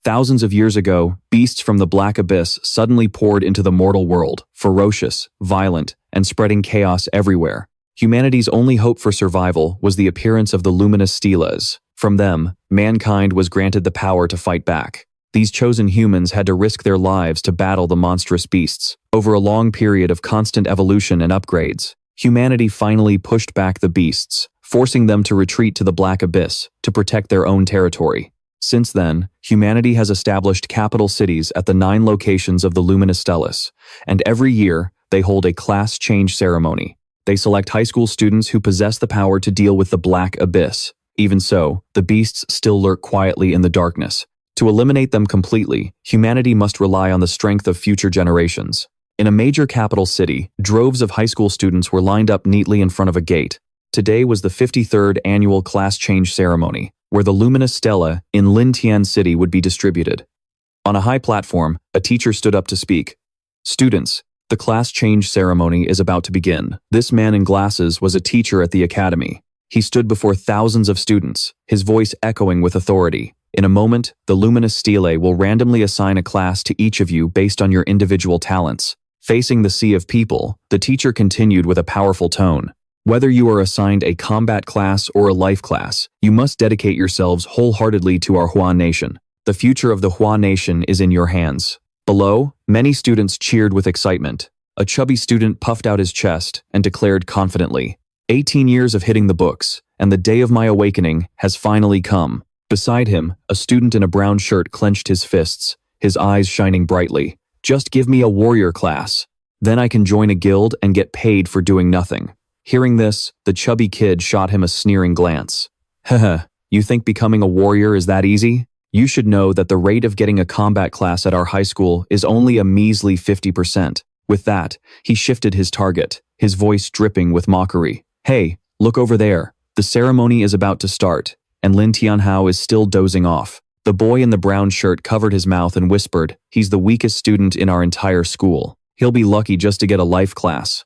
Thousands of years ago, beasts from the black abyss suddenly poured into the mortal world, ferocious, violent, and spreading chaos everywhere. Humanity's only hope for survival was the appearance of the luminous stellas. From them, mankind was granted the power to fight back. These chosen humans had to risk their lives to battle the monstrous beasts. Over a long period of constant evolution and upgrades, humanity finally pushed back the beasts, forcing them to retreat to the black abyss to protect their own territory. Since then, humanity has established capital cities at the 9 locations of the luminous stellas, and every year, they hold a class change ceremony. They select high school students who possess the power to deal with the black abyss. Even so, the beasts still lurk quietly in the darkness. To eliminate them completely, humanity must rely on the strength of future generations. In a major capital city, droves of high school students were lined up neatly in front of a gate. Today was the 53rd annual class change ceremony, where the luminous stella in Lin Tianhao City would be distributed. On a high platform, a teacher stood up to speak. "Students, the class change ceremony is about to begin." This man in glasses was a teacher at the academy. He stood before thousands of students, his voice echoing with authority. "In a moment, the luminous stele will randomly assign a class to each of you based on your individual talents." Facing the sea of people, the teacher continued with a powerful tone. "Whether you are assigned a combat class or a life class, you must dedicate yourselves wholeheartedly to our Hua Nation. The future of the Hua Nation is in your hands." Below, many students cheered with excitement. A chubby student puffed out his chest and declared confidently, 18 years of hitting the books, and the day of my awakening has finally come." Beside him, a student in a brown shirt clenched his fists, his eyes shining brightly. "Just give me a warrior class. Then I can join a guild and get paid for doing nothing." Hearing this, the chubby kid shot him a sneering glance. "Haha, you think becoming a warrior is that easy? You should know that the rate of getting a combat class at our high school is only a measly 50%. With that, he shifted his target, his voice dripping with mockery. "Hey, look over there. The ceremony is about to start, and Lin Tianhao is still dozing off." The boy in the brown shirt covered his mouth and whispered, "He's the weakest student in our entire school. He'll be lucky just to get a life class."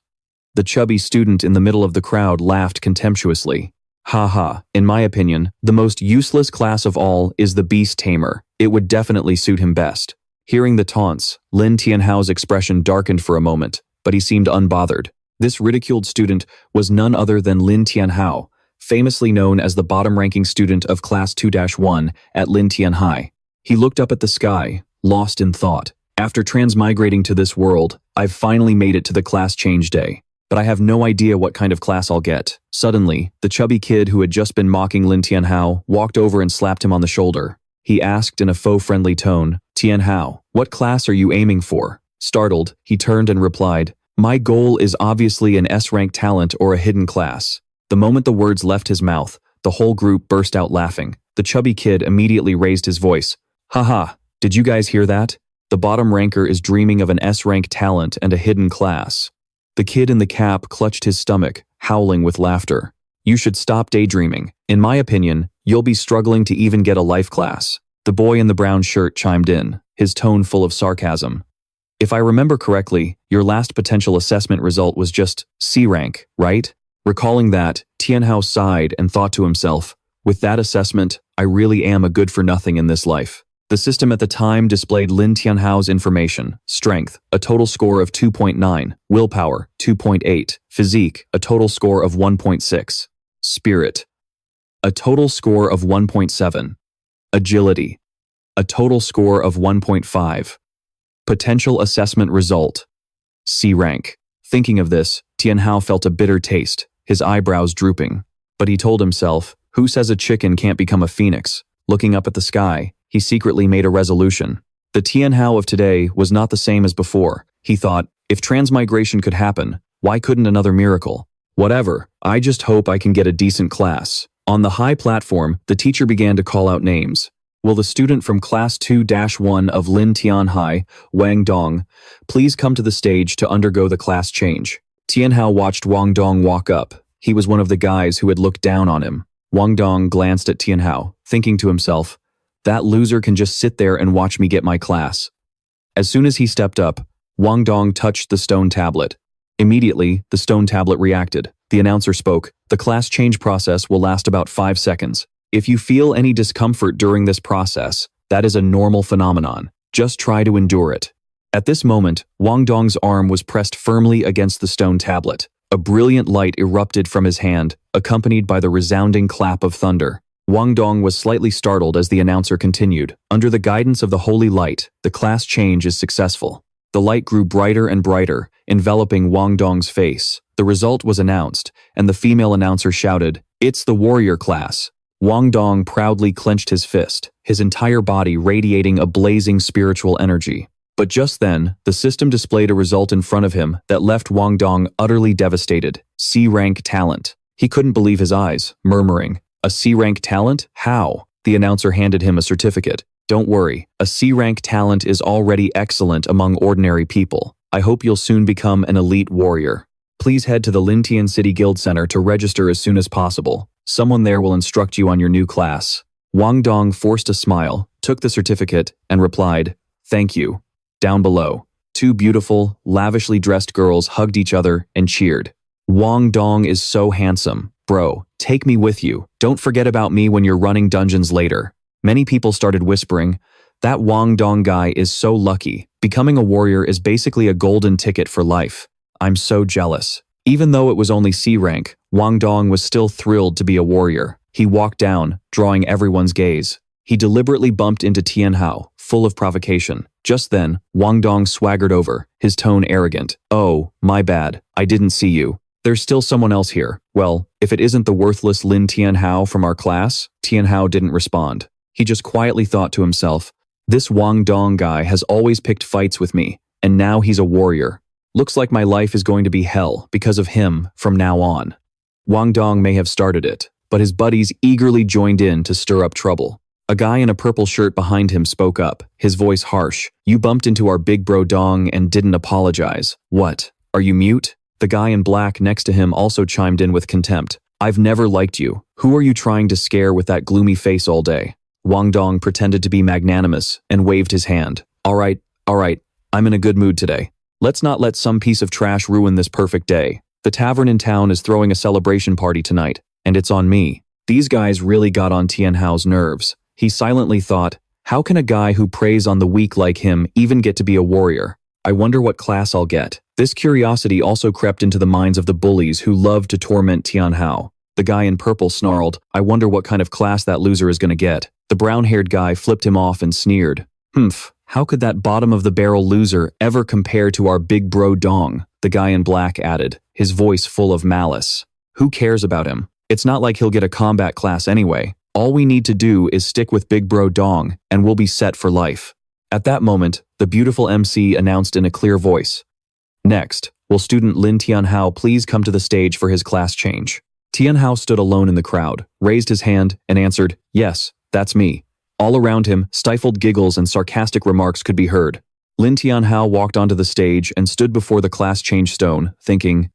The chubby student in the middle of the crowd laughed contemptuously. "Haha, in my opinion, the most useless class of all is the BEAST TAMER. It would definitely suit him best." Hearing the taunts, Lin Tianhao's expression darkened for a moment, but he seemed unbothered. This ridiculed student was none other than Lin Tianhao, famously known as the bottom-ranking student of Class 2-1 at Lin Tianhao. He looked up at the sky, lost in thought. "After transmigrating to this world, I've finally made it to the class change day. But I have no idea what kind of class I'll get." Suddenly, the chubby kid who had just been mocking Lin Tianhao walked over and slapped him on the shoulder. He asked in a faux friendly tone, "Tianhao, what class are you aiming for?" Startled, he turned and replied, "My goal is obviously an S-rank talent or a hidden class." The moment the words left his mouth, the whole group burst out laughing. The chubby kid immediately raised his voice. "Haha, did you guys hear that? The bottom ranker is dreaming of an S-rank talent and a hidden class." The kid in the cap clutched his stomach, howling with laughter. "You should stop daydreaming. In my opinion, you'll be struggling to even get a life class." The boy in the brown shirt chimed in, his tone full of sarcasm. "If I remember correctly, your last potential assessment result was just C rank, right?" Recalling that, Tianhao sighed and thought to himself, "With that assessment, I really am a good-for-nothing in this life." The system at the time displayed Lin Tianhao's information: strength, a total score of 2.9, willpower, 2.8, physique, a total score of 1.6, spirit, a total score of 1.7, agility, a total score of 1.5, potential assessment result, C rank. Thinking of this, Tianhao felt a bitter taste, his eyebrows drooping. But he told himself, who says a chicken can't become a phoenix? Looking up at the sky, he secretly made a resolution. The Tianhao of today was not the same as before. He thought, if transmigration could happen, why couldn't another miracle? Whatever, I just hope I can get a decent class. On the high platform, the teacher began to call out names. Will the student from Class 2-1 of Lin Tianhao, Wong Dong, please come to the stage to undergo the class change? Tianhao watched Wong Dong walk up. He was one of the guys who had looked down on him. Wong Dong glanced at Tianhao, thinking to himself, that loser can just sit there and watch me get my class. As soon as he stepped up, Wong Dong touched the stone tablet. Immediately, the stone tablet reacted. The announcer spoke, the class change process will last about 5 seconds. If you feel any discomfort during this process, That is a normal phenomenon. Just try to endure it. At this moment, Wong Dong's arm was pressed firmly against the stone tablet. A brilliant light erupted from his hand, accompanied by the resounding clap of thunder. Wong Dong was slightly startled as the announcer continued. Under the guidance of the holy light, the class change is successful. The light grew brighter and brighter, enveloping Wong Dong's face. The result was announced, and the female announcer shouted, "It's the warrior class." Wong Dong proudly clenched his fist, his entire body radiating a blazing spiritual energy. But just then, the system displayed a result in front of him that left Wong Dong utterly devastated. C-rank talent. He couldn't believe his eyes, murmuring, "A C-rank talent? How?" The announcer handed him a certificate. "Don't worry, a C-rank talent is already excellent among ordinary people. I hope you'll soon become an elite warrior. Please head to the Lin Tian City Guild Center to register as soon as possible. Someone there will instruct you on your new class." Wong Dong forced a smile, took the certificate, and replied, "Thank you." Down below, two beautiful, lavishly dressed girls hugged each other and cheered. "Wong Dong is so handsome. Bro, take me with you. Don't forget about me when you're running dungeons later." Many people started whispering, "That Wong Dong guy is so lucky. Becoming a warrior is basically a golden ticket for life. I'm so jealous." Even though it was only C rank, Wong Dong was still thrilled to be a warrior. He walked down, drawing everyone's gaze. He deliberately bumped into Tianhao, full of provocation. Just then, Wong Dong swaggered over, his tone arrogant. "Oh, my bad. I didn't see you. There's still someone else here. Well, if it isn't the worthless Lin Tianhao from our class." Tianhao didn't respond. He just quietly thought to himself, "This Wong Dong guy has always picked fights with me, and now he's a warrior. Looks like my life is going to be hell because of him from now on." Wong Dong may have started it, but his buddies eagerly joined in to stir up trouble. A guy in a purple shirt behind him spoke up, his voice harsh. "You bumped into our big bro Dong and didn't apologize. What? Are you mute?" The guy in black next to him also chimed in with contempt. "I've never liked you. Who are you trying to scare with that gloomy face all day?" Wong Dong pretended to be magnanimous and waved his hand. All right, I'm in a good mood today. Let's not let some piece of trash ruin this perfect day. The tavern in town is throwing a celebration party tonight, and it's on me." These guys really got on Tianhao's nerves. He silently thought, how can a guy who preys on the weak like him even get to be a warrior? I wonder what class I'll get. This curiosity also crept into the minds of the bullies who loved to torment Tianhao. The guy in purple snarled, "I wonder what kind of class that loser is gonna get." The brown-haired guy flipped him off and sneered. "Humph, how could that bottom-of-the-barrel loser ever compare to our big bro Dong?" The guy in black added, his voice full of malice. "Who cares about him? It's not like he'll get a combat class anyway. All we need to do is stick with big bro Dong, and we'll be set for life." At that moment, the beautiful MC announced in a clear voice, "Next, will student Lin Tianhao please come to the stage for his class change?" Tianhao stood alone in the crowd, raised his hand, and answered, "Yes, that's me." All around him, stifled giggles and sarcastic remarks could be heard. Lin Tianhao walked onto the stage and stood before the class change stone, thinking,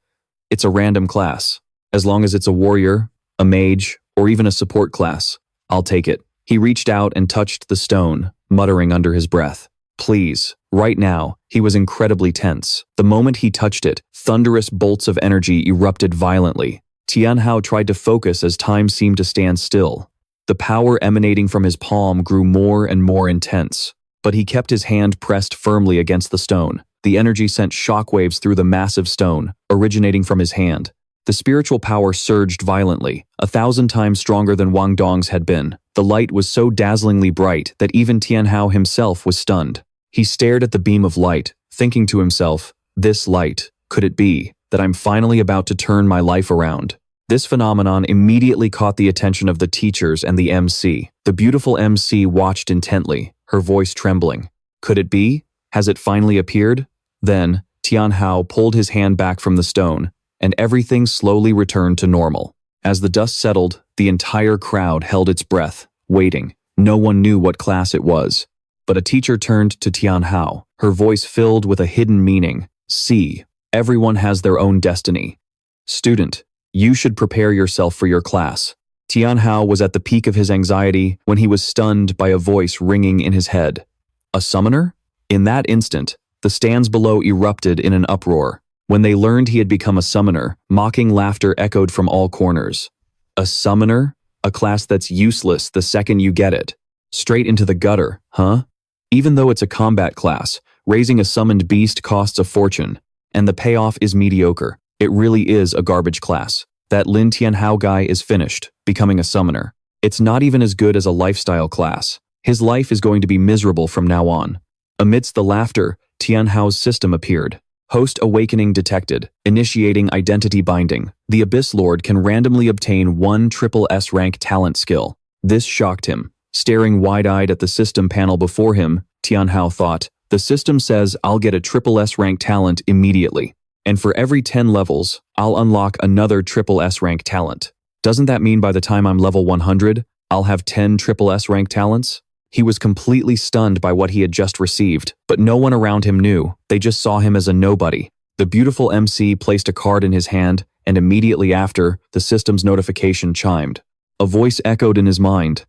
"It's a random class. As long as it's a warrior, a mage, or even a support class, I'll take it." He reached out and touched the stone, muttering under his breath, "Please." Right now, he was incredibly tense. The moment he touched it, thunderous bolts of energy erupted violently. Tianhao tried to focus as time seemed to stand still. The power emanating from his palm grew more and more intense, but he kept his hand pressed firmly against the stone. The energy sent shockwaves through the massive stone, originating from his hand. The spiritual power surged violently, 1,000 times stronger than Wong Dong's had been. The light was so dazzlingly bright that even Tianhao himself was stunned. He stared at the beam of light, thinking to himself, "This light, could it be that I'm finally about to turn my life around?" This phenomenon immediately caught the attention of the teachers and the MC. The beautiful MC watched intently, her voice trembling. Could it be? Has it finally appeared? Then, Tianhao pulled his hand back from the stone, and everything slowly returned to normal. As the dust settled, the entire crowd held its breath, waiting. No one knew what class it was. But a teacher turned to Tianhao, her voice filled with a hidden meaning. "See, everyone has their own destiny. Student, you should prepare yourself for your class." Tianhao was at the peak of his anxiety when he was stunned by a voice ringing in his head. A summoner? In that instant, the stands below erupted in an uproar. When they learned he had become a summoner, mocking laughter echoed from all corners. A summoner? A class that's useless the second you get it. Straight into the gutter, huh? Even though it's a combat class, raising a summoned beast costs a fortune, and the payoff is mediocre. It really is a garbage class. That Lin Tianhao guy is finished, becoming a summoner. It's not even as good as a lifestyle class. His life is going to be miserable from now on. Amidst the laughter, Tianhao's system appeared. Host awakening detected, initiating identity binding. The Abyss Lord can randomly obtain one SSS-rank talent skill. This shocked him. Staring wide-eyed at the system panel before him, Tianhao thought, the system says I'll get a SSS-rank talent immediately. And for every 10 levels, I'll unlock another SSS-rank talent. Doesn't that mean by the time I'm level 100, I'll have 10 SSS-rank talents? He was completely stunned by what he had just received, but no one around him knew. They just saw him as a nobody. The beautiful MC placed a card in his hand, and immediately after, the system's notification chimed. A voice echoed in his mind.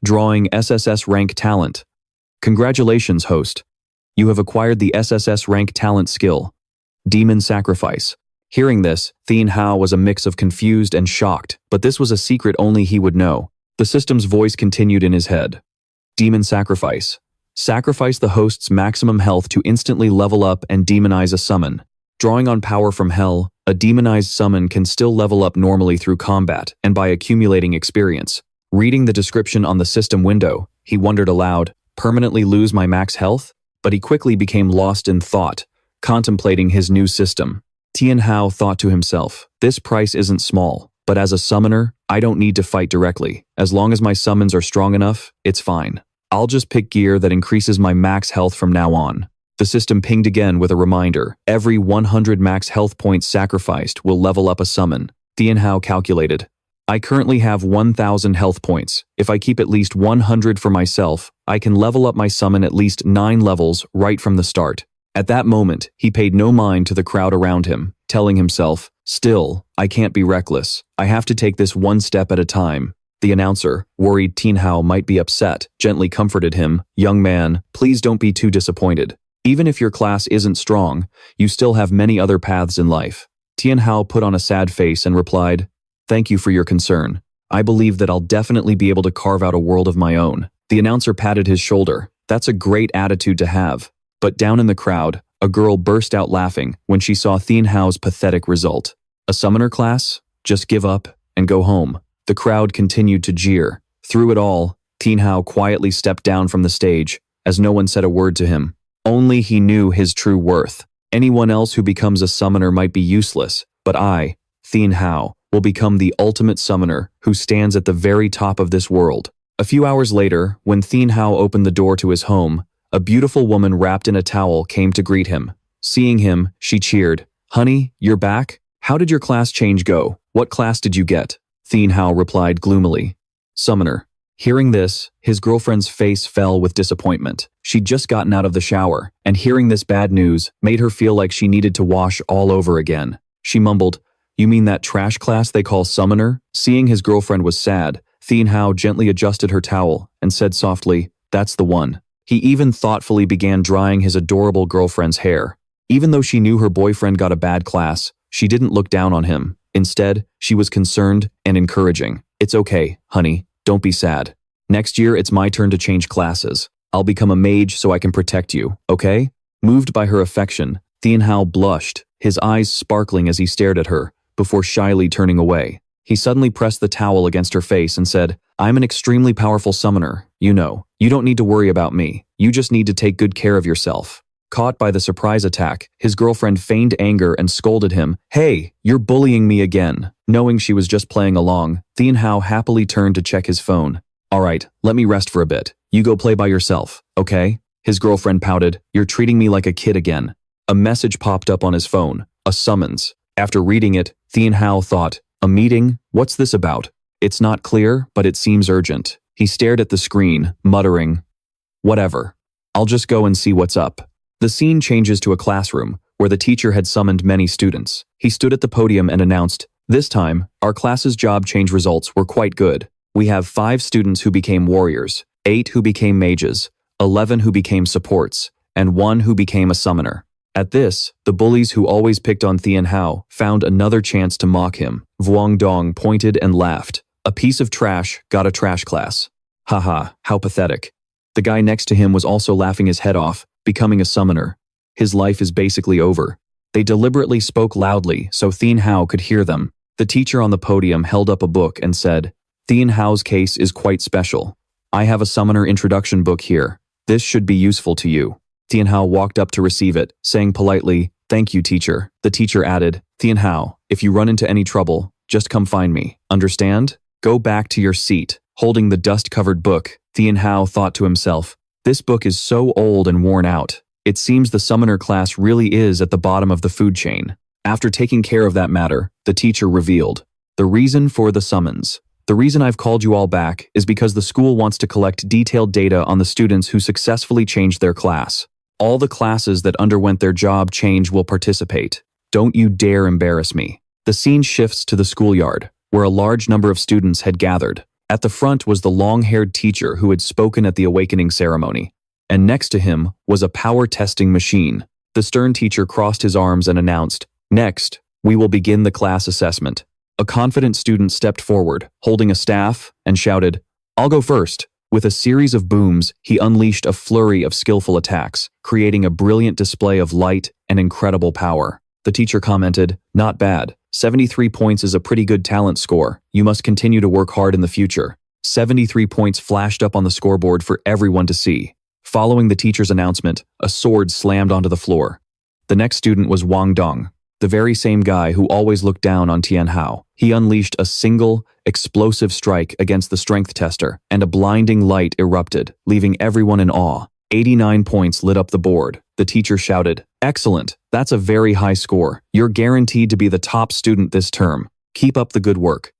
Drawing SSS-rank talent. Congratulations, host. You have acquired the SSS-rank talent skill. Demon Sacrifice. Hearing this, Tianhao was a mix of confused and shocked, but this was a secret only he would know. The system's voice continued in his head. Demon Sacrifice. Sacrifice the host's maximum health to instantly level up and demonize a summon. Drawing on power from hell, a demonized summon can still level up normally through combat and by accumulating experience. Reading the description on the system window, he wondered aloud, permanently lose my max health? But he quickly became lost in thought, contemplating his new system. Tianhao thought to himself, this price isn't small, but as a summoner, I don't need to fight directly. As long as my summons are strong enough, it's fine. I'll just pick gear that increases my max health from now on. The system pinged again with a reminder. Every 100 max health points sacrificed will level up a summon. Tianhao calculated. I currently have 1,000 health points. If I keep at least 100 for myself, I can level up my summon at least 9 levels right from the start. At that moment, he paid no mind to the crowd around him, telling himself, still, I can't be reckless. I have to take this one step at a time. The announcer, worried Tianhao might be upset, gently comforted him. Young man, please don't be too disappointed. Even if your class isn't strong, you still have many other paths in life. Tianhao put on a sad face and replied, thank you for your concern. I believe that I'll definitely be able to carve out a world of my own. The announcer patted his shoulder. That's a great attitude to have. But down in the crowd, a girl burst out laughing when she saw Tianhao's pathetic result. A summoner class? Just give up and go home. The crowd continued to jeer. Through it all, Tianhao quietly stepped down from the stage, as no one said a word to him. Only he knew his true worth. Anyone else who becomes a summoner might be useless, but I, Tianhao, will become the ultimate summoner who stands at the very top of this world. A few hours later, when Tianhao opened the door to his home, a beautiful woman wrapped in a towel came to greet him. Seeing him, she cheered. Honey, you're back? How did your class change go? What class did you get? Tianhao replied gloomily. Summoner. Hearing this, his girlfriend's face fell with disappointment. She'd just gotten out of the shower, and hearing this bad news made her feel like she needed to wash all over again. She mumbled, you mean that trash class they call summoner? Seeing his girlfriend was sad, Tianhao gently adjusted her towel and said softly, that's the one. He even thoughtfully began drying his adorable girlfriend's hair. Even though she knew her boyfriend got a bad class, she didn't look down on him. Instead, she was concerned and encouraging. It's okay, honey. Don't be sad. Next year, it's my turn to change classes. I'll become a mage so I can protect you, okay? Moved by her affection, Tianhao blushed, his eyes sparkling as he stared at her, before shyly turning away. He suddenly pressed the towel against her face and said, I'm an extremely powerful summoner, you know. You don't need to worry about me. You just need to take good care of yourself. Caught by the surprise attack, his girlfriend feigned anger and scolded him. Hey, you're bullying me again. Knowing she was just playing along, Tianhao happily turned to check his phone. All right, let me rest for a bit. You go play by yourself, okay? His girlfriend pouted. You're treating me like a kid again. A message popped up on his phone, a summons. After reading it, Tianhao thought, a meeting? What's this about? It's not clear, but it seems urgent. He stared at the screen, muttering, whatever. I'll just go and see what's up. The scene changes to a classroom, where the teacher had summoned many students. He stood at the podium and announced, this time, our class's job change results were quite good. We have 5 students who became warriors, 8 who became mages, 11 who became supports, and 1 who became a summoner. At this, the bullies who always picked on Tianhao found another chance to mock him. Wong Dong pointed and laughed. A piece of trash got a trash class. Haha, how pathetic. The guy next to him was also laughing his head off, becoming a summoner. His life is basically over. They deliberately spoke loudly so Tianhao could hear them. The teacher on the podium held up a book and said, Tianhao's case is quite special. I have a summoner introduction book here. This should be useful to you. Tianhao walked up to receive it, saying politely, Thank you, teacher. The teacher added, Tianhao, if you run into any trouble, just come find me. Understand? Go back to your seat. Holding the dust-covered book, Tianhao thought to himself, this book is so old and worn out. It seems the summoner class really is at the bottom of the food chain. After taking care of that matter, the teacher revealed, the reason for the summons. The reason I've called you all back is because the school wants to collect detailed data on the students who successfully changed their class. All the classes that underwent their job change will participate. Don't you dare embarrass me. The scene shifts to the schoolyard, where a large number of students had gathered. At the front was the long-haired teacher who had spoken at the awakening ceremony, and next to him was a power testing machine. The stern teacher crossed his arms and announced, Next, we will begin the class assessment. A confident student stepped forward, holding a staff, and shouted, I'll go first. With a series of booms, he unleashed a flurry of skillful attacks, creating a brilliant display of light and incredible power. The teacher commented, Not bad. 73 points is a pretty good talent score. You must continue to work hard in the future. 73 points flashed up on the scoreboard for everyone to see. Following the teacher's announcement, a sword slammed onto the floor. The next student was Wong Dong, the very same guy who always looked down on Tianhao. He unleashed a single, explosive strike against the strength tester, and a blinding light erupted, leaving everyone in awe. 89 points lit up the board. The teacher shouted, Excellent, that's a very high score. You're guaranteed to be the top student this term. Keep up the good work.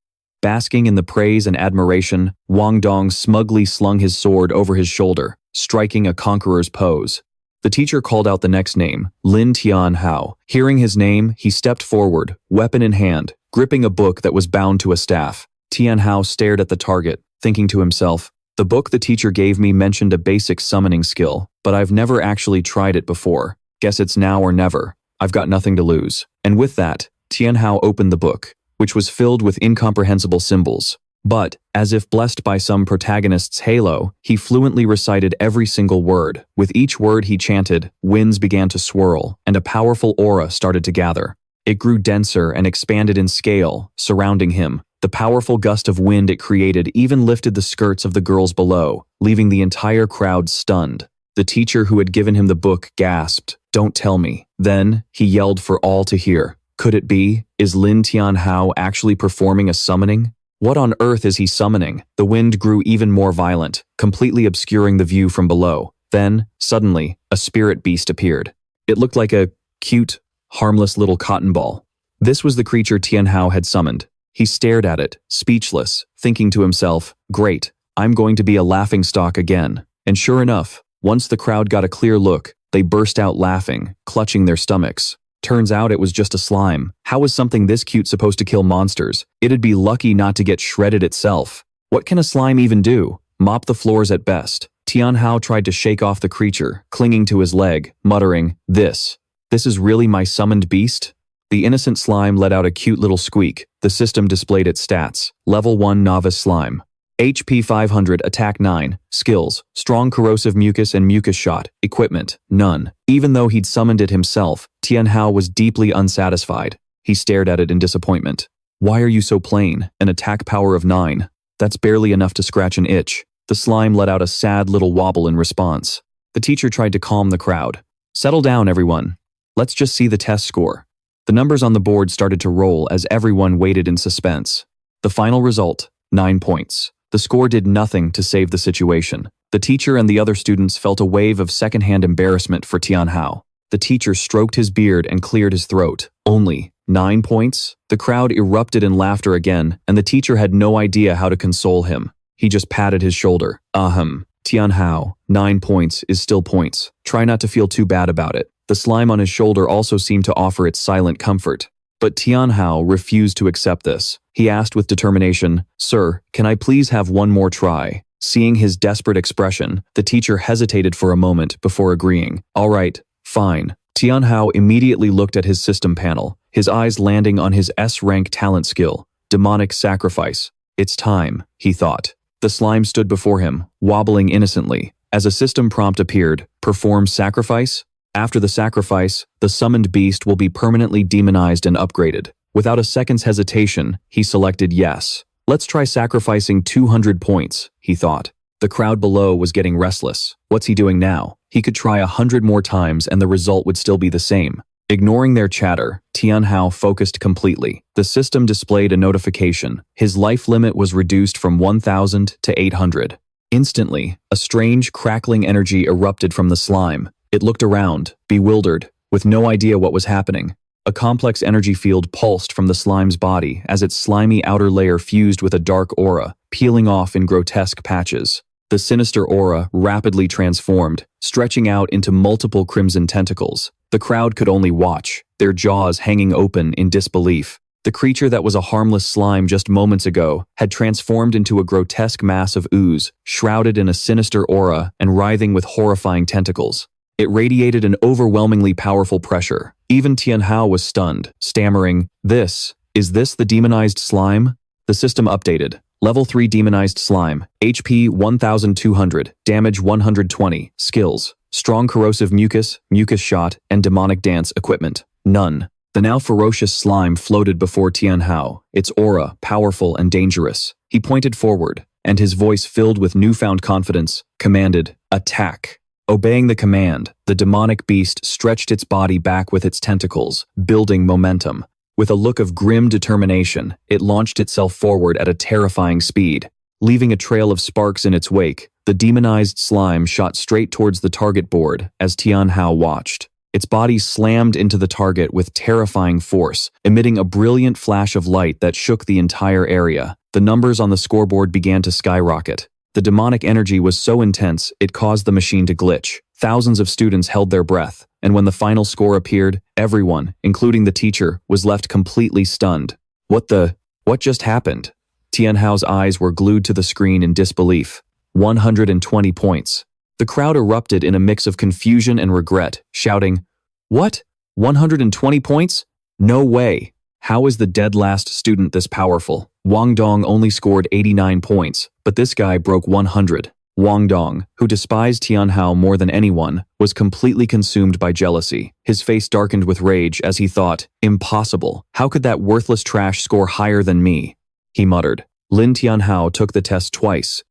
Basking in the praise and admiration, Wong Dong smugly slung his sword over his shoulder, striking a conqueror's pose. The teacher called out the next name, Lin Tianhao. Hearing his name, he stepped forward, weapon in hand, gripping a book that was bound to a staff. Tianhao stared at the target, thinking to himself, the book the teacher gave me mentioned a basic summoning skill, but I've never actually tried it before. Guess it's now or never. I've got nothing to lose. And with that, Tianhao opened the book, which was filled with incomprehensible symbols. But, as if blessed by some protagonist's halo, he fluently recited every single word. With each word he chanted, winds began to swirl, and a powerful aura started to gather. It grew denser and expanded in scale, surrounding him. The powerful gust of wind it created even lifted the skirts of the girls below, leaving the entire crowd stunned. The teacher who had given him the book gasped, Don't tell me. Then, he yelled for all to hear. Could it be? Is Lin Tianhao actually performing a summoning? What on earth is he summoning? The wind grew even more violent, completely obscuring the view from below. Then, suddenly, a spirit beast appeared. It looked like a cute, harmless little cotton ball. This was the creature Tianhao had summoned. He stared at it, speechless, thinking to himself, Great, I'm going to be a laughingstock again. And sure enough, once the crowd got a clear look, they burst out laughing, clutching their stomachs. Turns out it was just a slime. How was something this cute supposed to kill monsters? It'd be lucky not to get shredded itself. What can a slime even do? Mop the floors at best. Tianhao tried to shake off the creature, clinging to his leg, muttering, This is really my summoned beast? The innocent slime let out a cute little squeak. The system displayed its stats. Level 1 Novice Slime. HP 500, Attack 9. Skills, Strong Corrosive Mucus and Mucus Shot. Equipment, none. Even though he'd summoned it himself, Tianhao was deeply unsatisfied. He stared at it in disappointment. Why are you so plain? An attack power of 9. That's barely enough to scratch an itch. The slime let out a sad little wobble in response. The teacher tried to calm the crowd. Settle down, everyone. Let's just see the test score. The numbers on the board started to roll as everyone waited in suspense. The final result, 9 points. The score did nothing to save the situation. The teacher and the other students felt a wave of secondhand embarrassment for Tianhao. The teacher stroked his beard and cleared his throat. Only 9 points? The crowd erupted in laughter again, and the teacher had no idea how to console him. He just patted his shoulder. Tianhao, 9 points is still points. Try not to feel too bad about it. The slime on his shoulder also seemed to offer its silent comfort. But Tianhao refused to accept this. He asked with determination, Sir, can I please have one more try? Seeing his desperate expression, the teacher hesitated for a moment before agreeing. All right, fine. Tianhao immediately looked at his system panel, his eyes landing on his S-rank talent skill, Demonic Sacrifice. It's time, he thought. The slime stood before him, wobbling innocently. As a system prompt appeared, perform sacrifice. After the sacrifice, the summoned beast will be permanently demonized and upgraded. Without a second's hesitation, he selected yes. Let's try sacrificing 200 points, he thought. The crowd below was getting restless. What's he doing now? He could try 100 more times and the result would still be the same. Ignoring their chatter, Tianhao focused completely. The system displayed a notification. His life limit was reduced from 1,000 to 800. Instantly, a strange, crackling energy erupted from the slime. It looked around, bewildered, with no idea what was happening. A complex energy field pulsed from the slime's body as its slimy outer layer fused with a dark aura, peeling off in grotesque patches. The sinister aura rapidly transformed, stretching out into multiple crimson tentacles. The crowd could only watch, their jaws hanging open in disbelief. The creature that was a harmless slime just moments ago had transformed into a grotesque mass of ooze, shrouded in a sinister aura and writhing with horrifying tentacles. It radiated an overwhelmingly powerful pressure. Even Tianhao was stunned, stammering, Is this the demonized slime? The system updated. Level 3 demonized slime, HP 1200, damage 120, skills, strong corrosive mucus, mucus shot, and demonic dance equipment. None. The now ferocious slime floated before Tianhao, its aura powerful and dangerous. He pointed forward, and his voice filled with newfound confidence, commanded, attack. Obeying the command, the demonic beast stretched its body back with its tentacles, building momentum. With a look of grim determination, it launched itself forward at a terrifying speed. Leaving a trail of sparks in its wake, the demonized slime shot straight towards the target board as Tianhao watched. Its body slammed into the target with terrifying force, emitting a brilliant flash of light that shook the entire area. The numbers on the scoreboard began to skyrocket. The demonic energy was so intense, it caused the machine to glitch. Thousands of students held their breath, and when the final score appeared, everyone, including the teacher, was left completely stunned. What just happened? Tianhao's eyes were glued to the screen in disbelief. 120 points. The crowd erupted in a mix of confusion and regret, shouting, What? 120 points? No way! How is the dead last student this powerful? Wong Dong only scored 89 points, but this guy broke 100. Wong Dong, who despised Tianhao more than anyone, was completely consumed by jealousy. His face darkened with rage as he thought, Impossible. How could that worthless trash score higher than me? He muttered. Lin Tianhao took the test twice.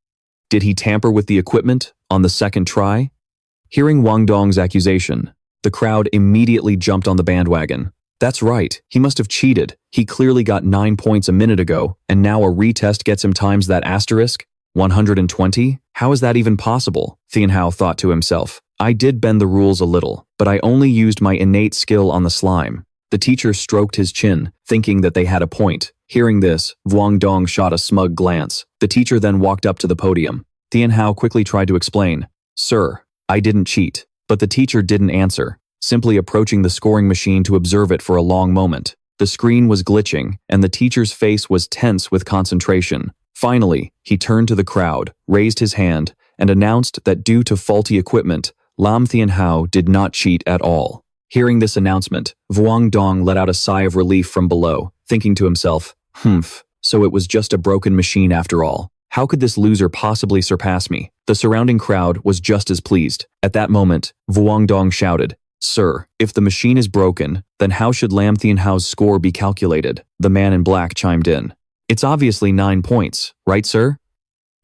Did he tamper with the equipment on the second try? Hearing Wong Dong's accusation, the crowd immediately jumped on the bandwagon. That's right, he must have cheated. He clearly got 9 points a minute ago, and now a retest gets him times that asterisk? 120? How is that even possible? Tianhao thought to himself. I did bend the rules a little, but I only used my innate skill on the slime. The teacher stroked his chin, thinking that they had a point. Hearing this, Wong Dong shot a smug glance. The teacher then walked up to the podium. Tianhao quickly tried to explain. Sir, I didn't cheat. But the teacher didn't answer, simply approaching the scoring machine to observe it for a long moment. The screen was glitching, and the teacher's face was tense with concentration. Finally, he turned to the crowd, raised his hand, and announced that due to faulty equipment, Lam Tianhao did not cheat at all. Hearing this announcement, Wong Dong let out a sigh of relief from below, thinking to himself, so it was just a broken machine after all. How could this loser possibly surpass me? The surrounding crowd was just as pleased. At that moment, Wong Dong shouted, Sir, if the machine is broken, then how should Lam Tianhao's score be calculated? The man in black chimed in. It's obviously 9 points, right, sir?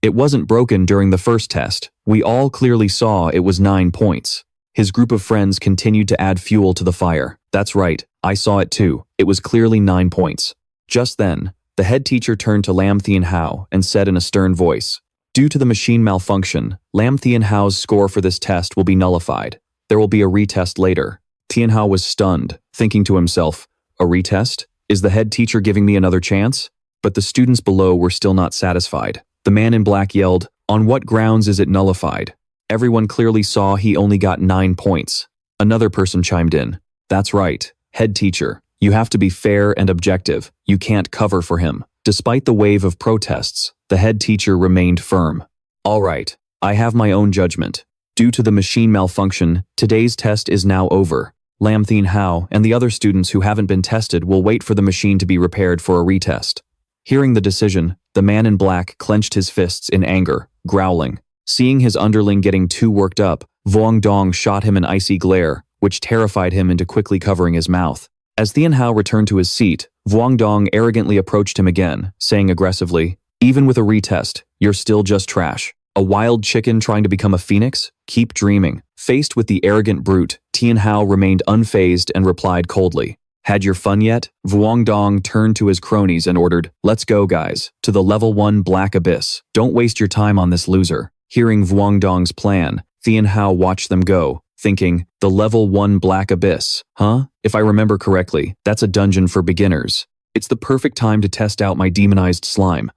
It wasn't broken during the first test. We all clearly saw it was 9 points. His group of friends continued to add fuel to the fire. That's right, I saw it too. It was clearly 9 points. Just then, the head teacher turned to Lam Tianhao and said in a stern voice, Due to the machine malfunction, Lam Tianhao's score for this test will be nullified. There will be a retest later. Tianhao was stunned, thinking to himself, a retest? Is the head teacher giving me another chance? But the students below were still not satisfied. The man in black yelled, On what grounds is it nullified? Everyone clearly saw he only got 9 points. Another person chimed in. That's right, head teacher. You have to be fair and objective. You can't cover for him. Despite the wave of protests, the head teacher remained firm. All right, I have my own judgment. Due to the machine malfunction, today's test is now over. Lam Tianhao and the other students who haven't been tested will wait for the machine to be repaired for a retest. Hearing the decision, the man in black clenched his fists in anger, growling. Seeing his underling getting too worked up, Wong Dong shot him an icy glare, which terrified him into quickly covering his mouth. As Tianhao returned to his seat, Wong Dong arrogantly approached him again, saying aggressively, "Even with a retest, you're still just trash. A wild chicken trying to become a phoenix? Keep dreaming." Faced with the arrogant brute, Tianhao remained unfazed and replied coldly. "Had your fun yet?" Wong Dong turned to his cronies and ordered, "Let's go, guys, to the level 1 Black Abyss. Don't waste your time on this loser." Hearing Wong Dong's plan, Tianhao watched them go, thinking, the level 1 Black Abyss, huh? If I remember correctly, that's a dungeon for beginners. It's the perfect time to test out my demonized slime.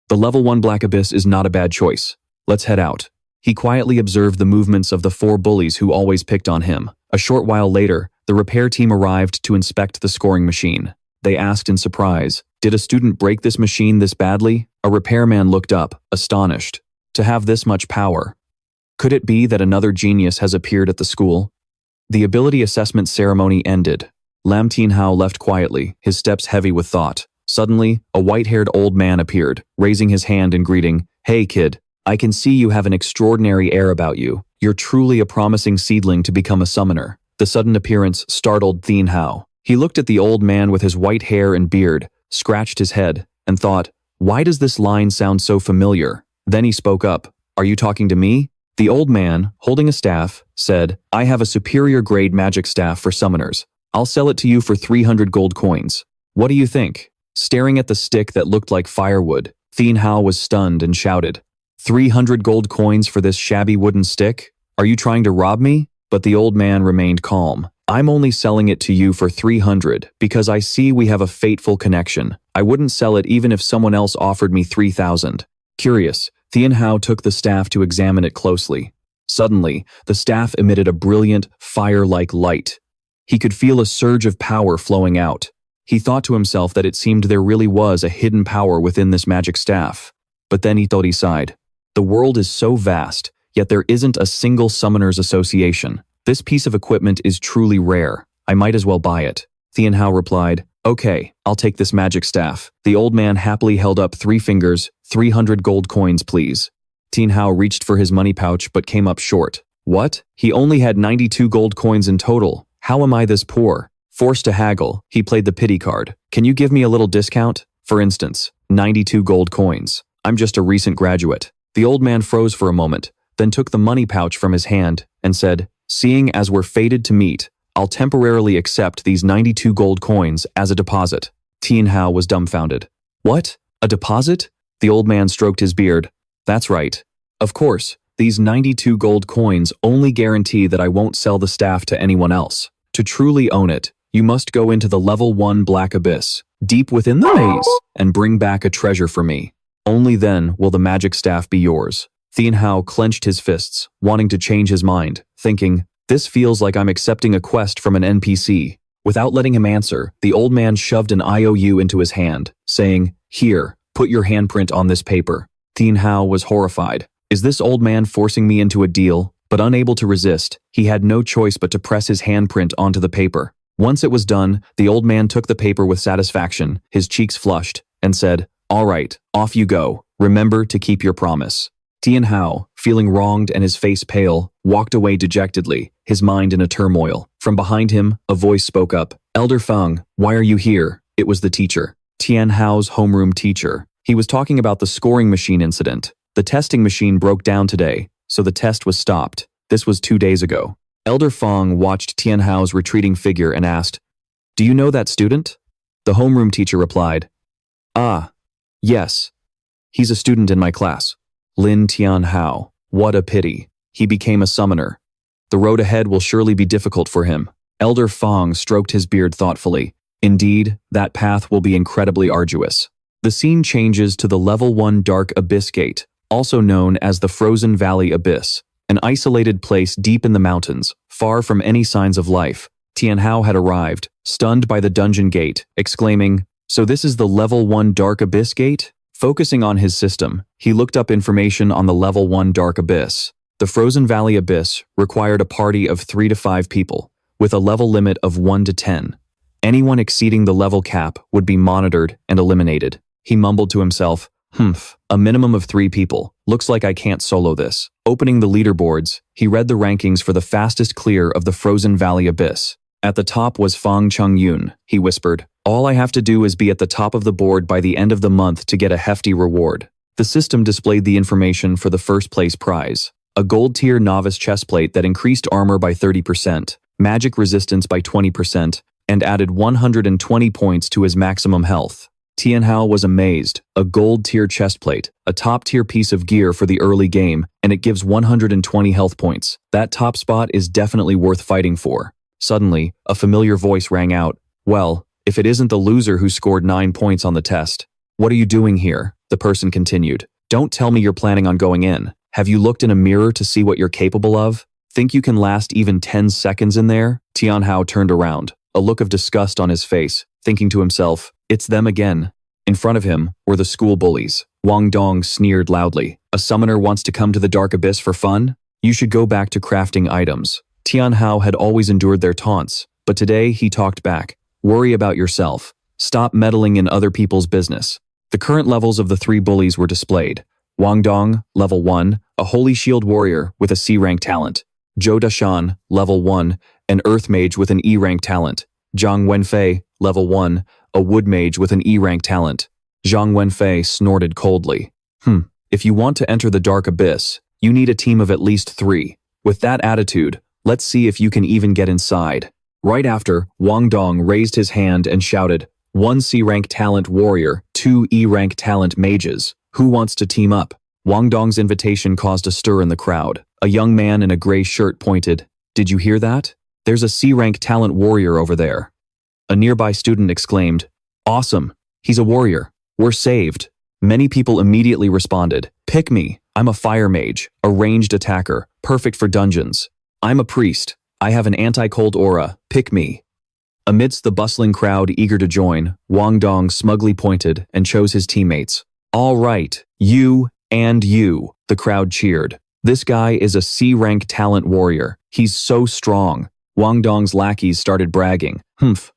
The level 1 Black Abyss is not a bad choice. Let's head out. He quietly observed the movements of the 4 bullies who always picked on him. A short while later, the repair team arrived to inspect the scoring machine. They asked in surprise, "Did a student break this machine this badly?" A repairman looked up, astonished. To have this much power. Could it be that another genius has appeared at the school? The ability assessment ceremony ended. Lin Tianhao left quietly, his steps heavy with thought. Suddenly, a white-haired old man appeared, raising his hand in greeting. "Hey kid, I can see you have an extraordinary air about you. You're truly a promising seedling to become a summoner." The sudden appearance startled Tianhao. He looked at the old man with his white hair and beard, scratched his head, and thought, "Why does this line sound so familiar?" Then he spoke up. "Are you talking to me?" The old man, holding a staff, said, "I have a superior grade magic staff for summoners. I'll sell it to you for 300 gold coins. What do you think?" Staring at the stick that looked like firewood, Tianhao was stunned and shouted, 300 gold coins for this shabby wooden stick? Are you trying to rob me?" But the old man remained calm. "I'm only selling it to you for 300 because I see we have a fateful connection. I wouldn't sell it even if someone else offered me 3,000. Curious, Tianhao took the staff to examine it closely. Suddenly, the staff emitted a brilliant, fire-like light. He could feel a surge of power flowing out. He thought to himself that it seemed there really was a hidden power within this magic staff. But then he thought he sighed. The world is so vast, yet there isn't a single summoners association. This piece of equipment is truly rare. I might as well buy it. Tianhao replied, "Okay, I'll take this magic staff." The old man happily held up 3 fingers, 300 gold coins, please. Tianhao reached for his money pouch but came up short. What? He only had 92 gold coins in total. How am I this poor? Forced to haggle, he played the pity card. "Can you give me a little discount? For instance, 92 gold coins. I'm just a recent graduate." The old man froze for a moment, then took the money pouch from his hand and said, "Seeing as we're fated to meet, I'll temporarily accept these 92 gold coins as a deposit." Tianhao was dumbfounded. "What? A deposit?" The old man stroked his beard. "That's right. Of course, these 92 gold coins only guarantee that I won't sell the staff to anyone else. To truly own it, you must go into the level 1 Black Abyss, deep within the maze, and bring back a treasure for me. Only then will the magic staff be yours." Tianhao clenched his fists, wanting to change his mind, thinking, "This feels like I'm accepting a quest from an NPC." Without letting him answer, the old man shoved an IOU into his hand, saying, "Here, put your handprint on this paper." Tianhao was horrified. Is this old man forcing me into a deal? But unable to resist, he had no choice but to press his handprint onto the paper. Once it was done, the old man took the paper with satisfaction, his cheeks flushed, and said, "All right, off you go. Remember to keep your promise." Tianhao, feeling wronged and his face pale, walked away dejectedly, his mind in a turmoil. From behind him, a voice spoke up. "Elder Feng, why are you here?" It was the teacher. Tianhao's homeroom teacher. He was talking about the scoring machine incident. The testing machine broke down today, so the test was stopped. This was 2 days ago. Elder Feng watched Tianhao's retreating figure and asked, "Do you know that student?" The homeroom teacher replied, "Ah, yes. He's a student in my class. Lin Tianhao. What a pity. He became a summoner. The road ahead will surely be difficult for him." Elder Feng stroked his beard thoughtfully. "Indeed, that path will be incredibly arduous." The scene changes to the level 1 Dark Abyss Gate, also known as the Frozen Valley Abyss, an isolated place deep in the mountains, far from any signs of life. Tianhao had arrived, stunned by the dungeon gate, exclaiming, "So this is the level 1 Dark Abyss Gate?" Focusing on his system, he looked up information on the level 1 Dark Abyss. The Frozen Valley Abyss required a party of 3 to 5 people, with a level limit of 1 to 10. Anyone exceeding the level cap would be monitored and eliminated. He mumbled to himself, a minimum of 3 people. Looks like I can't solo this. Opening the leaderboards, he read the rankings for the fastest clear of the Frozen Valley Abyss. At the top was Fang Chung-yun, he whispered. All I have to do is be at the top of the board by the end of the month to get a hefty reward. The system displayed the information for the first place prize. A gold-tier novice chestplate that increased armor by 30%, magic resistance by 20%, and added 120 points to his maximum health. Tianhao was amazed. A gold-tier chestplate, a top-tier piece of gear for the early game, and it gives 120 health points. That top spot is definitely worth fighting for. Suddenly, a familiar voice rang out. Well, if it isn't the loser who scored 9 points on the test. What are you doing here? The person continued. Don't tell me you're planning on going in. Have you looked in a mirror to see what you're capable of? Think you can last even 10 seconds in there? Tianhao turned around, a look of disgust on his face, thinking to himself, it's them again. In front of him were the school bullies. Wong Dong sneered loudly. A summoner wants to come to the dark abyss for fun? You should go back to crafting items. Tianhao had always endured their taunts, but today he talked back. Worry about yourself. Stop meddling in other people's business. The current levels of the 3 bullies were displayed. Wong Dong, level 1, a Holy Shield warrior with a C-rank talent. Zhou Dashan, level 1, an Earth mage with an E-rank talent. Zhang Wenfei, level 1, a Wood mage with an E-rank talent. Zhang Wenfei snorted coldly. If you want to enter the dark abyss, you need a team of at least 3. With that attitude, let's see if you can even get inside. Right after, Wong Dong raised his hand and shouted, 1 C-rank talent warrior, 2 E-rank talent mages. Who wants to team up? Wong Dong's invitation caused a stir in the crowd. A young man in a gray shirt pointed. Did you hear that? There's a C-rank talent warrior over there. A nearby student exclaimed, Awesome! He's a warrior. We're saved. Many people immediately responded, Pick me. I'm a fire mage, a ranged attacker, perfect for dungeons. I'm a priest. I have an anti-cold aura. Pick me. Amidst the bustling crowd eager to join, Wong Dong smugly pointed and chose his teammates. All right, you and you, the crowd cheered. This guy is a C-rank talent warrior. He's so strong. Wong Dong's lackeys started bragging.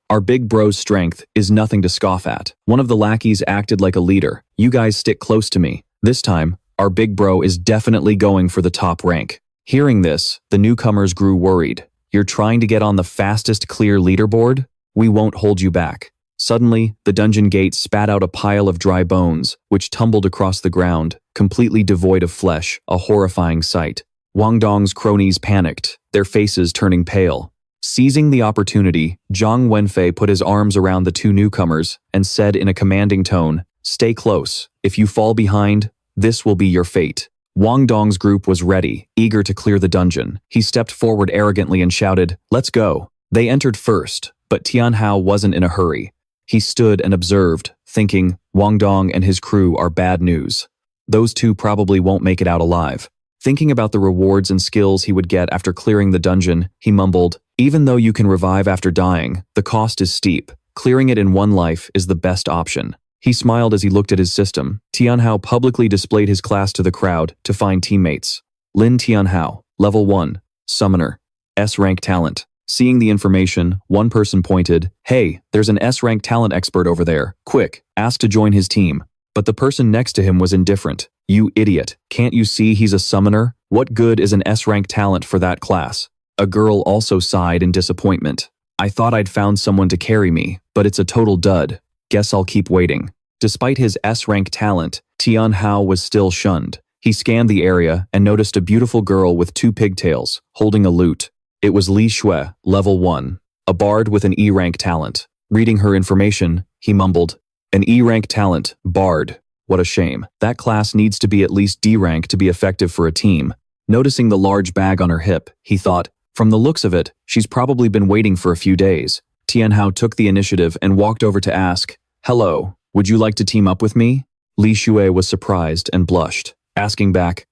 Our big bro's strength is nothing to scoff at. One of the lackeys acted like a leader. You guys stick close to me. This time, our big bro is definitely going for the top rank. Hearing this, the newcomers grew worried. You're trying to get on the fastest clear leaderboard? We won't hold you back. Suddenly, the dungeon gate spat out a pile of dry bones, which tumbled across the ground, completely devoid of flesh, a horrifying sight. Wong Dong's cronies panicked, their faces turning pale. Seizing the opportunity, Zhang Wenfei put his arms around the 2 newcomers and said in a commanding tone, Stay close. If you fall behind, this will be your fate. Wong Dong's group was ready, eager to clear the dungeon. He stepped forward arrogantly and shouted, Let's go. They entered first, but Tianhao wasn't in a hurry. He stood and observed, thinking, Wong Dong and his crew are bad news. Those 2 probably won't make it out alive. Thinking about the rewards and skills he would get after clearing the dungeon, he mumbled, Even though you can revive after dying, the cost is steep. Clearing it in one life is the best option. He smiled as he looked at his system. Tianhao publicly displayed his class to the crowd to find teammates. Lin Tianhao, level 1, summoner, S-rank talent. Seeing the information, one person pointed, Hey, there's an S-rank talent expert over there. Quick, ask to join his team. But the person next to him was indifferent. You idiot, can't you see he's a summoner? What good is an S-rank talent for that class? A girl also sighed in disappointment. I thought I'd found someone to carry me, but it's a total dud. Guess I'll keep waiting. Despite his S-rank talent, Tianhao was still shunned. He scanned the area and noticed a beautiful girl with 2 pigtails, holding a lute. It was Li Shui, level 1, a bard with an E-rank talent. Reading her information, he mumbled, An E-rank talent, bard. What a shame. That class needs to be at least D-rank to be effective for a team. Noticing the large bag on her hip, he thought, From the looks of it, she's probably been waiting for a few days. Tianhao took the initiative and walked over to ask, Hello, would you like to team up with me? Li Shui was surprised and blushed, asking back,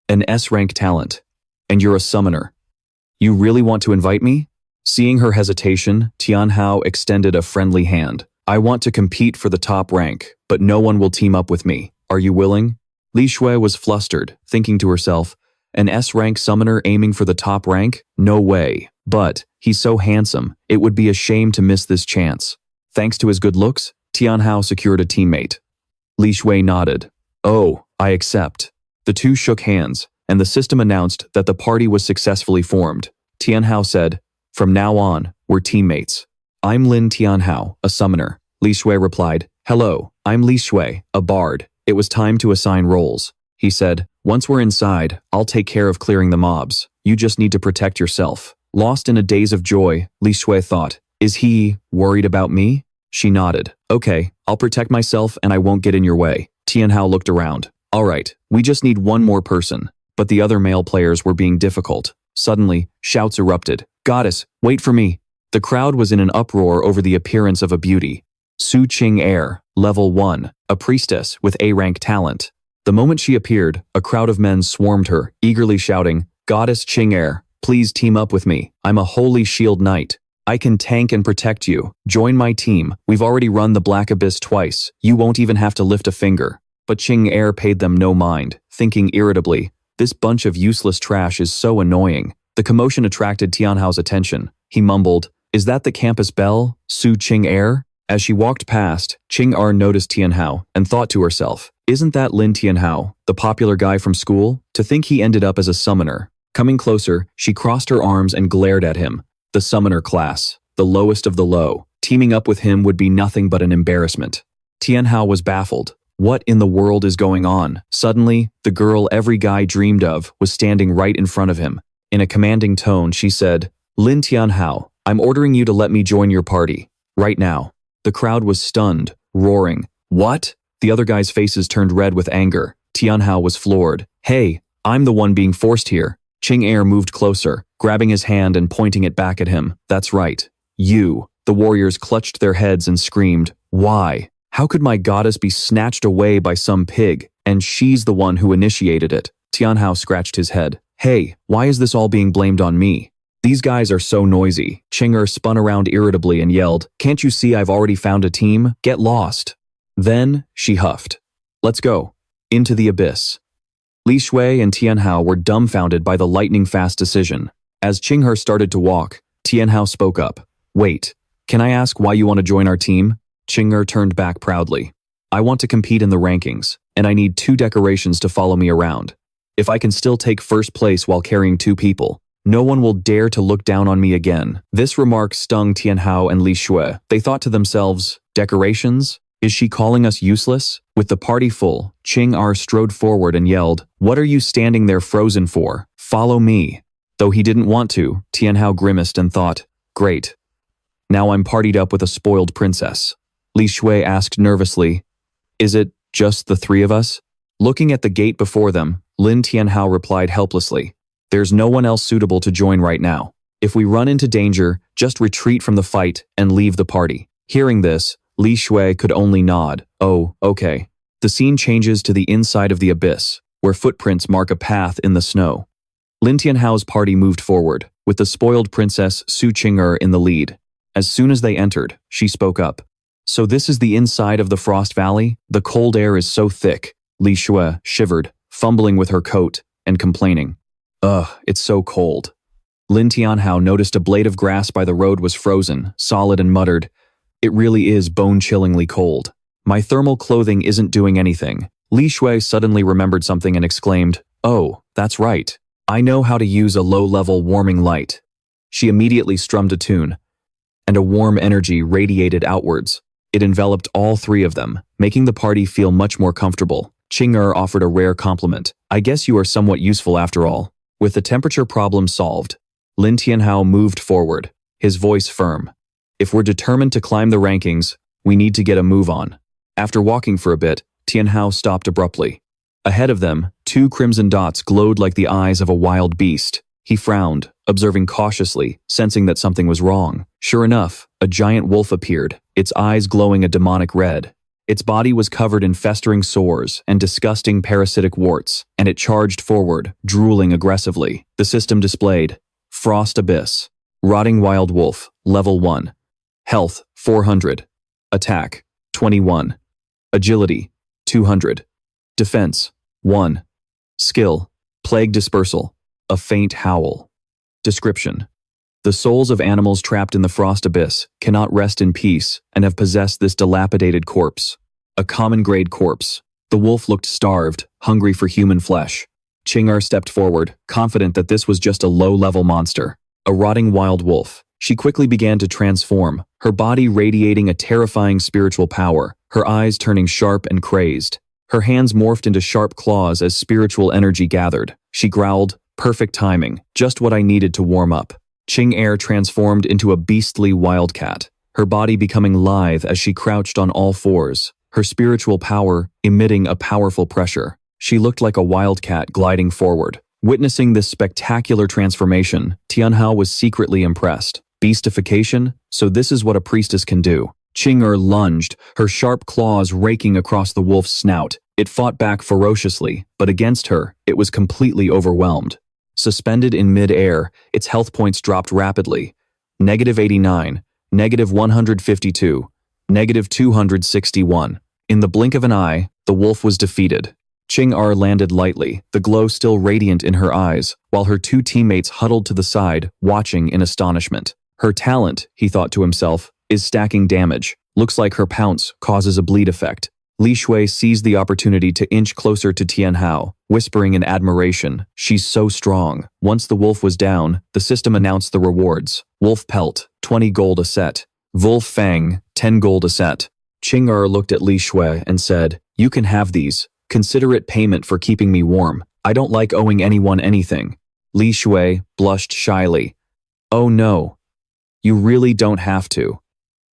An S-rank talent, and you're a summoner. You really want to invite me? Seeing her hesitation, Tianhao extended a friendly hand. I want to compete for the top rank, but no one will team up with me. Are you willing? Li Shui was flustered, thinking to herself, An S-rank summoner aiming for the top rank? No way. But, he's so handsome, it would be a shame to miss this chance. Thanks to his good looks, Tianhao secured a teammate. Li Shui nodded. Oh, I accept. The two shook hands, and the system announced that the party was successfully formed. Tianhao said, "From now on, we're teammates." "I'm Lin Tianhao, a summoner." Li Shui replied, "Hello, I'm Li Shui, a bard." It was time to assign roles. He said, "Once we're inside, I'll take care of clearing the mobs. You just need to protect yourself." Lost in a daze of joy, Li Shui thought, "Is he worried about me?" She nodded. "Okay, I'll protect myself and I won't get in your way." Tianhao looked around. "All right, we just need one more person." But the other male players were being difficult. Suddenly, shouts erupted. "Goddess, wait for me!" The crowd was in an uproar over the appearance of a beauty. Su Qing-er, level 1, a priestess with A-rank talent. The moment she appeared, a crowd of men swarmed her, eagerly shouting, "Goddess Qing-er, please team up with me. I'm a holy shield knight. I can tank and protect you. Join my team. We've already run the Black Abyss twice. You won't even have to lift a finger." But Qing-er paid them no mind, thinking irritably, "This bunch of useless trash is so annoying." The commotion attracted Tianhao's attention. He mumbled, "Is that the campus bell, Su Qing-er?" As she walked past, Qing-er noticed Tianhao and thought to herself, "Isn't that Lin Tianhao, the popular guy from school? To think he ended up as a summoner." Coming closer, she crossed her arms and glared at him. The summoner class, the lowest of the low. Teaming up with him would be nothing but an embarrassment. Tianhao was baffled. What in the world is going on? Suddenly, the girl every guy dreamed of was standing right in front of him. In a commanding tone, she said, "Lin Tianhao, I'm ordering you to let me join your party. Right now." The crowd was stunned, roaring, "What?" The other guys' faces turned red with anger. Tianhao was floored. "Hey, I'm the one being forced here." Qing-er moved closer, grabbing his hand and pointing it back at him. "That's right. You." The warriors clutched their heads and screamed, "Why? How could my goddess be snatched away by some pig? And she's the one who initiated it." Tianhao scratched his head. "Hey, why is this all being blamed on me? These guys are so noisy." Qing-er spun around irritably and yelled, "Can't you see I've already found a team? Get lost." Then, she huffed. "Let's go. Into the abyss." Li Shui and Tianhao were dumbfounded by the lightning-fast decision. As Qing-er started to walk, Tianhao spoke up. "Wait, can I ask why you want to join our team?" Qing-er turned back proudly. "I want to compete in the rankings, and I need 2 decorations to follow me around. If I can still take first place while carrying 2 people, no one will dare to look down on me again." This remark stung Tianhao and Li Shui. They thought to themselves, "Decorations? Is she calling us useless?" With the party full, Qing-er strode forward and yelled, "What are you standing there frozen for? Follow me." Though he didn't want to, Tianhao grimaced and thought, "Great. Now I'm partied up with a spoiled princess." Li Shui asked nervously, "Is it just the 3 of us?" Looking at the gate before them, Lin Tianhao replied helplessly, "There's no one else suitable to join right now. If we run into danger, just retreat from the fight and leave the party." Hearing this, Li Shui could only nod. "Oh, okay." The scene changes to the inside of the abyss, where footprints mark a path in the snow. Lin Tianhao's party moved forward, with the spoiled princess Su Qing-er in the lead. As soon as they entered, she spoke up. "So this is the inside of the Frost Valley? The cold air is so thick." Li Shui shivered, fumbling with her coat and complaining, "Ugh, it's so cold." Lin Tianhao noticed a blade of grass by the road was frozen, solid, and muttered, "It really is bone-chillingly cold. My thermal clothing isn't doing anything." Li Shui suddenly remembered something and exclaimed, "Oh, that's right. I know how to use a low-level warming light." She immediately strummed a tune, and a warm energy radiated outwards. It enveloped all 3 of them, making the party feel much more comfortable. Qing-er offered a rare compliment. "I guess you are somewhat useful after all." With the temperature problem solved, Lin Tianhao moved forward, his voice firm. "If we're determined to climb the rankings, we need to get a move on." After walking for a bit, Tianhao stopped abruptly. Ahead of them, 2 crimson dots glowed like the eyes of a wild beast. He frowned, observing cautiously, sensing that something was wrong. Sure enough, a giant wolf appeared, its eyes glowing a demonic red. Its body was covered in festering sores and disgusting parasitic warts, and it charged forward, drooling aggressively. The system displayed, Frost Abyss, Rotting Wild Wolf, Level 1. Health, 400. Attack, 21. Agility, 200. Defense, 1. Skill, Plague Dispersal, a faint howl. Description: the souls of animals trapped in the Frost Abyss cannot rest in peace and have possessed this dilapidated corpse. a common-grade corpse. The wolf looked starved, hungry for human flesh. Qing'er stepped forward, confident that this was just a low-level monster, a rotting wild wolf. She quickly began to transform, her body radiating a terrifying spiritual power, her eyes turning sharp and crazed. Her hands morphed into sharp claws as spiritual energy gathered. She growled, "Perfect timing, just what I needed to warm up." Qing'er transformed into a beastly wildcat, her body becoming lithe as she crouched on all fours, her spiritual power emitting a powerful pressure. She looked like a wildcat gliding forward. Witnessing this spectacular transformation, Tianhao was secretly impressed. Beastification? So this is what a priestess can do. Qing'er lunged, her sharp claws raking across the wolf's snout. It fought back ferociously, but against her, it was completely overwhelmed. Suspended in mid-air, its health points dropped rapidly. -89, -152, -261. In the blink of an eye, the wolf was defeated. Qing'er landed lightly, the glow still radiant in her eyes, while her two teammates huddled to the side, watching in astonishment. Her talent, he thought to himself, is stacking damage. Looks like her pounce causes a bleed effect. Li Shui seized the opportunity to inch closer to Tianhao, whispering in admiration, "She's so strong." Once the wolf was down, the system announced the rewards. Wolf pelt, 20 gold a set. Wolf fang, 10 gold a set. Qing'er looked at Li Shui and said, "You can have these. Consider it payment for keeping me warm. I don't like owing anyone anything." Li Shui blushed shyly. "Oh no. You really don't have to."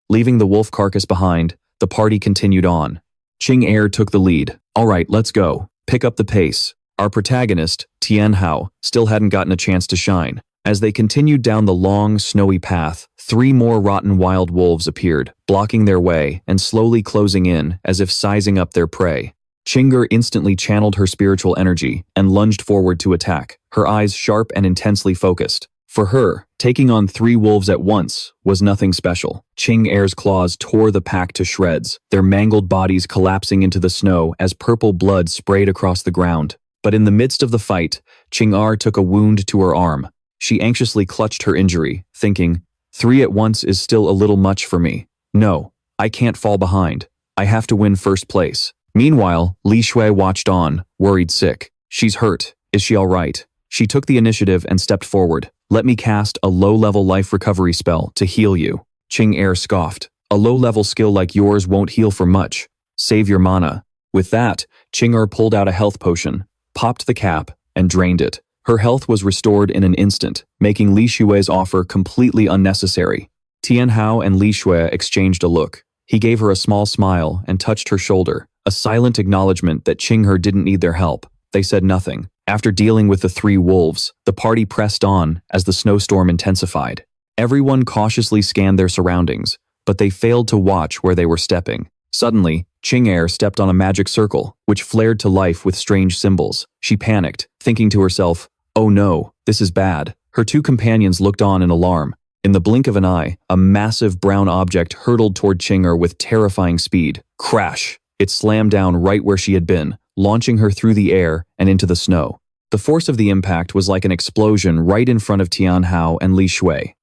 Leaving the wolf carcass behind, the party continued on. Qing'er took the lead. "All right, let's go. Pick up the pace." Our protagonist, Tianhao, still hadn't gotten a chance to shine. As they continued down the long, snowy path, 3 more rotten wild wolves appeared, blocking their way and slowly closing in as if sizing up their prey. Qing'er instantly channeled her spiritual energy and lunged forward to attack, her eyes sharp and intensely focused. For her, taking on 3 wolves at once was nothing special. Qing'er's claws tore the pack to shreds, their mangled bodies collapsing into the snow as purple blood sprayed across the ground. But in the midst of the fight, Qing'er took a wound to her arm. She anxiously clutched her injury, thinking, 3 at once is still a little much for me. No, I can't fall behind. I have to win first place. Meanwhile, Li Shui watched on, worried sick. She's hurt. Is she all right? She took the initiative and stepped forward. "Let me cast a low-level life recovery spell to heal you." Qing'er scoffed. "A low-level skill like yours won't heal for much. Save your mana." With that, Qing'er pulled out a health potion, popped the cap, and drained it. Her health was restored in an instant, making Li Shui's offer completely unnecessary. Tianhao and Li Shui exchanged a look. He gave her a small smile and touched her shoulder, a silent acknowledgement that Qing'er didn't need their help. They said nothing. After dealing with the 3 wolves, the party pressed on as the snowstorm intensified. Everyone cautiously scanned their surroundings, but they failed to watch where they were stepping. Suddenly, Qing'er stepped on a magic circle, which flared to life with strange symbols. She panicked, thinking to herself, "Oh no, this is bad." Her 2 companions looked on in alarm. In the blink of an eye, a massive brown object hurtled toward Qing'er with terrifying speed. Crash! It slammed down right where she had been, launching her through the air and into the snow. The force of the impact was like an explosion right in front of Tianhao and Li Shui.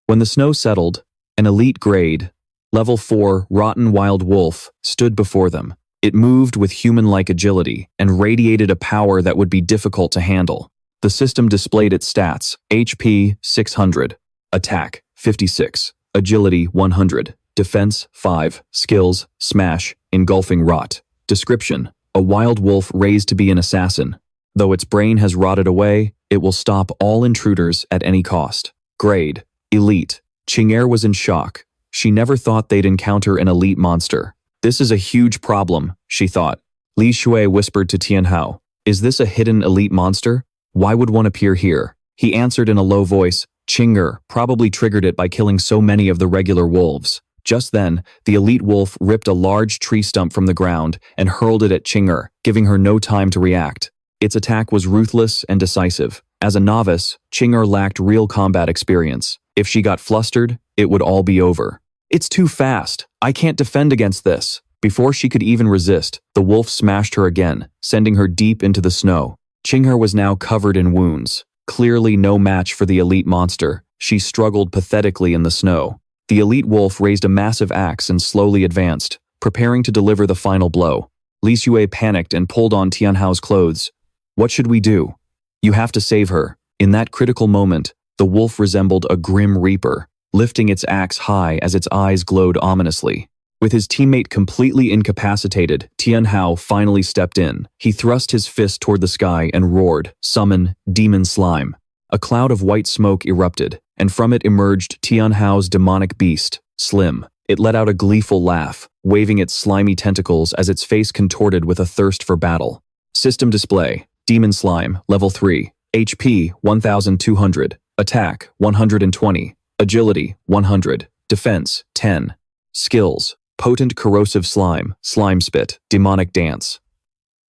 When the snow settled, an elite grade, level 4 rotten wild wolf stood before them. It moved with human-like agility and radiated a power that would be difficult to handle. The system displayed its stats: HP 600, Attack 56, Agility 100, Defense 5, Skills, Smash, Engulfing Rot. Description: a wild wolf raised to be an assassin. Though its brain has rotted away, it will stop all intruders at any cost. Grade: Elite. Qing'er was in shock. She never thought they'd encounter an elite monster. This is a huge problem, she thought. Li Shui whispered to Tianhao, "Is this a hidden elite monster? Why would one appear here?" He answered in a low voice, "Qing'er probably triggered it by killing so many of the regular wolves." Just then, the elite wolf ripped a large tree stump from the ground and hurled it at Qing'er, giving her no time to react. Its attack was ruthless and decisive. As a novice, Qing'er lacked real combat experience. If she got flustered, it would all be over. "It's too fast. I can't defend against this." Before she could even resist, the wolf smashed her again, sending her deep into the snow. Qing'er was now covered in wounds. Clearly no match for the elite monster. She struggled pathetically in the snow. The elite wolf raised a massive axe and slowly advanced, preparing to deliver the final blow. Li Xue panicked and pulled on Tianhao's clothes. What should we do? You have to save her. In that critical moment, the wolf resembled a grim reaper, lifting its axe high as its eyes glowed ominously. With his teammate completely incapacitated, Tianhao finally stepped in. He thrust his fist toward the sky and roared, "Summon demon slime." A cloud of white smoke erupted, and from it emerged Tianhao's demonic beast, Slim. It let out a gleeful laugh, waving its slimy tentacles as its face contorted with a thirst for battle. System display: Demon Slime, Level 3, HP 1200, Attack 120, Agility 100, Defense 10. Skills: Potent Corrosive Slime, Slime Spit, Demonic Dance.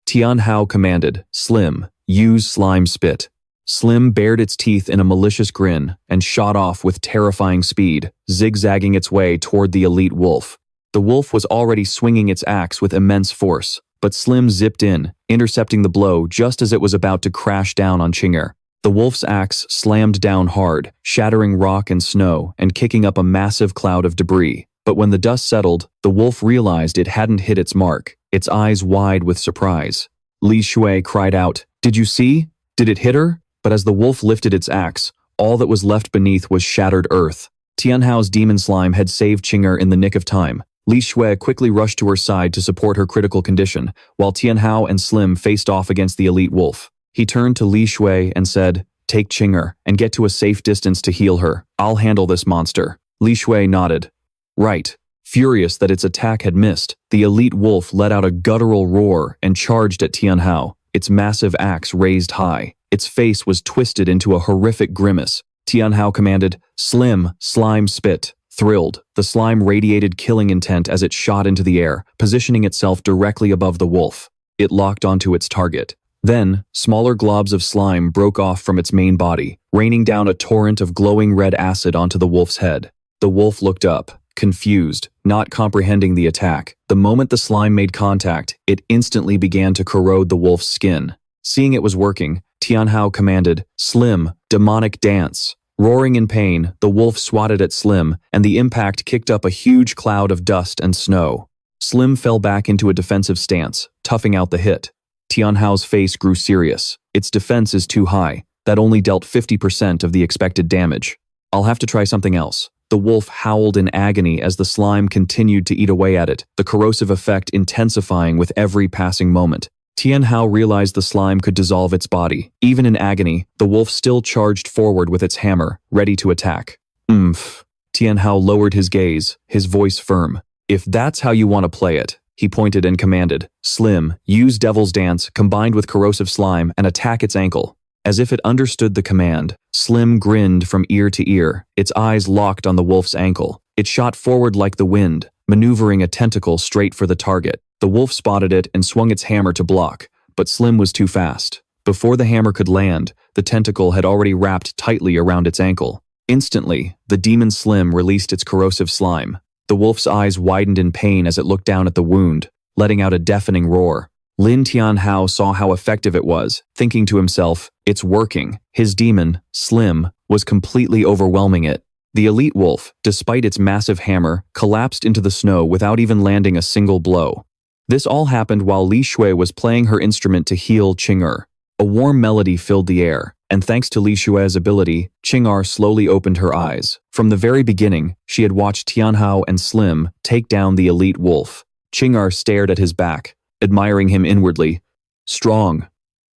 Tianhao commanded, "Slim, use Slime Spit." Slim bared its teeth in a malicious grin and shot off with terrifying speed, zigzagging its way toward the elite wolf. The wolf was already swinging its axe with immense force, but Slim zipped in, intercepting the blow just as it was about to crash down on Chinger. The wolf's axe slammed down hard, shattering rock and snow and kicking up a massive cloud of debris. But when the dust settled, the wolf realized it hadn't hit its mark, its eyes wide with surprise. Li Xue cried out, "Did you see? Did it hit her?" But as the wolf lifted its axe, all that was left beneath was shattered earth. Tianhao's demon slime had saved Chinger in the nick of time. Li Xue quickly rushed to her side to support her critical condition, while Tianhao and Slim faced off against the elite wolf. He turned to Li Xue and said, "Take Chinger and get to a safe distance to heal her. I'll handle this monster." Li Xue nodded. Right. Furious that its attack had missed, the elite wolf let out a guttural roar and charged at Tianhao, its massive axe raised high. Its face was twisted into a horrific grimace. Tianhao commanded, "Slim, slime spit." Thrilled, the slime radiated killing intent as it shot into the air, positioning itself directly above the wolf. It locked onto its target. Then, smaller globs of slime broke off from its main body, raining down a torrent of glowing red acid onto the wolf's head. The wolf looked up, confused, not comprehending the attack. The moment the slime made contact, it instantly began to corrode the wolf's skin. Seeing it was working, Tianhao commanded, "Slim, demonic dance." Roaring in pain, the wolf swatted at Slim, and the impact kicked up a huge cloud of dust and snow. Slim fell back into a defensive stance, toughing out the hit. Tianhao's face grew serious. Its defense is too high. That only dealt 50% of the expected damage. I'll have to try something else. The wolf howled in agony as the slime continued to eat away at it, the corrosive effect intensifying with every passing moment. Tianhao realized the slime could dissolve its body. Even in agony, the wolf still charged forward with its hammer, ready to attack. "Oomph." Tianhao lowered his gaze, his voice firm. "If that's how you want to play it," he pointed and commanded, "Slim, use Devil's Dance combined with corrosive slime and attack its ankle." As if it understood the command, Slim grinned from ear to ear, its eyes locked on the wolf's ankle. It shot forward like the wind, maneuvering a tentacle straight for the target. The wolf spotted it and swung its hammer to block, but Slim was too fast. Before the hammer could land, the tentacle had already wrapped tightly around its ankle. Instantly, the demon Slim released its corrosive slime. The wolf's eyes widened in pain as it looked down at the wound, letting out a deafening roar. Lin Tianhao saw how effective it was, thinking to himself, "It's working." His demon, Slim, was completely overwhelming it. The elite wolf, despite its massive hammer, collapsed into the snow without even landing a single blow. This all happened while Li Xue was playing her instrument to heal Chinger. A warm melody filled the air, and thanks to Li Xue's ability, Chinger slowly opened her eyes. From the very beginning, she had watched Tianhao and Slim take down the elite wolf. Chinger stared at his back, admiring him inwardly. Strong.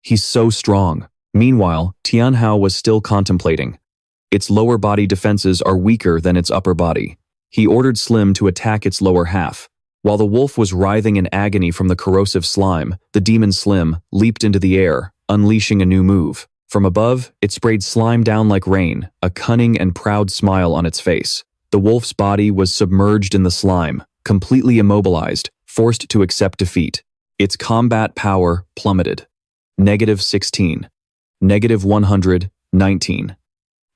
He's so strong. Meanwhile, Tianhao was still contemplating. Its lower body defenses are weaker than its upper body. He ordered Slim to attack its lower half. While the wolf was writhing in agony from the corrosive slime, the demon Slim leaped into the air, unleashing a new move. From above, it sprayed slime down like rain, a cunning and proud smile on its face. The wolf's body was submerged in the slime, completely immobilized, forced to accept defeat. Its combat power plummeted. -16. -119.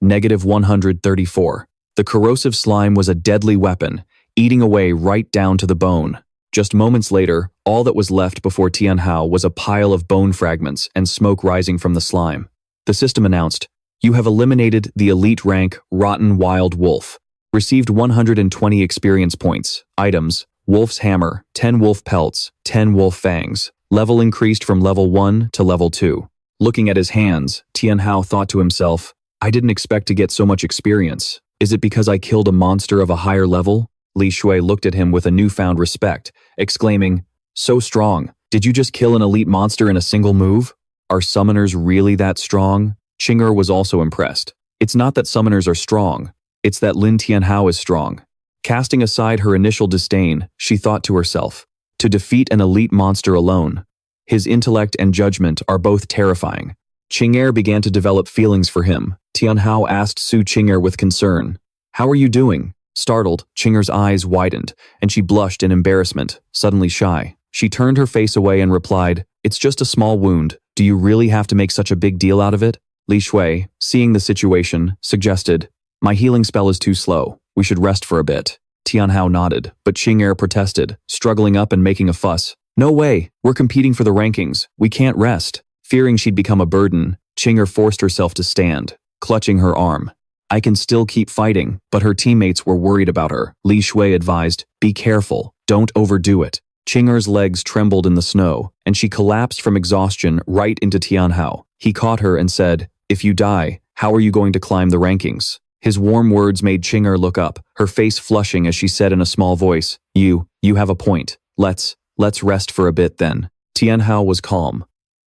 -134. The corrosive slime was a deadly weapon, eating away right down to the bone. Just moments later, all that was left before Tianhao was a pile of bone fragments and smoke rising from the slime. The system announced, "You have eliminated the elite rank Rotten Wild Wolf. Received 120 experience points. Items, Wolf's hammer, 10 wolf pelts, 10 wolf fangs. Level increased from level 1 to level 2. Looking at his hands, Tianhao thought to himself, I didn't expect to get so much experience. Is it because I killed a monster of a higher level? Li Shui looked at him with a newfound respect, exclaiming, so strong. Did you just kill an elite monster in a single move? Are summoners really that strong? Qing'er was also impressed. It's not that summoners are strong. It's that Lin Tianhao is strong. Casting aside her initial disdain, she thought to herself, to defeat an elite monster alone. His intellect and judgment are both terrifying. Qing'er began to develop feelings for him. Tianhao asked Su Qing'er with concern, how are you doing? Startled, Qing'er's eyes widened, and she blushed in embarrassment, suddenly shy. She turned her face away and replied, it's just a small wound. Do you really have to make such a big deal out of it? Li Shui, seeing the situation, suggested, my healing spell is too slow. We should rest for a bit. Tianhao nodded, but Qing'er protested, struggling up and making a fuss. No way, we're competing for the rankings. We can't rest. Fearing she'd become a burden, Qing'er forced herself to stand, clutching her arm. I can still keep fighting, but her teammates were worried about her. Li Shui advised, be careful, don't overdo it. Qing'er's legs trembled in the snow, and she collapsed from exhaustion right into Tianhao. He caught her and said, if you die, how are you going to climb the rankings? His warm words made Qing'er look up, her face flushing as she said in a small voice, you have a point. Let's rest for a bit then. Tianhao was calm.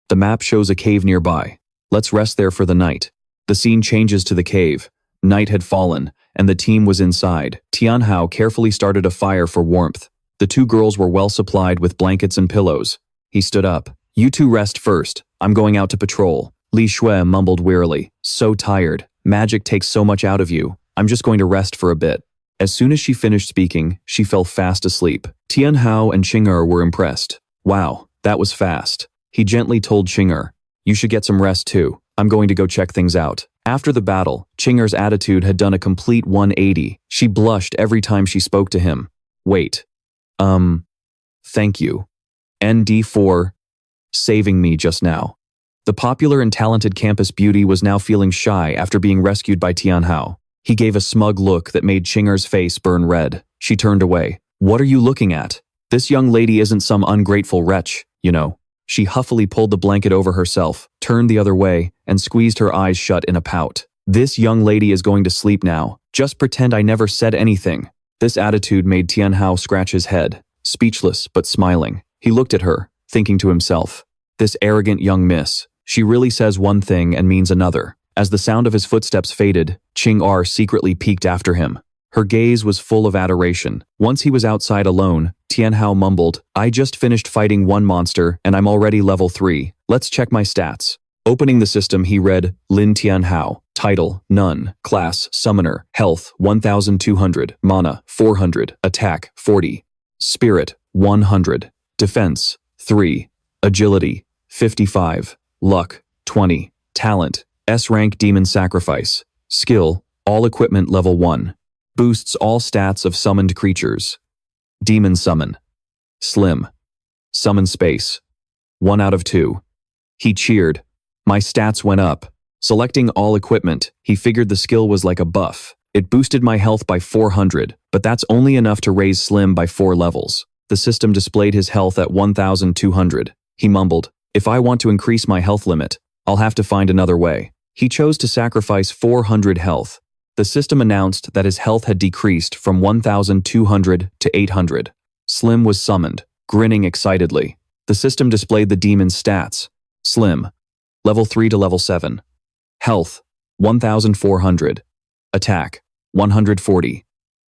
The map shows a cave nearby. Let's rest there for the night. The scene changes to the cave. Night had fallen, and the team was inside. Tianhao carefully started a fire for warmth. The two girls were well supplied with blankets and pillows. He stood up. You two rest first. I'm going out to patrol. Li Shui mumbled wearily. So tired. Magic takes so much out of you. I'm just going to rest for a bit. As soon as she finished speaking, she fell fast asleep. Tianhao and Qing'er were impressed. Wow, that was fast. He gently told Qing'er, you should get some rest too. I'm going to go check things out. After the battle, Qing'er's attitude had done a complete 180. She blushed every time she spoke to him. Wait. Thank you. ND for saving me just now. The popular and talented campus beauty was now feeling shy after being rescued by Tianhao. He gave a smug look that made Qing'er's face burn red. She turned away. What are you looking at? This young lady isn't some ungrateful wretch, you know. She huffily pulled the blanket over herself, turned the other way, and squeezed her eyes shut in a pout. This young lady is going to sleep now. Just pretend I never said anything. This attitude made Tianhao scratch his head, speechless but smiling. He looked at her, thinking to himself, this arrogant young miss. She really says one thing and means another. As the sound of his footsteps faded, Qing'er secretly peeked after him. Her gaze was full of adoration. Once he was outside alone, Tianhao mumbled, I just finished fighting one monster and I'm already level 3. Let's check my stats. Opening the system, he read, Lin Tianhao. Title, None. Class, Summoner. Health, 1200. Mana, 400. Attack, 40. Spirit, 100. Defense, 3. Agility, 55. Luck, 20. Talent, S-rank Demon Sacrifice. Skill, all equipment level 1. Boosts all stats of summoned creatures. Demon Summon. Slim. Summon Space. 1 out of 2. He cheered. My stats went up. Selecting all equipment, he figured the skill was like a buff. It boosted my health by 400, but that's only enough to raise Slim by 4 levels. The system displayed his health at 1200. He mumbled, if I want to increase my health limit, I'll have to find another way. He chose to sacrifice 400 health. The system announced that his health had decreased from 1200 to 800. Slim was summoned, grinning excitedly. The system displayed the demon's stats. Slim, level 3 to level 7. Health, 1400. Attack, 140.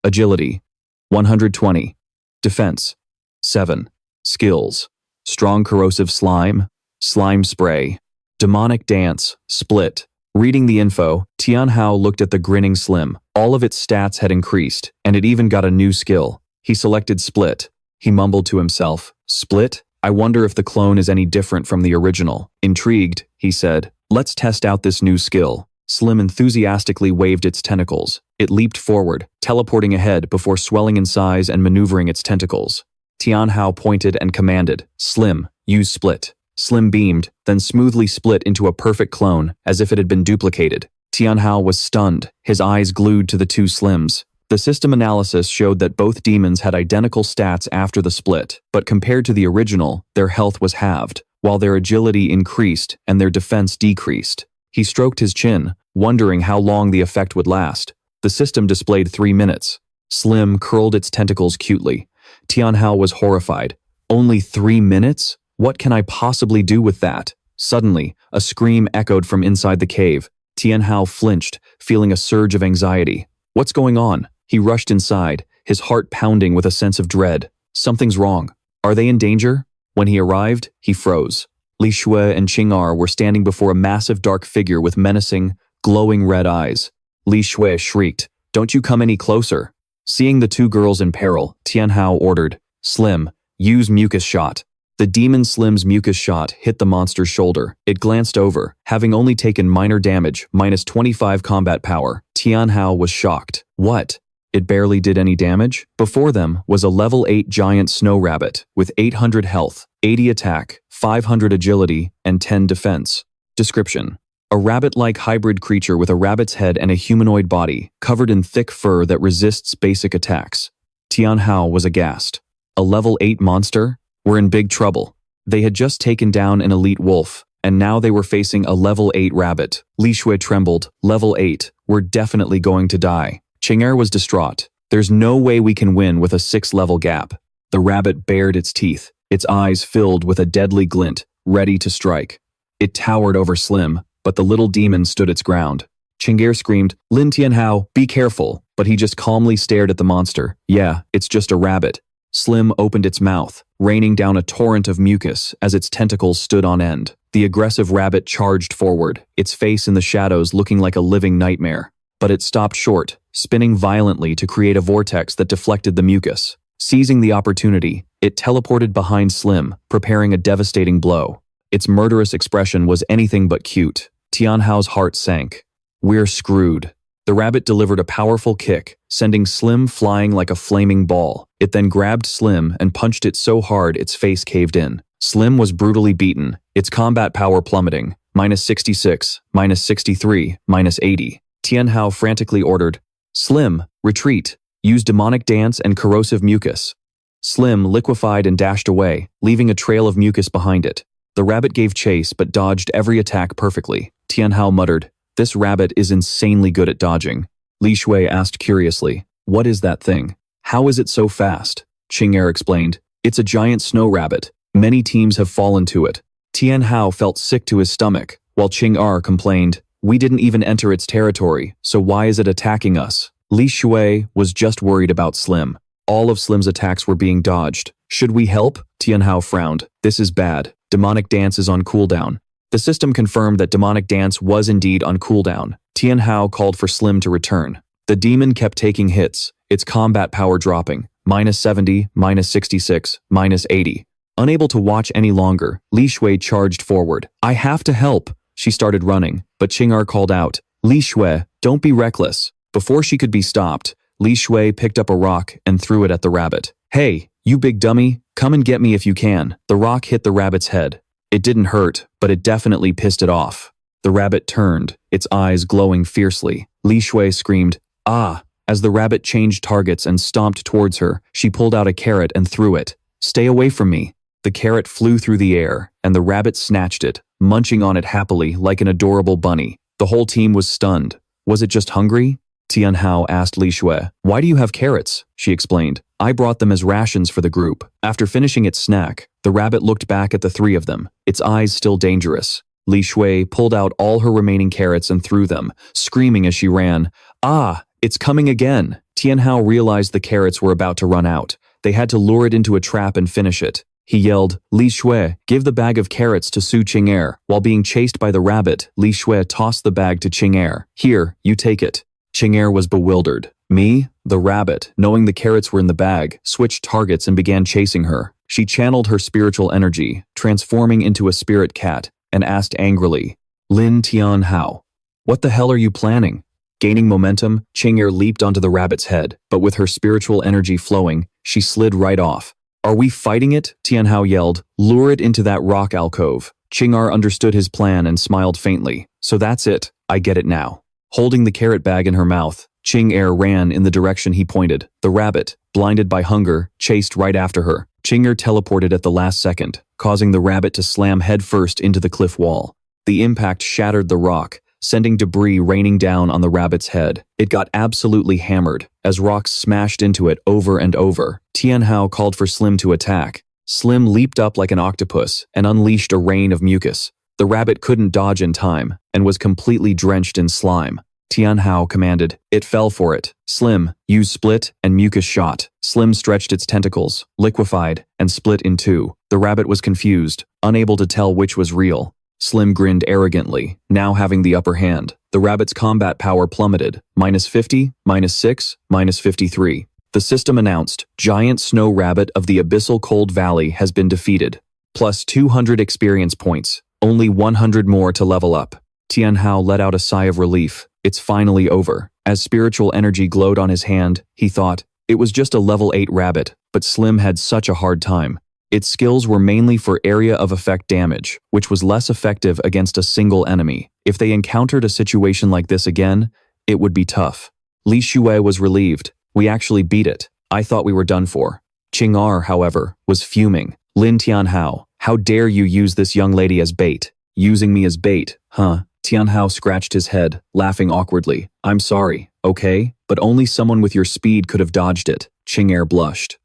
Agility, 120. Defense, 7. Skills, Strong Corrosive Slime, Slime Spray, Demonic Dance, Split. Reading the info, Tianhao looked at the grinning Slim. All of its stats had increased, and it even got a new skill. He selected Split. He mumbled to himself, Split? I wonder if the clone is any different from the original. Intrigued, he said, let's test out this new skill. Slim enthusiastically waved its tentacles. It leaped forward, teleporting ahead before swelling in size and maneuvering its tentacles. Tianhao pointed and commanded, Slim, use Split. Slim beamed, then smoothly split into a perfect clone, as if it had been duplicated. Tianhao was stunned, his eyes glued to the two Slims. The system analysis showed that both demons had identical stats after the split, but compared to the original, their health was halved, while their agility increased and their defense decreased. He stroked his chin, wondering how long the effect would last. The system displayed 3 minutes. Slim curled its tentacles cutely. Tianhao was horrified. Only 3 minutes? What can I possibly do with that? Suddenly, a scream echoed from inside the cave. Tianhao flinched, feeling a surge of anxiety. What's going on? He rushed inside, his heart pounding with a sense of dread. Something's wrong. Are they in danger? When he arrived, he froze. Li Shui and Qing'er were standing before a massive dark figure with menacing, glowing red eyes. Li Shui shrieked, "Don't you come any closer." Seeing the two girls in peril, Tianhao ordered, "Slim, use mucus shot." The demon Slim's mucus shot hit the monster's shoulder. It glanced over, having only taken minor damage, -25 combat power. Tianhao was shocked. What? It barely did any damage? Before them was a level 8 giant snow rabbit with 800 health, 80 attack, 500 agility, and 10 defense. Description: a rabbit-like hybrid creature with a rabbit's head and a humanoid body, covered in thick fur that resists basic attacks. Tianhao was aghast. A level 8 monster? We're in big trouble. They had just taken down an elite wolf, and now they were facing a level 8 rabbit. Li Shui trembled. Level 8. We're definitely going to die. Qing'er was distraught. There's no way we can win with a 6-level gap. The rabbit bared its teeth, its eyes filled with a deadly glint, ready to strike. It towered over Slim, but the little demon stood its ground. Qing'er screamed, "Lin Tianhao, be careful," but he just calmly stared at the monster. "Yeah, it's just a rabbit." Slim opened its mouth, raining down a torrent of mucus as its tentacles stood on end. The aggressive rabbit charged forward, its face in the shadows looking like a living nightmare. But it stopped short, spinning violently to create a vortex that deflected the mucus. Seizing the opportunity, it teleported behind Slim, preparing a devastating blow. Its murderous expression was anything but cute. Tianhao's heart sank. We're screwed. The rabbit delivered a powerful kick, sending Slim flying like a flaming ball. It then grabbed Slim and punched it so hard its face caved in. Slim was brutally beaten, its combat power plummeting, -66, -63, -80. Tianhao frantically ordered, "Slim, retreat. Use demonic dance and corrosive mucus." Slim liquefied and dashed away, leaving a trail of mucus behind it. The rabbit gave chase but dodged every attack perfectly. Tianhao muttered, "This rabbit is insanely good at dodging." Li Shui asked curiously, "What is that thing? How is it so fast?" Qing'er explained, "It's a giant snow rabbit. Many teams have fallen to it." Tianhao felt sick to his stomach, while Qing'er complained, "We didn't even enter its territory, so why is it attacking us?" Li Shui was just worried about Slim. All of Slim's attacks were being dodged. "Should we help?" Tianhao frowned. "This is bad. Demonic dance is on cooldown." The system confirmed that demonic dance was indeed on cooldown. Tianhao called for Slim to return. The demon kept taking hits, its combat power dropping, -70, -66, -80. Unable to watch any longer, Li Shui charged forward. "I have to help." She started running, but Qing'er called out, "Li Shui, don't be reckless." Before she could be stopped, Li Shui picked up a rock and threw it at the rabbit. "Hey, you big dummy, come and get me if you can." The rock hit the rabbit's head. It didn't hurt, but it definitely pissed it off. The rabbit turned, its eyes glowing fiercely. Li Shui screamed, "Ah!" As the rabbit changed targets and stomped towards her, she pulled out a carrot and threw it. "Stay away from me." The carrot flew through the air, and the rabbit snatched it, munching on it happily like an adorable bunny. The whole team was stunned. Was it just hungry? Tianhao asked Li Shui. "Why do you have carrots?" She explained. "I brought them as rations for the group." After finishing its snack, the rabbit looked back at the three of them, its eyes still dangerous. Li Shui pulled out all her remaining carrots and threw them, screaming as she ran. "Ah, it's coming again!" Tianhao realized the carrots were about to run out. They had to lure it into a trap and finish it. He yelled, "Li Shui, give the bag of carrots to Su Qing'er." While being chased by the rabbit, Li Shui tossed the bag to Qing'er. "Here, you take it." Qing'er was bewildered. Me, the rabbit, knowing the carrots were in the bag, switched targets and began chasing her. She channeled her spiritual energy, transforming into a spirit cat, and asked angrily, "Lin Tianhao, what the hell are you planning?" Gaining momentum, Qing'er leaped onto the rabbit's head, but with her spiritual energy flowing, she slid right off. "Are we fighting it?" Tianhao yelled. "Lure it into that rock alcove." Qing'er understood his plan and smiled faintly. "So that's it. I get it now." Holding the carrot bag in her mouth, Ching-er ran in the direction he pointed. The rabbit, blinded by hunger, chased right after her. Ching-er teleported at the last second, causing the rabbit to slam headfirst into the cliff wall. The impact shattered the rock, sending debris raining down on the rabbit's head. It got absolutely hammered, as rocks smashed into it over and over. Tianhao called for Slim to attack. Slim leaped up like an octopus and unleashed a rain of mucus. The rabbit couldn't dodge in time, and was completely drenched in slime. Tianhao commanded. It fell for it. Slim, use split and mucus shot. Slim stretched its tentacles, liquefied, and split in two. The rabbit was confused, unable to tell which was real. Slim grinned arrogantly, now having the upper hand. The rabbit's combat power plummeted, -50, -6, -53. The system announced, Giant Snow Rabbit of the Abyssal Cold Valley has been defeated. Plus 200 experience points, only 100 more to level up. Tianhao let out a sigh of relief. It's finally over. As spiritual energy glowed on his hand, he thought, it was just a level 8 rabbit, but Slim had such a hard time. Its skills were mainly for area of effect damage, which was less effective against a single enemy. If they encountered a situation like this again, it would be tough. Li Shui was relieved. We actually beat it. I thought we were done for. Ching-er, however, was fuming. Lin Tianhao, how dare you use this young lady as bait? Using me as bait, huh? Tianhao scratched his head, laughing awkwardly. I'm sorry, okay? But only someone with your speed could have dodged it. Ching-er blushed.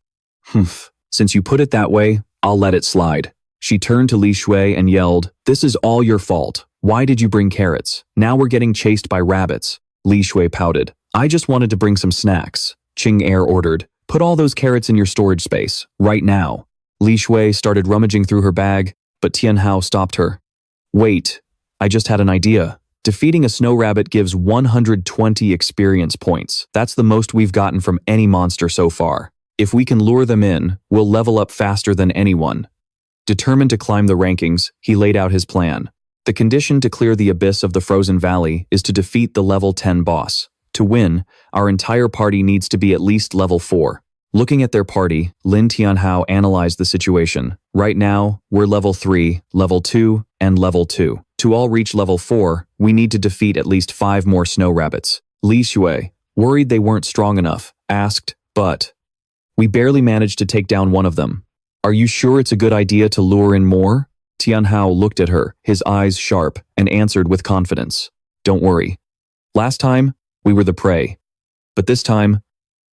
Humph. Since you put it that way, I'll let it slide. She turned to Li Shui and yelled, this is all your fault. Why did you bring carrots? Now we're getting chased by rabbits. Li Shui pouted. I just wanted to bring some snacks. Ching-er ordered. Put all those carrots in your storage space, right now. Li Shui started rummaging through her bag, but Tianhao stopped her. Wait, I just had an idea. Defeating a snow rabbit gives 120 experience points. That's the most we've gotten from any monster so far. If we can lure them in, we'll level up faster than anyone. Determined to climb the rankings, he laid out his plan. The condition to clear the abyss of the Frozen Valley is to defeat the level 10 boss. To win, our entire party needs to be at least level 4. Looking at their party, Lin Tianhao analyzed the situation. Right now, we're level 3, level 2, and level 2. To all reach level 4, we need to defeat at least 5 more snow rabbits. Li Shui, worried they weren't strong enough, asked, but we barely managed to take down one of them. Are you sure it's a good idea to lure in more? Tianhao looked at her, his eyes sharp, and answered with confidence. Don't worry. Last time, we were the prey. But this time,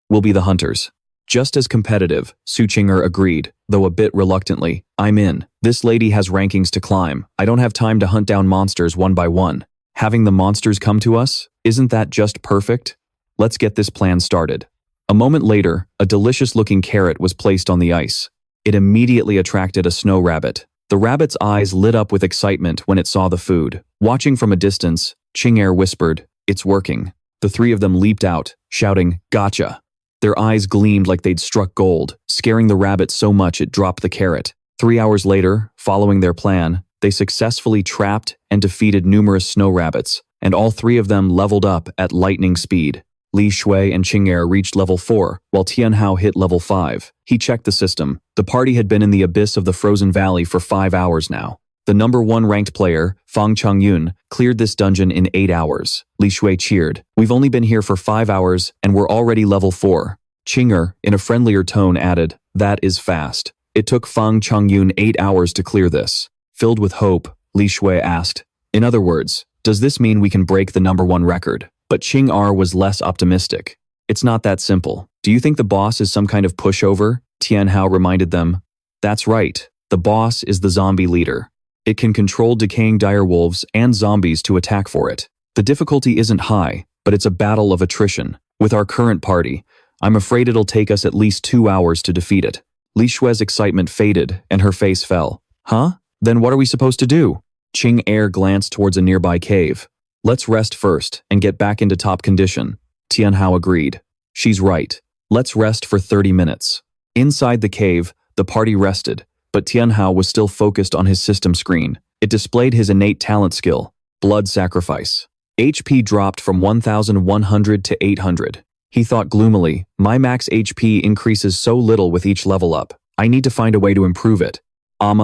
we'll be the hunters. Just as competitive, Su Ching-er agreed, though a bit reluctantly. I'm in. This lady has rankings to climb. I don't have time to hunt down monsters one by one. Having the monsters come to us, isn't that just perfect? Let's get this plan started. A moment later, a delicious-looking carrot was placed on the ice. It immediately attracted a snow rabbit. The rabbit's eyes lit up with excitement when it saw the food. Watching from a distance, Ching-er whispered, it's working. The three of them leaped out, shouting, gotcha. Their eyes gleamed like they'd struck gold, scaring the rabbit so much it dropped the carrot. 3 hours later, following their plan, they successfully trapped and defeated numerous snow rabbits, and all 3 of them leveled up at lightning speed. Li Shui and Ching-er reached level 4, while Tianhao hit level 5. He checked the system. The party had been in the abyss of the Frozen Valley for 5 hours now. The number 1 ranked player, Fang Changyun, cleared this dungeon in 8 hours. Li Shui cheered. We've only been here for 5 hours, and we're already level 4. Ching-er, in a friendlier tone, added, that is fast. It took Fang Changyun 8 hours to clear this. Filled with hope, Li Shui asked, in other words, does this mean we can break the number 1 record? But Ching-er was less optimistic. It's not that simple. Do you think the boss is some kind of pushover? Tianhao reminded them. That's right. The boss is the zombie leader. It can control decaying direwolves and zombies to attack for it. The difficulty isn't high, but it's a battle of attrition. With our current party, I'm afraid it'll take us at least 2 hours to defeat it. Li Shui's excitement faded, and her face fell. Huh? Then what are we supposed to do? Ching-er glanced towards a nearby cave. Let's rest first and get back into top condition. Tianhao agreed. She's right. Let's rest for 30 minutes. Inside the cave, the party rested, but Tianhao was still focused on his system screen. It displayed his innate talent skill, blood sacrifice. HP dropped from 1,100 to 800. He thought gloomily, my max HP increases so little with each level up. I need to find a way to improve it.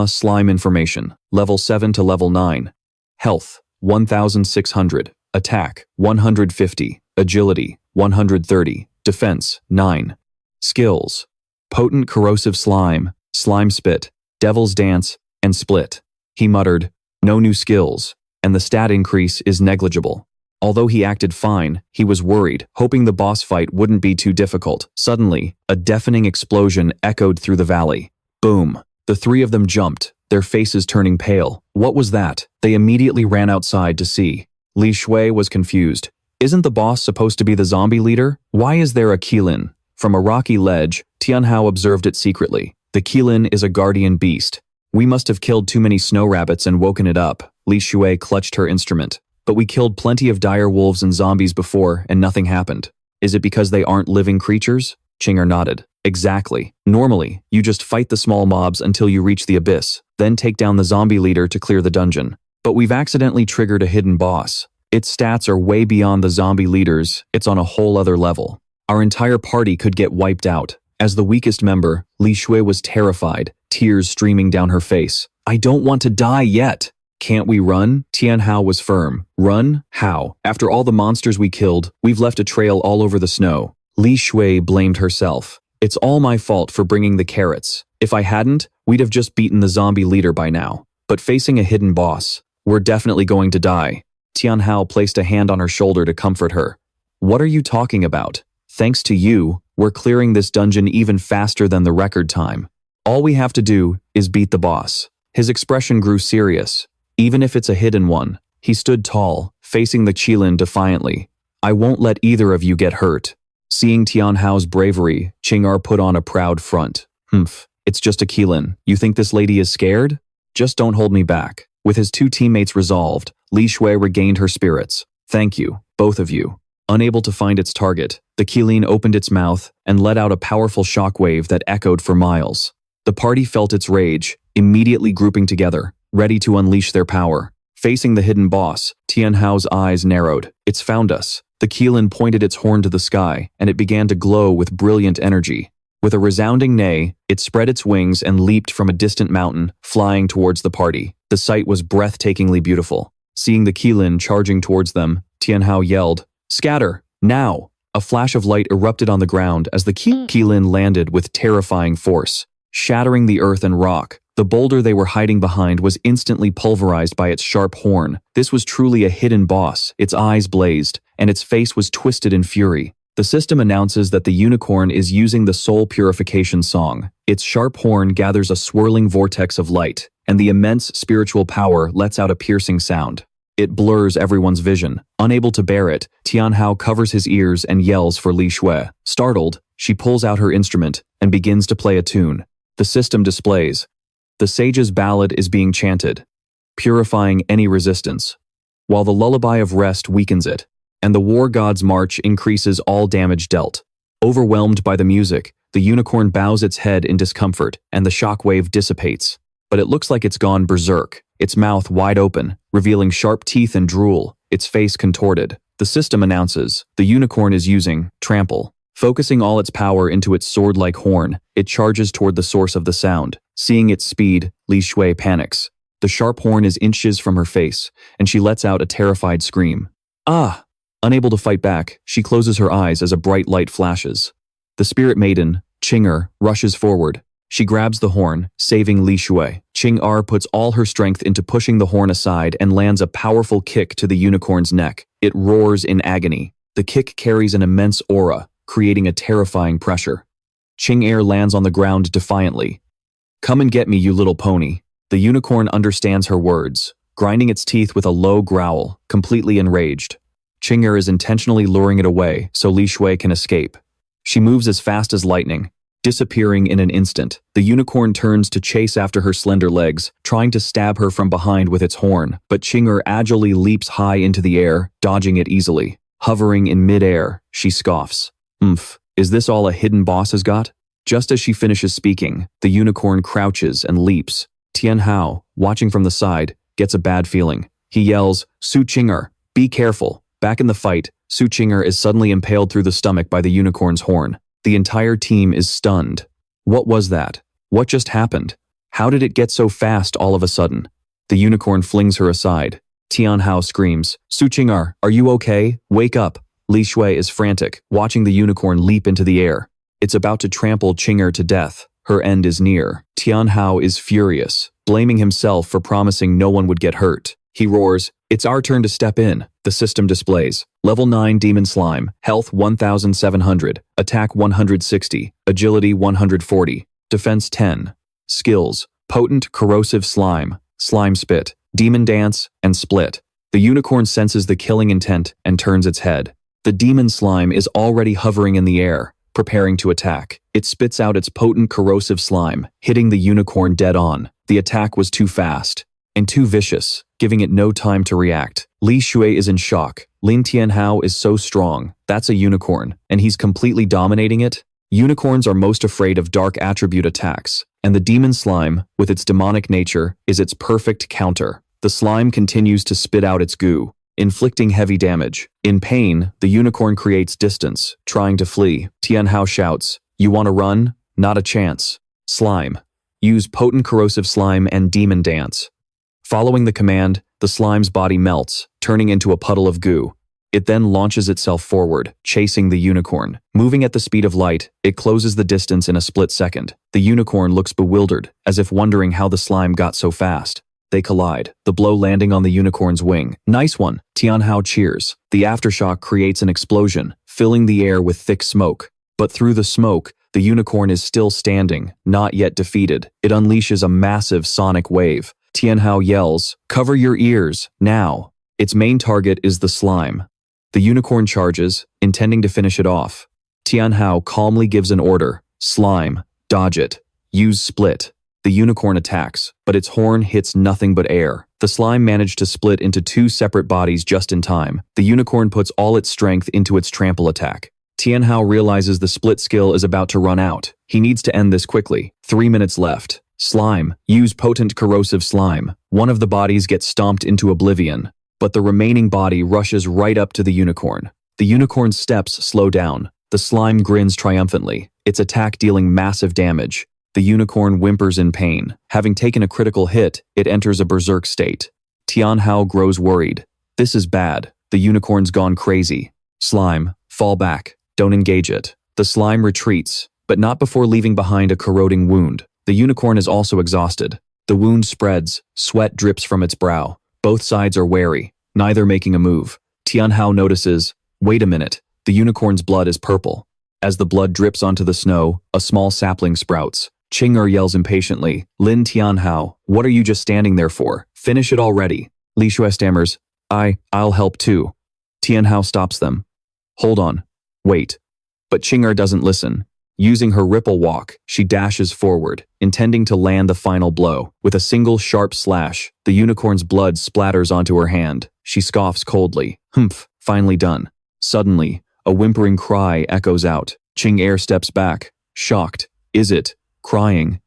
Slime information, level 7 to level 9. Health, 1,600. Attack, 150. Agility, 130. Defense, 9. Skills. Potent corrosive slime, slime spit, devil's dance, and split. He muttered, no new skills, and the stat increase is negligible. Although he acted fine, he was worried, hoping the boss fight wouldn't be too difficult. Suddenly, a deafening explosion echoed through the valley. Boom. The three of them jumped, their faces turning pale. What was that? They immediately ran outside to see. Li Shui was confused. Isn't the boss supposed to be the zombie leader? Why is there a Qilin? From a rocky ledge, Tianhao observed it secretly. The Qilin is a guardian beast. We must have killed too many snow rabbits and woken it up. Li Shui clutched her instrument. But we killed plenty of dire wolves and zombies before, and nothing happened. Is it because they aren't living creatures? Qinger nodded. Exactly. Normally, you just fight the small mobs until you reach the abyss, then take down the zombie leader to clear the dungeon. But we've accidentally triggered a hidden boss. Its stats are way beyond the zombie leaders, it's on a whole other level. Our entire party could get wiped out. As the weakest member, Li Shui was terrified, tears streaming down her face. I don't want to die yet. Can't we run? Tianhao was firm. Run? How? After all the monsters we killed, we've left a trail all over the snow. Li Shui blamed herself. It's all my fault for bringing the carrots. If I hadn't, we'd have just beaten the zombie leader by now. But facing a hidden boss, we're definitely going to die. Tianhao placed a hand on her shoulder to comfort her. What are you talking about? Thanks to you, we're clearing this dungeon even faster than the record time. All we have to do is beat the boss. His expression grew serious. Even if it's a hidden one, he stood tall, facing the Qilin defiantly. I won't let either of you get hurt. Seeing Tianhao's bravery, Qinger put on a proud front. It's just a Qilin. You think this lady is scared? Just don't hold me back. With his two teammates resolved, Li Shui regained her spirits. Thank you, both of you. Unable to find its target, the Qilin opened its mouth and let out a powerful shockwave that echoed for miles. The party felt its rage, immediately grouping together, ready to unleash their power. Facing the hidden boss, Tianhao's eyes narrowed. It's found us. The Qilin pointed its horn to the sky, and it began to glow with brilliant energy. With a resounding neigh, it spread its wings and leaped from a distant mountain, flying towards the party. The sight was breathtakingly beautiful. Seeing the Qilin charging towards them, Tianhao yelled, "Scatter! Now!" A flash of light erupted on the ground as the Qilin landed with terrifying force, shattering the earth and rock. The boulder they were hiding behind was instantly pulverized by its sharp horn. This was truly a hidden boss. Its eyes blazed, and its face was twisted in fury. The system announces that the unicorn is using the soul purification song. Its sharp horn gathers a swirling vortex of light, and the immense spiritual power lets out a piercing sound. It blurs everyone's vision. Unable to bear it, Tianhao covers his ears and yells for Li Shui. Startled, she pulls out her instrument and begins to play a tune. The system displays. The sage's ballad is being chanted, purifying any resistance, while the lullaby of rest weakens it, and the war god's march increases all damage dealt. Overwhelmed by the music, the unicorn bows its head in discomfort, and the shockwave dissipates. But it looks like it's gone berserk, its mouth wide open, revealing sharp teeth and drool, its face contorted. The system announces, the unicorn is using trample. Focusing all its power into its sword-like horn, it charges toward the source of the sound. Seeing its speed, Li Shui panics. The sharp horn is inches from her face, and she lets out a terrified scream. Ah! Unable to fight back, she closes her eyes as a bright light flashes. The spirit maiden, Qinger, rushes forward. She grabs the horn, saving Li Shui. Qinger puts all her strength into pushing the horn aside and lands a powerful kick to the unicorn's neck. It roars in agony. The kick carries an immense aura, creating a terrifying pressure. Qinger lands on the ground defiantly. Come and get me, you little pony. The unicorn understands her words, grinding its teeth with a low growl, completely enraged. Qinger is intentionally luring it away so Li Shui can escape. She moves as fast as lightning, disappearing in an instant. The unicorn turns to chase after her slender legs, trying to stab her from behind with its horn, but Qinger agilely leaps high into the air, dodging it easily. Hovering in mid-air, she scoffs. Is this all a hidden boss has got? Just as she finishes speaking, the unicorn crouches and leaps. Tianhao, watching from the side, gets a bad feeling. He yells, Su Qinger, be careful. Back in the fight, Su Qinger is suddenly impaled through the stomach by the unicorn's horn. The entire team is stunned. What was that? What just happened? How did it get so fast all of a sudden? The unicorn flings her aside. Tianhao screams, Su Qing'er, are you okay? Wake up. Li Shui is frantic, watching the unicorn leap into the air. It's about to trample Qing'er to death. Her end is near. Tianhao is furious, blaming himself for promising no one would get hurt. He roars, it's our turn to step in. The system displays. Level 9 Demon Slime, Health 1700, Attack 160, Agility 140, Defense 10. Skills, Potent Corrosive Slime, Slime Spit, Demon Dance, and Split. The unicorn senses the killing intent and turns its head. The demon slime is already hovering in the air, preparing to attack. It spits out its potent corrosive slime, hitting the unicorn dead on. The attack was too fast and too vicious, giving it no time to react. Li Shui is in shock. Lin Tianhao is so strong. That's a unicorn, and he's completely dominating it. Unicorns are most afraid of dark attribute attacks, and the demon slime, with its demonic nature, is its perfect counter. The slime continues to spit out its goo, inflicting heavy damage. In pain, the unicorn creates distance, trying to flee. Tianhao shouts, you want to run? Not a chance. Slime. Use potent corrosive slime and demon dance. Following the command, the slime's body melts, turning into a puddle of goo. It then launches itself forward, chasing the unicorn. Moving at the speed of light, it closes the distance in a split second. The unicorn looks bewildered, as if wondering how the slime got so fast. They collide, the blow landing on the unicorn's wing. Nice one! Tianhao cheers. The aftershock creates an explosion, filling the air with thick smoke. But through the smoke, the unicorn is still standing, not yet defeated. It unleashes a massive sonic wave. Tianhao yells, cover your ears, now! Its main target is the slime. The unicorn charges, intending to finish it off. Tianhao calmly gives an order, slime, dodge it, use split. The unicorn attacks, but its horn hits nothing but air. The slime managed to split into two separate bodies just in time. The unicorn puts all its strength into its trample attack. Tianhao realizes the split skill is about to run out. He needs to end this quickly. 3 minutes left. Slime, use potent corrosive slime. One of the bodies gets stomped into oblivion, but the remaining body rushes right up to the unicorn. The unicorn's steps slow down. The slime grins triumphantly, its attack dealing massive damage. The unicorn whimpers in pain. Having taken a critical hit, it enters a berserk state. Tianhao grows worried. This is bad. The unicorn's gone crazy. Slime, fall back. Don't engage it. The slime retreats, but not before leaving behind a corroding wound. The unicorn is also exhausted. The wound spreads, sweat drips from its brow. Both sides are wary, neither making a move. Tianhao notices, wait a minute, the unicorn's blood is purple. As the blood drips onto the snow, a small sapling sprouts. Qing'er yells impatiently, Lin Tianhao, what are you just standing there for? Finish it already. Li Shui stammers, I'll help too. Tianhao stops them. Hold on. Wait. But Qing'er doesn't listen. Using her ripple walk, she dashes forward, intending to land the final blow. With a single sharp slash, the unicorn's blood splatters onto her hand. She scoffs coldly. Humph, finally done. Suddenly, a whimpering cry echoes out. Qing'er steps back, shocked. Is it crying?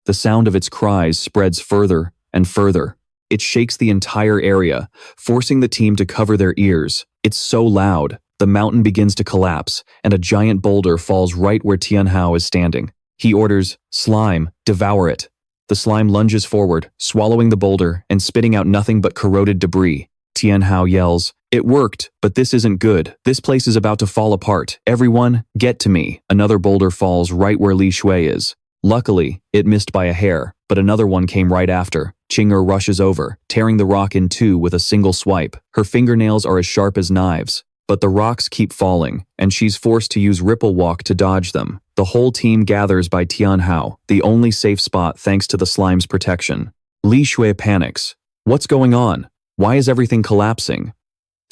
The sound of its cries spreads further and further. It shakes the entire area, forcing the team to cover their ears. It's so loud. The mountain begins to collapse, and a giant boulder falls right where Tianhao is standing. He orders, slime, devour it. The slime lunges forward, swallowing the boulder and spitting out nothing but corroded debris. Tianhao yells, it worked, but this isn't good. This place is about to fall apart. Everyone, get to me. Another boulder falls right where Li Shui is. Luckily, it missed by a hair, but another one came right after. Qing'er rushes over, tearing the rock in two with a single swipe. Her fingernails are as sharp as knives. But the rocks keep falling, and she's forced to use ripple walk to dodge them. The whole team gathers by Tianhao, the only safe spot thanks to the slime's protection. Li Shui panics. What's going on? Why is everything collapsing?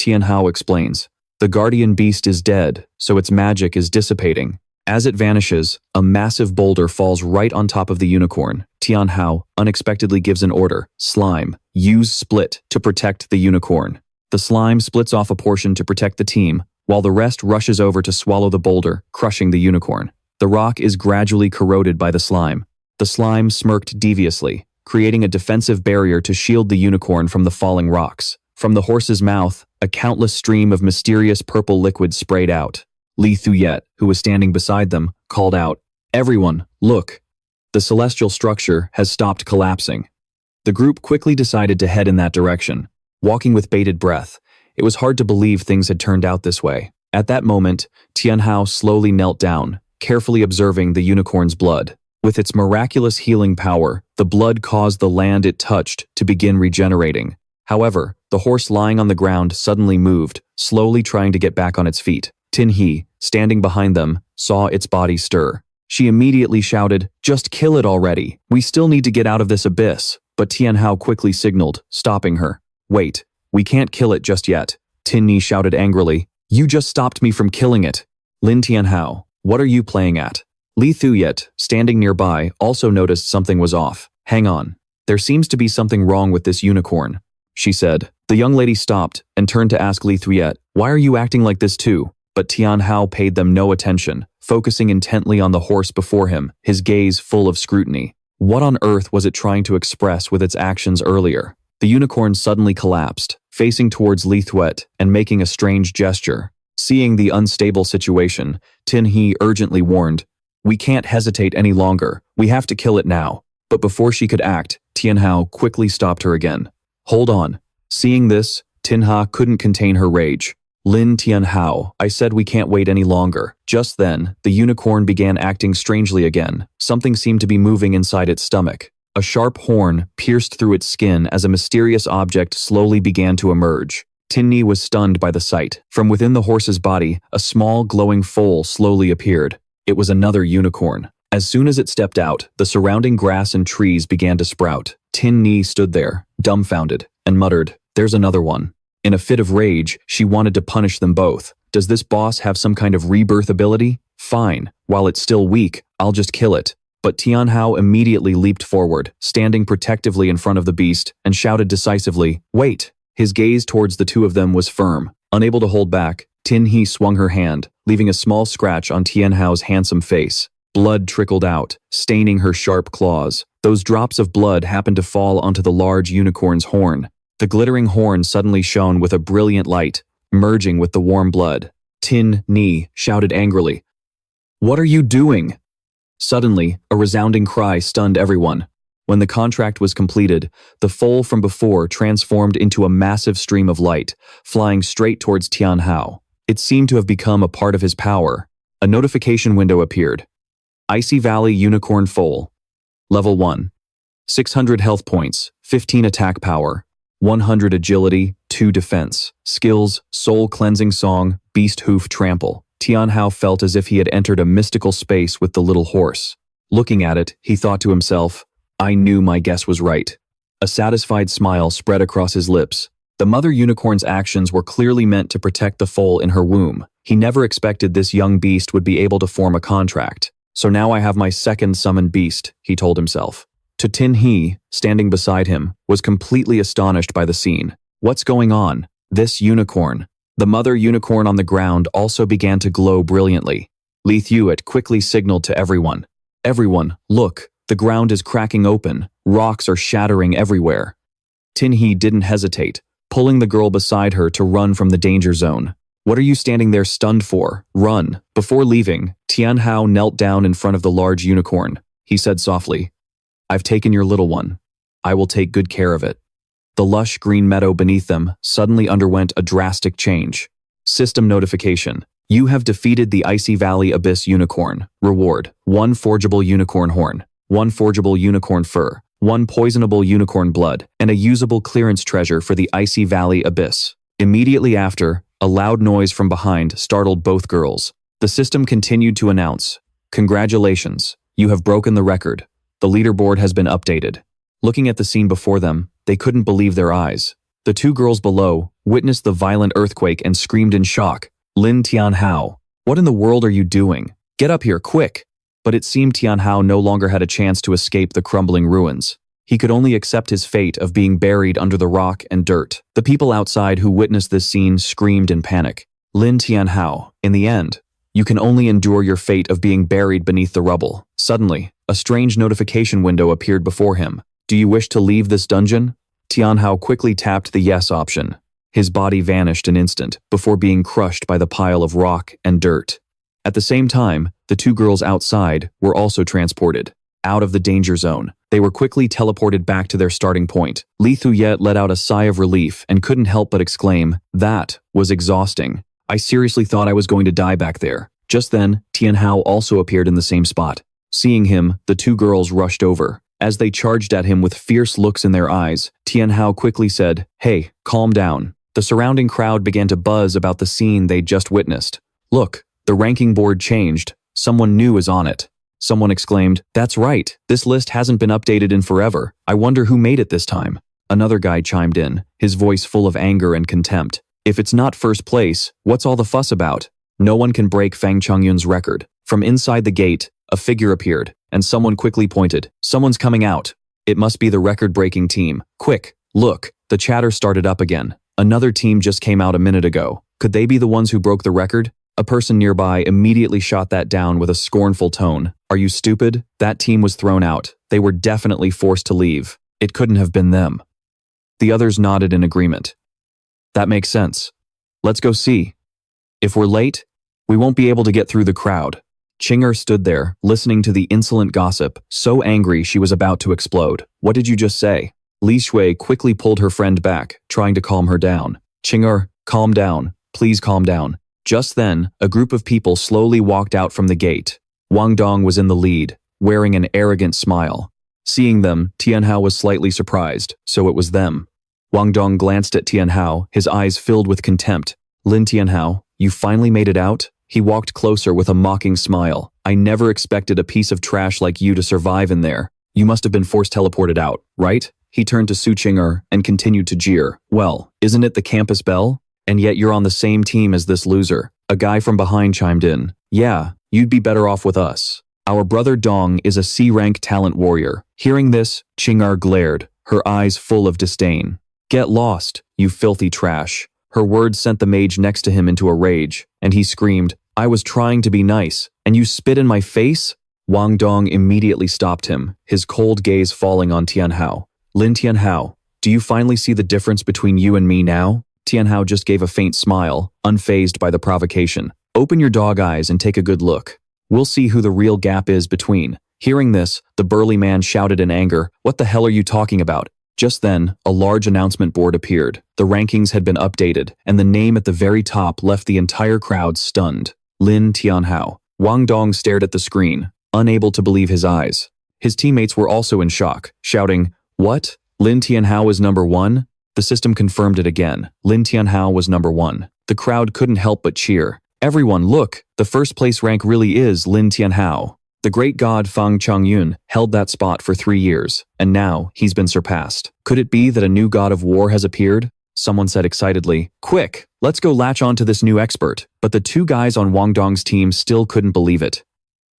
Tianhao explains. The guardian beast is dead, so its magic is dissipating. As it vanishes, a massive boulder falls right on top of the unicorn. Tianhao unexpectedly gives an order, slime, use split to protect the unicorn. The slime splits off a portion to protect the team, while the rest rushes over to swallow the boulder, crushing the unicorn. The rock is gradually corroded by the slime. The slime smirked deviously, creating a defensive barrier to shield the unicorn from the falling rocks. From the horse's mouth, a countless stream of mysterious purple liquid sprayed out. Li Thuyet, who was standing beside them, called out, everyone, look. The celestial structure has stopped collapsing. The group quickly decided to head in that direction. walking with bated breath. It was hard to believe things had turned out this way. At that moment, Tianhao slowly knelt down, carefully observing the unicorn's blood. With its miraculous healing power, the blood caused the land it touched to begin regenerating. However, the horse lying on the ground suddenly moved, slowly trying to get back on its feet. Tianhe, standing behind them, saw its body stir. She immediately shouted, "Just kill it already. We still need to get out of this abyss." But Tianhao quickly signaled, stopping her. "Wait, we can't kill it just yet." Tianhe shouted angrily, "You just stopped me from killing it." "Lin Tianhao, what are you playing at?" Li Thuyet, standing nearby, also noticed something was off. "Hang on. There seems to be something wrong with this unicorn," she said. The young lady stopped and turned to ask Li Thuyet, "Why are you acting like this too?" But Tianhao paid them no attention, focusing intently on the horse before him, his gaze full of scrutiny. What on earth was it trying to express with its actions earlier? The unicorn suddenly collapsed, facing towards Li Thuyet and making a strange gesture. Seeing the unstable situation, Tianhe urgently warned, "We can't hesitate any longer. We have to kill it now." But before she could act, Tianhao quickly stopped her again. "Hold on." Seeing this, Tianhe couldn't contain her rage. "Lin Tianhao, I said we can't wait any longer." Just then, the unicorn began acting strangely again. Something seemed to be moving inside its stomach. A sharp horn pierced through its skin as a mysterious object slowly began to emerge. Tianhe was stunned by the sight. From within the horse's body, a small glowing foal slowly appeared. It was another unicorn. As soon as it stepped out, the surrounding grass and trees began to sprout. Tianhe stood there, dumbfounded, and muttered, "There's another one." In a fit of rage, she wanted to punish them both. Does this boss have some kind of rebirth ability? Fine, while it's still weak, I'll just kill it. But Tianhao immediately leaped forward, standing protectively in front of the beast, and shouted decisively, "Wait!" His gaze towards the two of them was firm. Unable to hold back, Tianhe swung her hand, leaving a small scratch on Tianhao's handsome face. Blood trickled out, staining her sharp claws. Those drops of blood happened to fall onto the large unicorn's horn. The glittering horn suddenly shone with a brilliant light, merging with the warm blood. Tianhe shouted angrily, "What are you doing?" Suddenly, a resounding cry stunned everyone. When the contract was completed, the foal from before transformed into a massive stream of light, flying straight towards Tianhao. It seemed to have become a part of his power. A notification window appeared. Icy Valley Unicorn Foal. Level 1. 600 health points, 15 attack power, 100 agility, 2 defense. Skills, Soul Cleansing Song, Beast Hoof Trample. Tianhao felt as if he had entered a mystical space with the little horse. Looking at it, he thought to himself, "I knew my guess was right." A satisfied smile spread across his lips. The mother unicorn's actions were clearly meant to protect the foal in her womb. He never expected this young beast would be able to form a contract. "So now I have my second summoned beast," he told himself. To Tianhe, standing beside him, was completely astonished by the scene. What's going on? This unicorn. The mother unicorn on the ground also began to glow brilliantly. Li Thuyet quickly signaled to everyone. "Everyone, look, the ground is cracking open. Rocks are shattering everywhere." Tianhe didn't hesitate, pulling the girl beside her to run from the danger zone. "What are you standing there stunned for? Run." Before leaving, Tianhao knelt down in front of the large unicorn. He said softly, "I've taken your little one. I will take good care of it." The lush green meadow beneath them suddenly underwent a drastic change. System notification. You have defeated the Icy Valley Abyss Unicorn. Reward: 1 forgeable unicorn horn, 1 forgeable unicorn fur, 1 poisonable unicorn blood, and a usable clearance treasure for the Icy Valley Abyss. Immediately after, a loud noise from behind startled both girls. The system continued to announce, "Congratulations, you have broken the record. The leaderboard has been updated." Looking at the scene before them, they couldn't believe their eyes. The two girls below witnessed the violent earthquake and screamed in shock, "Lin Tianhao, what in the world are you doing? Get up here, quick!" But it seemed Tianhao no longer had a chance to escape the crumbling ruins. He could only accept his fate of being buried under the rock and dirt. The people outside who witnessed this scene screamed in panic. "Lin Tianhao, in the end, you can only endure your fate of being buried beneath the rubble." Suddenly, a strange notification window appeared before him. "Do you wish to leave this dungeon?" Tianhao quickly tapped the yes option. His body vanished an instant before being crushed by the pile of rock and dirt. At the same time, the two girls outside were also transported out of the danger zone. They were quickly teleported back to their starting point. Li Thuyet let out a sigh of relief and couldn't help but exclaim, "That was exhausting. I seriously thought I was going to die back there." Just then, Tianhao also appeared in the same spot. Seeing him, the two girls rushed over. As they charged at him with fierce looks in their eyes, Tianhao quickly said, "Hey, calm down." The surrounding crowd began to buzz about the scene they'd just witnessed. "Look, the ranking board changed. Someone new is on it." Someone exclaimed, "That's right. This list hasn't been updated in forever. I wonder who made it this time." Another guy chimed in, his voice full of anger and contempt. "If it's not first place, what's all the fuss about? No one can break Fang Chongyun's record." From inside the gate, a figure appeared, and someone quickly pointed, "Someone's coming out. It must be the record-breaking team. Quick, look." The chatter started up again. "Another team just came out a minute ago. Could they be the ones who broke the record?" A person nearby immediately shot that down with a scornful tone. "Are you stupid? That team was thrown out. They were definitely forced to leave. It couldn't have been them." The others nodded in agreement. "That makes sense. Let's go see. If we're late, we won't be able to get through the crowd." Chinger stood there, listening to the insolent gossip, so angry she was about to explode. "What did you just say?" Li Shui quickly pulled her friend back, trying to calm her down. "Chinger, calm down. Please calm down." Just then, a group of people slowly walked out from the gate. Wong Dong was in the lead, wearing an arrogant smile. Seeing them, Tianhao was slightly surprised, so it was them. Wong Dong glanced at Tianhao, his eyes filled with contempt. "Lin Tianhao, you finally made it out?" He walked closer with a mocking smile. "I never expected a piece of trash like you to survive in there. You must have been forced teleported out, right?" He turned to Su Chinger and continued to jeer. "Well, isn't it the campus bell? And yet you're on the same team as this loser." A guy from behind chimed in. "Yeah, you'd be better off with us. Our brother Dong is a C-rank talent warrior." Hearing this, Chinger glared, her eyes full of disdain. "Get lost, you filthy trash." Her words sent the mage next to him into a rage, and he screamed, "I was trying to be nice, and you spit in my face?" Wang Dong immediately stopped him, his cold gaze falling on Tianhao. "Lin Tianhao, do you finally see the difference between you and me now?" Tianhao just gave a faint smile, unfazed by the provocation. "Open your dog eyes and take a good look. We'll see who the real gap is between." Hearing this, the burly man shouted in anger, "What the hell are you talking about?" Just then, a large announcement board appeared. The rankings had been updated, and the name at the very top left the entire crowd stunned. Lin Tianhao. Wang Dong stared at the screen, unable to believe his eyes. His teammates were also in shock, shouting, "What? Lin Tianhao is number 1? The system confirmed it again. Lin Tianhao was number 1. The crowd couldn't help but cheer. "Everyone, look! The first place rank really is Lin Tianhao. The great god Fang Chongyun held that spot for 3 years, and now he's been surpassed. Could it be that a new god of war has appeared?" Someone said excitedly, "Quick, let's go latch on to this new expert." But the two guys on Wang Dong's team still couldn't believe it.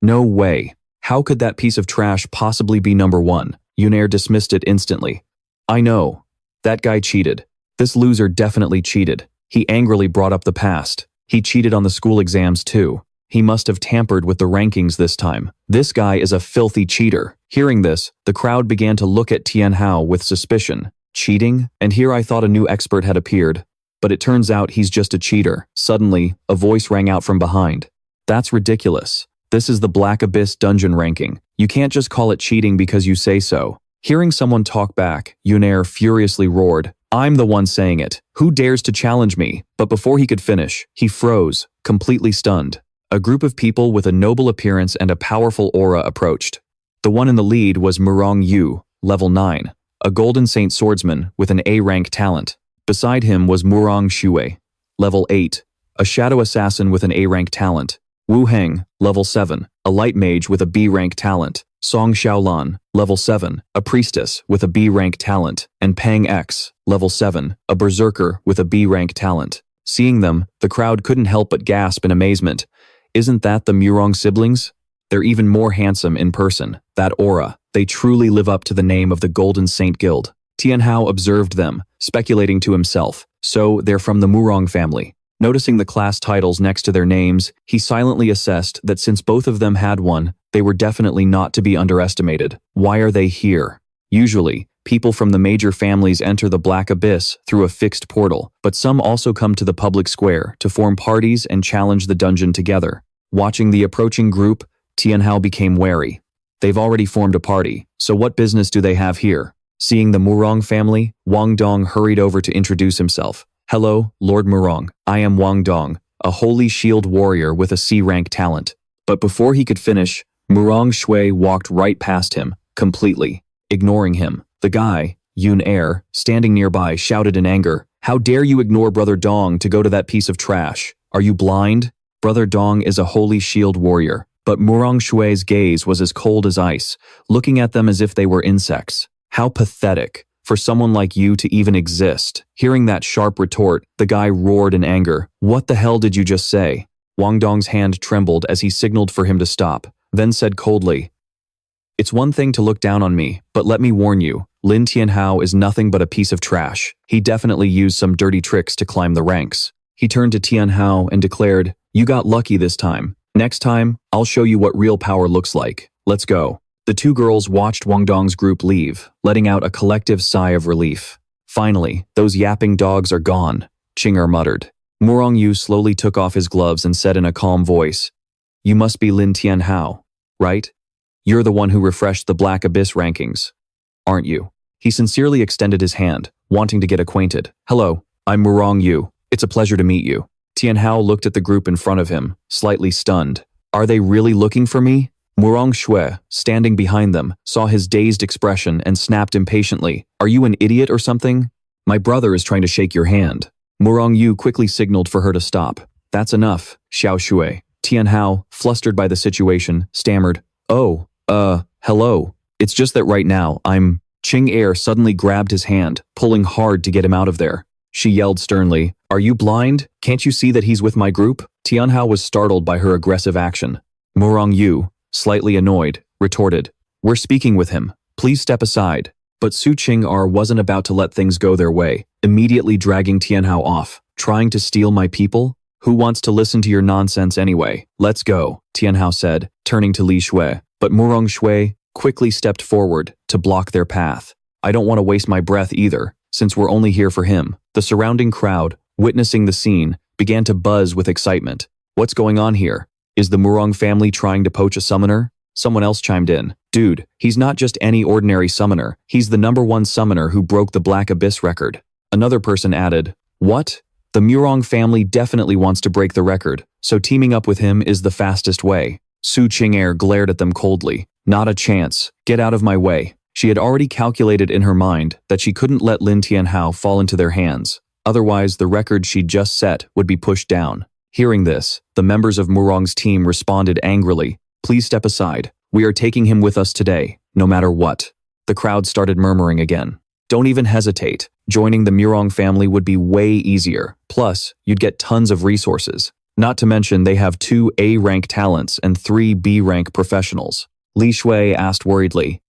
"No way. How could that piece of trash possibly be number 1? Yunair dismissed it instantly. "I know. That guy cheated. This loser definitely cheated." He angrily brought up the past. He cheated on the school exams too. He must have tampered with the rankings this time. This guy is a filthy cheater. Hearing this, the crowd began to look at Tianhao with suspicion. Cheating? And here I thought a new expert had appeared. But it turns out he's just a cheater. Suddenly, a voice rang out from behind. "That's ridiculous. This is the Black Abyss dungeon ranking. You can't just call it cheating because you say so." Hearing someone talk back, Yunair furiously roared, "I'm the one saying it. Who dares to challenge me?" But before he could finish, he froze, completely stunned. A group of people with a noble appearance and a powerful aura approached. The one in the lead was Murong Yu, level 9, a Golden Saint swordsman with an A-rank talent. Beside him was Murong Shui, level 8, a shadow assassin with an A-rank talent. Wu Heng, level 7, a light mage with a B-rank talent. Song Xiaolan, level 7, a priestess with a B-rank talent, and Pang X, level 7, a berserker with a B-rank talent. Seeing them, the crowd couldn't help but gasp in amazement. Isn't that the Murong siblings? They're even more handsome in person. That aura, they truly live up to the name of the Golden Saint Guild. Tianhao observed them, speculating to himself, so they're from the Murong family. Noticing the class titles next to their names, he silently assessed that since both of them had one, they were definitely not to be underestimated. Why are they here? Usually, people from the major families enter the Black Abyss through a fixed portal, but some also come to the public square to form parties and challenge the dungeon together. Watching the approaching group, Tianhao became wary. They've already formed a party, so what business do they have here? Seeing the Murong family, Wong Dong hurried over to introduce himself. Hello, Lord Murong. I am Wong Dong, a holy shield warrior with a C-rank talent. But before he could finish, Murong Shui walked right past him, completely ignoring him. The guy, Yun Air, standing nearby, shouted in anger, "How dare you ignore Brother Dong to go to that piece of trash? Are you blind? Brother Dong is a holy shield warrior." But Murong Shui's gaze was as cold as ice, looking at them as if they were insects. How pathetic for someone like you to even exist. Hearing that sharp retort, the guy roared in anger. What the hell did you just say? Wong Dong's hand trembled as he signaled for him to stop, then said coldly, "It's one thing to look down on me, but let me warn you, Lin Tianhao is nothing but a piece of trash. He definitely used some dirty tricks to climb the ranks." He turned to Tianhao and declared, "You got lucky this time. Next time, I'll show you what real power looks like. Let's go." The two girls watched Wong Dong's group leave, letting out a collective sigh of relief. Finally, those yapping dogs are gone, Qing'er muttered. Murong Yu slowly took off his gloves and said in a calm voice, "You must be Lin Tianhao, right? You're the one who refreshed the Black Abyss rankings, aren't you?" He sincerely extended his hand, wanting to get acquainted. "Hello, I'm Murong Yu. It's a pleasure to meet you." Tianhao looked at the group in front of him, slightly stunned. "Are they really looking for me?" Murong Shui, standing behind them, saw his dazed expression and snapped impatiently, "Are you an idiot or something? My brother is trying to shake your hand." Murong Yu quickly signaled for her to stop. "That's enough, Xiao Shui." Tianhao, flustered by the situation, stammered, "Oh, hello. It's just that right now, Qing'er suddenly grabbed his hand, pulling hard to get him out of there. She yelled sternly, "Are you blind? Can't you see that he's with my group?" Tianhao was startled by her aggressive action. Murong Yu, slightly annoyed, retorted, "We're speaking with him. Please step aside." But Su Qing'er wasn't about to let things go their way, immediately dragging Tianhao off. "Trying to steal my people? Who wants to listen to your nonsense anyway? Let's go," Tianhao said, turning to Li Shui. But Murong Shui quickly stepped forward to block their path. "I don't want to waste my breath either, since we're only here for him." The surrounding crowd, witnessing the scene, began to buzz with excitement. "What's going on here? Is the Murong family trying to poach a summoner?" Someone else chimed in. "Dude, he's not just any ordinary summoner. He's the #1 summoner who broke the Black Abyss record." Another person added, "What? The Murong family definitely wants to break the record, so teaming up with him is the fastest way." Su Qing'er glared at them coldly. "Not a chance. Get out of my way." She had already calculated in her mind that she couldn't let Lin Tianhao fall into their hands. Otherwise, the record she'd just set would be pushed down. Hearing this, the members of Murong's team responded angrily. "Please step aside. We are taking him with us today, no matter what." The crowd started murmuring again. "Don't even hesitate. Joining the Murong family would be way easier. Plus, you'd get tons of resources. Not to mention they have 2 A-rank talents and 3 B-rank professionals." Li Shui asked worriedly,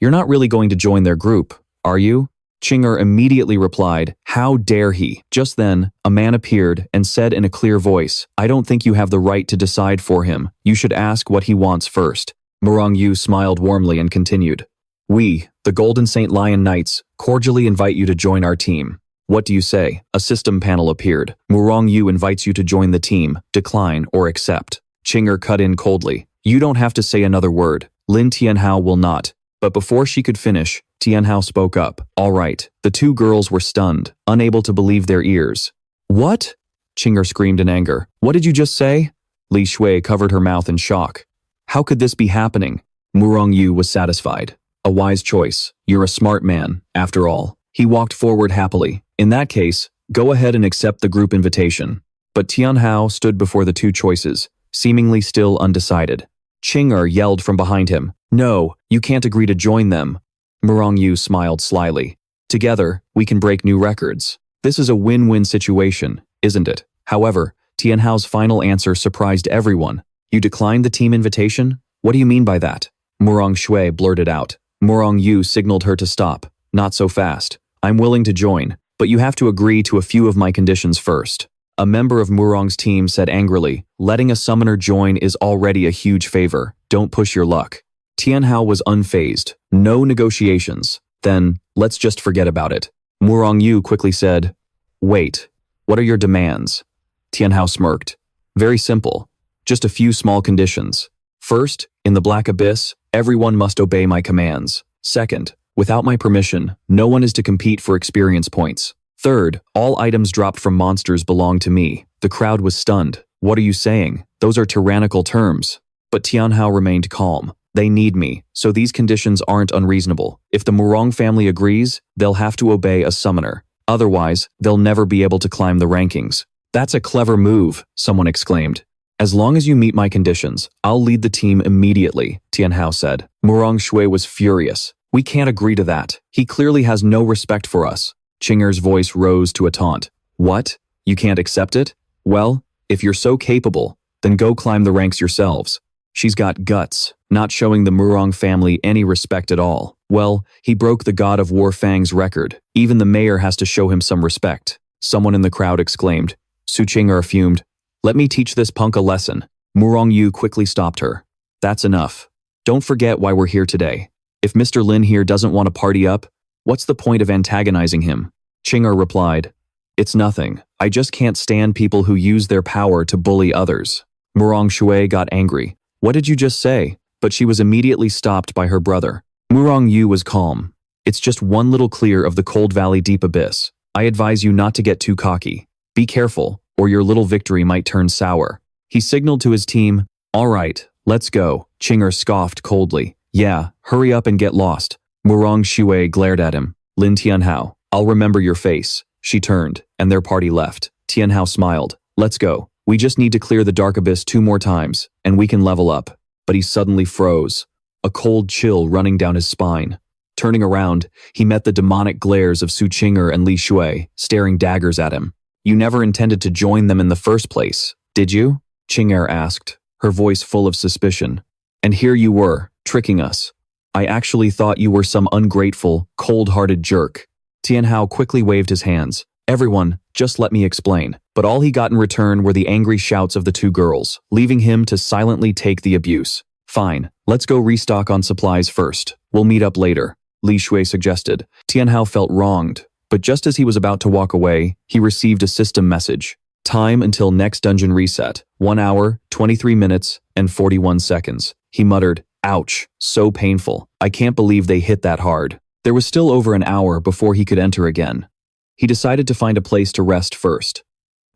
"You're not really going to join their group, are you?" Qing'er immediately replied, "How dare he?" Just then, a man appeared and said in a clear voice, "I don't think you have the right to decide for him. You should ask what he wants first." Murong Yu smiled warmly and continued, "We, the Golden Saint Lion Knights, cordially invite you to join our team. What do you say?" A system panel appeared. "Murong Yu invites you to join the team, decline or accept." Qing'er cut in coldly, "You don't have to say another word. Lin Tianhao will not." But before she could finish, Tianhao spoke up. "All right." The two girls were stunned, unable to believe their ears. "What?" Qing'er screamed in anger. "What did you just say?" Li Shui covered her mouth in shock. "How could this be happening?" Murong Yu was satisfied. "A wise choice. You're a smart man, after all." He walked forward happily. "In that case, go ahead and accept the group invitation." But Tianhao stood before the two choices, seemingly still undecided. Qing'er yelled from behind him, "No, you can't agree to join them." Murong Yu smiled slyly. "Together, we can break new records. This is a win-win situation, isn't it?" However, Tianhao's final answer surprised everyone. "You declined the team invitation? What do you mean by that?" Murong Shui blurted out. Murong Yu signaled her to stop. "Not so fast. I'm willing to join, but you have to agree to a few of my conditions first." A member of Murong's team said angrily, "Letting a summoner join is already a huge favor. Don't push your luck." Tianhao was unfazed. "No negotiations. Then, let's just forget about it." Murong Yu quickly said, "Wait, what are your demands?" Tianhao smirked. "Very simple. Just a few small conditions. First, in the Black Abyss, Everyone must obey my commands. Second, without my permission, no one is to compete for experience points. Third, all items dropped from monsters belong to me. The crowd was stunned. What are you saying? Those are tyrannical terms. But Tianhao remained calm. They need me, so these conditions aren't unreasonable. If the Murong family agrees, they'll have to obey a summoner. Otherwise, they'll never be able to climb the rankings. That's a clever move, someone exclaimed. As long as you meet my conditions, I'll lead the team immediately, Tianhao said. Murong Shui was furious. We can't agree to that. He clearly has no respect for us. Qing'er's voice rose to a taunt. What? You can't accept it? Well, if you're so capable, then go climb the ranks yourselves. She's got guts, not showing the Murong family any respect at all. Well, he broke the God of War Fang's record. Even the mayor has to show him some respect. Someone in the crowd exclaimed. Su Qing'er fumed. Let me teach this punk a lesson. Murong Yu quickly stopped her. That's enough. Don't forget why we're here today. If Mr. Lin here doesn't want to party up, what's the point of antagonizing him? Qing'er replied. It's nothing. I just can't stand people who use their power to bully others. Murong Shui got angry. What did you just say? But she was immediately stopped by her brother. Murong Yu was calm. It's just one little clear of the Cold Valley Deep Abyss. I advise you not to get too cocky. Be careful, or your little victory might turn sour. He signaled to his team. All right, let's go. Qing'er scoffed coldly. Yeah, hurry up and get lost. Murong Shui glared at him. Lin Tianhao, I'll remember your face. She turned, and their party left. Tianhao smiled. Let's go. We just need to clear the Dark Abyss 2 more times, and we can level up. But he suddenly froze, a cold chill running down his spine. Turning around, he met the demonic glares of Su Qing'er and Li Shui, staring daggers at him. You never intended to join them in the first place, did you? Qing'er asked, her voice full of suspicion. And here you were, tricking us. I actually thought you were some ungrateful, cold-hearted jerk. Tianhao quickly waved his hands. Everyone, just let me explain. But all he got in return were the angry shouts of the 2 girls, leaving him to silently take the abuse. Fine, let's go restock on supplies first. We'll meet up later, Li Shui suggested. Tianhao felt wronged, but just as he was about to walk away, he received a system message. Time until next dungeon reset, 1 hour, 23 minutes, and 41 seconds. He muttered, ouch, so painful. I can't believe they hit that hard. There was still over an hour before he could enter again. He decided to find a place to rest first.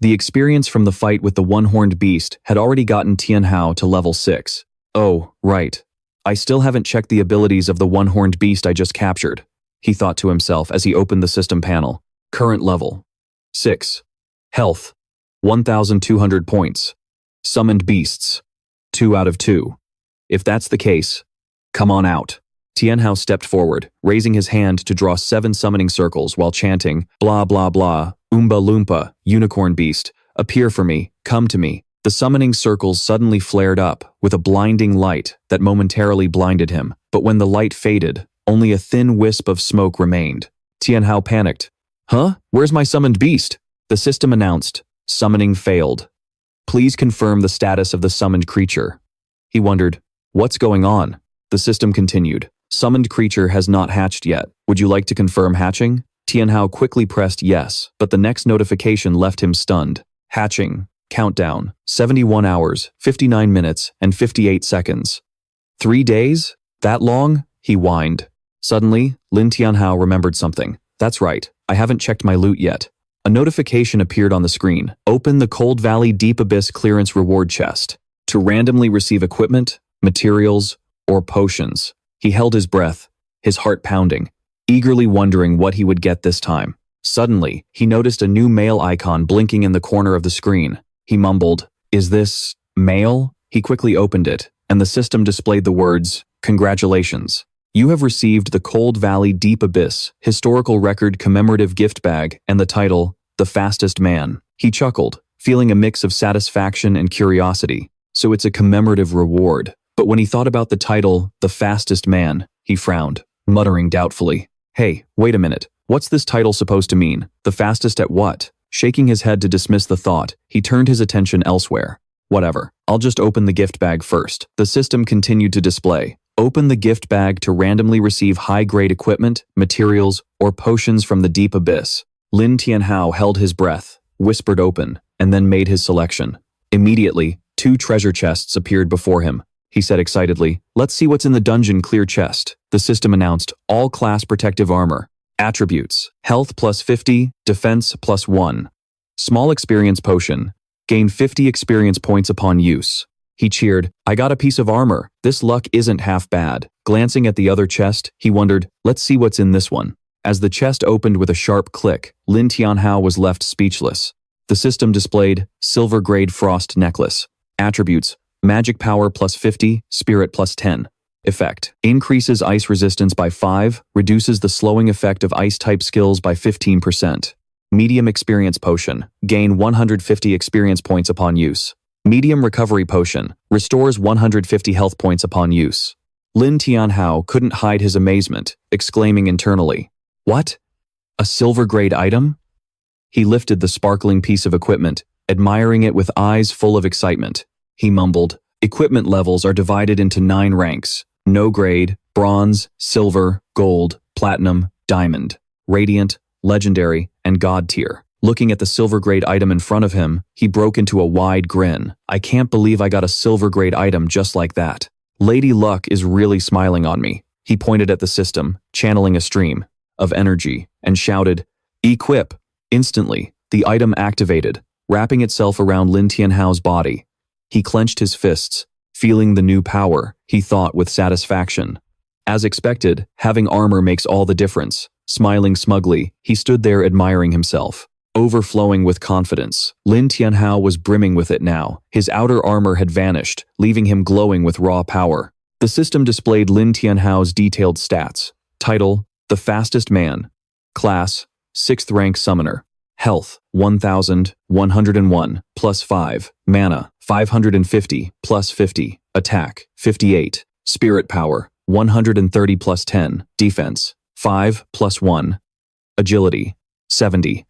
The experience from the fight with the one-horned beast had already gotten Tianhao to level 6. Oh, right. I still haven't checked the abilities of the one-horned beast I just captured, he thought to himself as he opened the system panel. Current level. 6. Health. 1,200 points. Summoned beasts. 2 out of 2. If that's the case, come on out. Tianhao stepped forward, raising his hand to draw 7 summoning circles while chanting, blah blah blah, Oompa Loompa, unicorn beast, appear for me, come to me. The summoning circles suddenly flared up with a blinding light that momentarily blinded him, but when the light faded, only a thin wisp of smoke remained. Tianhao panicked. Huh? Where's my summoned beast? The system announced, summoning failed. Please confirm the status of the summoned creature. He wondered, what's going on? The system continued. Summoned creature has not hatched yet. Would you like to confirm hatching? Tianhao quickly pressed yes, but the next notification left him stunned. Hatching. Countdown. 71 hours, 59 minutes, and 58 seconds. 3 days? That long? He whined. Suddenly, Lin Tianhao remembered something. That's right, I haven't checked my loot yet. A notification appeared on the screen. Open the Cold Valley Deep Abyss Clearance Reward Chest. To randomly receive equipment, materials, or potions. He held his breath, his heart pounding, eagerly wondering what he would get this time. Suddenly, he noticed a new mail icon blinking in the corner of the screen. He mumbled, "Is this mail?" He quickly opened it, and the system displayed the words, "Congratulations. You have received the Cold Valley Deep Abyss Historical Record Commemorative Gift Bag and the title, The Fastest Man." He chuckled, feeling a mix of satisfaction and curiosity. So it's a commemorative reward. But when he thought about the title, The Fastest Man, he frowned, muttering doubtfully, "Hey, wait a minute. What's this title supposed to mean? The fastest at what?" Shaking his head to dismiss the thought, he turned his attention elsewhere. Whatever, I'll just open the gift bag first. The system continued to display. Open the gift bag to randomly receive high-grade equipment, materials, or potions from the deep abyss. Lin Tianhao held his breath, whispered open, and then made his selection. Immediately, 2 treasure chests appeared before him. he said excitedly. Let's see what's in the dungeon clear chest. The system announced all class protective armor. Attributes: health plus 50, defense plus 1. Small experience potion. Gain 50 experience points upon use. He cheered, I got a piece of armor. This luck isn't half bad. Glancing at the other chest, he wondered, let's see what's in this one. As the chest opened with a sharp click, Lin Tianhao was left speechless. The system displayed silver grade frost necklace. Attributes: magic power plus 50, spirit plus 10. Effect: increases ice resistance by 5, reduces the slowing effect of ice type skills by 15%. Medium experience potion. Gain 150 experience points upon use. Medium recovery potion. Restores 150 health points upon use. Lin Tianhao couldn't hide his amazement, exclaiming internally, What? A silver grade item? He lifted the sparkling piece of equipment, admiring it with eyes full of excitement. He mumbled, equipment levels are divided into 9 ranks. No grade, bronze, silver, gold, platinum, diamond, radiant, legendary, and god tier. Looking at the silver grade item in front of him, he broke into a wide grin. I can't believe I got a silver grade item just like that. Lady Luck is really smiling on me. He pointed at the system, channeling a stream of energy, and shouted, Equip! Instantly, the item activated, wrapping itself around Lin Tianhao's body. He clenched his fists, feeling the new power, he thought with satisfaction. As expected, having armor makes all the difference. Smiling smugly, he stood there admiring himself. Overflowing with confidence, Lin Tianhao was brimming with it now. His outer armor had vanished, leaving him glowing with raw power. The system displayed Lin Tianhao's detailed stats. Title: The Fastest Man. Class: 6th rank summoner. Health: 1101 plus 5. Mana: 550 plus 50. Attack: 58. Spirit power: 130 plus 10. Defense: 5 plus 1. Agility: 70.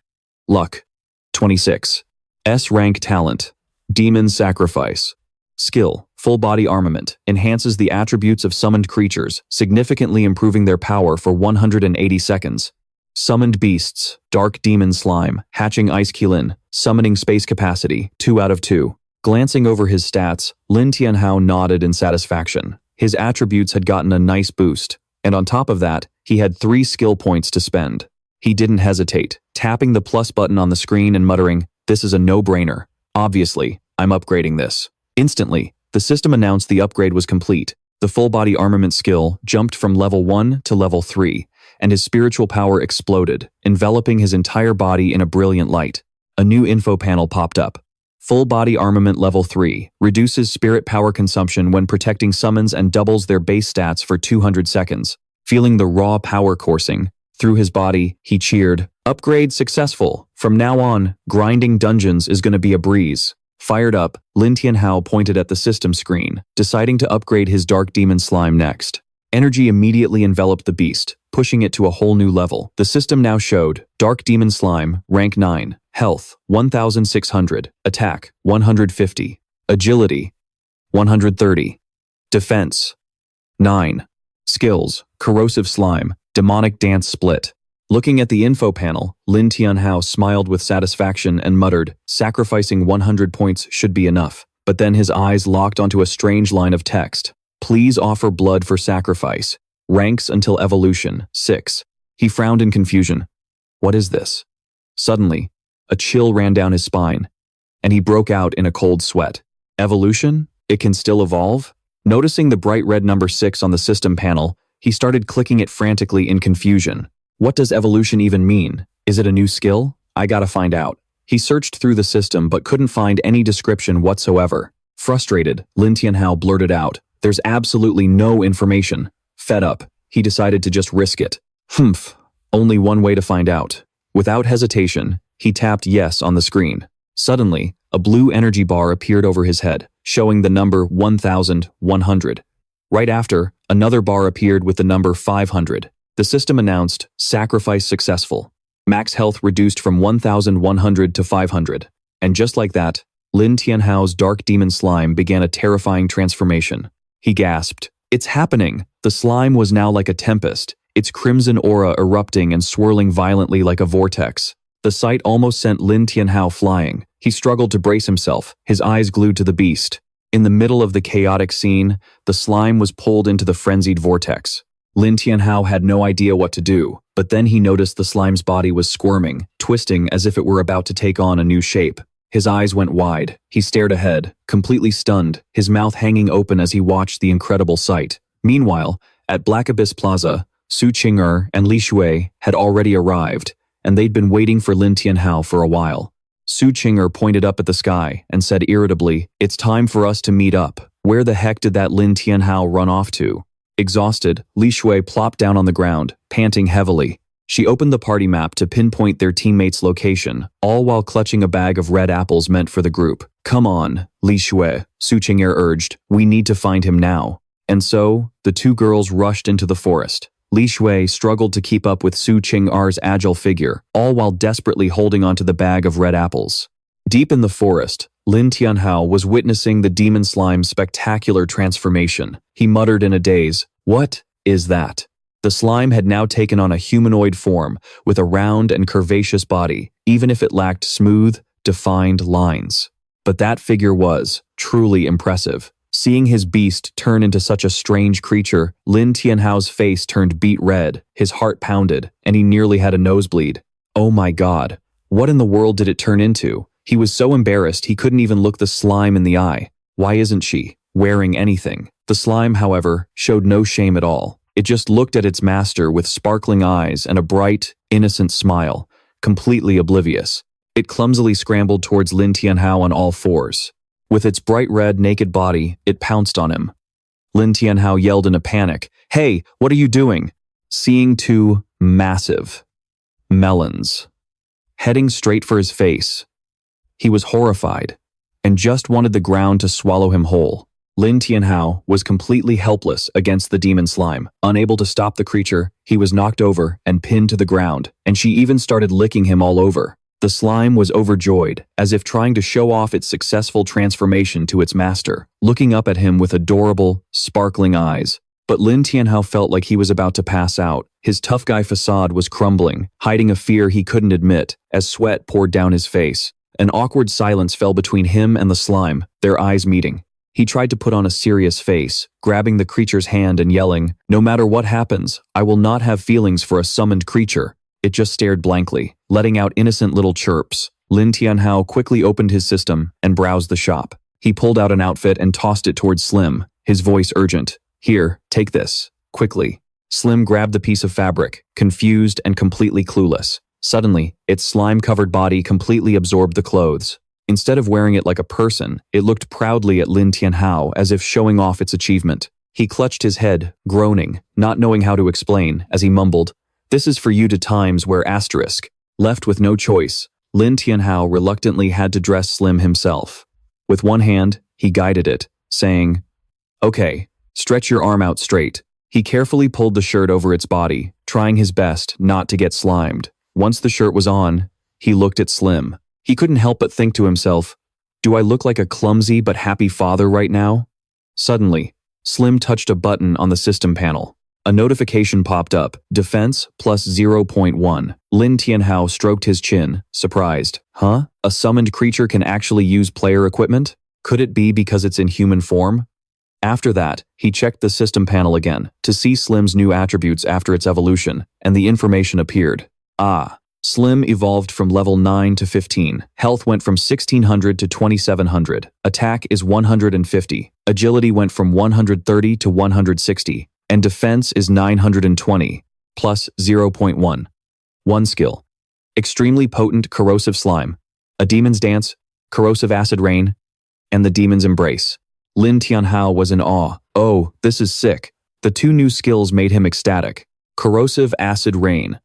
Luck: 26. S-rank talent. Demon Sacrifice. Skill: full body armament, enhances the attributes of summoned creatures, significantly improving their power for 180 seconds. Summoned beasts: dark demon slime, hatching ice Qilin, summoning space capacity, 2 out of 2. Glancing over his stats, Lin Tianhao nodded in satisfaction. His attributes had gotten a nice boost, and on top of that, he had 3 skill points to spend. He didn't hesitate, tapping the plus button on the screen and muttering, this is a no-brainer. Obviously, I'm upgrading this. Instantly, the system announced the upgrade was complete. The full-body armament skill jumped from level 1 to level 3, and his spiritual power exploded, enveloping his entire body in a brilliant light. A new info panel popped up. Full-body armament level 3, reduces spirit power consumption when protecting summons and doubles their base stats for 200 seconds. Feeling the raw power coursing through his body, he cheered, Upgrade successful. From now on, grinding dungeons is gonna be a breeze. Fired up, Lin Tianhao pointed at the system screen, deciding to upgrade his dark demon slime next. Energy immediately enveloped the beast, pushing it to a whole new level. The system now showed Dark Demon Slime, rank 9, Health, 1600, Attack, 150, Agility, 130, Defense, 9. Skills, Corrosive Slime, Demonic Dance Split. Looking at the info panel, Lin Tianhao smiled with satisfaction and muttered, sacrificing 100 points should be enough. But then his eyes locked onto a strange line of text. Please offer blood for sacrifice. Ranks until evolution, 6. He frowned in confusion. What is this? Suddenly, a chill ran down his spine, and he broke out in a cold sweat. Evolution? It can still evolve? Noticing the bright red number 6 on the system panel, he started clicking it frantically in confusion. What does evolution even mean? Is it a new skill? I gotta find out. He searched through the system but couldn't find any description whatsoever. Frustrated, Lin Tianhao blurted out, there's absolutely no information. Fed up, he decided to just risk it. Humph, only one way to find out. Without hesitation, he tapped yes on the screen. Suddenly, a blue energy bar appeared over his head, showing the number 1100. Right after, another bar appeared with the number 500. The system announced, sacrifice successful. Max health reduced from 1100 to 500. And just like that, Lin Tianhao's dark demon slime began a terrifying transformation. He gasped, it's happening! The slime was now like a tempest, its crimson aura erupting and swirling violently like a vortex. The sight almost sent Lin Tianhao flying. He struggled to brace himself, his eyes glued to the beast. In the middle of the chaotic scene, the slime was pulled into the frenzied vortex. Lin Tianhao had no idea what to do, but then he noticed the slime's body was squirming, twisting as if it were about to take on a new shape. His eyes went wide. He stared ahead, completely stunned, his mouth hanging open as he watched the incredible sight. Meanwhile, at Black Abyss Plaza, Su Qing'er and Li Shui had already arrived, and they'd been waiting for Lin Tianhao for a while. Su Qing'er pointed up at the sky and said irritably, "It's time for us to meet up. Where the heck did that Lin Tianhao run off to?" Exhausted, Li Shui plopped down on the ground, panting heavily. She opened the party map to pinpoint their teammate's location, all while clutching a bag of red apples meant for the group. "Come on, Li Shui," Su Qing'er urged. "We need to find him now." And so, the two girls rushed into the forest. Li Shui struggled to keep up with Su Qing'er's agile figure, all while desperately holding onto the bag of red apples. Deep in the forest, Lin Tianhao was witnessing the demon slime's spectacular transformation. He muttered in a daze, "What is that?" The slime had now taken on a humanoid form, with a round and curvaceous body, even if it lacked smooth, defined lines. But that figure was truly impressive. Seeing his beast turn into such a strange creature, Lin Tianhao's face turned beet red, his heart pounded, and he nearly had a nosebleed. Oh my god, what in the world did it turn into? He was so embarrassed he couldn't even look the slime in the eye. Why isn't she wearing anything? The slime, however, showed no shame at all. It just looked at its master with sparkling eyes and a bright, innocent smile, completely oblivious. It clumsily scrambled towards Lin Tianhao on all fours. With its bright red, naked body, it pounced on him. Lin Tianhao yelled in a panic, "Hey, what are you doing?" Seeing two massive melons heading straight for his face. He was horrified and just wanted the ground to swallow him whole. Lin Tianhao was completely helpless against the demon slime. Unable to stop the creature, he was knocked over and pinned to the ground, and she even started licking him all over. The slime was overjoyed, as if trying to show off its successful transformation to its master, looking up at him with adorable, sparkling eyes. But Lin Tianhao felt like he was about to pass out. His tough guy facade was crumbling, hiding a fear he couldn't admit, as sweat poured down his face. An awkward silence fell between him and the slime, their eyes meeting. He tried to put on a serious face, grabbing the creature's hand and yelling, "No matter what happens, I will not have feelings for a summoned creature." It just stared blankly, letting out innocent little chirps. Lin Tianhao quickly opened his system and browsed the shop. He pulled out an outfit and tossed it towards Slim, his voice urgent. "Here, take this, quickly." Slim grabbed the piece of fabric, confused and completely clueless. Suddenly, its slime-covered body completely absorbed the clothes. Instead of wearing it like a person, it looked proudly at Lin Tianhao as if showing off its achievement. He clutched his head, groaning, not knowing how to explain, as he mumbled, "This is for you to times where asterisk." Left with no choice, Lin Tianhao reluctantly had to dress Slim himself. With one hand, he guided it, saying, "Okay, stretch your arm out straight." He carefully pulled the shirt over its body, trying his best not to get slimed. Once the shirt was on, he looked at Slim. He couldn't help but think to himself, "Do I look like a clumsy but happy father right now?" Suddenly, Slim touched a button on the system panel. A notification popped up, defense plus 0.1. Lin Tianhao stroked his chin, surprised. Huh? A summoned creature can actually use player equipment? Could it be because it's in human form? After that, he checked the system panel again to see Slim's new attributes after its evolution, and the information appeared. Slim evolved from level 9 to 15. Health went from 1600 to 2700. Attack is 150. Agility went from 130 to 160. And defense is 920, plus 0.1. One skill. Extremely potent corrosive slime, a demon's dance, corrosive acid rain, and the demon's embrace. Lin Tianhao was in awe. Oh, this is sick. The two new skills made him ecstatic. Corrosive acid rain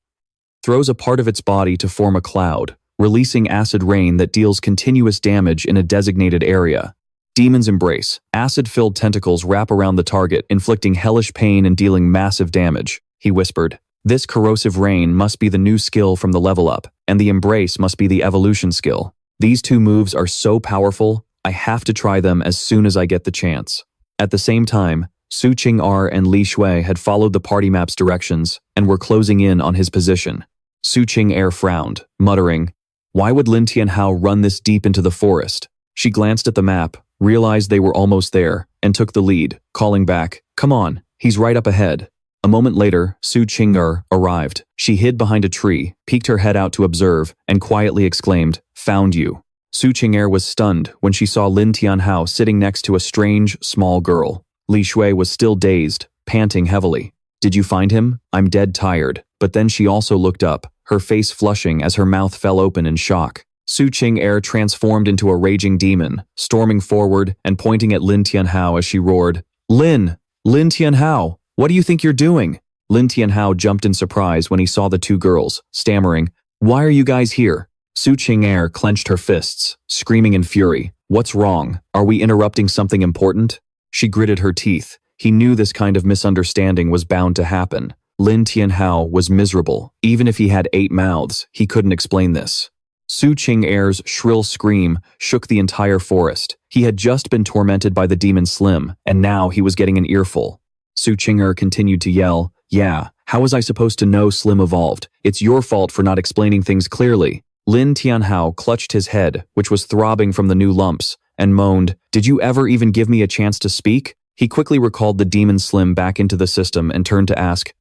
throws a part of its body to form a cloud, releasing acid rain that deals continuous damage in a designated area. Demon's Embrace. Acid-filled tentacles wrap around the target, inflicting hellish pain and dealing massive damage, he whispered. This corrosive rain must be the new skill from the level up, and the Embrace must be the evolution skill. These two moves are so powerful, I have to try them as soon as I get the chance. At the same time, Su Qing'er and Li Shui had followed the party map's directions and were closing in on his position. Su Qing'er frowned, muttering, "Why would Lin Tianhao run this deep into the forest? She glanced at the map, realized they were almost there, and took the lead, calling back, "Come on, he's right up ahead." A moment later, Su Qing'er arrived. She hid behind a tree, peeked her head out to observe, and quietly exclaimed, "Found you." Su Qing'er was stunned when she saw Lin Tianhao sitting next to a strange, small girl. Li Shui was still dazed, panting heavily. "Did you find him? I'm dead tired." But then she also looked up, her face flushing as her mouth fell open in shock. Su Qing'er transformed into a raging demon, storming forward and pointing at Lin Tianhao as she roared, Lin Tianhao, what do you think you're doing?" Lin Tianhao jumped in surprise when he saw the two girls, stammering, "Why are you guys here?" Su Qing'er clenched her fists, screaming in fury, "What's wrong? Are we interrupting something important?" She gritted her teeth. He knew this kind of misunderstanding was bound to happen. Lin Tianhao was miserable. Even if he had 8 mouths, he couldn't explain this. Su Qing'er's shrill scream shook the entire forest. He had just been tormented by the demon Slim, and now he was getting an earful. Su Qing'er continued to yell, "Yeah, how was I supposed to know Slim evolved? It's your fault for not explaining things clearly." Lin Tianhao clutched his head, which was throbbing from the new lumps, and moaned, "Did you ever even give me a chance to speak?" He quickly recalled the demon Slim back into the system and turned to ask,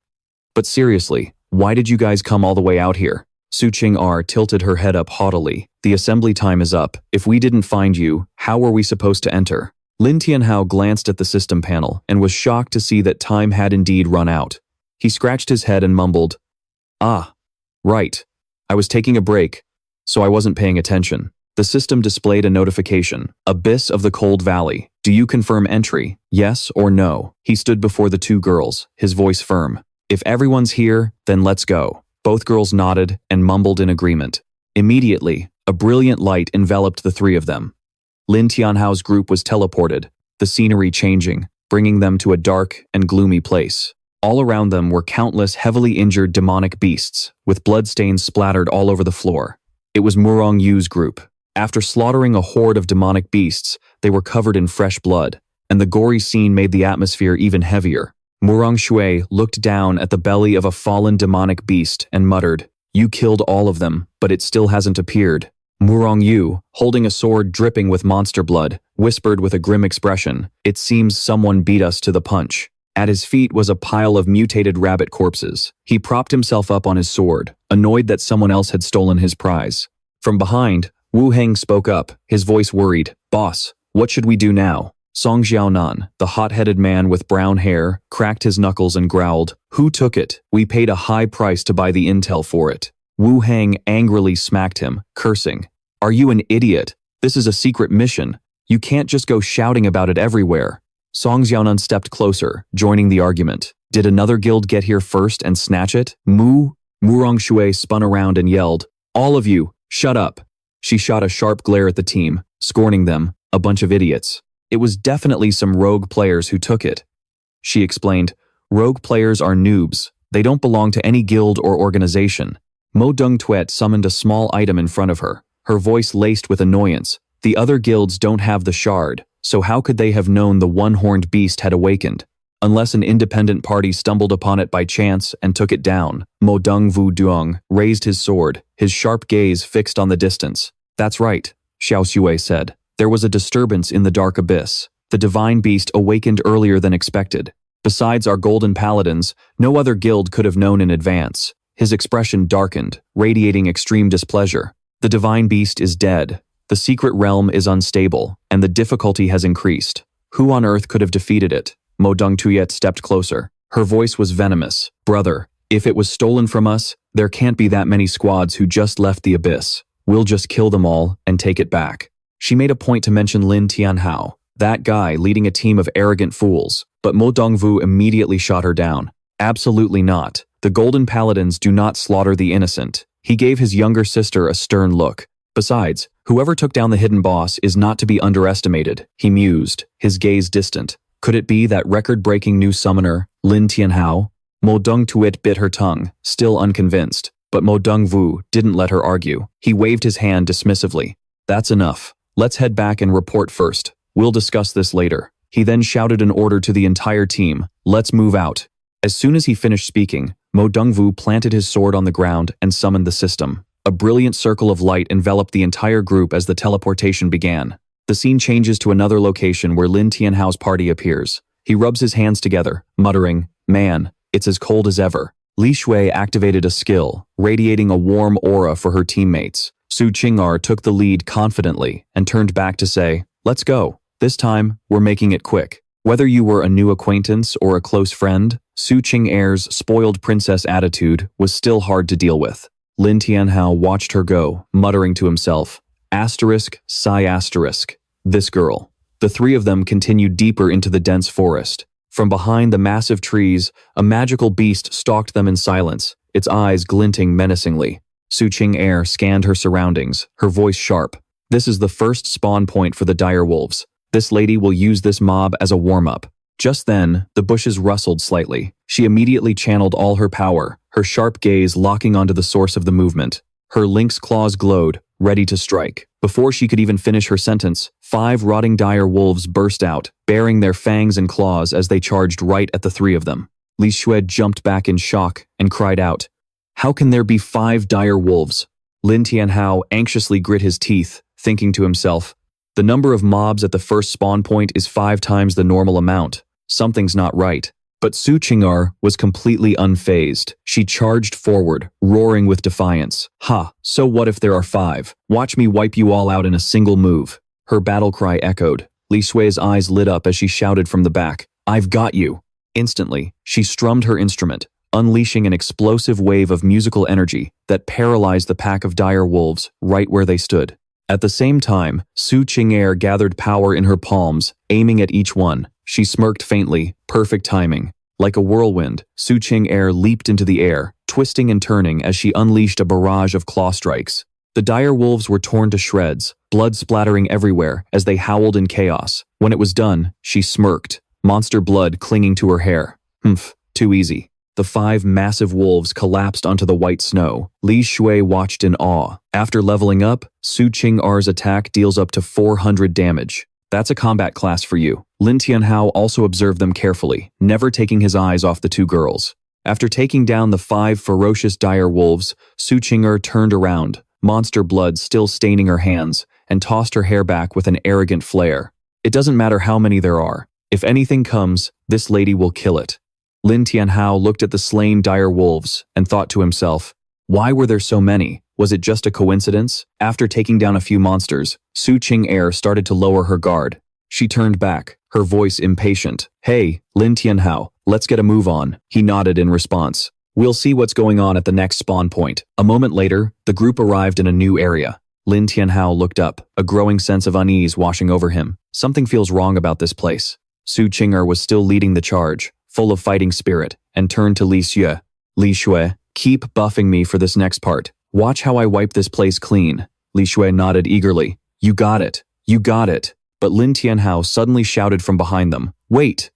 "But seriously, why did you guys come all the way out here?" Su Qing'er tilted her head up haughtily. "The assembly time is up. If we didn't find you, how were we supposed to enter?" Lin Tianhao glanced at the system panel and was shocked to see that time had indeed run out. He scratched his head and mumbled, "Ah, right. I was taking a break, so I wasn't paying attention." The system displayed a notification. "Abyss of the Cold Valley. Do you confirm entry? Yes or no?" He stood before the two girls, his voice firm. "If everyone's here, then let's go." Both girls nodded and mumbled in agreement. Immediately, a brilliant light enveloped the three of them. Lin Tianhao's group was teleported, the scenery changing, bringing them to a dark and gloomy place. All around them were countless heavily injured demonic beasts, with bloodstains splattered all over the floor. It was Murong Yu's group. After slaughtering a horde of demonic beasts, they were covered in fresh blood, and the gory scene made the atmosphere even heavier. Murong Shui looked down at the belly of a fallen demonic beast and muttered, "You killed all of them, but it still hasn't appeared." Murong Yu, holding a sword dripping with monster blood, whispered with a grim expression, "It seems someone beat us to the punch." At his feet was a pile of mutated rabbit corpses. He propped himself up on his sword, annoyed that someone else had stolen his prize. From behind, Wu Heng spoke up, his voice worried, "Boss, what should we do now?" Song Xiaonan, the hot-headed man with brown hair, cracked his knuckles and growled, "Who took it? We paid a high price to buy the intel for it." Wu Heng angrily smacked him, cursing, "Are you an idiot? This is a secret mission. You can't just go shouting about it everywhere." Song Xiaonan stepped closer, joining the argument. "Did another guild get here first and snatch it?" Murong Shui spun around and yelled, "All of you, shut up." She shot a sharp glare at the team, scorning them, a bunch of idiots. "It was definitely some rogue players who took it." She explained, "Rogue players are noobs. They don't belong to any guild or organization." Mo Dung Tuet summoned a small item in front of her, her voice laced with annoyance. "The other guilds don't have the shard, so how could they have known the one-horned beast had awakened? Unless an independent party stumbled upon it by chance and took it down." Mo Dung Vu Duong raised his sword, his sharp gaze fixed on the distance. "That's right," Xiao Xue said. "There was a disturbance in the dark abyss. The divine beast awakened earlier than expected. Besides our golden paladins, no other guild could have known in advance." His expression darkened, radiating extreme displeasure. "The divine beast is dead. The secret realm is unstable, and the difficulty has increased. Who on earth could have defeated it?" Mo Dung Tuyet stepped closer. Her voice was venomous. "Brother, if it was stolen from us, there can't be that many squads who just left the abyss. We'll just kill them all and take it back." She made a point to mention Lin Tianhao, that guy leading a team of arrogant fools, but Mo Dongvu immediately shot her down. "Absolutely not. The Golden Paladins do not slaughter the innocent." He gave his younger sister a stern look. "Besides, whoever took down the hidden boss is not to be underestimated," he mused, his gaze distant. "Could it be that record-breaking new summoner, Lin Tianhao?" Mo Dung Tuit bit her tongue, still unconvinced, but Mo Dongvu didn't let her argue. He waved his hand dismissively. "That's enough. Let's head back and report first. We'll discuss this later." He then shouted an order to the entire team, "Let's move out." As soon as he finished speaking, Mo Dongvu planted his sword on the ground and summoned the system. A brilliant circle of light enveloped the entire group as the teleportation began. The scene changes to another location where Lin Tianhao's party appears. He rubs his hands together, muttering, "Man, it's as cold as ever." Li Shui activated a skill, radiating a warm aura for her teammates. Su Qing'er took the lead confidently and turned back to say, "Let's go. This time, we're making it quick." Whether you were a new acquaintance or a close friend, Su Qing'er's spoiled princess attitude was still hard to deal with. Lin Tianhao watched her go, muttering to himself, "Sigh asterisk. This girl." The three of them continued deeper into the dense forest. From behind the massive trees, a magical beast stalked them in silence, its eyes glinting menacingly. Su Qing'er scanned her surroundings, her voice sharp. "This is the first spawn point for the dire wolves. This lady will use this mob as a warm-up." Just then, the bushes rustled slightly. She immediately channeled all her power, her sharp gaze locking onto the source of the movement. Her lynx claws glowed, ready to strike. Before she could even finish her sentence, 5 rotting dire wolves burst out, baring their fangs and claws as they charged right at the three of them. Li Shui jumped back in shock and cried out, "How can there be 5 dire wolves?" Lin Tianhao anxiously grit his teeth, thinking to himself, "The number of mobs at the first spawn point is 5 times the normal amount. Something's not right." But Su Qing'er was completely unfazed. She charged forward, roaring with defiance. "Ha, so what if there are 5? Watch me wipe you all out in a single move." Her battle cry echoed. Li Sui's eyes lit up as she shouted from the back, "I've got you." Instantly, she strummed her instrument, unleashing an explosive wave of musical energy that paralyzed the pack of dire wolves right where they stood. At the same time, Su Qing'er gathered power in her palms, aiming at each one. She smirked faintly, perfect timing. Like a whirlwind, Su Qing'er leaped into the air, twisting and turning as she unleashed a barrage of claw strikes. The dire wolves were torn to shreds, blood splattering everywhere as they howled in chaos. When it was done, she smirked, monster blood clinging to her hair. "Humph, too easy." The 5 massive wolves collapsed onto the white snow. Li Shui watched in awe. After leveling up, Su Qing'er's attack deals up to 400 damage. That's a combat class for you. Lin Tianhao also observed them carefully, never taking his eyes off the 2 girls. After taking down the 5 ferocious dire wolves, Su Qing'er turned around, monster blood still staining her hands, and tossed her hair back with an arrogant flair. "It doesn't matter how many there are. If anything comes, this lady will kill it." Lin Tianhao looked at the slain dire wolves and thought to himself, why were there so many? Was it just a coincidence? After taking down a few monsters, Su Qing'er started to lower her guard. She turned back, her voice impatient. "Hey, Lin Tianhao, let's get a move on." He nodded in response. "We'll see what's going on at the next spawn point." A moment later, the group arrived in a new area. Lin Tianhao looked up, a growing sense of unease washing over him. Something feels wrong about this place. Su Qing'er was still leading the charge, full of fighting spirit, and turned to Li Shui. "Li Shui, keep buffing me for this next part. Watch how I wipe this place clean." Li Shui nodded eagerly. "You got it. You got it." But Lin Tianhao suddenly shouted from behind them, "Wait!"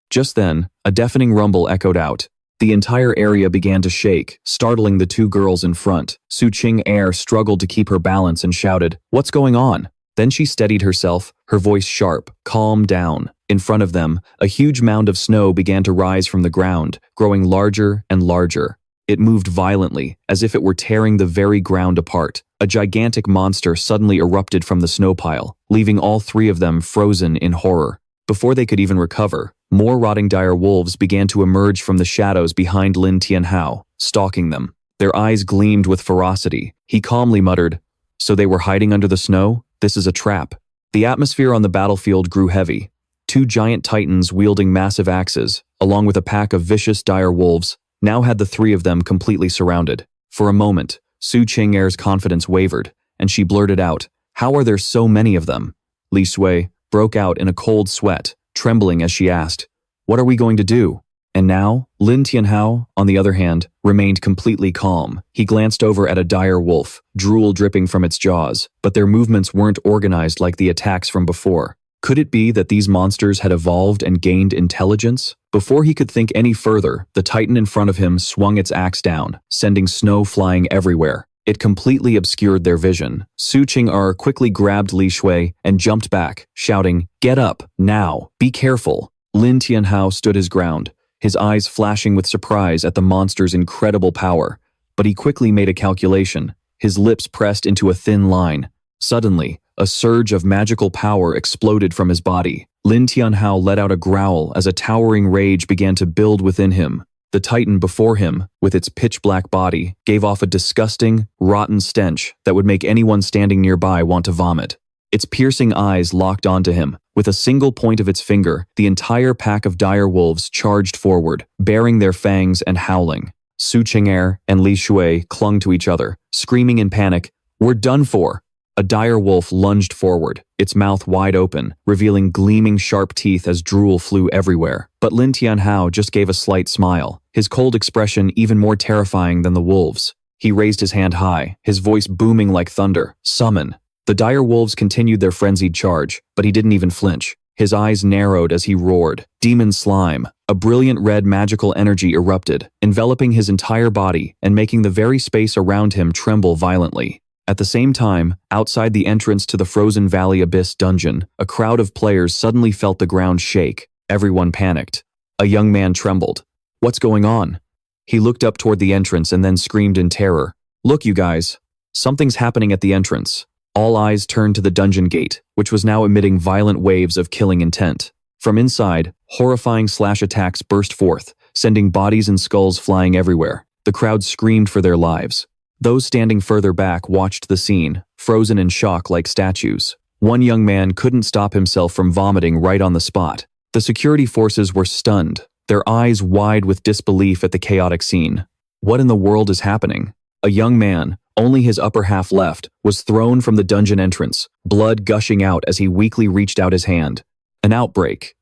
Just then, a deafening rumble echoed out. The entire area began to shake, startling the 2 girls in front. Su Qing'er struggled to keep her balance and shouted, "What's going on?" Then she steadied herself, her voice sharp, "Calm down." In front of them, a huge mound of snow began to rise from the ground, growing larger and larger. It moved violently, as if it were tearing the very ground apart. A gigantic monster suddenly erupted from the snow pile, leaving all 3 of them frozen in horror. Before they could even recover, more rotting dire wolves began to emerge from the shadows behind Lin Tianhao, stalking them. Their eyes gleamed with ferocity. He calmly muttered, "So they were hiding under the snow? This is a trap." The atmosphere on the battlefield grew heavy. 2 giant titans wielding massive axes, along with a pack of vicious dire wolves, now had the 3 of them completely surrounded. For a moment, Su Qing'er's confidence wavered, and she blurted out, "How are there so many of them?" Li Shui broke out in a cold sweat, trembling as she asked, "What are we going to do?" And now, Lin Tianhao, on the other hand, remained completely calm. He glanced over at a dire wolf, drool dripping from its jaws, but their movements weren't organized like the attacks from before. Could it be that these monsters had evolved and gained intelligence? Before he could think any further, the titan in front of him swung its axe down, sending snow flying everywhere. It completely obscured their vision. Su Qing'er quickly grabbed Li Shui and jumped back, shouting, "Get up, now, be careful." Lin Tianhao stood his ground, his eyes flashing with surprise at the monster's incredible power. But he quickly made a calculation, his lips pressed into a thin line. Suddenly, A surge of magical power exploded from his body. Lin Tianhao let out a growl as a towering rage began to build within him. The titan before him, with its pitch-black body, gave off a disgusting, rotten stench that would make anyone standing nearby want to vomit. Its piercing eyes locked onto him. With a single point of its finger, the entire pack of dire wolves charged forward, baring their fangs and howling. Su Qing'er and Li Shui clung to each other, screaming in panic, "We're done for!" A dire wolf lunged forward, its mouth wide open, revealing gleaming sharp teeth as drool flew everywhere. But Lin Tianhao just gave a slight smile, his cold expression even more terrifying than the wolves. He raised his hand high, his voice booming like thunder, "Summon!" The dire wolves continued their frenzied charge, but he didn't even flinch. His eyes narrowed as he roared, "Demon slime!" A brilliant red magical energy erupted, enveloping his entire body and making the very space around him tremble violently. At the same time, outside the entrance to the Frozen Valley Abyss dungeon, a crowd of players suddenly felt the ground shake. Everyone panicked. A young man trembled. "What's going on?" He looked up toward the entrance and then screamed in terror, "Look, you guys! Something's happening at the entrance." All eyes turned to the dungeon gate, which was now emitting violent waves of killing intent. From inside, horrifying slash attacks burst forth, sending bodies and skulls flying everywhere. The crowd screamed for their lives. Those standing further back watched the scene, frozen in shock like statues. One young man couldn't stop himself from vomiting right on the spot. The security forces were stunned, their eyes wide with disbelief at the chaotic scene. What in the world is happening? A young man, only his upper half left, was thrown from the dungeon entrance, blood gushing out as he weakly reached out his hand. An outbreak.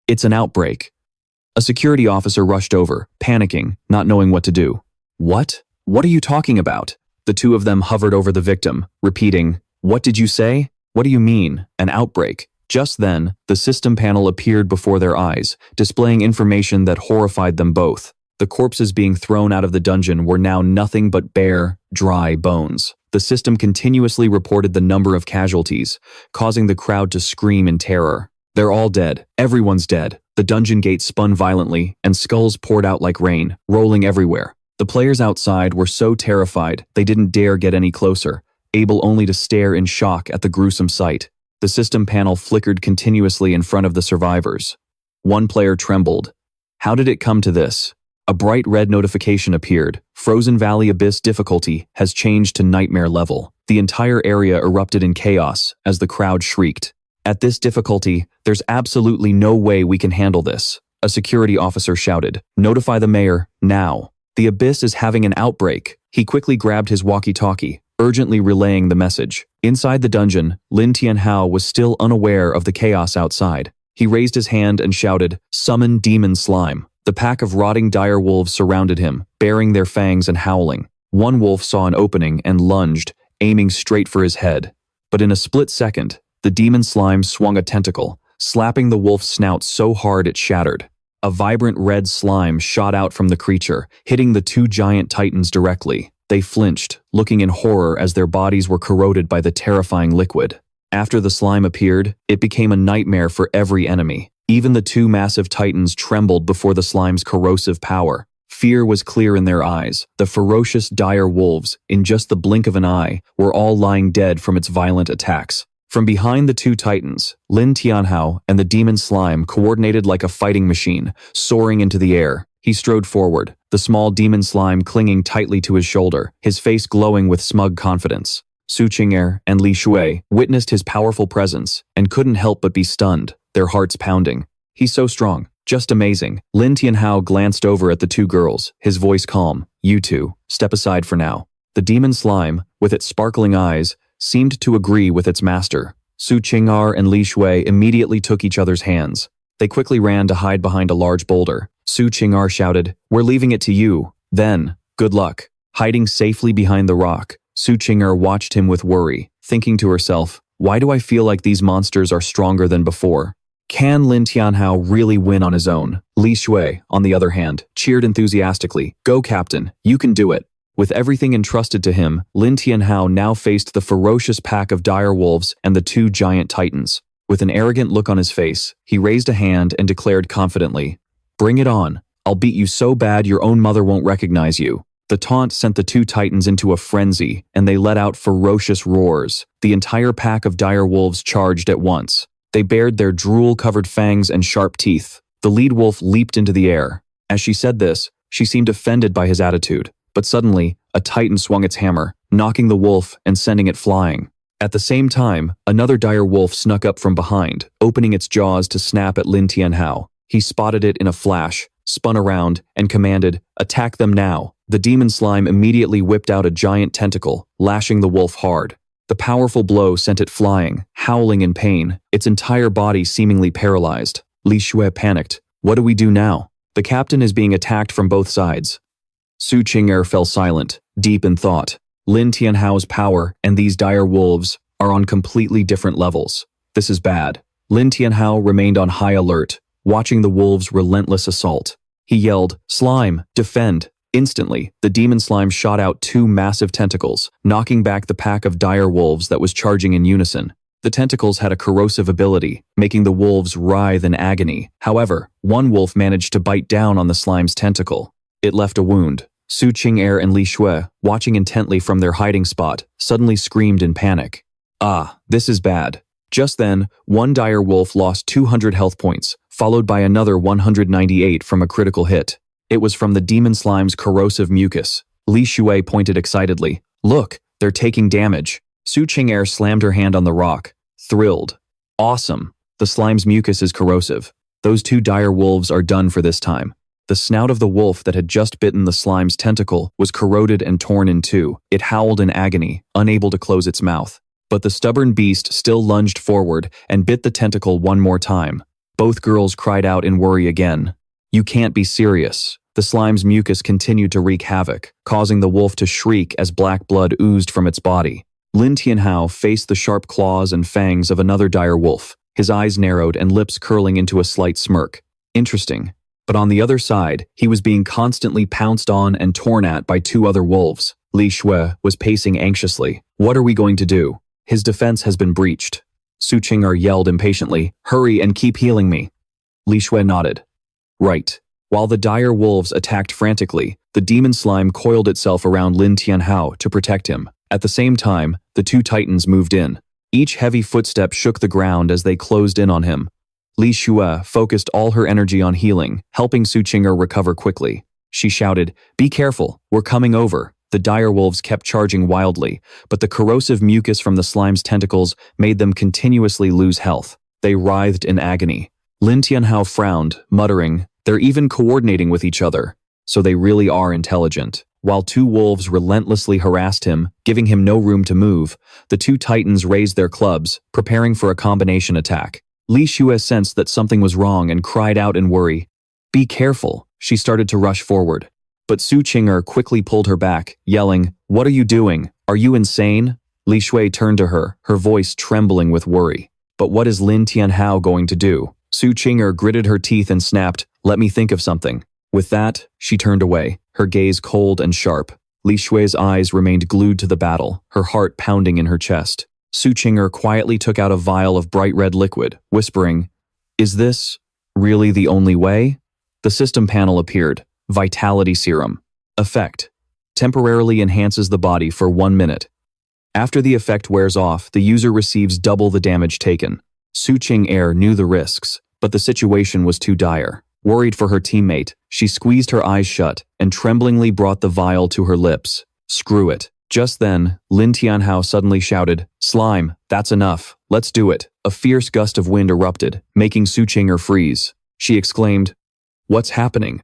It's an outbreak. A security officer rushed over, panicking, not knowing what to do. "What? What are you talking about?" The two of them hovered over the victim, repeating, "What did you say? What do you mean? An outbreak?" Just then, the system panel appeared before their eyes, displaying information that horrified them both. The corpses being thrown out of the dungeon were now nothing but bare, dry bones. The system continuously reported the number of casualties, causing the crowd to scream in terror. "They're all dead. Everyone's dead." The dungeon gate spun violently, and skulls poured out like rain, rolling everywhere. The players outside were so terrified they didn't dare get any closer, able only to stare in shock at the gruesome sight. The system panel flickered continuously in front of the survivors. One player trembled. How did it come to this? A bright red notification appeared. Frozen Valley Abyss difficulty has changed to nightmare level. The entire area erupted in chaos as the crowd shrieked. "At this difficulty, there's absolutely no way we can handle this," a security officer shouted. "Notify the mayor, now. The Abyss is having an outbreak." He quickly grabbed his walkie-talkie, urgently relaying the message. Inside the dungeon, Lin Tianhao was still unaware of the chaos outside. He raised his hand and shouted, "Summon demon slime." The pack of rotting dire wolves surrounded him, baring their fangs and howling. One wolf saw an opening and lunged, aiming straight for his head. But in a split second, the demon slime swung a tentacle, slapping the wolf's snout so hard it shattered. A vibrant red slime shot out from the creature, hitting the two giant titans directly. They flinched, looking in horror as their bodies were corroded by the terrifying liquid. After the slime appeared, it became a nightmare for every enemy. Even the two massive titans trembled before the slime's corrosive power. Fear was clear in their eyes. The ferocious, dire wolves, in just the blink of an eye, were all lying dead from its violent attacks. From behind the two titans, Lin Tianhao and the demon slime coordinated like a fighting machine, soaring into the air. He strode forward, the small demon slime clinging tightly to his shoulder, his face glowing with smug confidence. Su Qing'er and Li Shui witnessed his powerful presence and couldn't help but be stunned, their hearts pounding. "He's so strong, just amazing." Lin Tianhao glanced over at the two girls, his voice calm. "You two, step aside for now." The demon slime, with its sparkling eyes, seemed to agree with its master. Su Qing'er and Li Shui immediately took each other's hands. They quickly ran to hide behind a large boulder. Su Qing'er shouted, "We're leaving it to you. Then, good luck." Hiding safely behind the rock, Su Qing'er watched him with worry, thinking to herself, "Why do I feel like these monsters are stronger than before?" Can Lin Tianhao really win on his own? Li Shui, on the other hand, cheered enthusiastically, "Go, Captain, you can do it." With everything entrusted to him, Lin Tianhao now faced the ferocious pack of dire wolves and the two giant titans. With an arrogant look on his face, he raised a hand and declared confidently, "Bring it on. I'll beat you so bad your own mother won't recognize you." The taunt sent the two titans into a frenzy, and they let out ferocious roars. The entire pack of dire wolves charged at once. They bared their drool-covered fangs and sharp teeth. The lead wolf leaped into the air. As she said this, she seemed offended by his attitude, but suddenly, a titan swung its hammer, knocking the wolf and sending it flying. At the same time, another dire wolf snuck up from behind, opening its jaws to snap at Lin Tianhao. He spotted it in a flash, spun around, and commanded, "Attack them now." The demon slime immediately whipped out a giant tentacle, lashing the wolf hard. The powerful blow sent it flying, howling in pain, its entire body seemingly paralyzed. Li Shui panicked. "What do we do now? The captain is being attacked from both sides." Su Qing'er fell silent, deep in thought. Lin Tianhao's power and these dire wolves are on completely different levels. This is bad. Lin Tianhao remained on high alert, watching the wolves' relentless assault. He yelled, "Slime, defend!" Instantly, the demon slime shot out two massive tentacles, knocking back the pack of dire wolves that was charging in unison. The tentacles had a corrosive ability, making the wolves writhe in agony. However, one wolf managed to bite down on the slime's tentacle. It left a wound. Su Qing'er and Li Shui, watching intently from their hiding spot, suddenly screamed in panic. "Ah, this is bad." Just then, one dire wolf lost 200 health points, followed by another 198 from a critical hit. It was from the demon slime's corrosive mucus. Li Shui pointed excitedly. "Look, they're taking damage." Su Qing'er slammed her hand on the rock, thrilled. "Awesome. The slime's mucus is corrosive. Those two dire wolves are done for this time." The snout of the wolf that had just bitten the slime's tentacle was corroded and torn in two. It howled in agony, unable to close its mouth. But the stubborn beast still lunged forward and bit the tentacle one more time. Both girls cried out in worry again. "You can't be serious." The slime's mucus continued to wreak havoc, causing the wolf to shriek as black blood oozed from its body. Lin Tianhao faced the sharp claws and fangs of another dire wolf, his eyes narrowed and lips curling into a slight smirk. Interesting. But on the other side, he was being constantly pounced on and torn at by two other wolves. Li Shui was pacing anxiously. "What are we going to do? His defense has been breached." Su Qing'er yelled impatiently, "Hurry and keep healing me." Li Shui nodded. "Right." While the dire wolves attacked frantically, the demon slime coiled itself around Lin Tianhao to protect him. At the same time, the two titans moved in. Each heavy footstep shook the ground as they closed in on him. Li Shui focused all her energy on healing, helping Su Qing'er recover quickly. She shouted, "Be careful, we're coming over." The dire wolves kept charging wildly, but the corrosive mucus from the slime's tentacles made them continuously lose health. They writhed in agony. Lin Tianhao frowned, muttering, "They're even coordinating with each other. So they really are intelligent." While two wolves relentlessly harassed him, giving him no room to move, the two titans raised their clubs, preparing for a combination attack. Li Shui sensed that something was wrong and cried out in worry. "Be careful." She started to rush forward. But Su Qing'er quickly pulled her back, yelling, "What are you doing? Are you insane?" Li Shui turned to her, her voice trembling with worry. "But what is Lin Tianhao going to do?" Su Qing'er gritted her teeth and snapped, "Let me think of something." With that, she turned away, her gaze cold and sharp. Li Shui's eyes remained glued to the battle, her heart pounding in her chest. Su Qing'er quietly took out a vial of bright red liquid, whispering, "Is this really the only way?" The system panel appeared. Vitality Serum. Effect. Temporarily enhances the body for 1 minute. After the effect wears off, the user receives double the damage taken. Su Qing'er knew the risks, but the situation was too dire. Worried for her teammate, she squeezed her eyes shut and tremblingly brought the vial to her lips. Screw it. Just then, Lin Tianhao suddenly shouted, "Slime, that's enough. Let's do it." A fierce gust of wind erupted, making Su Qing'er freeze. She exclaimed, "What's happening?"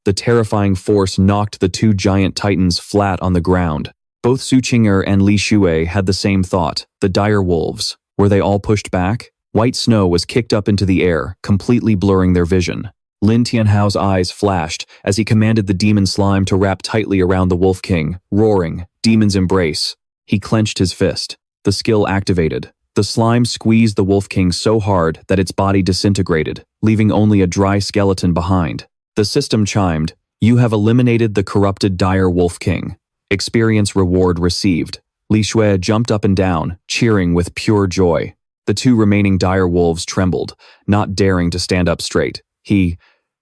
The terrifying force knocked the two giant titans flat on the ground. Both Su Qing'er and Li Shui had the same thought. The dire wolves. Were they all pushed back? White snow was kicked up into the air, completely blurring their vision. Lin Tianhao's eyes flashed as he commanded the demon slime to wrap tightly around the Wolf King, roaring, "Demon's embrace." He clenched his fist. The skill activated. The slime squeezed the Wolf King so hard that its body disintegrated, leaving only a dry skeleton behind. The system chimed, "You have eliminated the corrupted dire Wolf King. Experience reward received." Li Shui jumped up and down, cheering with pure joy. The two remaining dire wolves trembled, not daring to stand up straight.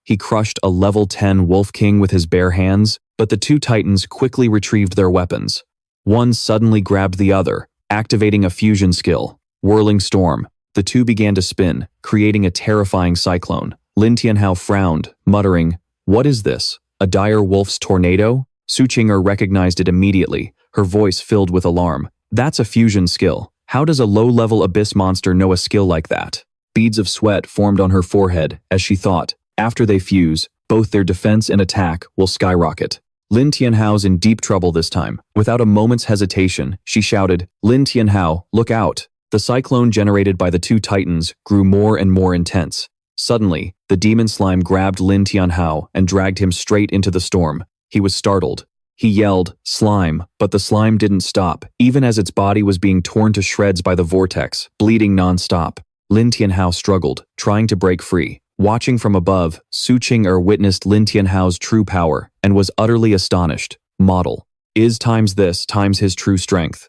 He crushed a level 10 Wolf King with his bare hands, but the two titans quickly retrieved their weapons. One suddenly grabbed the other, activating a fusion skill. Whirling storm. The two began to spin, creating a terrifying cyclone. Lin Tianhao frowned, muttering, "What is this? A dire wolf's tornado?" Su Qing'er recognized it immediately, her voice filled with alarm. "That's a fusion skill. How does a low-level abyss monster know a skill like that?" Beads of sweat formed on her forehead as she thought, after they fuse, both their defense and attack will skyrocket. Lin Tianhao's in deep trouble this time. Without a moment's hesitation, she shouted, "Lin Tianhao, look out!" The cyclone generated by the two titans grew more and more intense. Suddenly, the demon slime grabbed Lin Tianhao and dragged him straight into the storm. He was startled. He yelled, "Slime," but the slime didn't stop, even as its body was being torn to shreds by the vortex, bleeding non-stop. Lin Tianhao struggled, trying to break free. Watching from above, Su Qing'er witnessed Lin Tianhao's true power and was utterly astonished. Model. Is times this times his true strength.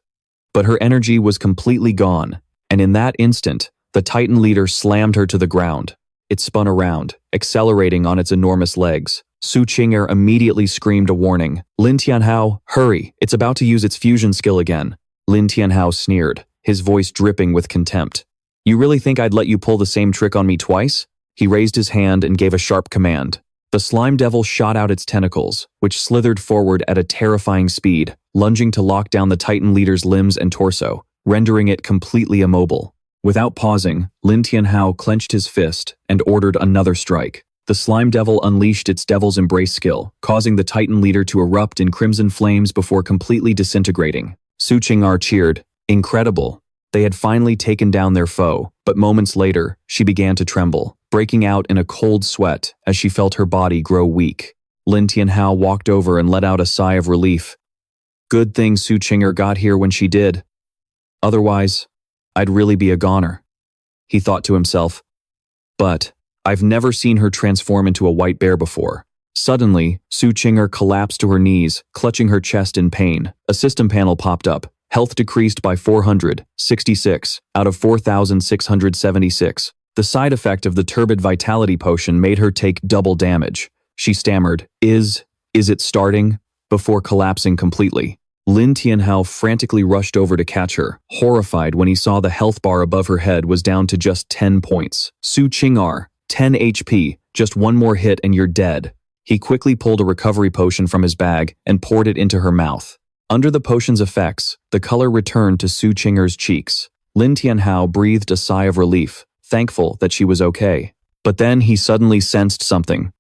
But her energy was completely gone, and in that instant, the Titan leader slammed her to the ground. It spun around, accelerating on its enormous legs. Su Qing'er immediately screamed a warning. "Lin Tianhao, hurry, it's about to use its fusion skill again." Lin Tianhao sneered, his voice dripping with contempt. "You really think I'd let you pull the same trick on me twice?" He raised his hand and gave a sharp command. The slime devil shot out its tentacles, which slithered forward at a terrifying speed, lunging to lock down the Titan leader's limbs and torso, rendering it completely immobile. Without pausing, Lin Tianhao clenched his fist and ordered another strike. The slime devil unleashed its devil's embrace skill, causing the Titan leader to erupt in crimson flames before completely disintegrating. Su Qing'er cheered. Incredible. They had finally taken down their foe, but moments later, she began to tremble, breaking out in a cold sweat as she felt her body grow weak. Lin Tianhao walked over and let out a sigh of relief. Good thing Su Qing'er got here when she did. Otherwise, I'd really be a goner. He thought to himself. But I've never seen her transform into a white bear before. Suddenly, Su Qing'er collapsed to her knees, clutching her chest in pain. A system panel popped up. Health decreased by 466 out of 4,676. The side effect of the turbid vitality potion made her take double damage. She stammered, Is it starting?" before collapsing completely. Lin Tianhao frantically rushed over to catch her, horrified when he saw the health bar above her head was down to just 10 points. Su Qing'er, 10 HP, just one more hit and you're dead. He quickly pulled a recovery potion from his bag and poured it into her mouth. Under the potion's effects, the color returned to Su Qing'er's cheeks. Lin Tianhao breathed a sigh of relief, thankful that she was okay. But then he suddenly sensed something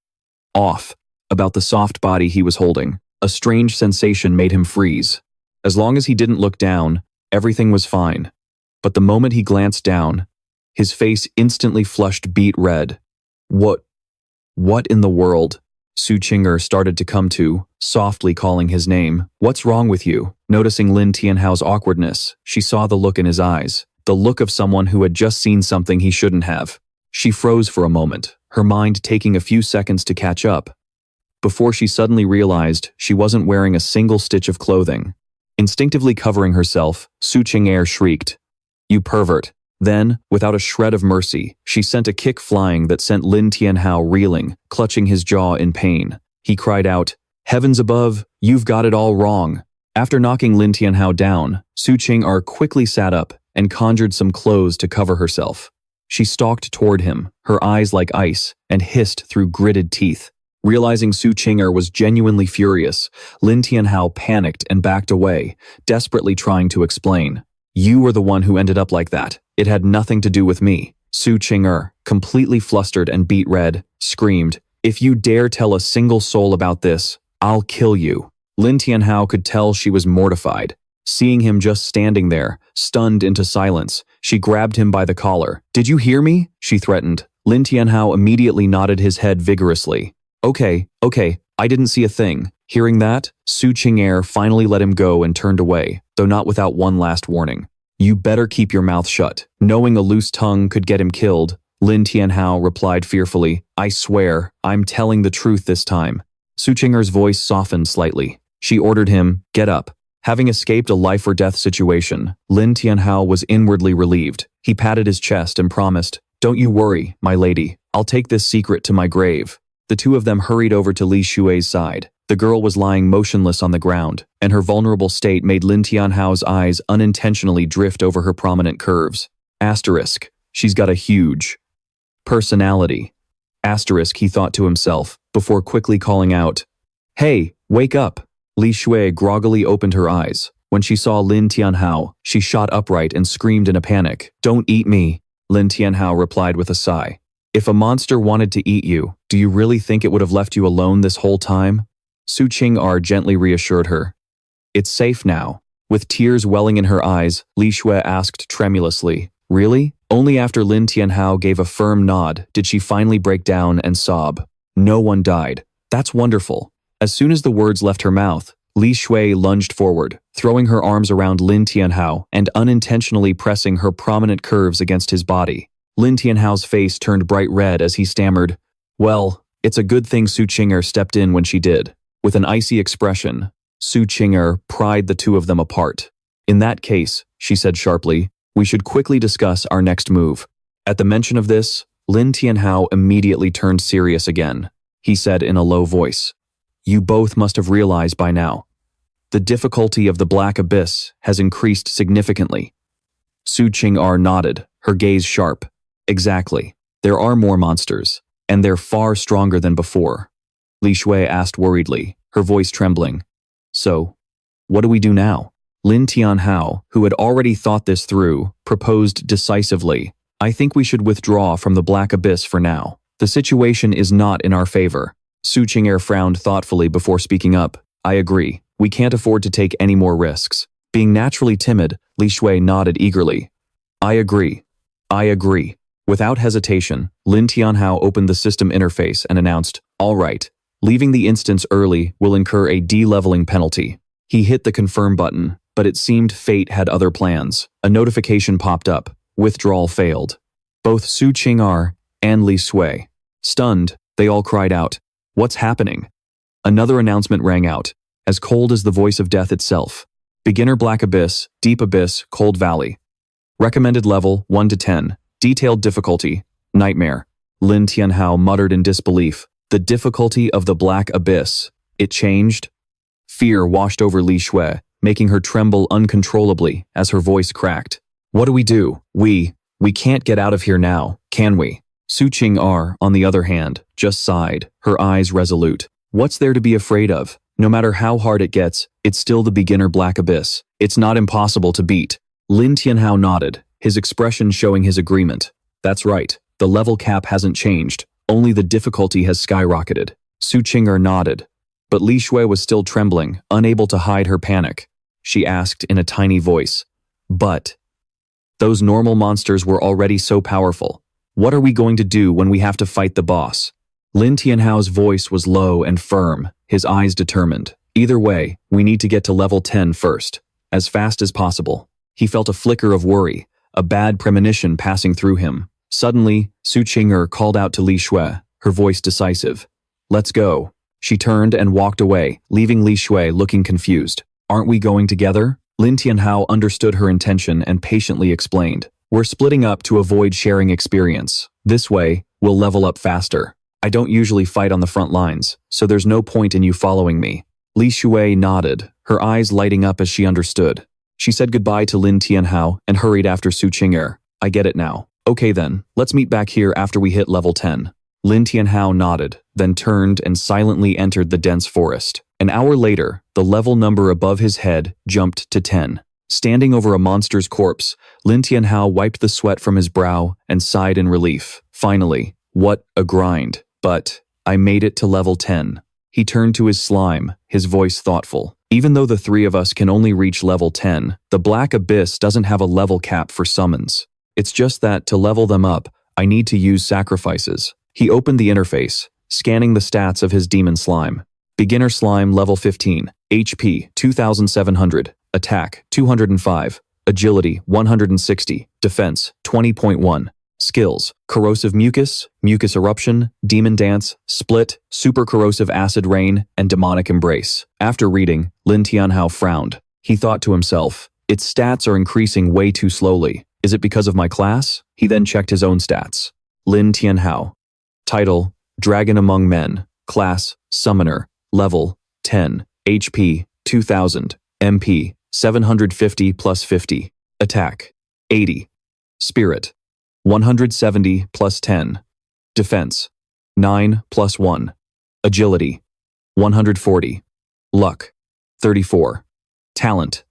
off about the soft body he was holding. A strange sensation made him freeze. As long as he didn't look down, everything was fine. But the moment he glanced down, his face instantly flushed beet red. What in the world? Su Qing'er started to come to, softly calling his name. What's wrong with you? Noticing Lin Tianhao's awkwardness, she saw the look in his eyes, the look of someone who had just seen something he shouldn't have. She froze for a moment, her mind taking a few seconds to catch up, before she suddenly realized she wasn't wearing a single stitch of clothing. Instinctively covering herself, Su Qing'er shrieked, "You pervert." Then, without a shred of mercy, she sent a kick flying that sent Lin Tianhao reeling, clutching his jaw in pain. He cried out, "Heavens above, you've got it all wrong." After knocking Lin Tianhao down, Su Qing'er quickly sat up and conjured some clothes to cover herself. She stalked toward him, her eyes like ice, and hissed through gritted teeth. Realizing Su Qing'er was genuinely furious, Lin Tianhao panicked and backed away, desperately trying to explain. "You were the one who ended up like that. It had nothing to do with me." Su Qing'er, completely flustered and beet red, screamed, "If you dare tell a single soul about this, I'll kill you." Lin Tianhao could tell she was mortified. Seeing him just standing there, stunned into silence, she grabbed him by the collar. "Did you hear me?" she threatened. Lin Tianhao immediately nodded his head vigorously. Okay, I didn't see a thing." Hearing that, Su Qing'er finally let him go and turned away, though not without one last warning. "You better keep your mouth shut." Knowing a loose tongue could get him killed, Lin Tianhao replied fearfully, "I swear, I'm telling the truth this time." Su Qing'er's voice softened slightly. She ordered him, "Get up." Having escaped a life-or-death situation, Lin Tianhao was inwardly relieved. He patted his chest and promised, "Don't you worry, my lady. I'll take this secret to my grave." The two of them hurried over to Li Shui's side. The girl was lying motionless on the ground, and her vulnerable state made Lin Tianhao's eyes unintentionally drift over her prominent curves. Asterisk, she's got a huge personality. Asterisk, he thought to himself, before quickly calling out, "Hey, wake up!" Li Shui groggily opened her eyes. When she saw Lin Tianhao, she shot upright and screamed in a panic, "Don't eat me!" Lin Tianhao replied with a sigh. "If a monster wanted to eat you, do you really think it would have left you alone this whole time?" Su Qing'er gently reassured her. "It's safe now." With tears welling in her eyes, Li Shui asked tremulously, "Really?" Only after Lin Tianhao gave a firm nod did she finally break down and sob. "No one died. That's wonderful." As soon as the words left her mouth, Li Shui lunged forward, throwing her arms around Lin Tianhao and unintentionally pressing her prominent curves against his body. Lin Tianhao's face turned bright red as he stammered, "Well, it's a good thing Su Qing'er stepped in when she did." With an icy expression, Su Qing'er pried the two of them apart. "In that case," she said sharply, "we should quickly discuss our next move." At the mention of this, Lin Tianhao immediately turned serious again. He said in a low voice, "You both must have realized by now. The difficulty of the Black Abyss has increased significantly." Su Qing'er nodded, her gaze sharp. "Exactly. There are more monsters, and they're far stronger than before." Li Shui asked worriedly, her voice trembling. "So, what do we do now?" Lin Tianhao, who had already thought this through, proposed decisively, "I think we should withdraw from the Black Abyss for now. The situation is not in our favor." Su Qing'er frowned thoughtfully before speaking up. "I agree. We can't afford to take any more risks." Being naturally timid, Li Shui nodded eagerly. "I agree. I agree." Without hesitation, Lin Tianhao opened the system interface and announced, "All right. Leaving the instance early will incur a de-leveling penalty." He hit the confirm button, but it seemed fate had other plans. A notification popped up. Withdrawal failed. Both Su Qing'er and Li Shui. Stunned, they all cried out, "What's happening?" Another announcement rang out, as cold as the voice of death itself. Beginner Black Abyss, Deep Abyss, Cold Valley. Recommended level 1 to 10. Detailed difficulty, Nightmare. Lin Tianhao muttered in disbelief. The difficulty of the Black Abyss. It changed? Fear washed over Li Shui, making her tremble uncontrollably as her voice cracked. "What do we do? We can't get out of here now, can we?" Su Qing'er, on the other hand, just sighed, her eyes resolute. "What's there to be afraid of? No matter how hard it gets, it's still the beginner Black Abyss. It's not impossible to beat." Lin Tianhao nodded, his expression showing his agreement. "That's right. The level cap hasn't changed. Only the difficulty has skyrocketed." Su Qing'er nodded, but Li Shui was still trembling, unable to hide her panic. She asked in a tiny voice, "But those normal monsters were already so powerful. What are we going to do when we have to fight the boss?" Lin Tianhao's voice was low and firm, his eyes determined. "Either way, we need to get to level 10 first, as fast as possible." He felt a flicker of worry, a bad premonition passing through him. Suddenly, Su Qing'er called out to Li Shui, her voice decisive. "Let's go." She turned and walked away, leaving Li Shui looking confused. "Aren't we going together?" Lin Tianhao understood her intention and patiently explained. "We're splitting up to avoid sharing experience. This way, we'll level up faster. I don't usually fight on the front lines, so there's no point in you following me." Li Shui nodded, her eyes lighting up as she understood. She said goodbye to Lin Tianhao and hurried after Su Qing'er. "I get it now. Okay then, let's meet back here after we hit level 10. Lin Tianhao nodded, then turned and silently entered the dense forest. An hour later, the level number above his head jumped to 10. Standing over a monster's corpse, Lin Tianhao wiped the sweat from his brow and sighed in relief. Finally, what a grind. But I made it to level 10. He turned to his slime, his voice thoughtful. Even though the three of us can only reach level 10, the Black Abyss doesn't have a level cap for summons. It's just that to level them up, I need to use sacrifices. He opened the interface, scanning the stats of his demon slime. Beginner slime level 15, HP 2700, attack 205, agility 160, defense 20.1. Skills: corrosive mucus, mucus eruption, demon dance, split, super corrosive acid rain, and demonic embrace. After reading, Lin Tianhao frowned. He thought to himself, its stats are increasing way too slowly. Is it because of my class? He then checked his own stats. Lin Tianhao. Title: Dragon Among Men. Class, Summoner. Level, 10. HP, 2000. MP, 750 plus 50. Attack, 80. Spirit, 170 plus 10. Defense, 9 plus 1. Agility, 140. Luck, 34. Talent,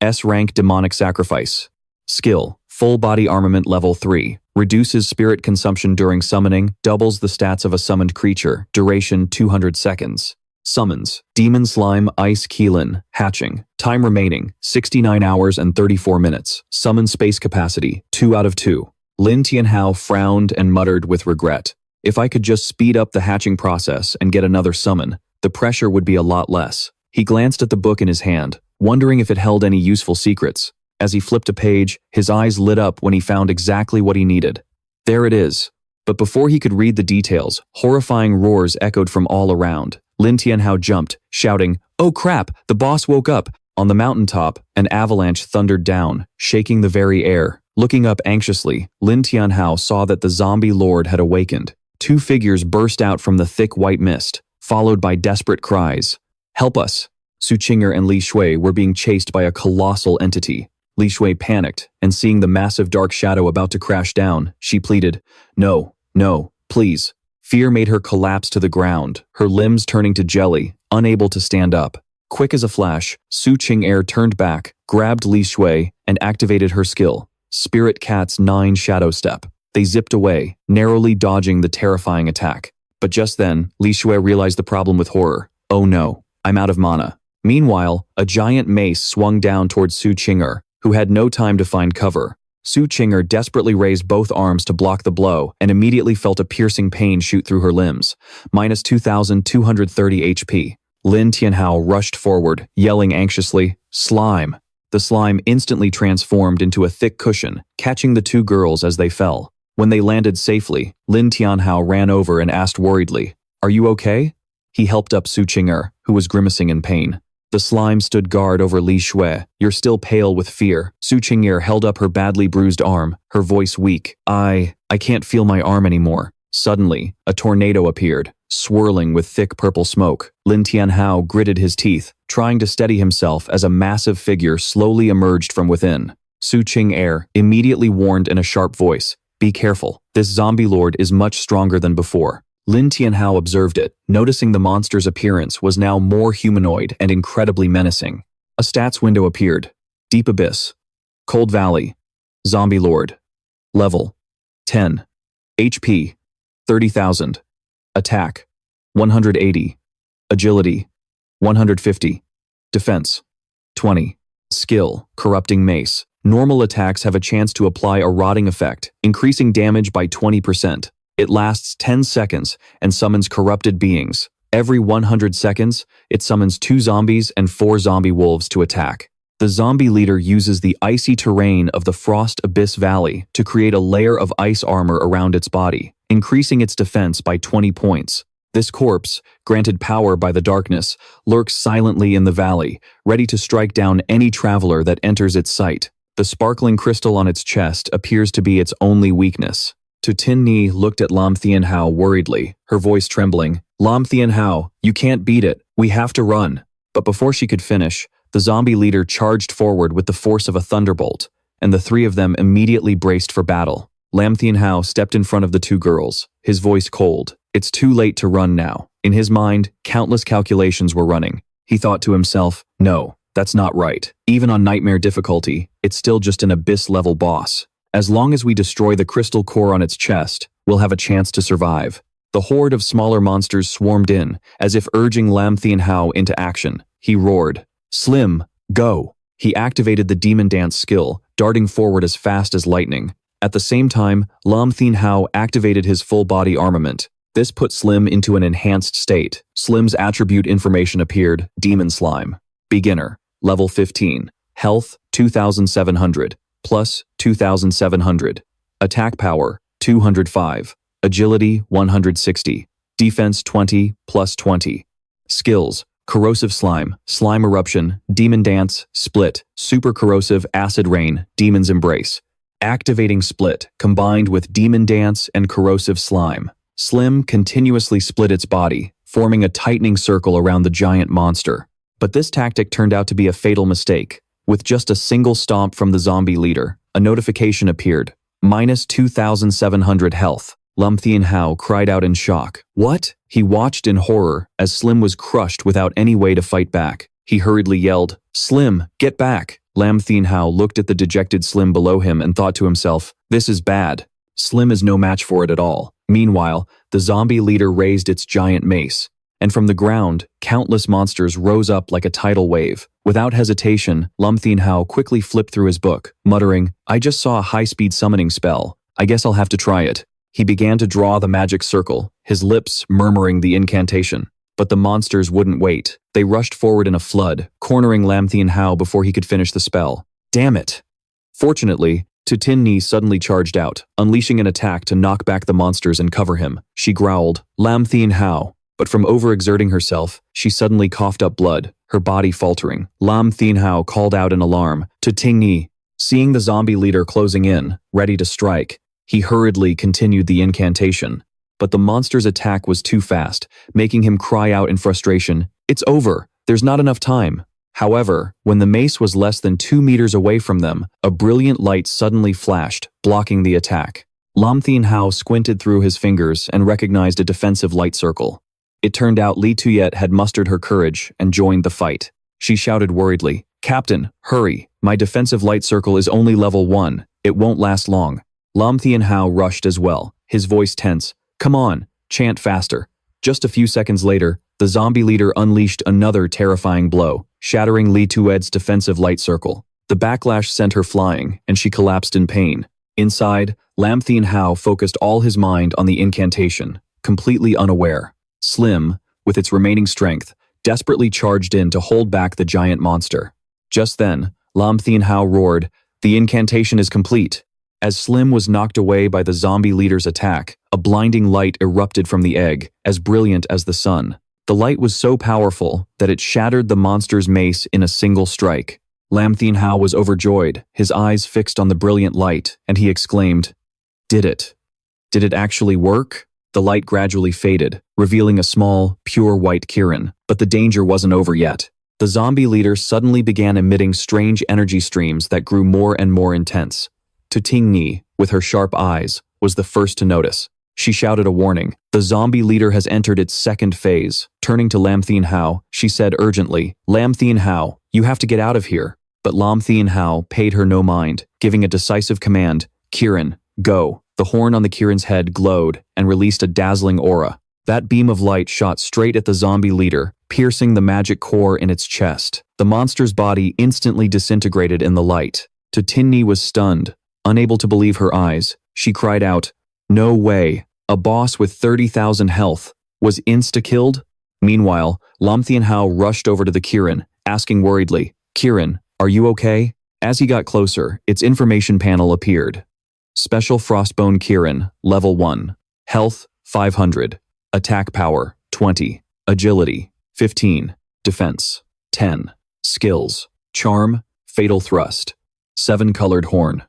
S-rank demonic sacrifice. Skill, full body armament level 3. Reduces spirit consumption during summoning, doubles the stats of a summoned creature, duration 200 seconds. Summons, Demon Slime Ice Keelan, hatching. Time remaining, 69 hours and 34 minutes. Summon space capacity, 2 out of 2. Lin Tianhao frowned and muttered with regret. If I could just speed up the hatching process and get another summon, the pressure would be a lot less. He glanced at the book in his hand, wondering if it held any useful secrets. As he flipped a page, his eyes lit up when he found exactly what he needed. There it is. But before he could read the details, horrifying roars echoed from all around. Lin Tianhao jumped, shouting, "Oh crap, the boss woke up!" On the mountaintop, an avalanche thundered down, shaking the very air. Looking up anxiously, Lin Tianhao saw that the zombie lord had awakened. 2 figures burst out from the thick white mist, followed by desperate cries. "Help us!" Su Qinger and Li Shui were being chased by a colossal entity. Li Shui panicked, and seeing the massive dark shadow about to crash down, she pleaded, "No, no, please." Fear made her collapse to the ground, her limbs turning to jelly, unable to stand up. Quick as a flash, Su Qinger turned back, grabbed Li Shui, and activated her skill, Spirit Cat's 9 Shadow Step. They zipped away, narrowly dodging the terrifying attack. But just then, Li Shui realized the problem with horror. "Oh no, I'm out of mana." Meanwhile, a giant mace swung down towards Su Qinger, who had no time to find cover. Su Qinger desperately raised both arms to block the blow and immediately felt a piercing pain shoot through her limbs. Minus 2,230 HP. Lin Tianhao rushed forward, yelling anxiously, "Slime!" The slime instantly transformed into a thick cushion, catching the 2 girls as they fell. When they landed safely, Lin Tianhao ran over and asked worriedly, "Are you okay?" He helped up Su Qinger, who was grimacing in pain. The slime stood guard over Li Shui. "You're still pale with fear." Su Qinger held up her badly bruised arm, her voice weak. I can't feel my arm anymore." Suddenly, a tornado appeared, swirling with thick purple smoke. Lin Tianhao gritted his teeth, trying to steady himself as a massive figure slowly emerged from within. Su Qinger immediately warned in a sharp voice, "Be careful. This zombie lord is much stronger than before." Lin Tianhao observed it, noticing the monster's appearance was now more humanoid and incredibly menacing. A stats window appeared. Deep Abyss. Cold Valley. Zombie Lord. Level, 10. HP, 30,000. Attack, 180. Agility, 150. Defense, 20. Skill, Corrupting Mace. Normal attacks have a chance to apply a rotting effect, increasing damage by 20%. It lasts 10 seconds and summons corrupted beings. Every 100 seconds, it summons 2 zombies and 4 zombie wolves to attack. The zombie leader uses the icy terrain of the Frost Abyss Valley to create a layer of ice armor around its body, increasing its defense by 20 points. This corpse, granted power by the darkness, lurks silently in the valley, ready to strike down any traveler that enters its sight. The sparkling crystal on its chest appears to be its only weakness. Tu Tin Ni looked at Lam Tianhao worriedly, her voice trembling. "Lam Tianhao, you can't beat it. We have to run." But before she could finish, the zombie leader charged forward with the force of a thunderbolt, and the 3 of them immediately braced for battle. Lam Tianhao stepped in front of the 2 girls, his voice cold. It's too late to run now. In his mind, countless calculations were running. He thought to himself, "No, that's not right. Even on nightmare difficulty, it's still just an abyss-level boss. As long as we destroy the crystal core on its chest, we'll have a chance to survive." The horde of smaller monsters swarmed in, as if urging Lam Tianhao into action. He roared, "Slim, go!" He activated the demon dance skill, darting forward as fast as lightning. At the same time, Lam Tianhao activated his full-body armament. This put Slim into an enhanced state. Slim's attribute information appeared, Demon Slime. Beginner, level 15. Health, 2,700. Plus 2,700. Attack power, 205. Agility, 160. Defense, 20, plus 20. Skills, Corrosive Slime, Slime Eruption, Demon Dance, Split, Super Corrosive Acid Rain, Demon's Embrace. Activating Split, combined with Demon Dance and Corrosive Slime. Slim continuously split its body, forming a tightening circle around the giant monster. But this tactic turned out to be a fatal mistake. With just a single stomp from the zombie leader, a notification appeared. Minus 2,700 health. Lin Tianhao cried out in shock. What? He watched in horror as Slim was crushed without any way to fight back. He hurriedly yelled, "Slim, get back!" Lin Tianhao looked at the dejected Slim below him and thought to himself, "This is bad. Slim is no match for it at all." Meanwhile, the zombie leader raised its giant mace, and from the ground, countless monsters rose up like a tidal wave. Without hesitation, Lin Tianhao quickly flipped through his book, muttering, "I just saw a high-speed summoning spell. I guess I'll have to try it." He began to draw the magic circle, his lips murmuring the incantation. But the monsters wouldn't wait. They rushed forward in a flood, cornering Lin Tianhao before he could finish the spell. Damn it! Fortunately, Tinni suddenly charged out, unleashing an attack to knock back the monsters and cover him. She growled, "Lin Tianhao." But from overexerting herself, she suddenly coughed up blood, her body faltering. Lin Tianhao called out in alarm to Tinni. Seeing the zombie leader closing in, ready to strike, he hurriedly continued the incantation. But the monster's attack was too fast, making him cry out in frustration, "It's over! There's not enough time!" However, when the mace was less than 2 meters away from them, a brilliant light suddenly flashed, blocking the attack. Lin Tianhao squinted through his fingers and recognized a defensive light circle. It turned out Li Tuyet had mustered her courage and joined the fight. She shouted worriedly, "Captain, hurry! My defensive light circle is only level 1. It won't last long." Lin Tianhao rushed as well, his voice tense. "Come on, chant faster." Just a few seconds later, the zombie leader unleashed another terrifying blow, shattering Li Tuyet's defensive light circle. The backlash sent her flying, and she collapsed in pain. Inside, Lin Tianhao focused all his mind on the incantation, completely unaware. Slim, with its remaining strength, desperately charged in to hold back the giant monster. Just then, Lin Tianhao roared, "The incantation is complete." As Slim was knocked away by the zombie leader's attack, a blinding light erupted from the egg, as brilliant as the sun. The light was so powerful that it shattered the monster's mace in a single strike. Lin Tianhao was overjoyed, his eyes fixed on the brilliant light, and he exclaimed, "Did it? Did it actually work?" The light gradually faded, revealing a small, pure white Kirin, but the danger wasn't over yet. The zombie leader suddenly began emitting strange energy streams that grew more and more intense. Tinni, with her sharp eyes, was the first to notice. She shouted a warning. "The zombie leader has entered its second phase." Turning to Lin Tianhao, she said urgently, "Lin Tianhao, you have to get out of here." But Lin Tianhao paid her no mind, giving a decisive command, "Kirin, go." The horn on the Kirin's head glowed and released a dazzling aura. That beam of light shot straight at the zombie leader, piercing the magic core in its chest. The monster's body instantly disintegrated in the light. Tinni was stunned. Unable to believe her eyes, she cried out, "No way! A boss with 30,000 health was insta-killed?" Meanwhile, Lin Tianhao rushed over to the Kirin, asking worriedly, "Kirin, are you okay?" As he got closer, its information panel appeared. Special Frostbone Kirin, Level 1. Health, 500. Attack Power, 20. Agility, 15. Defense, 10. Skills, Charm, Fatal Thrust. 7-colored horn.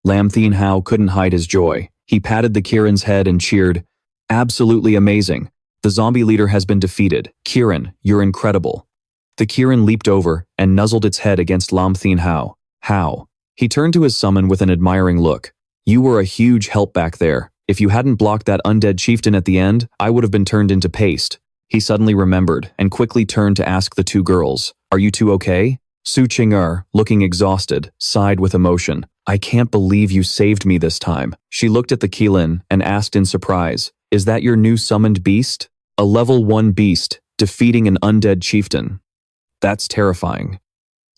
Lin Tianhao couldn't hide his joy. He patted the Kirin's head and cheered, "Absolutely amazing. The zombie leader has been defeated. Kirin, you're incredible." The Kirin leaped over and nuzzled its head against Lin Tianhao. "How?" He turned to his summon with an admiring look. "You were a huge help back there. If you hadn't blocked that undead chieftain at the end, I would have been turned into paste." He suddenly remembered and quickly turned to ask the two girls, "Are you two okay?" Su Qing'er, looking exhausted, sighed with emotion. "I can't believe you saved me this time." She looked at the Qilin and asked in surprise, "Is that your new summoned beast?" "A level 1 beast, defeating an undead chieftain. That's terrifying."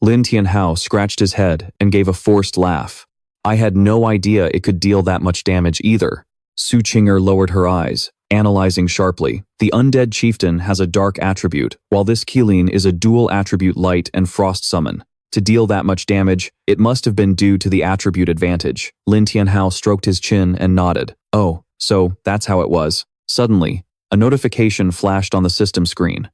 Lin Tianhao scratched his head and gave a forced laugh. "I had no idea it could deal that much damage either." Su Qing'er lowered her eyes, analyzing sharply. "The undead chieftain has a dark attribute, while this Qilin is a dual attribute light and frost summon. To deal that much damage, it must have been due to the attribute advantage." Lin Tianhao stroked his chin and nodded. "Oh, so that's how it was." Suddenly, a notification flashed on the system screen.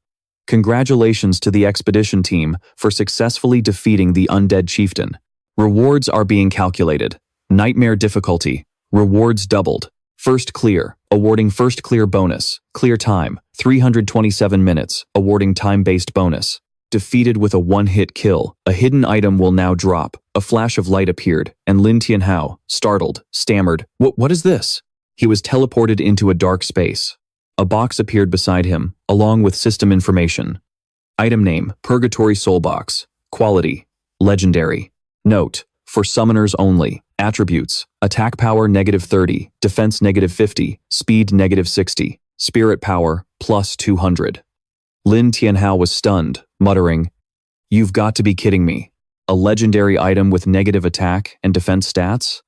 "Congratulations to the expedition team for successfully defeating the undead chieftain. Rewards are being calculated. Nightmare difficulty. Rewards doubled. First clear, awarding first clear bonus. Clear time, 327 minutes, awarding time-based bonus. Defeated with a one-hit kill, a hidden item will now drop. A flash of light appeared, and Lin Tianhao, startled, stammered, What is this?" He was teleported into a dark space. A box appeared beside him, along with system information. Item name, Purgatory Soul Box. Quality, Legendary. Note, for summoners only. Attributes, attack power -30, defense -50, speed -60, spirit power +200. Lin Tianhao was stunned, muttering, "You've got to be kidding me. A legendary item with negative attack and defense stats?"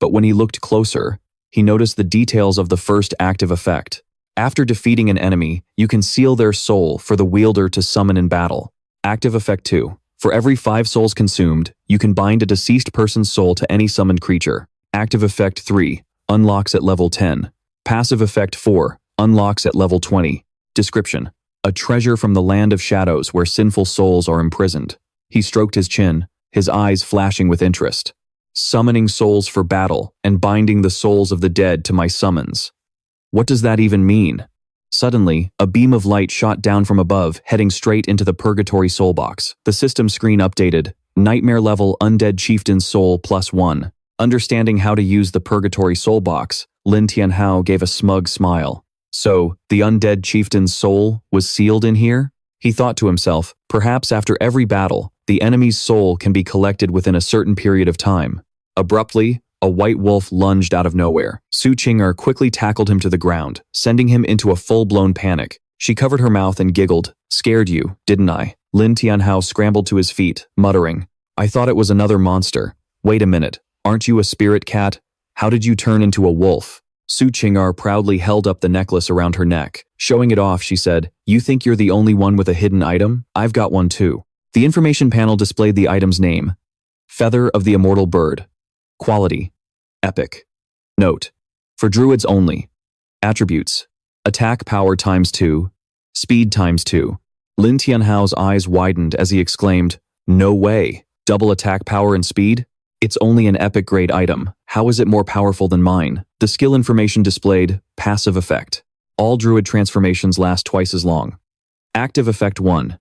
But when he looked closer, he noticed the details of the first active effect. After defeating an enemy, you can seal their soul for the wielder to summon in battle. Active effect 2. For every 5 souls consumed, you can bind a deceased person's soul to any summoned creature. Active effect 3. Unlocks at level 10. Passive effect 4. Unlocks at level 20. Description: a treasure from the land of shadows where sinful souls are imprisoned. He stroked his chin, his eyes flashing with interest. Summoning souls for battle and binding the souls of the dead to my summons. What does that even mean? Suddenly, a beam of light shot down from above, heading straight into the Purgatory Soul Box. The system screen updated. Nightmare level Undead Chieftain Soul +1. Understanding how to use the Purgatory Soul Box, Lin Tianhao gave a smug smile. So, the Undead Chieftain's soul was sealed in here? He thought to himself, perhaps after every battle, the enemy's soul can be collected within a certain period of time. Abruptly, a white wolf lunged out of nowhere. Su Qing'er quickly tackled him to the ground, sending him into a full-blown panic. She covered her mouth and giggled. "Scared you, didn't I?" Lin Tianhao scrambled to his feet, muttering, "I thought it was another monster. Wait a minute, aren't you a spirit cat? How did you turn into a wolf?" Su Qing'er proudly held up the necklace around her neck. Showing it off, she said, "You think you're the only one with a hidden item? I've got one too." The information panel displayed the item's name. Feather of the Immortal Bird. Quality, Epic. Note, for druids only. Attributes, attack power ×2, speed ×2. Lin Tianhao's eyes widened as he exclaimed, "No way, double attack power and speed? It's only an epic grade item. How is it more powerful than mine?" The skill information displayed, passive effect. All druid transformations last twice as long. Active effect 1.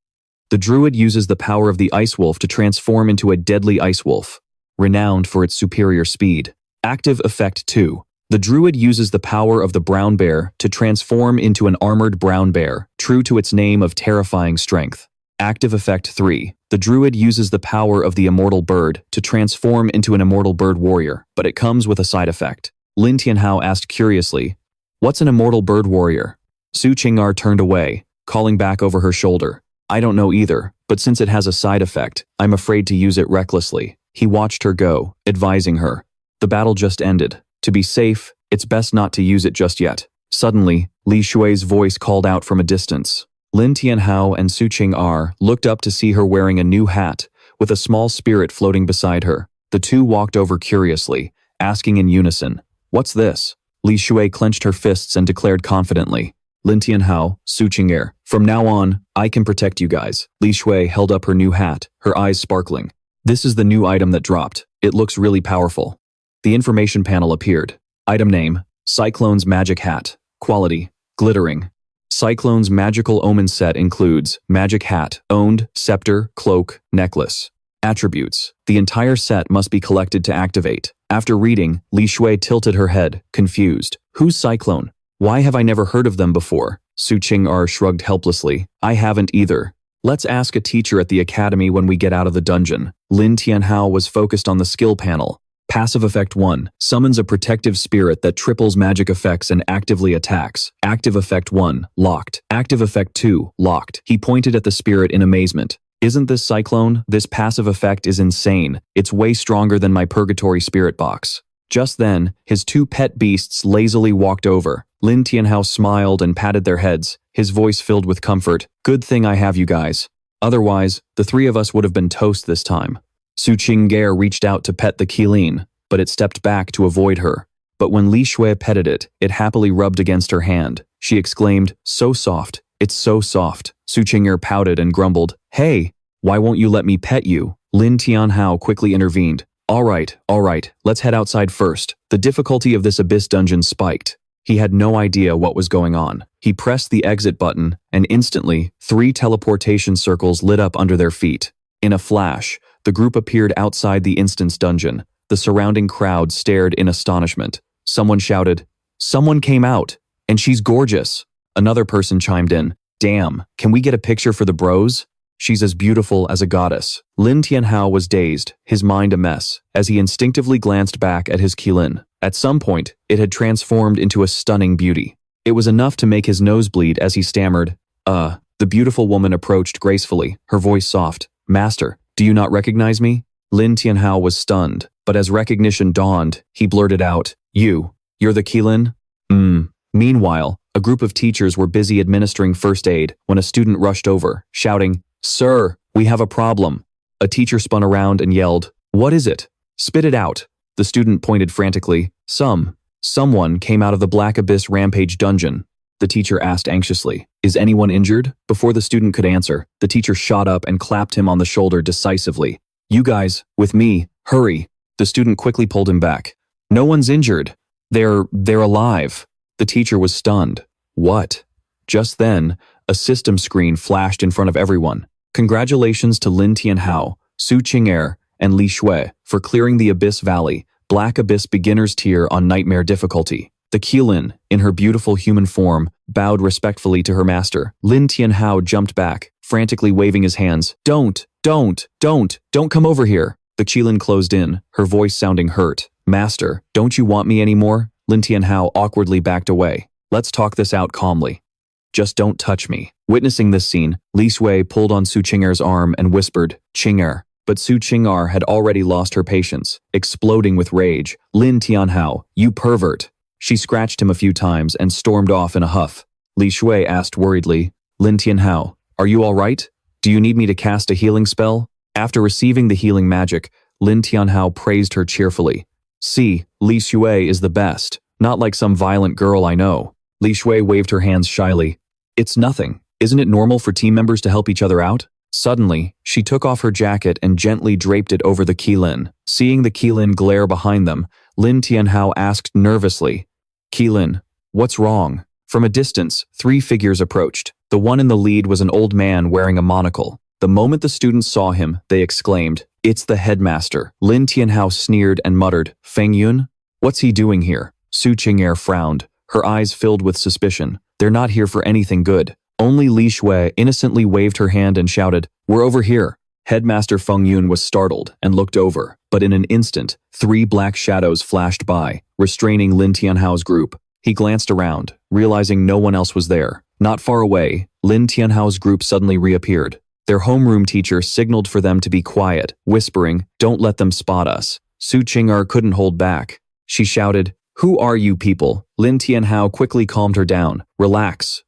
The druid uses the power of the ice wolf to transform into a deadly ice wolf, renowned for its superior speed. Active effect 2. The druid uses the power of the brown bear to transform into an armored brown bear, true to its name of terrifying strength. Active effect 3. The druid uses the power of the immortal bird to transform into an immortal bird warrior, but it comes with a side effect. Lin Tianhao asked curiously, "What's an immortal bird warrior?" Su Qing'er turned away, calling back over her shoulder, "I don't know either, but since it has a side effect, I'm afraid to use it recklessly." He watched her go, advising her, "The battle just ended. To be safe, it's best not to use it just yet." Suddenly, Li Shui's voice called out from a distance. Lin Tianhao and Su Qing'er looked up to see her wearing a new hat, with a small spirit floating beside her. The two walked over curiously, asking in unison, "What's this?" Li Shui clenched her fists and declared confidently, "Lin Tianhao, Su Qing'er, from now on, I can protect you guys." Li Shui held up her new hat, her eyes sparkling. "This is the new item that dropped. It looks really powerful." The information panel appeared. Item name, Cyclone's Magic Hat. Quality, Glittering. Cyclone's magical omen set includes Magic Hat, Owned, Scepter, Cloak, Necklace. Attributes, the entire set must be collected to activate. After reading, Li Shui tilted her head, confused. "Who's Cyclone? Why have I never heard of them before?" Su Qing'er shrugged helplessly. "I haven't either. Let's ask a teacher at the academy when we get out of the dungeon." Lin Tianhao was focused on the skill panel. Passive effect 1. Summons a protective spirit that triples magic effects and actively attacks. Active effect 1. Locked. Active effect 2. Locked. He pointed at the spirit in amazement. "Isn't this Cyclone? This passive effect is insane. It's way stronger than my Purgatory Spirit Box." Just then, his two pet beasts lazily walked over. Lin Tianhao smiled and patted their heads, his voice filled with comfort. "Good thing I have you guys. Otherwise, the three of us would have been toast this time." Su Qing'er reached out to pet the Qilin, but it stepped back to avoid her. But when Li Shui petted it, it happily rubbed against her hand. She exclaimed, "So soft, it's so soft." Su Qing'er pouted and grumbled, "Hey, why won't you let me pet you?" Lin Tianhao quickly intervened. All right, let's head outside first. The difficulty of this abyss dungeon spiked. He had no idea what was going on. He pressed the exit button, and instantly, 3 teleportation circles lit up under their feet. In a flash, the group appeared outside the instance dungeon. The surrounding crowd stared in astonishment. Someone shouted, "Someone came out, and she's gorgeous." Another person chimed in, "Damn, can we get a picture for the bros? She's as beautiful as a goddess." Lin Tianhao was dazed, his mind a mess, as he instinctively glanced back at his Qilin. At some point, it had transformed into a stunning beauty. It was enough to make his nose bleed as he stammered, The beautiful woman approached gracefully, her voice soft. "Master, do you not recognize me?" Lin Tianhao was stunned, but as recognition dawned, he blurted out, You're the Qilin?" Meanwhile, a group of teachers were busy administering first aid when a student rushed over, shouting, "Sir, we have a problem." A teacher spun around and yelled, "What is it? Spit it out." The student pointed frantically. Someone came out of the Black Abyss Rampage dungeon. The teacher asked anxiously, "Is anyone injured?" Before the student could answer, the teacher shot up and clapped him on the shoulder decisively. "You guys, with me, hurry." The student quickly pulled him back. "No one's injured. They're alive." The teacher was stunned. What? Just then, a system screen flashed in front of everyone. Congratulations to Lin Tianhao, Su Qing'er, and Li Shui for clearing the Abyss Valley, Black Abyss Beginner's Tier on Nightmare difficulty. The Qilin, in her beautiful human form, bowed respectfully to her master. Lin Tianhao jumped back, frantically waving his hands. Don't come over here." The Qilin closed in, her voice sounding hurt. "Master, don't you want me anymore?" Lin Tianhao awkwardly backed away. "Let's talk this out calmly. Just don't touch me." Witnessing this scene, Li Shui pulled on Su Qing'er's arm and whispered, "Qing'er." But Su Qing'er had already lost her patience, exploding with rage. "Lin Tianhao, you pervert." She scratched him a few times and stormed off in a huff. Li Shui asked worriedly, "Lin Tianhao, are you all right? Do you need me to cast a healing spell?" After receiving the healing magic, Lin Tianhao praised her cheerfully. "See, Li Shui is the best, not like some violent girl I know." Li Shui waved her hands shyly. "It's nothing. Isn't it normal for team members to help each other out?" Suddenly, she took off her jacket and gently draped it over the Qilin. Seeing the Qilin glare behind them, Lin Tianhao asked nervously, "Qilin, what's wrong?" From a distance, 3 figures approached. The one in the lead was an old man wearing a monocle. The moment the students saw him, they exclaimed, "It's the headmaster." Lin Tianhao sneered and muttered, "Feng Yun? What's he doing here?" Su Qing'er frowned, her eyes filled with suspicion. "They're not here for anything good." Only Li Shui innocently waved her hand and shouted, "We're over here." Headmaster Feng Yun was startled and looked over, but in an instant, 3 black shadows flashed by, restraining Lin Tianhao's group. He glanced around, realizing no one else was there. Not far away, Lin Tianhao's group suddenly reappeared. Their homeroom teacher signaled for them to be quiet, whispering, "Don't let them spot us." Su Qing'er couldn't hold back. She shouted, "Who are you people?" Lin Tianhao quickly calmed her down. Relax.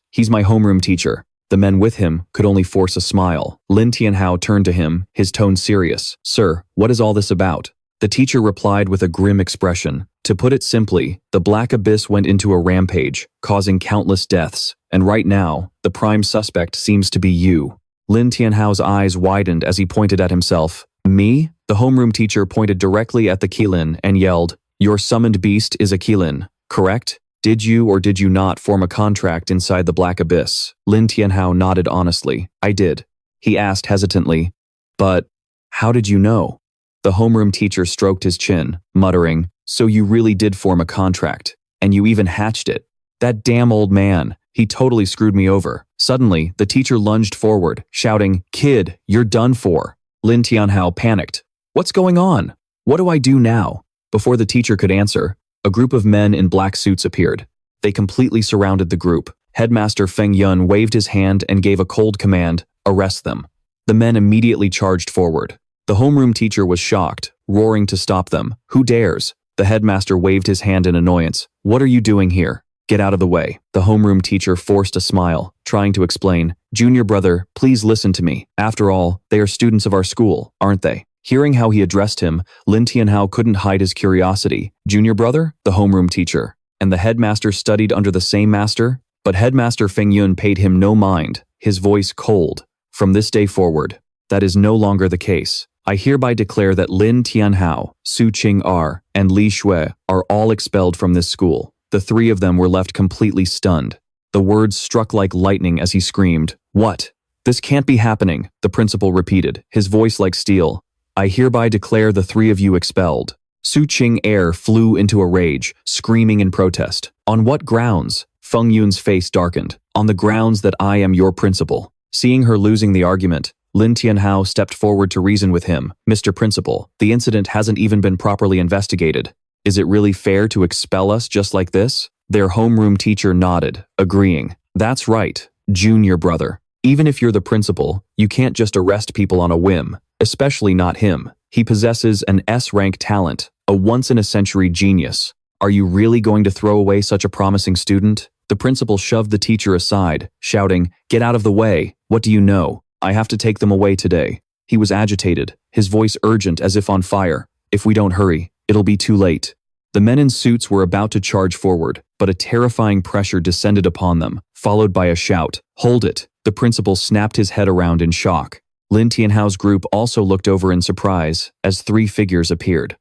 He's my homeroom teacher." The men with him could only force a smile. Lin Tianhao turned to him, his tone serious. "Sir, what is all this about?" The teacher replied with a grim expression. "To put it simply, the Black Abyss went into a rampage, causing countless deaths, and right now, the prime suspect seems to be you." Lin Tianhao's eyes widened as he pointed at himself. "Me?" The homeroom teacher pointed directly at the Qilin and yelled, "Your summoned beast is a Qilin, correct? Did you or did you not form a contract inside the Black Abyss?" Lin Tianhao nodded honestly. "I did." He asked hesitantly, "But how did you know?" The homeroom teacher stroked his chin, muttering, "So you really did form a contract, and you even hatched it. That damn old man, he totally screwed me over." Suddenly, the teacher lunged forward, shouting, "Kid, you're done for." Lin Tianhao panicked. "What's going on? What do I do now?" Before the teacher could answer, a group of men in black suits appeared. They completely surrounded the group. Headmaster Feng Yun waved his hand and gave a cold command, "Arrest them." The men immediately charged forward. The homeroom teacher was shocked, roaring to stop them. "Who dares?" The headmaster waved his hand in annoyance. "What are you doing here? Get out of the way." The homeroom teacher forced a smile, trying to explain, "Junior brother, please listen to me. After all, they are students of our school, aren't they?" Hearing how he addressed him, Lin Tianhao couldn't hide his curiosity. "Junior brother?" The homeroom teacher. "And the headmaster studied under the same master?" But Headmaster Feng Yun paid him no mind, his voice cold. "From this day forward, that is no longer the case. I hereby declare that Lin Tianhao, Su Qing-er, and Li Shui are all expelled from this school. The three of them were left completely stunned. The words struck like lightning as he screamed, "What? This can't be happening," the principal repeated, his voice like steel. "I hereby declare the three of you expelled." Su Qing-er flew into a rage, screaming in protest. "On what grounds?" Feng Yun's face darkened. "On the grounds that I am your principal." Seeing her losing the argument, Lin Tianhao stepped forward to reason with him. "Mr. Principal, the incident hasn't even been properly investigated. Is it really fair to expel us just like this?" Their homeroom teacher nodded, agreeing. "That's right, junior brother. Even if you're the principal, you can't just arrest people on a whim, especially not him. He possesses an S-rank talent, a once-in-a-century genius. Are you really going to throw away such a promising student?" The principal shoved the teacher aside, shouting, "Get out of the way. What do you know? I have to take them away today." He was agitated, his voice urgent as if on fire. "If we don't hurry, it'll be too late." The men in suits were about to charge forward, but a terrifying pressure descended upon them, followed by a shout, "Hold it!" The principal snapped his head around in shock. Lin Tianhao's group also looked over in surprise as three figures appeared.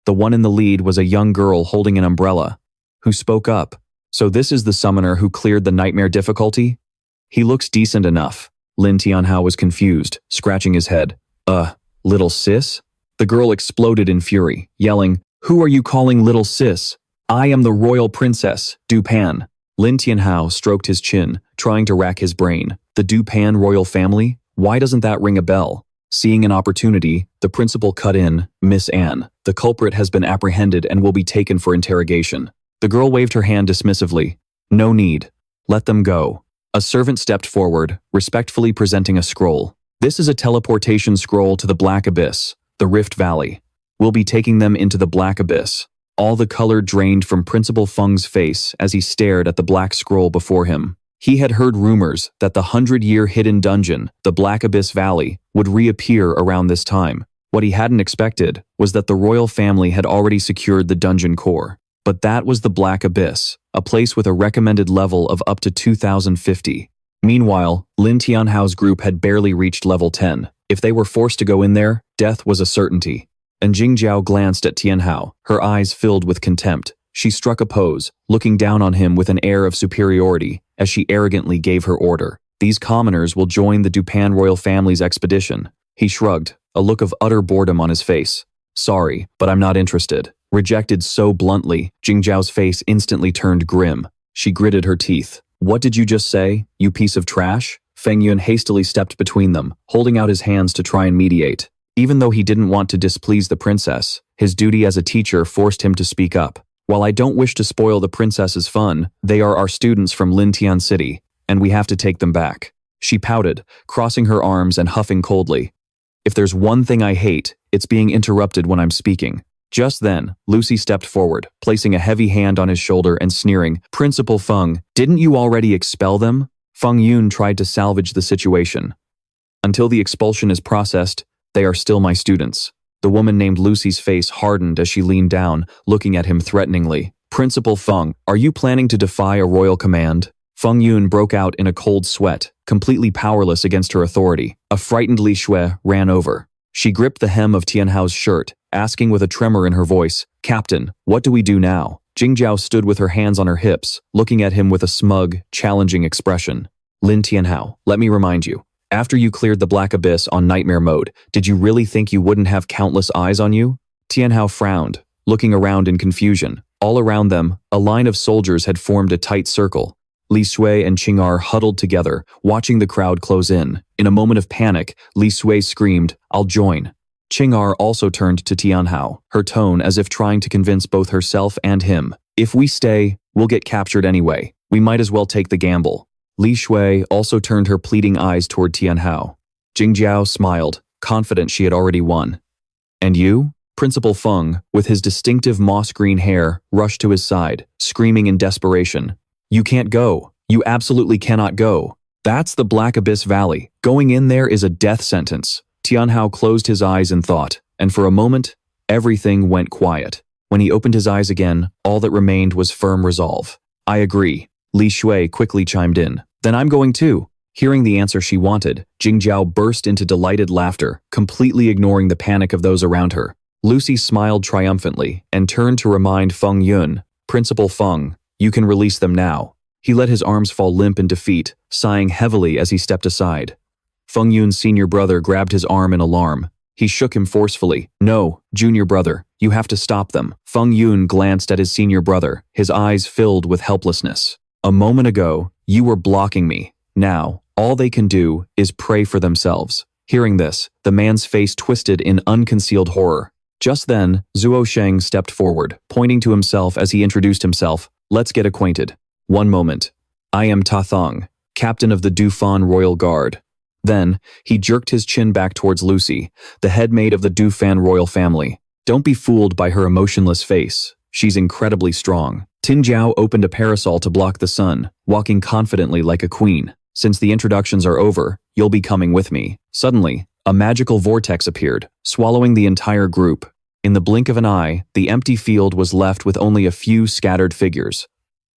The one in the lead was a young girl holding an umbrella, who spoke up. "So this is the summoner who cleared the nightmare difficulty? He looks decent enough." Lin Tianhao was confused, scratching his head. Little sis?" The girl exploded in fury, yelling, "Who are you calling little sis? I am the royal princess, Dupan." Lin Tianhao stroked his chin, trying to rack his brain. The Dupan royal family? Why doesn't that ring a bell? Seeing an opportunity, the principal cut in, "Miss Anne, the culprit has been apprehended and will be taken for interrogation." The girl waved her hand dismissively. "No need. Let them go." A servant stepped forward, respectfully presenting a scroll. "This is a teleportation scroll to the Black Abyss, the Rift Valley. We'll be taking them into the Black Abyss." All the color drained from Principal Feng's face as he stared at the black scroll before him. He had heard rumors that the 100-year hidden dungeon, the Black Abyss Valley, would reappear around this time. What he hadn't expected was that the royal family had already secured the dungeon core. But that was the Black Abyss, a place with a recommended level of up to 2050. Meanwhile, Lin Tianhao's group had barely reached level 10. If they were forced to go in there, death was a certainty. And Jingjiao glanced at Tianhao, her eyes filled with contempt. She struck a pose, looking down on him with an air of superiority, as she arrogantly gave her order. "These commoners will join the Dupan royal family's expedition." He shrugged, a look of utter boredom on his face. "Sorry, but I'm not interested." Rejected so bluntly, Jingjiao's face instantly turned grim. She gritted her teeth. "What did you just say, you piece of trash?" Feng Yun hastily stepped between them, holding out his hands to try and mediate. Even though he didn't want to displease the princess, his duty as a teacher forced him to speak up. "While I don't wish to spoil the princess's fun, they are our students from Lin Tian City, and we have to take them back." She pouted, crossing her arms and huffing coldly. "If there's one thing I hate, it's being interrupted when I'm speaking." Just then, Lucy stepped forward, placing a heavy hand on his shoulder and sneering, "Principal Feng, didn't you already expel them?" Feng Yun tried to salvage the situation. "Until the expulsion is processed, they are still my students." The woman named Lucy's face hardened as she leaned down, looking at him threateningly. "Principal Feng, are you planning to defy a royal command?" Feng Yun broke out in a cold sweat, completely powerless against her authority. A frightened Li Shui ran over. She gripped the hem of Tianhao's shirt, asking with a tremor in her voice, "Captain, what do we do now?" Jingjiao stood with her hands on her hips, looking at him with a smug, challenging expression. "Lin Tianhao, let me remind you. After you cleared the Black Abyss on nightmare mode, did you really think you wouldn't have countless eyes on you?" Tianhao frowned, looking around in confusion. All around them, a line of soldiers had formed a tight circle. Li Sui and Qing'er huddled together, watching the crowd close in. In a moment of panic, Li Sui screamed, "I'll join." Qing'er also turned to Tianhao, her tone as if trying to convince both herself and him. "If we stay, we'll get captured anyway. We might as well take the gamble." Li Shui also turned her pleading eyes toward Tianhao. Jingjiao smiled, confident she had already won. "And you?" Principal Feng, with his distinctive moss-green hair, rushed to his side, screaming in desperation. "You can't go. You absolutely cannot go. That's the Black Abyss Valley. Going in there is a death sentence." Tianhao closed his eyes in thought, and for a moment, everything went quiet. When he opened his eyes again, all that remained was firm resolve. "I agree." Li Shui quickly chimed in. "Then I'm going too. Hearing the answer she wanted, Jingjiao burst into delighted laughter, completely ignoring the panic of those around her. Lucy smiled triumphantly and turned to remind Feng Yun, "Principal Feng, you can release them now." He let his arms fall limp in defeat, sighing heavily as he stepped aside. Feng Yun's senior brother grabbed his arm in alarm. He shook him forcefully. "No, junior brother, you have to stop them." Feng Yun glanced at his senior brother, his eyes filled with helplessness. "A moment ago, you were blocking me. Now, all they can do is pray for themselves." Hearing this, the man's face twisted in unconcealed horror. Just then, Zuo Sheng stepped forward, pointing to himself as he introduced himself. "Let's get acquainted. One moment. I am Ta Thong, captain of the Dufan Royal Guard." Then, he jerked his chin back towards Lucy, the headmaid of the Dufan royal family. "Don't be fooled by her emotionless face. She's incredibly strong." Tin Jiao opened a parasol to block the sun, walking confidently like a queen. "Since the introductions are over, you'll be coming with me." Suddenly, a magical vortex appeared, swallowing the entire group. In the blink of an eye, the empty field was left with only a few scattered figures.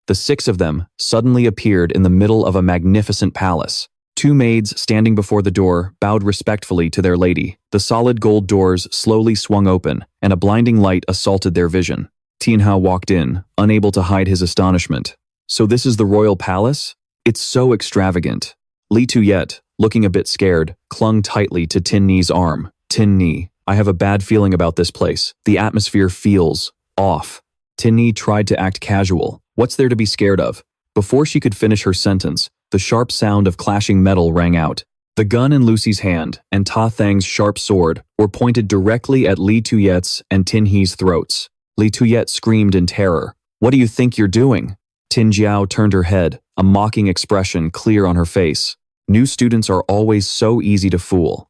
The 6 of them suddenly appeared in the middle of a magnificent palace. 2 maids standing before the door bowed respectfully to their lady. The solid gold doors slowly swung open, and a blinding light assaulted their vision. Tianhao walked in, unable to hide his astonishment. "So this is the royal palace? It's so extravagant." Li Tuyet, looking a bit scared, clung tightly to Tin Ni's arm. "Tin Ni, I have a bad feeling about this place. The atmosphere feels off." Tin Ni tried to act casual. "What's there to be scared of?" Before she could finish her sentence, the sharp sound of clashing metal rang out. The gun in Lucy's hand and Ta Thang's sharp sword were pointed directly at Li Tuyet's and Tin He's throats. Li Tuyet screamed in terror. "What do you think you're doing?" Tin Jiao turned her head, a mocking expression clear on her face. New students are always so easy to fool.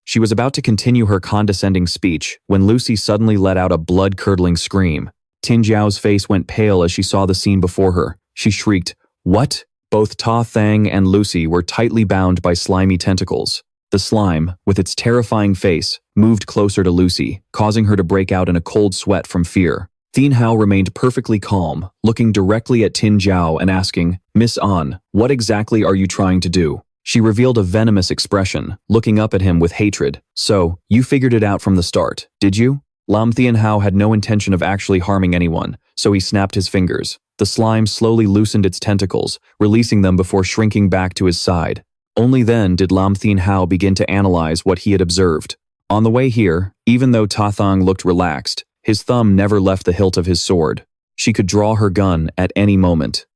She was about to continue her condescending speech when Lucy suddenly let out a blood-curdling scream. Tin Jiao's face went pale as she saw the scene before her. She shrieked, "What?" Both Ta Thang and Lucy were tightly bound by slimy tentacles. The slime, with its terrifying face, moved closer to Lucy, causing her to break out in a cold sweat from fear. Tianhao remained perfectly calm, looking directly at Tin Jiao and asking, "Miss An, what exactly are you trying to do?" She revealed a venomous expression, looking up at him with hatred. "So, you figured it out from the start, did you?" Lam Tianhao had no intention of actually harming anyone, so he snapped his fingers. The slime slowly loosened its tentacles, releasing them before shrinking back to his side. Only then did Lam Tianhao begin to analyze what he had observed. On the way here, even though Ta Thang looked relaxed, his thumb never left the hilt of his sword. She could draw her gun at any moment.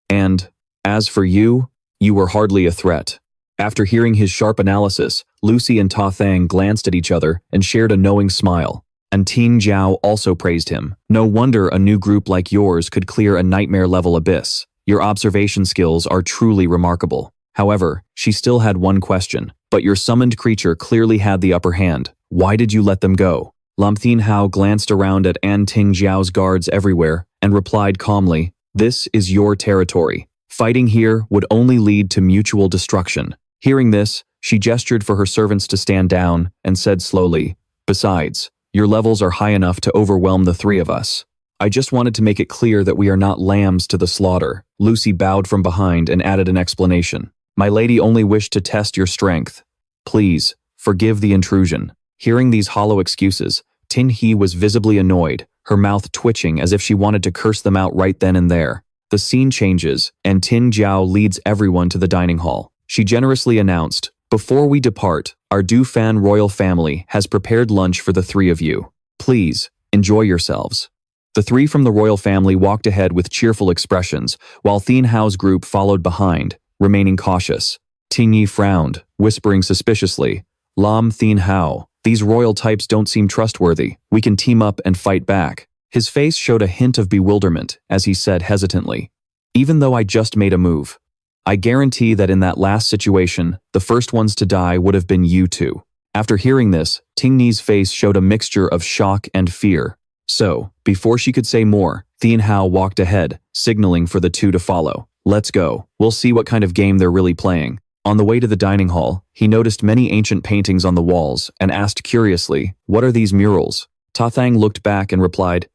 "And, as for you, you were hardly a threat." After hearing his sharp analysis, Lucy and Ta Thang glanced at each other and shared a knowing smile. And Tin Jiao also praised him. "No wonder a new group like yours could clear a nightmare-level abyss. Your observation skills are truly remarkable." However, she still had one question. "But your summoned creature clearly had the upper hand. Why did you let them go?" Lam Tianhao glanced around at An Ting Jiao's guards everywhere and replied calmly, "This is your territory. Fighting here would only lead to mutual destruction." Hearing this, she gestured for her servants to stand down and said slowly, "Besides, your levels are high enough to overwhelm the 3 of us. I just wanted to make it clear that we are not lambs to the slaughter." Lucy bowed from behind and added an explanation. "My lady only wished to test your strength. Please, forgive the intrusion." Hearing these hollow excuses, Tin He was visibly annoyed, her mouth twitching as if she wanted to curse them out right then and there. The scene changes, and Tin Jiao leads everyone to the dining hall. She generously announced, "Before we depart, our Dufan royal family has prepared lunch for the 3 of you. Please, enjoy yourselves." The 3 from the royal family walked ahead with cheerful expressions, while Tianhao's group followed behind, remaining cautious. Tin Yi frowned, whispering suspiciously, "Lam Tianhao, these royal types don't seem trustworthy. We can team up and fight back." His face showed a hint of bewilderment as he said hesitantly, "Even though I just made a move, I guarantee that in that last situation, the first ones to die would have been you 2. After hearing this, Ting Ni's face showed a mixture of shock and fear. So, before she could say more, Tianhao walked ahead, signaling for the 2 to follow. "Let's go. We'll see what kind of game they're really playing." On the way to the dining hall, he noticed many ancient paintings on the walls and asked curiously, "What are these murals?" Ta Thang looked back and replied,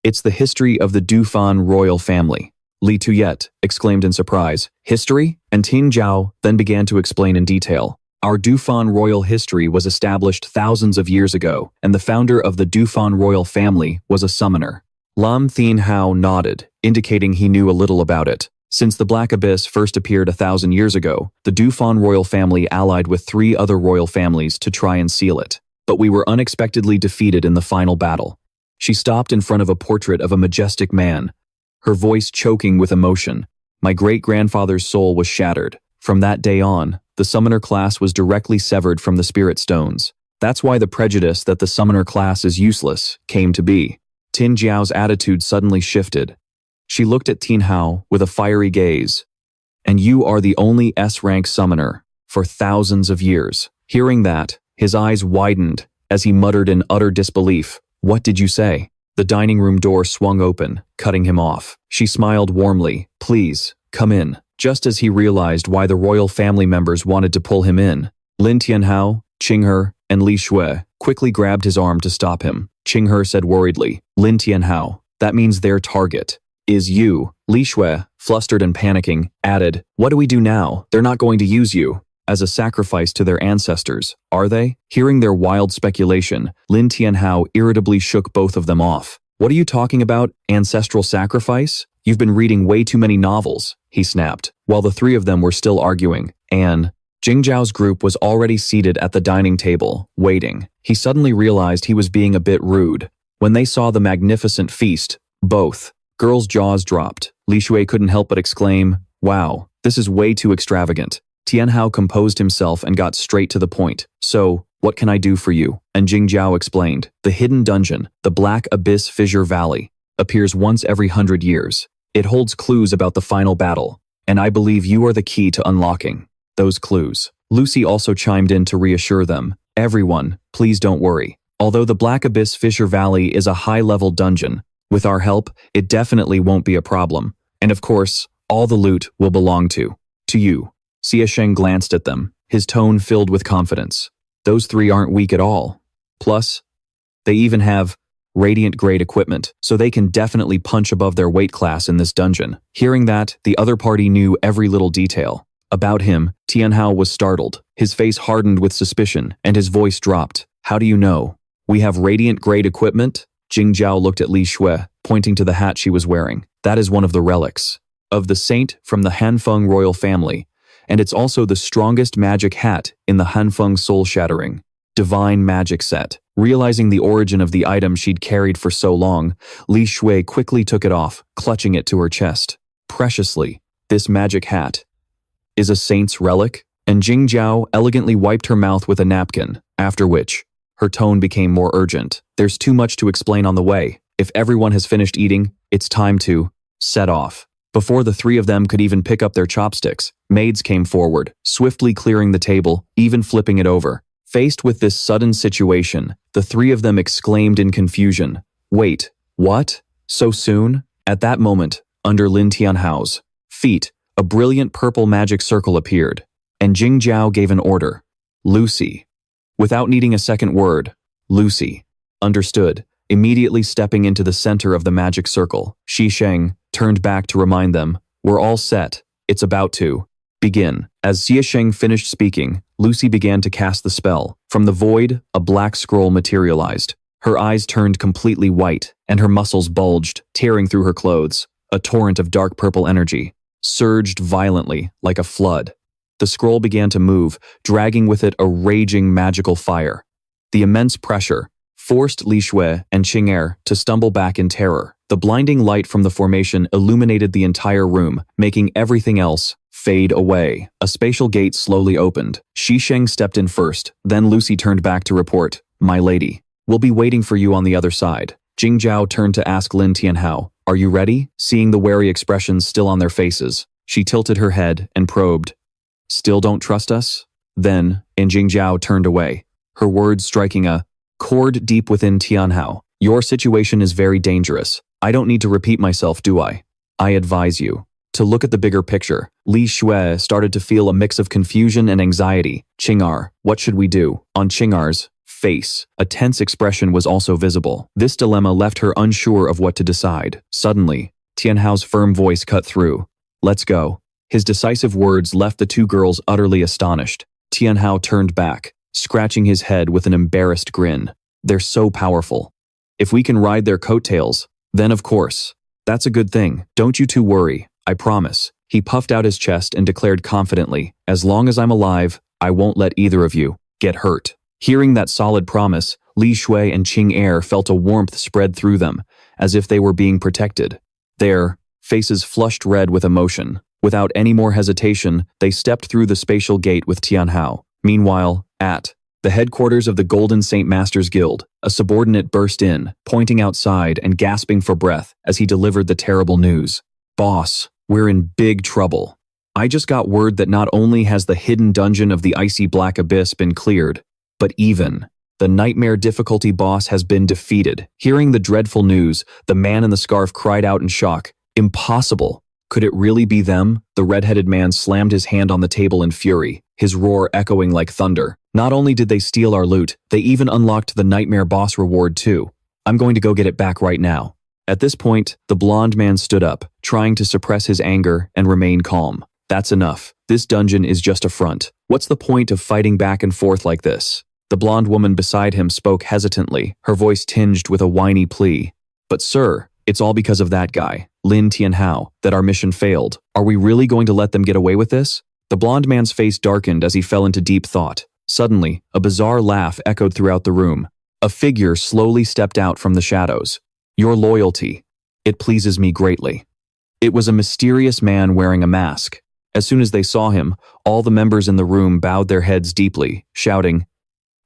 "It's the history of the Dufan royal family. Li Tuyet exclaimed in surprise. History? And Tin Zhao then began to explain in detail. Our Dufan royal history was established thousands of years ago, and the founder of the Dufan royal family was a summoner. Lin Tianhao nodded, indicating he knew a little about it. Since the Black Abyss first appeared 1,000 years ago, the Dufan royal family allied with 3 other royal families to try and seal it. But we were unexpectedly defeated in the final battle. She stopped in front of a portrait of a majestic man, her voice choking with emotion. My great-grandfather's soul was shattered. From that day on, the summoner class was directly severed from the spirit stones. That's why the prejudice that the summoner class is useless came to be. Tin Jiao's attitude suddenly shifted. She looked at Tianhao with a fiery gaze. And you are the only S-rank summoner for thousands of years. Hearing that, his eyes widened as he muttered in utter disbelief. What did you say? The dining room door swung open, cutting him off. She smiled warmly. Please, come in. Just as he realized why the royal family members wanted to pull him in, Lin Tianhao, Qinghe, and Li Shui quickly grabbed his arm to stop him. Qinghe said worriedly, Lin Tianhao, that means their target is you. Li Shui, flustered and panicking, added, what do we do now? They're not going to use you as a sacrifice to their ancestors, are they? Hearing their wild speculation, Lin Tianhao irritably shook both of them off. What are you talking about? Ancestral sacrifice? You've been reading way too many novels, he snapped, while the 3 of them were still arguing. Jingzhao's group was already seated at the dining table, waiting. He suddenly realized he was being a bit rude. When they saw the magnificent feast, both girls' jaws dropped. Li Shui couldn't help but exclaim, wow, this is way too extravagant. Tianhao composed himself and got straight to the point. So, what can I do for you? And Jingzhao explained, the hidden dungeon, the Black Abyss Fissure Valley, appears once every 100 years. It holds clues about the final battle, and I believe you are the key to unlocking those clues. Lucy also chimed in to reassure them. Everyone, please don't worry. Although the Black Abyss Fissure Valley is a high-level dungeon, with our help, it definitely won't be a problem. And of course, all the loot will belong to you. Xie Sheng glanced at them, his tone filled with confidence. Those 3 aren't weak at all. Plus, they even have radiant-grade equipment, so they can definitely punch above their weight class in this dungeon. Hearing that, the other party knew every little detail. About him, Tianhao was startled. His face hardened with suspicion, and his voice dropped. How do you know? We have radiant-grade equipment? Jingzhao looked at Li Shui, pointing to the hat she was wearing. That is one of the relics of the saint from the Hanfeng royal family, and it's also the strongest magic hat in the Hanfeng soul-shattering divine magic set. Realizing the origin of the item she'd carried for so long, Li Shui quickly took it off, clutching it to her chest. Preciously, this magic hat is a saint's relic? And Jingzhao elegantly wiped her mouth with a napkin, after which her tone became more urgent. There's too much to explain on the way. If everyone has finished eating, it's time to set off. Before the 3 of them could even pick up their chopsticks, maids came forward, swiftly clearing the table, even flipping it over. Faced with this sudden situation, the 3 of them exclaimed in confusion. Wait, what? So soon? At that moment, under Lin Tianhao's feet, a brilliant purple magic circle appeared, and Jingzhao gave an order. Lucy. Without needing a second word, Lucy understood, immediately stepping into the center of the magic circle. Xie Sheng turned back to remind them, we're all set, it's about to begin. As Xie Sheng finished speaking, Lucy began to cast the spell. From the void, a black scroll materialized. Her eyes turned completely white, and her muscles bulged, tearing through her clothes. A torrent of dark purple energy surged violently, like a flood. The scroll began to move, dragging with it a raging magical fire. The immense pressure forced Li Shui and Qinghe to stumble back in terror. The blinding light from the formation illuminated the entire room, making everything else fade away. A spatial gate slowly opened. Xie Sheng stepped in first, then Lucy turned back to report, my lady, we'll be waiting for you on the other side. Jingzhao turned to ask Lin Tianhao, are you ready? Seeing the wary expressions still on their faces, she tilted her head and probed, still don't trust us? Then, Jingzhao turned away, her words striking a chord deep within Tianhao. Your situation is very dangerous. I don't need to repeat myself, do I? I advise you to look at the bigger picture. Li Shui started to feel a mix of confusion and anxiety. Qinghe, what should we do? On Qinghe's face, a tense expression was also visible. This dilemma left her unsure of what to decide. Suddenly, Tianhao's firm voice cut through. Let's go. His decisive words left the two girls utterly astonished. Tianhao turned back, scratching his head with an embarrassed grin. They're so powerful. If we can ride their coattails, then of course. That's a good thing. Don't you two worry, I promise. He puffed out his chest and declared confidently, as long as I'm alive, I won't let either of you get hurt. Hearing that solid promise, Li Shui and Qing Er felt a warmth spread through them, as if they were being protected. Their faces flushed red with emotion. Without any more hesitation, they stepped through the spatial gate with Tianhao. Meanwhile, at the headquarters of the Golden Saint Masters Guild, a subordinate burst in, pointing outside and gasping for breath as he delivered the terrible news. Boss, we're in big trouble. I just got word that not only has the hidden dungeon of the icy black abyss been cleared, but even the nightmare difficulty boss has been defeated. Hearing the dreadful news, the man in the scarf cried out in shock. Impossible. Could it really be them? The red-headed man slammed his hand on the table in fury, his roar echoing like thunder. Not only did they steal our loot, they even unlocked the nightmare boss reward too. I'm going to go get it back right now. At this point, the blonde man stood up, trying to suppress his anger and remain calm. That's enough. This dungeon is just a front. What's the point of fighting back and forth like this? The blonde woman beside him spoke hesitantly, her voice tinged with a whiny plea. But sir, it's all because of that guy, Lin Tianhao, that our mission failed. Are we really going to let them get away with this? The blonde man's face darkened as he fell into deep thought. Suddenly, a bizarre laugh echoed throughout the room. A figure slowly stepped out from the shadows. Your loyalty. It pleases me greatly. It was a mysterious man wearing a mask. As soon as they saw him, all the members in the room bowed their heads deeply, shouting,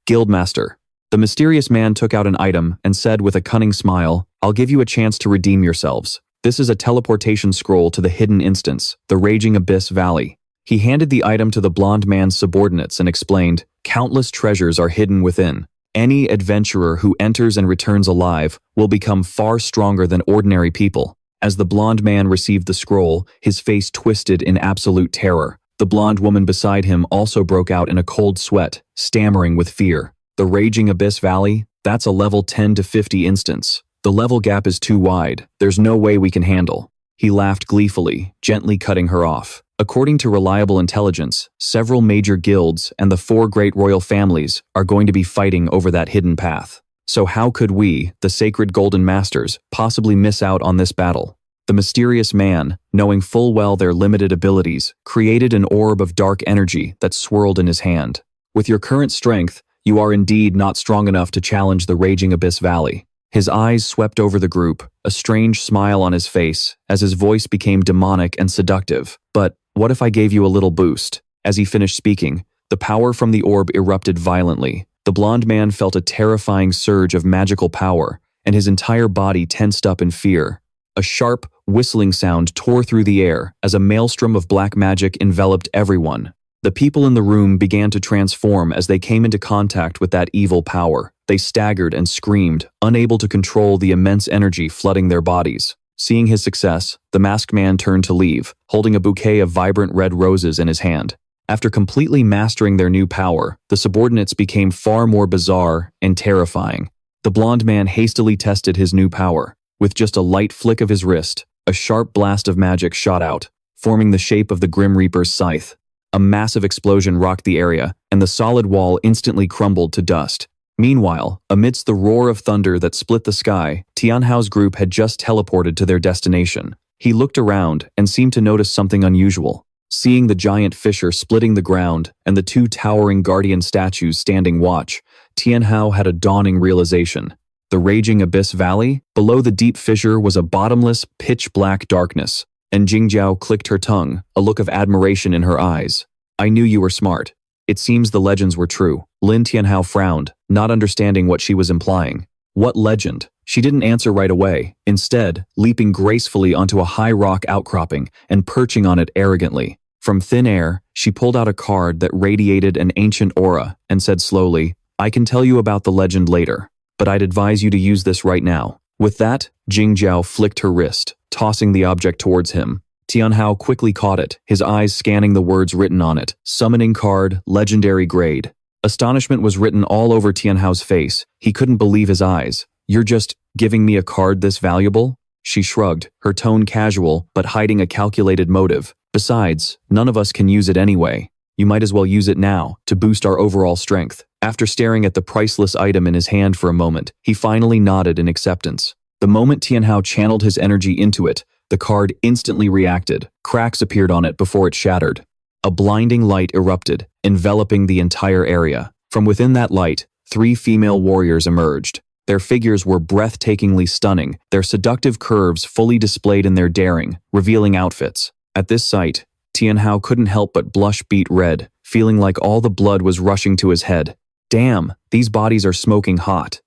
Guildmaster. The mysterious man took out an item and said with a cunning smile, I'll give you a chance to redeem yourselves. This is a teleportation scroll to the hidden instance, the Raging Abyss Valley. He handed the item to the blonde man's subordinates and explained, countless treasures are hidden within. Any adventurer who enters and returns alive will become far stronger than ordinary people. As the blonde man received the scroll, his face twisted in absolute terror. The blonde woman beside him also broke out in a cold sweat, stammering with fear. The Raging Abyss Valley? That's a level 10 to 50 instance. The level gap is too wide. There's no way we can handle. He laughed gleefully, gently cutting her off. According to reliable intelligence, several major guilds and the 4 great royal families are going to be fighting over that hidden path. So how could we, the sacred Golden Masters, possibly miss out on this battle? The mysterious man, knowing full well their limited abilities, created an orb of dark energy that swirled in his hand. With your current strength, you are indeed not strong enough to challenge the Raging Abyss Valley. His eyes swept over the group, a strange smile on his face, as his voice became demonic and seductive. But what if I gave you a little boost? As he finished speaking, the power from the orb erupted violently. The blonde man felt a terrifying surge of magical power, and his entire body tensed up in fear. A sharp, whistling sound tore through the air as a maelstrom of black magic enveloped everyone. The people in the room began to transform as they came into contact with that evil power. They staggered and screamed, unable to control the immense energy flooding their bodies. Seeing his success, the masked man turned to leave, holding a bouquet of vibrant red roses in his hand. After completely mastering their new power, the subordinates became far more bizarre and terrifying. The blonde man hastily tested his new power. With just a light flick of his wrist, a sharp blast of magic shot out, forming the shape of the Grim Reaper's scythe. A massive explosion rocked the area, and the solid wall instantly crumbled to dust. Meanwhile, amidst the roar of thunder that split the sky, Tianhao's group had just teleported to their destination. He looked around and seemed to notice something unusual. Seeing the giant fissure splitting the ground and the 2 towering guardian statues standing watch, Tianhao had a dawning realization. The Raging Abyss Valley? Below the deep fissure was a bottomless, pitch-black darkness, and Jingjiao clicked her tongue, a look of admiration in her eyes. I knew you were smart. It seems the legends were true. Lin Tianhao frowned, not understanding what she was implying. What legend? She didn't answer right away, instead, leaping gracefully onto a high rock outcropping and perching on it arrogantly. From thin air, she pulled out a card that radiated an ancient aura and said slowly, I can tell you about the legend later, but I'd advise you to use this right now. With that, Jingjiao flicked her wrist, tossing the object towards him. Tianhao quickly caught it, his eyes scanning the words written on it. Summoning card, legendary grade. Astonishment was written all over Tianhao's face. He couldn't believe his eyes. You're just giving me a card this valuable? She shrugged, her tone casual but hiding a calculated motive. Besides, none of us can use it anyway. You might as well use it now, to boost our overall strength. After staring at the priceless item in his hand for a moment, he finally nodded in acceptance. The moment Tianhao channeled his energy into it, the card instantly reacted. Cracks appeared on it before it shattered. A blinding light erupted, enveloping the entire area. From within that light, 3 female warriors emerged. Their figures were breathtakingly stunning, their seductive curves fully displayed in their daring, revealing outfits. At this sight, Tianhao couldn't help but blush beet red, feeling like all the blood was rushing to his head. Damn, these bodies are smoking hot.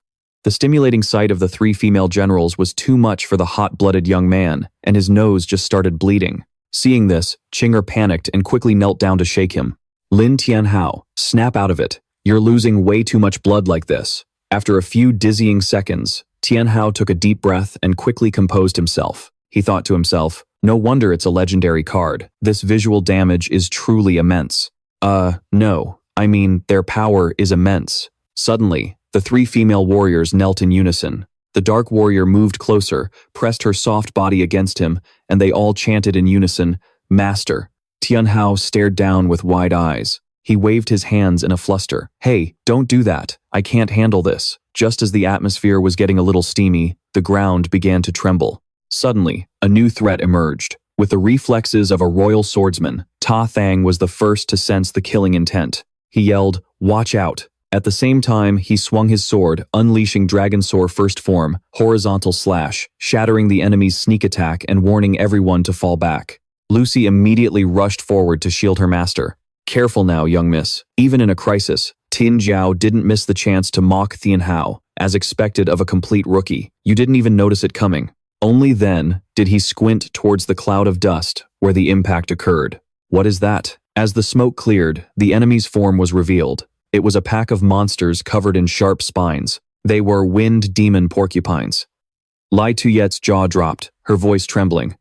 The stimulating sight of the 3 female generals was too much for the hot-blooded young man, and his nose just started bleeding. Seeing this, Chinger panicked and quickly knelt down to shake him. Lin Tianhao, snap out of it. You're losing way too much blood like this. After a few dizzying seconds, Tianhao took a deep breath and quickly composed himself. He thought to himself, no wonder it's a legendary card. This visual damage is truly immense. No. I mean, their power is immense. Suddenly, the 3 female warriors knelt in unison. The dark warrior moved closer, pressed her soft body against him, and they all chanted in unison, Master. Tianhao stared down with wide eyes. He waved his hands in a fluster. Hey, don't do that. I can't handle this. Just as the atmosphere was getting a little steamy, the ground began to tremble. Suddenly, a new threat emerged. With the reflexes of a royal swordsman, Ta Thang was the first to sense the killing intent. He yelled, watch out. At the same time, he swung his sword, unleashing Dragon Sword First Form, horizontal slash, shattering the enemy's sneak attack and warning everyone to fall back. Lucy immediately rushed forward to shield her master. Careful now, young miss. Even in a crisis, Tin Jiao didn't miss the chance to mock Tianhao, as expected of a complete rookie. You didn't even notice it coming. Only then did he squint towards the cloud of dust where the impact occurred. What is that? As the smoke cleared, the enemy's form was revealed. It was a pack of monsters covered in sharp spines. They were wind demon porcupines. Lai Tuyet's jaw dropped, her voice trembling.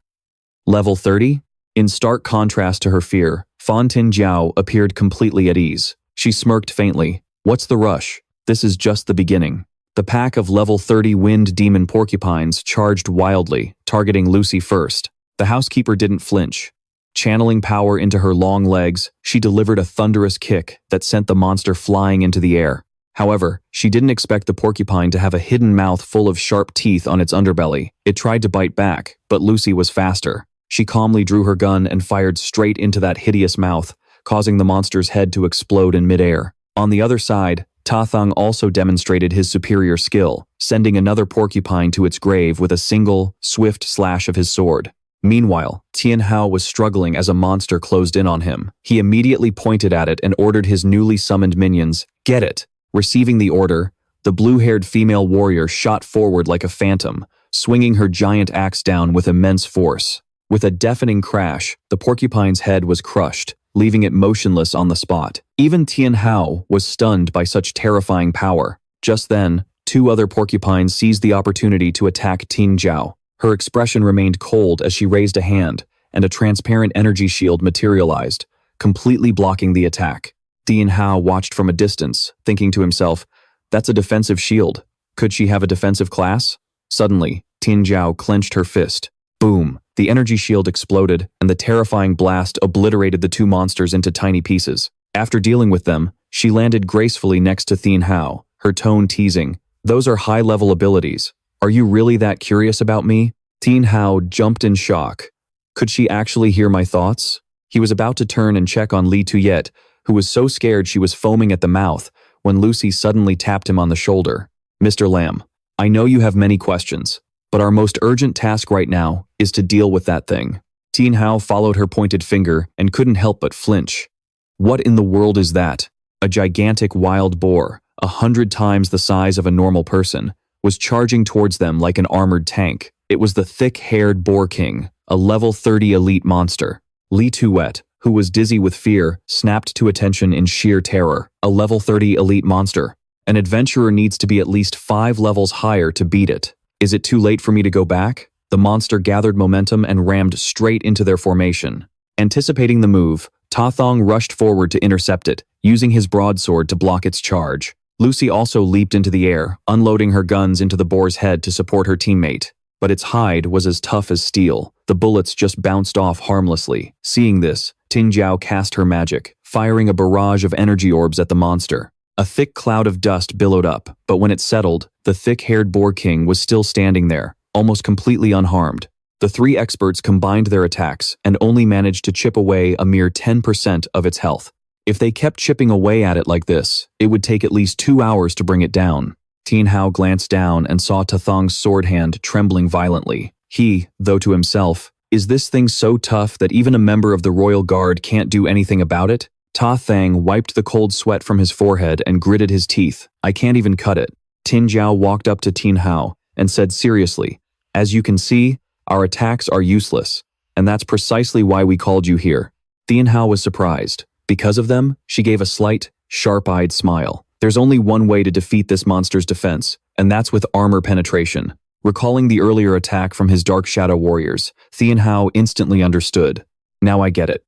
Level 30? In stark contrast to her fear, Fan Tinjiao appeared completely at ease. She smirked faintly. What's the rush? This is just the beginning. The pack of level 30 wind demon porcupines charged wildly, targeting Lucy first. The housekeeper didn't flinch. Channeling power into her long legs, she delivered a thunderous kick that sent the monster flying into the air. However, she didn't expect the porcupine to have a hidden mouth full of sharp teeth on its underbelly. It tried to bite back, but Lucy was faster. She calmly drew her gun and fired straight into that hideous mouth, causing the monster's head to explode in midair. On the other side, Ta Thang also demonstrated his superior skill, sending another porcupine to its grave with a single, swift slash of his sword. Meanwhile, Tianhao was struggling as a monster closed in on him. He immediately pointed at it and ordered his newly summoned minions, get it. Receiving the order, the blue-haired female warrior shot forward like a phantom, swinging her giant axe down with immense force. With a deafening crash, the porcupine's head was crushed, leaving it motionless on the spot. Even Tianhao was stunned by such terrifying power. Just then, 2 other porcupines seized the opportunity to attack Tin Jiao. Her expression remained cold as she raised a hand, and a transparent energy shield materialized, completely blocking the attack. Tianhao watched from a distance, thinking to himself, that's a defensive shield. Could she have a defensive class? Suddenly, Tin Jiao clenched her fist. Boom! The energy shield exploded, and the terrifying blast obliterated the 2 monsters into tiny pieces. After dealing with them, she landed gracefully next to Tianhao, her tone teasing. Those are high-level abilities. Are you really that curious about me? Tianhao jumped in shock. Could she actually hear my thoughts? He was about to turn and check on Li Tuyet, who was so scared she was foaming at the mouth, when Lucy suddenly tapped him on the shoulder. Mr. Lam, I know you have many questions, but our most urgent task right now is to deal with that thing. Tianhao followed her pointed finger and couldn't help but flinch. What in the world is that? A gigantic wild boar, 100 times the size of a normal person, was charging towards them like an armored tank. It was the thick-haired Boar King, a level 30 elite monster. Li Tuet, who was dizzy with fear, snapped to attention in sheer terror. A level 30 elite monster. An adventurer needs to be at least 5 levels higher to beat it. Is it too late for me to go back? The monster gathered momentum and rammed straight into their formation. Anticipating the move, Ta Thang rushed forward to intercept it, using his broadsword to block its charge. Lucy also leaped into the air, unloading her guns into the boar's head to support her teammate. but its hide was as tough as steel. The bullets just bounced off harmlessly. Seeing this, Tianhao cast her magic, firing a barrage of energy orbs at the monster. A thick cloud of dust billowed up, but when it settled, the thick-haired boar king was still standing there, almost completely unharmed. The three experts combined their attacks and only managed to chip away a mere 10% of its health. If they kept chipping away at it like this, it would take at least 2 hours to bring it down. Tianhao glanced down and saw Tathong's sword hand trembling violently. He, though to himself, "Is this thing so tough that even a member of the royal guard can't do anything about it?" Ta Thang wiped the cold sweat from his forehead and gritted his teeth. "I can't even cut it." Tianhao walked up to Tianhao and said seriously, "As you can see, our attacks are useless, and that's precisely why we called you here." Tianhao was surprised. Because of them, she gave a slight, sharp-eyed smile. "There's only one way to defeat this monster's defense, and that's with armor penetration." Recalling the earlier attack from his Dark Shadow warriors, Tianhao instantly understood. "Now I get it.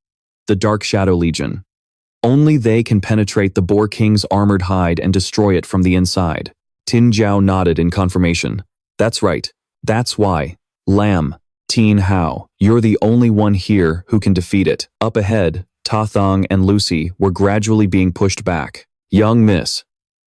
The Dark Shadow Legion. Only they can penetrate the Boar King's armored hide and destroy it from the inside." Tianhao nodded in confirmation. "That's right. That's why. Lamb, Tianhao, you're the only one here who can defeat it." Up ahead, Ta Thong and Lucy were gradually being pushed back. "Young miss,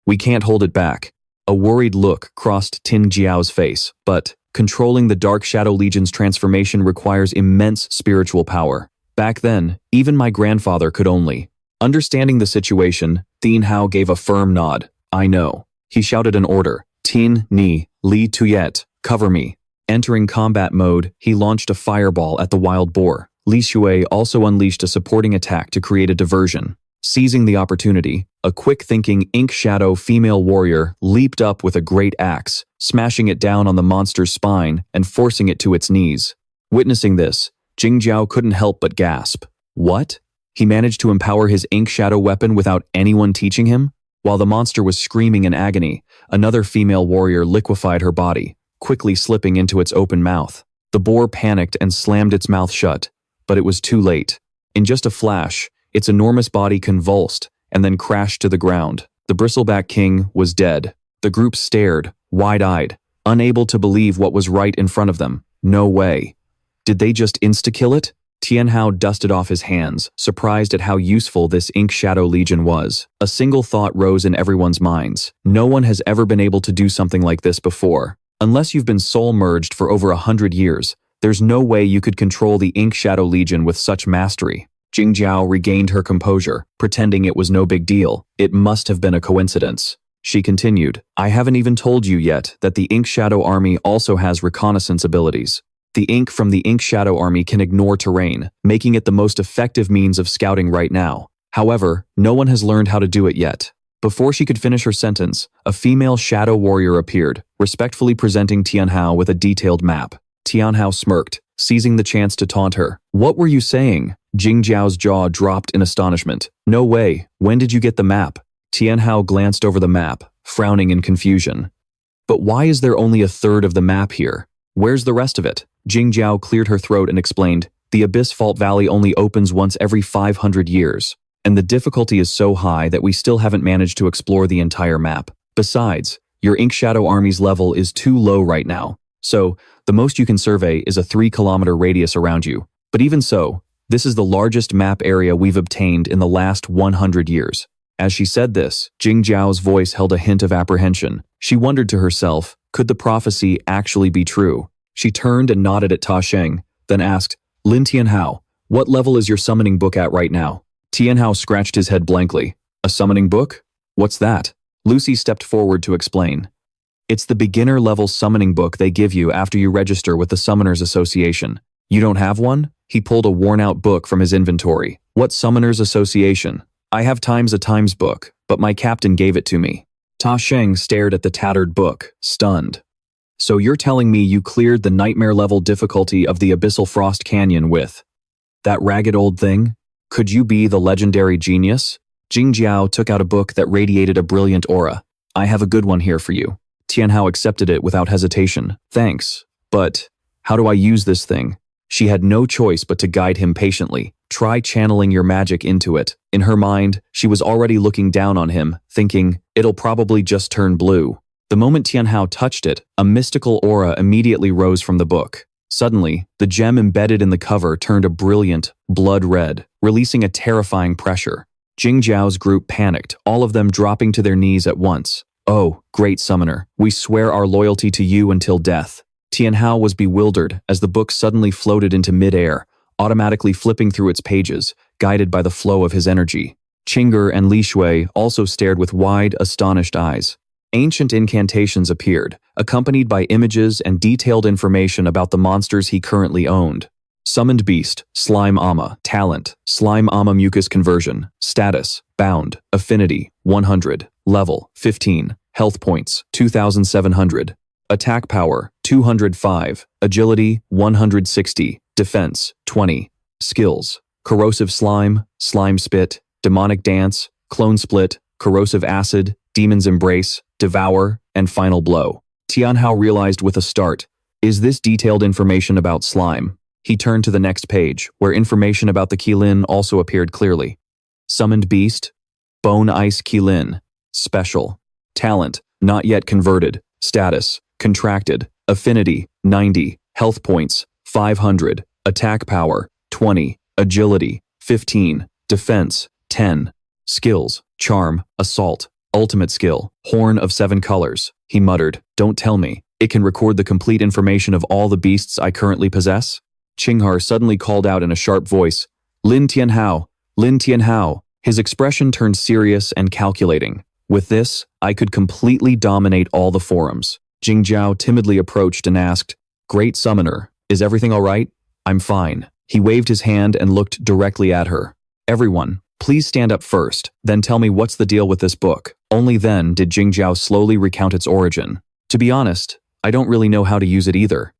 we can't hold it back." A worried look crossed Tianhao's face, but controlling the Dark Shadow Legion's transformation requires immense spiritual power. Back then, even my grandfather could only. Understanding the situation, Tianhao gave a firm nod. "I know." He shouted an order. "Tin, Ni, Li Tuyet, cover me." Entering combat mode, he launched a fireball at the wild boar. Li Shui also unleashed a supporting attack to create a diversion. Seizing the opportunity, a quick-thinking Ink Shadow female warrior leaped up with a great axe, smashing it down on the monster's spine and forcing it to its knees. Witnessing this, Jingjiao couldn't help but gasp. What? He managed to empower his Ink Shadow weapon without anyone teaching him? While the monster was screaming in agony, another female warrior liquefied her body, quickly slipping into its open mouth. The boar panicked and slammed its mouth shut, but it was too late. In just a flash, its enormous body convulsed and then crashed to the ground. The Bristleback King was dead. The group stared, wide-eyed, unable to believe what was right in front of them. No way. Did they just insta-kill it? Tianhao dusted off his hands, surprised at how useful this Ink Shadow Legion was. A single thought rose in everyone's minds. No one has ever been able to do something like this before. Unless you've been soul-merged for over 100 years, there's no way you could control the Ink Shadow Legion with such mastery. Jingjiao regained her composure, pretending it was no big deal. It must have been a coincidence. She continued, "I haven't even told you yet that the Ink Shadow Army also has reconnaissance abilities. The ink from the Ink Shadow Army can ignore terrain, making it the most effective means of scouting right now. However, no one has learned how to do it yet." Before she could finish her sentence, a female shadow warrior appeared, respectfully presenting Tianhao with a detailed map. Tianhao smirked, seizing the chance to taunt her. "What were you saying?" Jingjiao's jaw dropped in astonishment. "No way. When did you get the map?" Tianhao glanced over the map, frowning in confusion. "But why is there only a third of the map here? Where's the rest of it?" Jingjiao cleared her throat and explained, "The Abyss Fault Valley only opens once every 500 years, and the difficulty is so high that we still haven't managed to explore the entire map. Besides, your Ink Shadow Army's level is too low right now, so the most you can survey is a 3-kilometer radius around you. But even so, this is the largest map area we've obtained in the last 100 years. As she said this, Jingjiao's voice held a hint of apprehension. She wondered to herself, could the prophecy actually be true? She turned and nodded at Ta Sheng, then asked, "Lin Tianhao, what level is your summoning book at right now?" Tianhao scratched his head blankly. "A summoning book? What's that?" Lucy stepped forward to explain. "It's the beginner-level summoning book they give you after you register with the Summoners Association. You don't have one?" He pulled a worn-out book from his inventory. "What Summoners Association? I have Times a Times book, but my captain gave it to me." Ta Sheng stared at the tattered book, stunned. "So you're telling me you cleared the nightmare-level difficulty of the Abyssal Frost Canyon with that ragged old thing? Could you be the legendary genius?" Jingjiao took out a book that radiated a brilliant aura. "I have a good one here for you." Tianhao accepted it without hesitation. "Thanks, but how do I use this thing?" She had no choice but to guide him patiently. "Try channeling your magic into it." In her mind, she was already looking down on him, thinking, it'll probably just turn blue. The moment Tianhao touched it, a mystical aura immediately rose from the book. Suddenly, the gem embedded in the cover turned a brilliant, blood red, releasing a terrifying pressure. Jingjiao's group panicked, all of them dropping to their knees at once. "Oh, great summoner, we swear our loyalty to you until death." Tianhao was bewildered as the book suddenly floated into mid-air, automatically flipping through its pages, guided by the flow of his energy. Qing'er and Li Shui also stared with wide, astonished eyes. Ancient incantations appeared, accompanied by images and detailed information about the monsters he currently owned. Summoned Beast, Slime Ama, Talent, Slime Ama Mucus Conversion, Status, Bound, Affinity, 100, Level, 15, Health Points, 2,700, Attack Power, 205, Agility, 160, Defense, 20, Skills, Corrosive Slime, Slime Spit, Demonic Dance, Clone Split, Corrosive Acid, Demon's Embrace, Devour, and Final Blow. Tianhao realized with a start, is this detailed information about slime? He turned to the next page, where information about the Qilin also appeared clearly. Summoned Beast, Bone Ice Qilin, Special, Talent, Not Yet Converted, Status, Contracted, Affinity, 90, Health Points, 500, Attack Power, 20, Agility, 15, Defense, 10, Skills, Charm, Assault, Ultimate Skill, Horn of 7 Colors. He muttered, "Don't tell me. It can record the complete information of all the beasts I currently possess?" Qing'er suddenly called out in a sharp voice, "Lin Tianhao! Lin Tianhao!" His expression turned serious and calculating. "With this, I could completely dominate all the forums." Jingjiao timidly approached and asked, "Great Summoner, is everything all right?" "I'm fine." He waved his hand and looked directly at her. "Everyone, please stand up first, then tell me what's the deal with this book." Only then did Jingjiao slowly recount its origin. "To be honest, I don't really know how to use it either.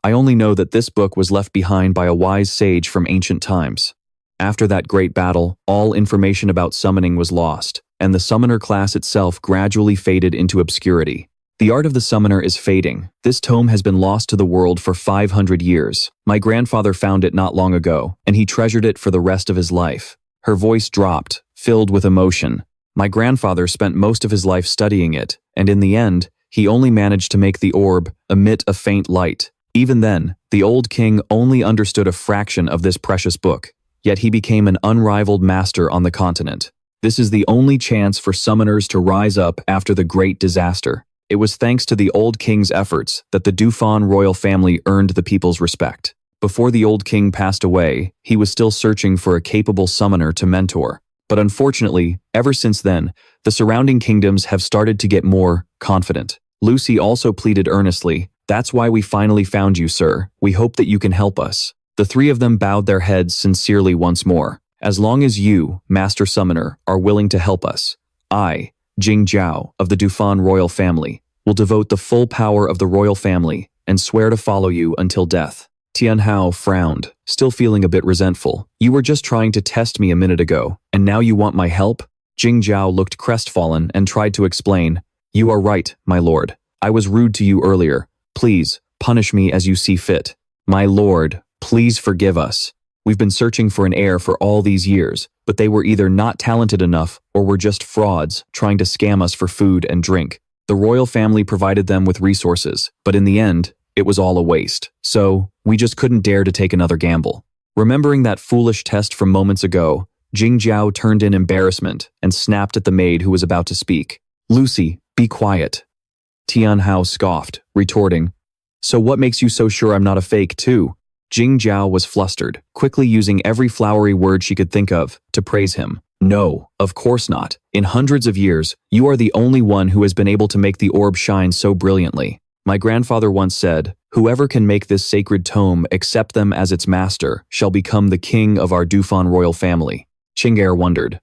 I only know that this book was left behind by a wise sage from ancient times. After that great battle, all information about summoning was lost, and the summoner class itself gradually faded into obscurity. The art of the summoner is fading. This tome has been lost to the world for 500 years. My grandfather found it not long ago, and he treasured it for the rest of his life." Her voice dropped, filled with emotion. "My grandfather spent most of his life studying it, and in the end, he only managed to make the orb emit a faint light. Even then, the old king only understood a fraction of this precious book, yet he became an unrivaled master on the continent. This is the only chance for summoners to rise up after the great disaster. It was thanks to the old king's efforts that the Dufan royal family earned the people's respect. Before the old king passed away, he was still searching for a capable summoner to mentor. But unfortunately, ever since then, the surrounding kingdoms have started to get more confident." Lucy also pleaded earnestly, "That's why we finally found you, sir. We hope that you can help us." The three of them bowed their heads sincerely once more. "As long as you, Master Summoner, are willing to help us, I, Jingjiao of the Dufan royal family, will devote the full power of the royal family and swear to follow you until death." Tianhao frowned, still feeling a bit resentful. "You were just trying to test me a minute ago, and now you want my help?" Jingjiao looked crestfallen and tried to explain, "You are right, my lord. I was rude to you earlier. Please, punish me as you see fit. My lord, please forgive us. We've been searching for an heir for all these years, but they were either not talented enough or were just frauds trying to scam us for food and drink. The royal family provided them with resources, but in the end, it was all a waste. So, we just couldn't dare to take another gamble." Remembering that foolish test from moments ago, Jingjiao turned in embarrassment and snapped at the maid who was about to speak. "Lucy, be quiet." Tianhao scoffed, retorting, "So what makes you so sure I'm not a fake too?" Jingjiao was flustered, quickly using every flowery word she could think of to praise him. "No, of course not. In hundreds of years, you are the only one who has been able to make the orb shine so brilliantly. My grandfather once said, 'Whoever can make this sacred tome accept them as its master shall become the king of our Dufan royal family.'" Qing'er wondered,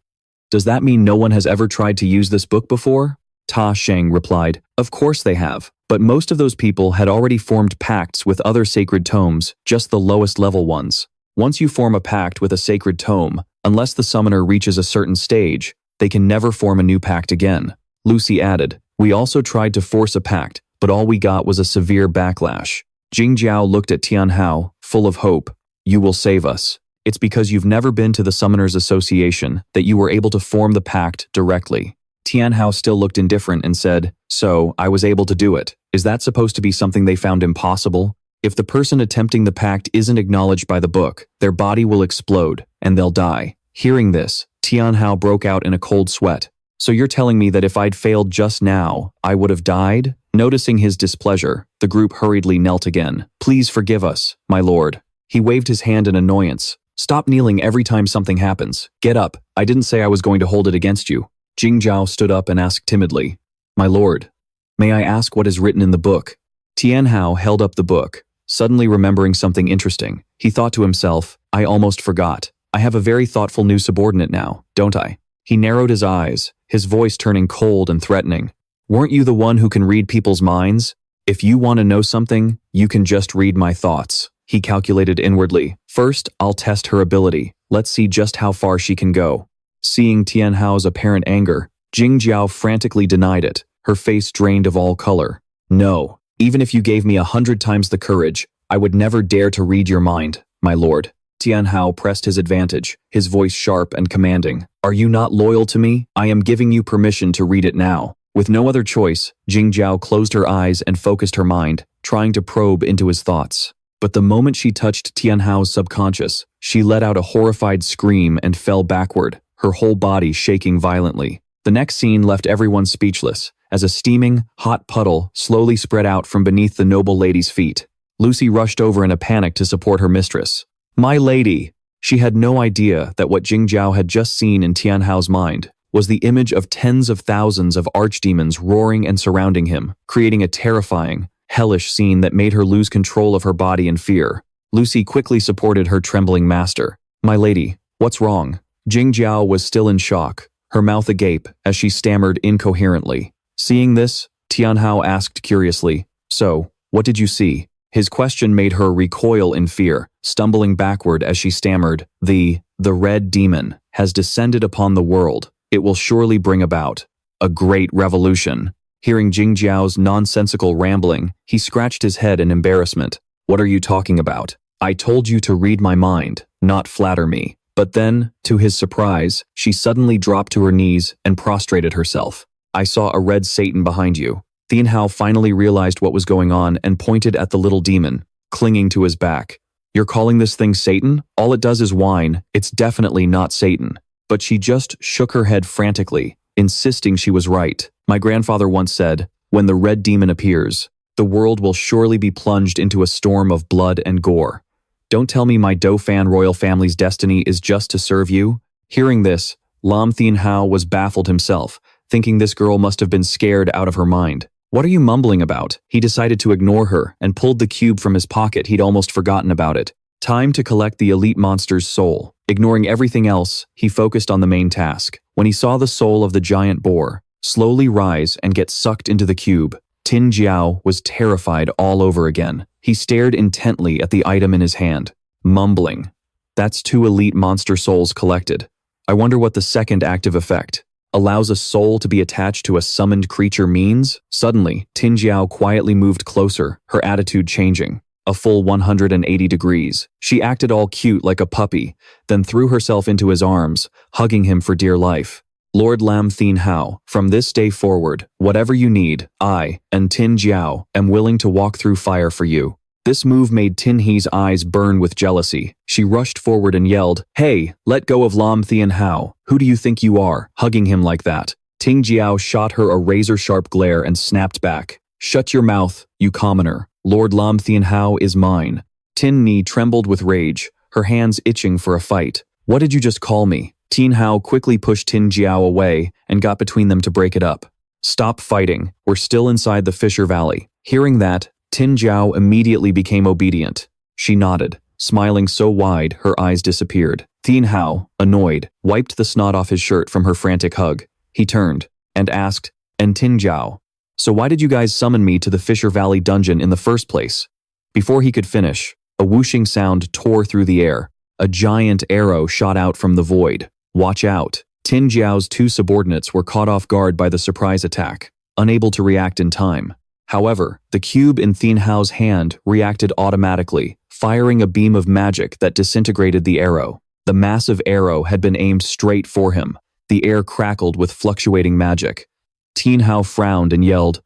"Does that mean no one has ever tried to use this book before?" Ta Sheng replied, "Of course they have, but most of those people had already formed pacts with other sacred tomes, just the lowest level ones. Once you form a pact with a sacred tome, unless the summoner reaches a certain stage, they can never form a new pact again." Lucy added, "We also tried to force a pact, but all we got was a severe backlash." Jingjiao looked at Tianhao, full of hope. "You will save us. It's because you've never been to the Summoners Association that you were able to form the pact directly. Tianhao still looked indifferent and said, "So, I was able to do it. Is that supposed to be something they found impossible? If the person attempting the pact isn't acknowledged by the book, their body will explode, and they'll die." Hearing this, Tianhao broke out in a cold sweat. "So you're telling me that if I'd failed just now, I would have died?" Noticing his displeasure, the group hurriedly knelt again. "Please forgive us, my lord." He waved his hand in annoyance. "Stop kneeling every time something happens. Get up. I didn't say I was going to hold it against you." Jingzhao stood up and asked timidly, "My lord, may I ask what is written in the book?" Tianhao held up the book, suddenly remembering something interesting. He thought to himself, "I almost forgot. I have a very thoughtful new subordinate now, don't I?" He narrowed his eyes, his voice turning cold and threatening. "Weren't you the one who can read people's minds? If you want to know something, you can just read my thoughts." He calculated inwardly. "First, I'll test her ability. Let's see just how far she can go." Seeing Tianhao's apparent anger, Jingzhao frantically denied it, her face drained of all color. "No, even if you gave me 100 times the courage, I would never dare to read your mind, my lord." Tianhao pressed his advantage, his voice sharp and commanding. "Are you not loyal to me? I am giving you permission to read it now." With no other choice, Jingzhao closed her eyes and focused her mind, trying to probe into his thoughts. But the moment she touched Tianhao's subconscious, she let out a horrified scream and fell backward, her whole body shaking violently. The next scene left everyone speechless, as a steaming, hot puddle slowly spread out from beneath the noble lady's feet. Lucy rushed over in a panic to support her mistress. "My lady!" She had no idea that what Jingzhao had just seen in Tianhao's mind was the image of tens of thousands of archdemons roaring and surrounding him, creating a terrifying, hellish scene that made her lose control of her body in fear. Lucy quickly supported her trembling master. "My lady, what's wrong?" Jingzhao was still in shock, her mouth agape as she stammered incoherently. Seeing this, Tianhao asked curiously, "So, what did you see?" His question made her recoil in fear, stumbling backward as she stammered, The red demon has descended upon the world. It will surely bring about a great revolution." Hearing Jingzhao's nonsensical rambling, he scratched his head in embarrassment. "What are you talking about? I told you to read my mind, not flatter me." But then, to his surprise, she suddenly dropped to her knees and prostrated herself. "I saw a red Satan behind you." Tianhao finally realized what was going on and pointed at the little demon, clinging to his back. "You're calling this thing Satan? All it does is whine. It's definitely not Satan." But she just shook her head frantically, insisting she was right. "My grandfather once said, when the red demon appears, the world will surely be plunged into a storm of blood and gore. Don't tell me my Dauphin royal family's destiny is just to serve you." Hearing this, Lin Tianhao was baffled himself, thinking this girl must have been scared out of her mind. "What are you mumbling about?" He decided to ignore her and pulled the cube from his pocket. He'd almost forgotten about it. Time to collect the elite monster's soul. Ignoring everything else, he focused on the main task. When he saw the soul of the giant boar slowly rise and get sucked into the cube, Tianjiao was terrified all over again. He stared intently at the item in his hand, mumbling, "That's 2 elite monster souls collected. I wonder what the second active effect allows a soul to be attached to a summoned creature means?" Suddenly, Tianjiao quietly moved closer, her attitude changing. A full 180 degrees. She acted all cute like a puppy, then threw herself into his arms, hugging him for dear life. "Lord Lin Tianhao, from this day forward, whatever you need, I, and Tin Jiao, am willing to walk through fire for you." This move made Tin He's eyes burn with jealousy. She rushed forward and yelled, "Hey, let go of Lin Tianhao. Who do you think you are, hugging him like that?" Ting Jiao shot her a razor-sharp glare and snapped back. "Shut your mouth, you commoner. Lord Lin Tianhao is mine." Tin Ni trembled with rage, her hands itching for a fight. "What did you just call me?" Tianhao quickly pushed Tin Jiao away and got between them to break it up. "Stop fighting, we're still inside the Fissure Valley." Hearing that, Tin Jiao immediately became obedient. She nodded, smiling so wide her eyes disappeared. Tianhao, annoyed, wiped the snot off his shirt from her frantic hug. He turned and asked, "And Tin Jiao, so why did you guys summon me to the Fissure Valley dungeon in the first place?" Before he could finish, a whooshing sound tore through the air. A giant arrow shot out from the void. "Watch out." Tin Jiao's 2 subordinates were caught off guard by the surprise attack, unable to react in time. However, the cube in Tianhao's hand reacted automatically, firing a beam of magic that disintegrated the arrow. The massive arrow had been aimed straight for him. The air crackled with fluctuating magic. Tianhao frowned and yelled,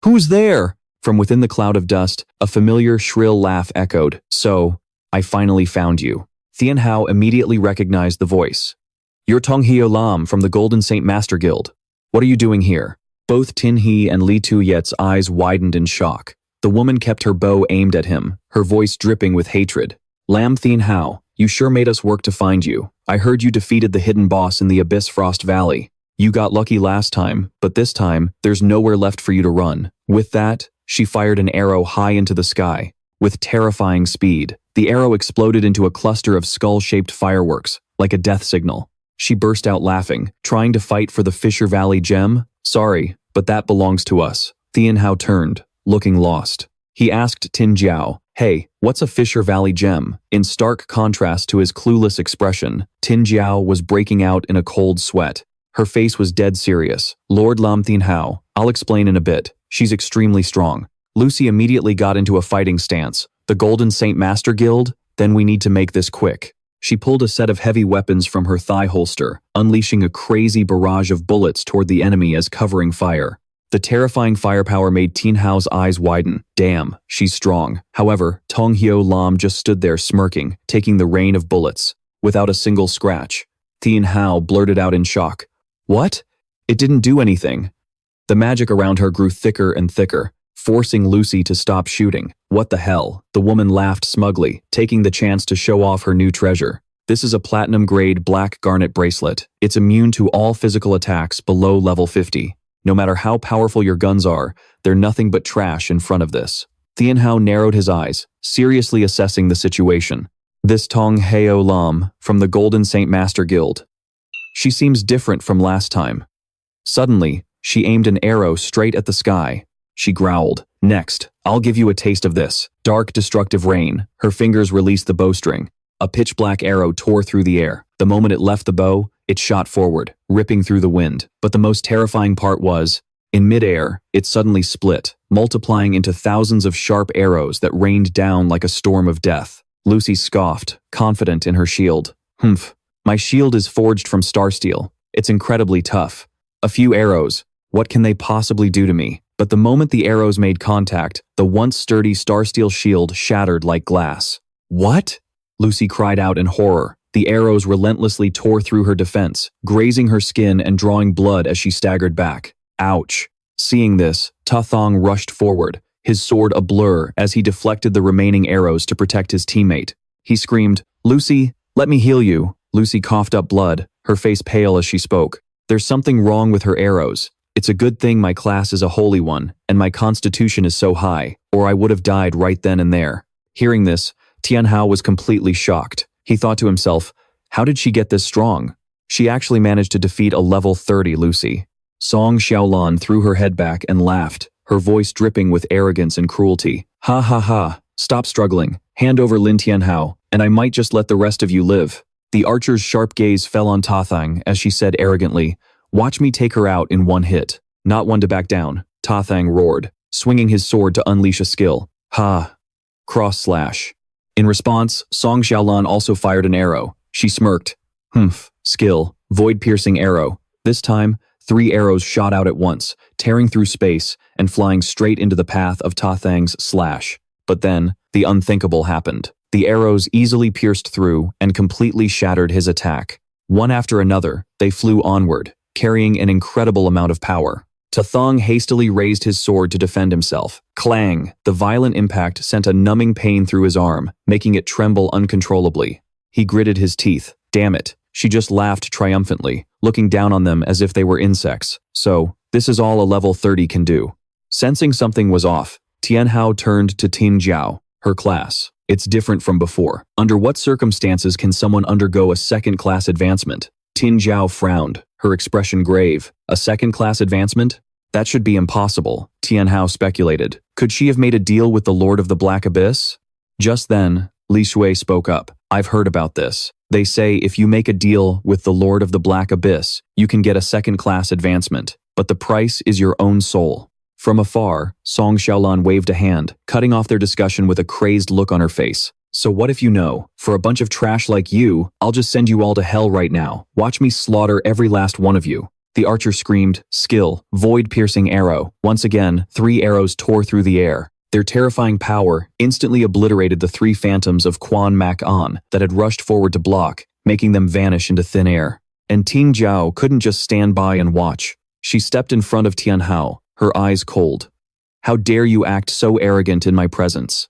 "Who's there?" From within the cloud of dust, a familiar shrill laugh echoed. "So, I finally found you." Tianhao immediately recognized the voice. "You're Tong Hio Lam from the Golden Saint Master Guild. What are you doing here?" Both Tin He and Li Tuyet's eyes widened in shock. The woman kept her bow aimed at him, her voice dripping with hatred. "Lam Tianhao, you sure made us work to find you. I heard you defeated the hidden boss in the Abyss Frost Valley. You got lucky last time, but this time, there's nowhere left for you to run." With that, she fired an arrow high into the sky. With terrifying speed, the arrow exploded into a cluster of skull-shaped fireworks, like a death signal. She burst out laughing, trying to fight for the Fisher Valley gem. "Sorry, but that belongs to us." Tianhao turned, looking lost. He asked Tin Jiao, "Hey, what's a Fisher Valley gem?" In stark contrast to his clueless expression, Tin Jiao was breaking out in a cold sweat. Her face was dead serious. "Lord Lam Tianhao, I'll explain in a bit. She's extremely strong." Lucy immediately got into a fighting stance. "The Golden Saint Master Guild? Then we need to make this quick." She pulled a set of heavy weapons from her thigh holster, unleashing a crazy barrage of bullets toward the enemy as covering fire. The terrifying firepower made Tianhao's eyes widen. Damn, she's strong. However, Tong Hio Lam just stood there smirking, taking the rain of bullets, without a single scratch. Tianhao blurted out in shock, "What? It didn't do anything." The magic around her grew thicker and thicker, forcing Lucy to stop shooting. "What the hell?" The woman laughed smugly, taking the chance to show off her new treasure. "This is a platinum-grade black garnet bracelet. It's immune to all physical attacks below level 50. No matter how powerful your guns are, they're nothing but trash in front of this." Tianhao narrowed his eyes, seriously assessing the situation. "This Tong Hio Lam, from the Golden Saint Master Guild. She seems different from last time." Suddenly, she aimed an arrow straight at the sky. She growled, "Next, I'll give you a taste of this." Dark, destructive rain. Her fingers released the bowstring. A pitch-black arrow tore through the air. The moment it left the bow, it shot forward, ripping through the wind. But the most terrifying part was, in midair, it suddenly split, multiplying into thousands of sharp arrows that rained down like a storm of death. Lucy scoffed, confident in her shield. "Humph, my shield is forged from star steel. It's incredibly tough. A few arrows, what can they possibly do to me?" But the moment the arrows made contact, the once sturdy star steel shield shattered like glass. "What?" Lucy cried out in horror. The arrows relentlessly tore through her defense, grazing her skin and drawing blood as she staggered back. Ouch. Seeing this, Ta Thong rushed forward, his sword a blur as he deflected the remaining arrows to protect his teammate. He screamed, "Lucy, let me heal you." Lucy coughed up blood, her face pale as she spoke. "There's something wrong with her arrows. It's a good thing my class is a holy one, and my constitution is so high, or I would have died right then and there." Hearing this, Tianhao was completely shocked. He thought to himself, how did she get this strong? She actually managed to defeat a level 30 Lucy. Song Xiaolan threw her head back and laughed, her voice dripping with arrogance and cruelty. "Ha ha ha, stop struggling, hand over Lin Tianhao, and I might just let the rest of you live." The archer's sharp gaze fell on Ta Thang as she said arrogantly, "Watch me take her out in one hit." "Not one to back down," Ta Thang roared, swinging his sword to unleash a skill. "Ha! Cross slash." In response, Song Xiaolan also fired an arrow. She smirked. "Humph, skill, void-piercing arrow." This time, 3 arrows shot out at once, tearing through space and flying straight into the path of Ta Thang's slash. But then, the unthinkable happened. The arrows easily pierced through and completely shattered his attack. One after another, they flew onward, carrying an incredible amount of power. Ta Thong hastily raised his sword to defend himself. Clang! The violent impact sent a numbing pain through his arm, making it tremble uncontrollably. He gritted his teeth. Damn it. She just laughed triumphantly, looking down on them as if they were insects. So, this is all a level 30 can do. Sensing something was off, Tianhao turned to Tin Jiao, her class. It's different from before. Under what circumstances can someone undergo a second-class advancement? Tin Jiao frowned, her expression grave. A second-class advancement? That should be impossible, Tianhao speculated. Could she have made a deal with the Lord of the Black Abyss? Just then, Li Shui spoke up. "I've heard about this. They say if you make a deal with the Lord of the Black Abyss, you can get a second-class advancement, but the price is your own soul." From afar, Song Xiaolan waved a hand, cutting off their discussion with a crazed look on her face. So what if you know? For a bunch of trash like you, I'll just send you all to hell right now. Watch me slaughter every last one of you. The archer screamed, skill, void-piercing arrow. Once again, 3 arrows tore through the air. Their terrifying power instantly obliterated the 3 phantoms of Quan Mak On that had rushed forward to block, making them vanish into thin air. And Ting Jiao couldn't just stand by and watch. She stepped in front of Tianhao, her eyes cold. How dare you act so arrogant in my presence?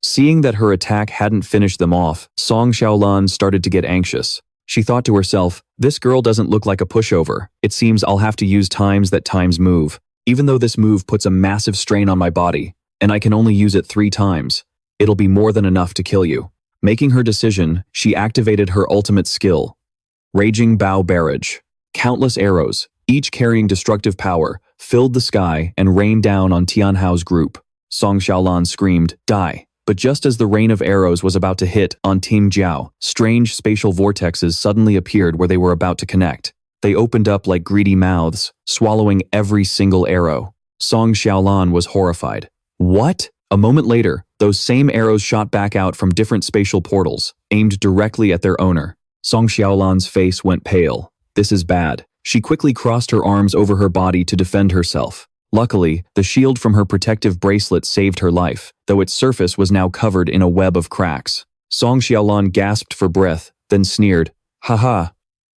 Seeing that her attack hadn't finished them off, Song Xiaolan started to get anxious. She thought to herself, this girl doesn't look like a pushover. It seems I'll have to use times that times move. Even though this move puts a massive strain on my body, and I can only use it 3 times, it'll be more than enough to kill you. Making her decision, she activated her ultimate skill, Raging Bow Barrage. Countless arrows, each carrying destructive power, filled the sky and rained down on Tianhao's group. Song Xiaolan screamed, die. But just as the rain of arrows was about to hit on Ting Jiao, strange spatial vortexes suddenly appeared where they were about to connect. They opened up like greedy mouths, swallowing every single arrow. Song Xiaolan was horrified. What? A moment later, those same arrows shot back out from different spatial portals, aimed directly at their owner. Song Xiaolan's face went pale. This is bad. She quickly crossed her arms over her body to defend herself. Luckily, the shield from her protective bracelet saved her life, though its surface was now covered in a web of cracks. Song Xiaolan gasped for breath, then sneered, haha.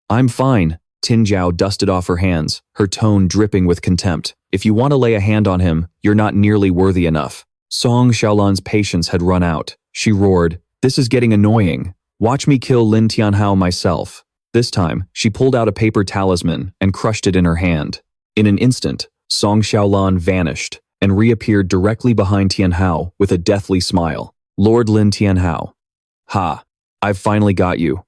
I'm fine. Ting Jiao dusted off her hands, her tone dripping with contempt. If you want to lay a hand on him, you're not nearly worthy enough. Song Xiaolan's patience had run out. She roared, this is getting annoying. Watch me kill Lin Tianhao myself. This time, she pulled out a paper talisman and crushed it in her hand. In an instant, Song Xiaolan vanished and reappeared directly behind Tianhao with a deathly smile. Lord Lin Tianhao. Ha, I've finally got you.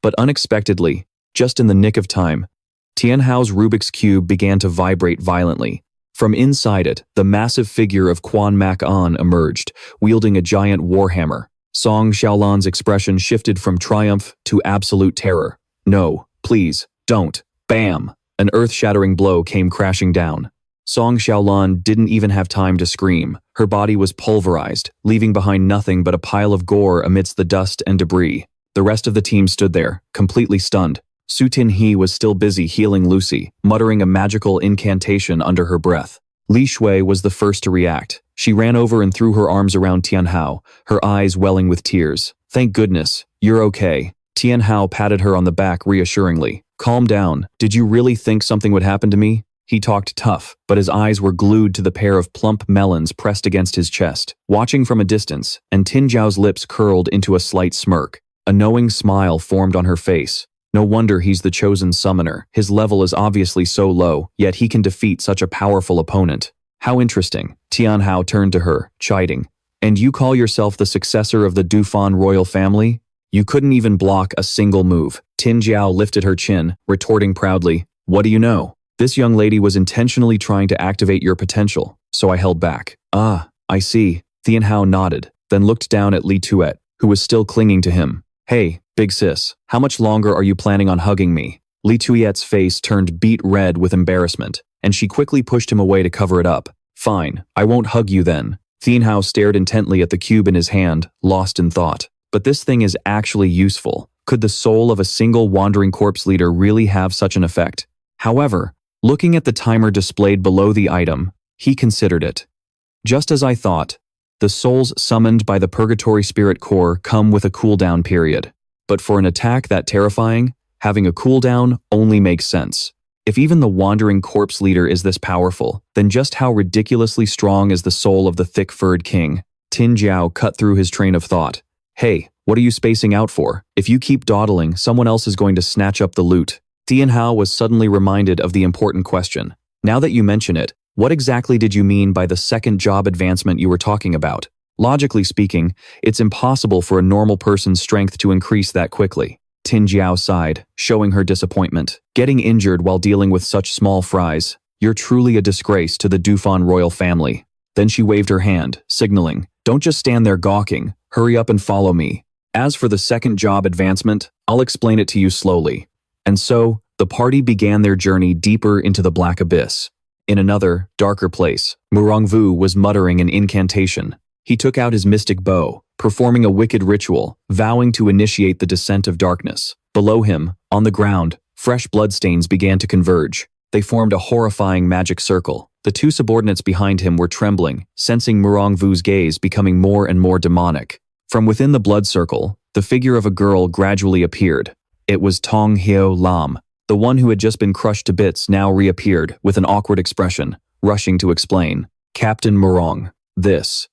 But unexpectedly, just in the nick of time, Tianhao's Rubik's Cube began to vibrate violently. From inside it, the massive figure of Quan Mak On emerged, wielding a giant warhammer. Song Xiaolan's expression shifted from triumph to absolute terror. No, please, don't. Bam! An earth-shattering blow came crashing down. Song Xiaolan didn't even have time to scream. Her body was pulverized, leaving behind nothing but a pile of gore amidst the dust and debris. The rest of the team stood there, completely stunned. Su Tinhee was still busy healing Lucy, muttering a magical incantation under her breath. Li Shui was the first to react. She ran over and threw her arms around Tianhao, her eyes welling with tears. Thank goodness, you're okay. Tianhao patted her on the back reassuringly. Calm down. Did you really think something would happen to me? He talked tough, but his eyes were glued to the pair of plump melons pressed against his chest. Watching from a distance, and Ting Jiao's lips curled into a slight smirk. A knowing smile formed on her face. No wonder he's the chosen summoner. His level is obviously so low, yet he can defeat such a powerful opponent. How interesting. Tianhao turned to her, chiding. And you call yourself the successor of the Dufan royal family? You couldn't even block a single move. Ting Jiao lifted her chin, retorting proudly, what do you know? This young lady was intentionally trying to activate your potential, so I held back. Ah, I see. Tianhao nodded, then looked down at Li Tuet, who was still clinging to him. Hey, big sis, how much longer are you planning on hugging me? Li Tuet's face turned beet red with embarrassment, and she quickly pushed him away to cover it up. Fine, I won't hug you then. Tianhao stared intently at the cube in his hand, lost in thought. But this thing is actually useful. Could the soul of a single wandering corpse leader really have such an effect? However, looking at the timer displayed below the item, he considered it. Just as I thought, the souls summoned by the Purgatory Spirit Core come with a cooldown period. But for an attack that terrifying, having a cooldown only makes sense. If even the wandering corpse leader is this powerful, then just how ridiculously strong is the soul of the thick-furred king? Ting Jiao cut through his train of thought. Hey, what are you spacing out for? If you keep dawdling, someone else is going to snatch up the loot. Tianhao was suddenly reminded of the important question. Now that you mention it, what exactly did you mean by the second job advancement you were talking about? Logically speaking, it's impossible for a normal person's strength to increase that quickly. Ting Jiao sighed, showing her disappointment. Getting injured while dealing with such small fries. You're truly a disgrace to the Dufan royal family. Then she waved her hand, signaling, don't just stand there gawking, hurry up and follow me. As for the second job advancement, I'll explain it to you slowly. And so, the party began their journey deeper into the black abyss. In another, darker place, Murongvu was muttering an incantation. He took out his mystic bow, performing a wicked ritual, vowing to initiate the descent of darkness. Below him, on the ground, fresh bloodstains began to converge. They formed a horrifying magic circle. The two subordinates behind him were trembling, sensing Murong Vu's gaze becoming more and more demonic. From within the blood circle, the figure of a girl gradually appeared. It was Tong Hyo Lam. The one who had just been crushed to bits now reappeared with an awkward expression, rushing to explain. Captain Murong, this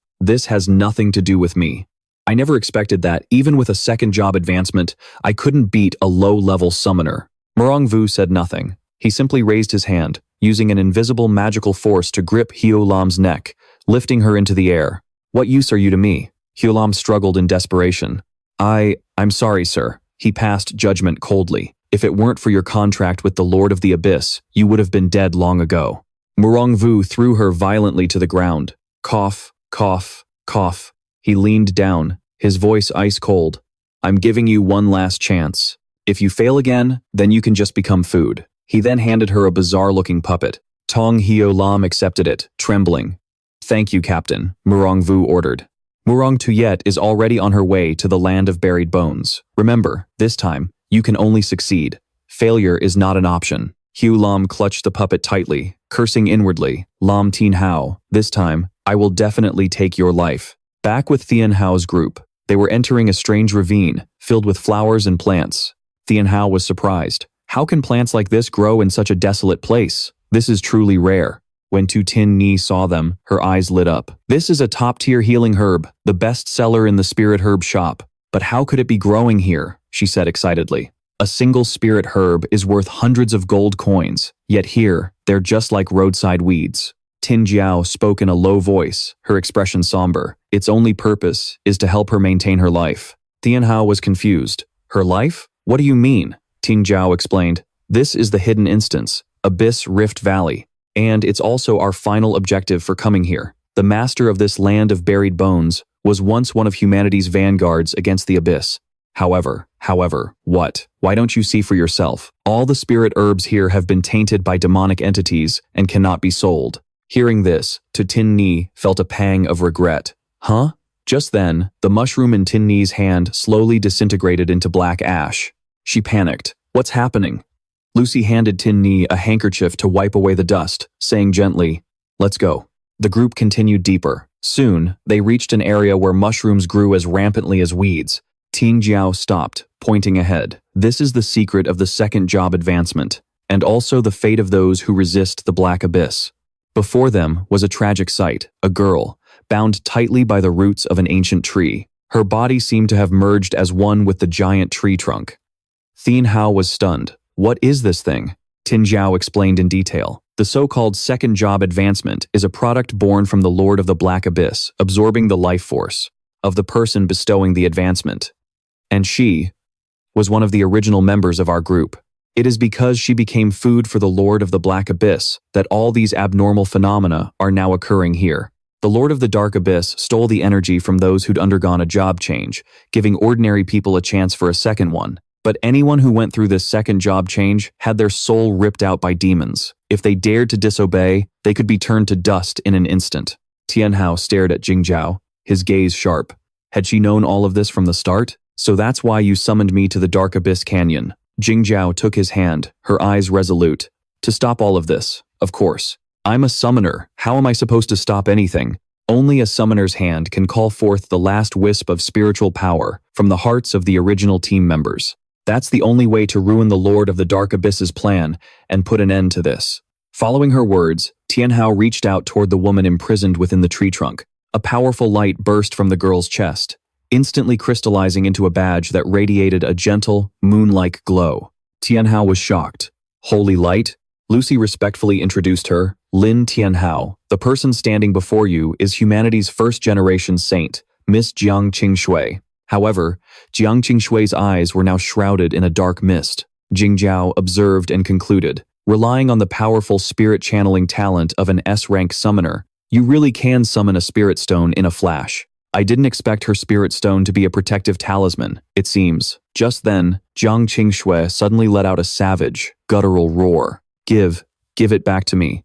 has nothing to do with me. I never expected that, even with a second job advancement, I couldn't beat a low-level summoner. Murong Vu said nothing. He simply raised his hand, using an invisible magical force to grip Hyo Lam's neck, lifting her into the air. What use are you to me? Hyo Lam struggled in desperation. I'm sorry, sir. He passed judgment coldly. If it weren't for your contract with the Lord of the Abyss, you would have been dead long ago. Murong Vu threw her violently to the ground. Cough, cough, cough. He leaned down, his voice ice cold. I'm giving you one last chance. If you fail again, then you can just become food. He then handed her a bizarre-looking puppet. Tong Hyo Lam accepted it, trembling. Thank you, Captain, Murong Vu ordered. Murong Tuyet is already on her way to the land of buried bones. Remember, this time, you can only succeed. Failure is not an option. Hyo Lam clutched the puppet tightly, cursing inwardly. Lin Tianhao, this time, I will definitely take your life. Back with Tianhao's group, they were entering a strange ravine, filled with flowers and plants. Tianhao was surprised. How can plants like this grow in such a desolate place? This is truly rare. When Tu Tin Ni saw them, her eyes lit up. This is a top-tier healing herb, the best seller in the spirit herb shop. But how could it be growing here? She said excitedly. A single spirit herb is worth hundreds of gold coins, yet here, they're just like roadside weeds. Tin Jiao spoke in a low voice, her expression somber. Its only purpose is to help her maintain her life. Tianhao was confused. Her life? What do you mean? Tin Jiao explained. This is the hidden instance, Abyss Rift Valley. And it's also our final objective for coming here. The master of this land of buried bones was once one of humanity's vanguards against the Abyss. However, what? Why don't you see for yourself? All the spirit herbs here have been tainted by demonic entities and cannot be sold. Hearing this, Tu Tin Ni felt a pang of regret. Huh? Just then, the mushroom in Tin Ni's hand slowly disintegrated into black ash. She panicked. What's happening? Lucy handed Tin Ni a handkerchief to wipe away the dust, saying gently, let's go. The group continued deeper. Soon, they reached an area where mushrooms grew as rampantly as weeds. Tin Jiao stopped, pointing ahead. This is the secret of the second job advancement, and also the fate of those who resist the Black Abyss. Before them was a tragic sight, a girl, bound tightly by the roots of an ancient tree. Her body seemed to have merged as one with the giant tree trunk. Tianhao was stunned. What is this thing? Tin Jiao explained in detail. The so-called second job advancement is a product born from the Lord of the Black Abyss, absorbing the life force of the person bestowing the advancement. And she was one of the original members of our group. It is because she became food for the Lord of the Black Abyss that all these abnormal phenomena are now occurring here. The Lord of the Dark Abyss stole the energy from those who'd undergone a job change, giving ordinary people a chance for a second one. But anyone who went through this second job change had their soul ripped out by demons. If they dared to disobey, they could be turned to dust in an instant. Tianhao stared at Jingzhao, his gaze sharp. Had she known all of this from the start? So that's why you summoned me to the Dark Abyss Canyon. Jingzhao took his hand, her eyes resolute. To stop all of this, of course. I'm a summoner. How am I supposed to stop anything? Only a summoner's hand can call forth the last wisp of spiritual power from the hearts of the original team members. That's the only way to ruin the Lord of the Dark Abyss's plan and put an end to this. Following her words, Tianhao reached out toward the woman imprisoned within the tree trunk. A powerful light burst from the girl's chest, instantly crystallizing into a badge that radiated a gentle, moon-like glow. Tianhao was shocked. Holy light? Lucy respectfully introduced her. Lin Tianhao, the person standing before you is humanity's first-generation saint, Miss Jiang Qingshui. However, Jiang Qingshui's eyes were now shrouded in a dark mist. Jingzhao observed and concluded, relying on the powerful spirit-channeling talent of an S-rank summoner, you really can summon a spirit stone in a flash. I didn't expect her spirit stone to be a protective talisman, it seems. Just then, Jiang Qingshui suddenly let out a savage, guttural roar. Give it back to me.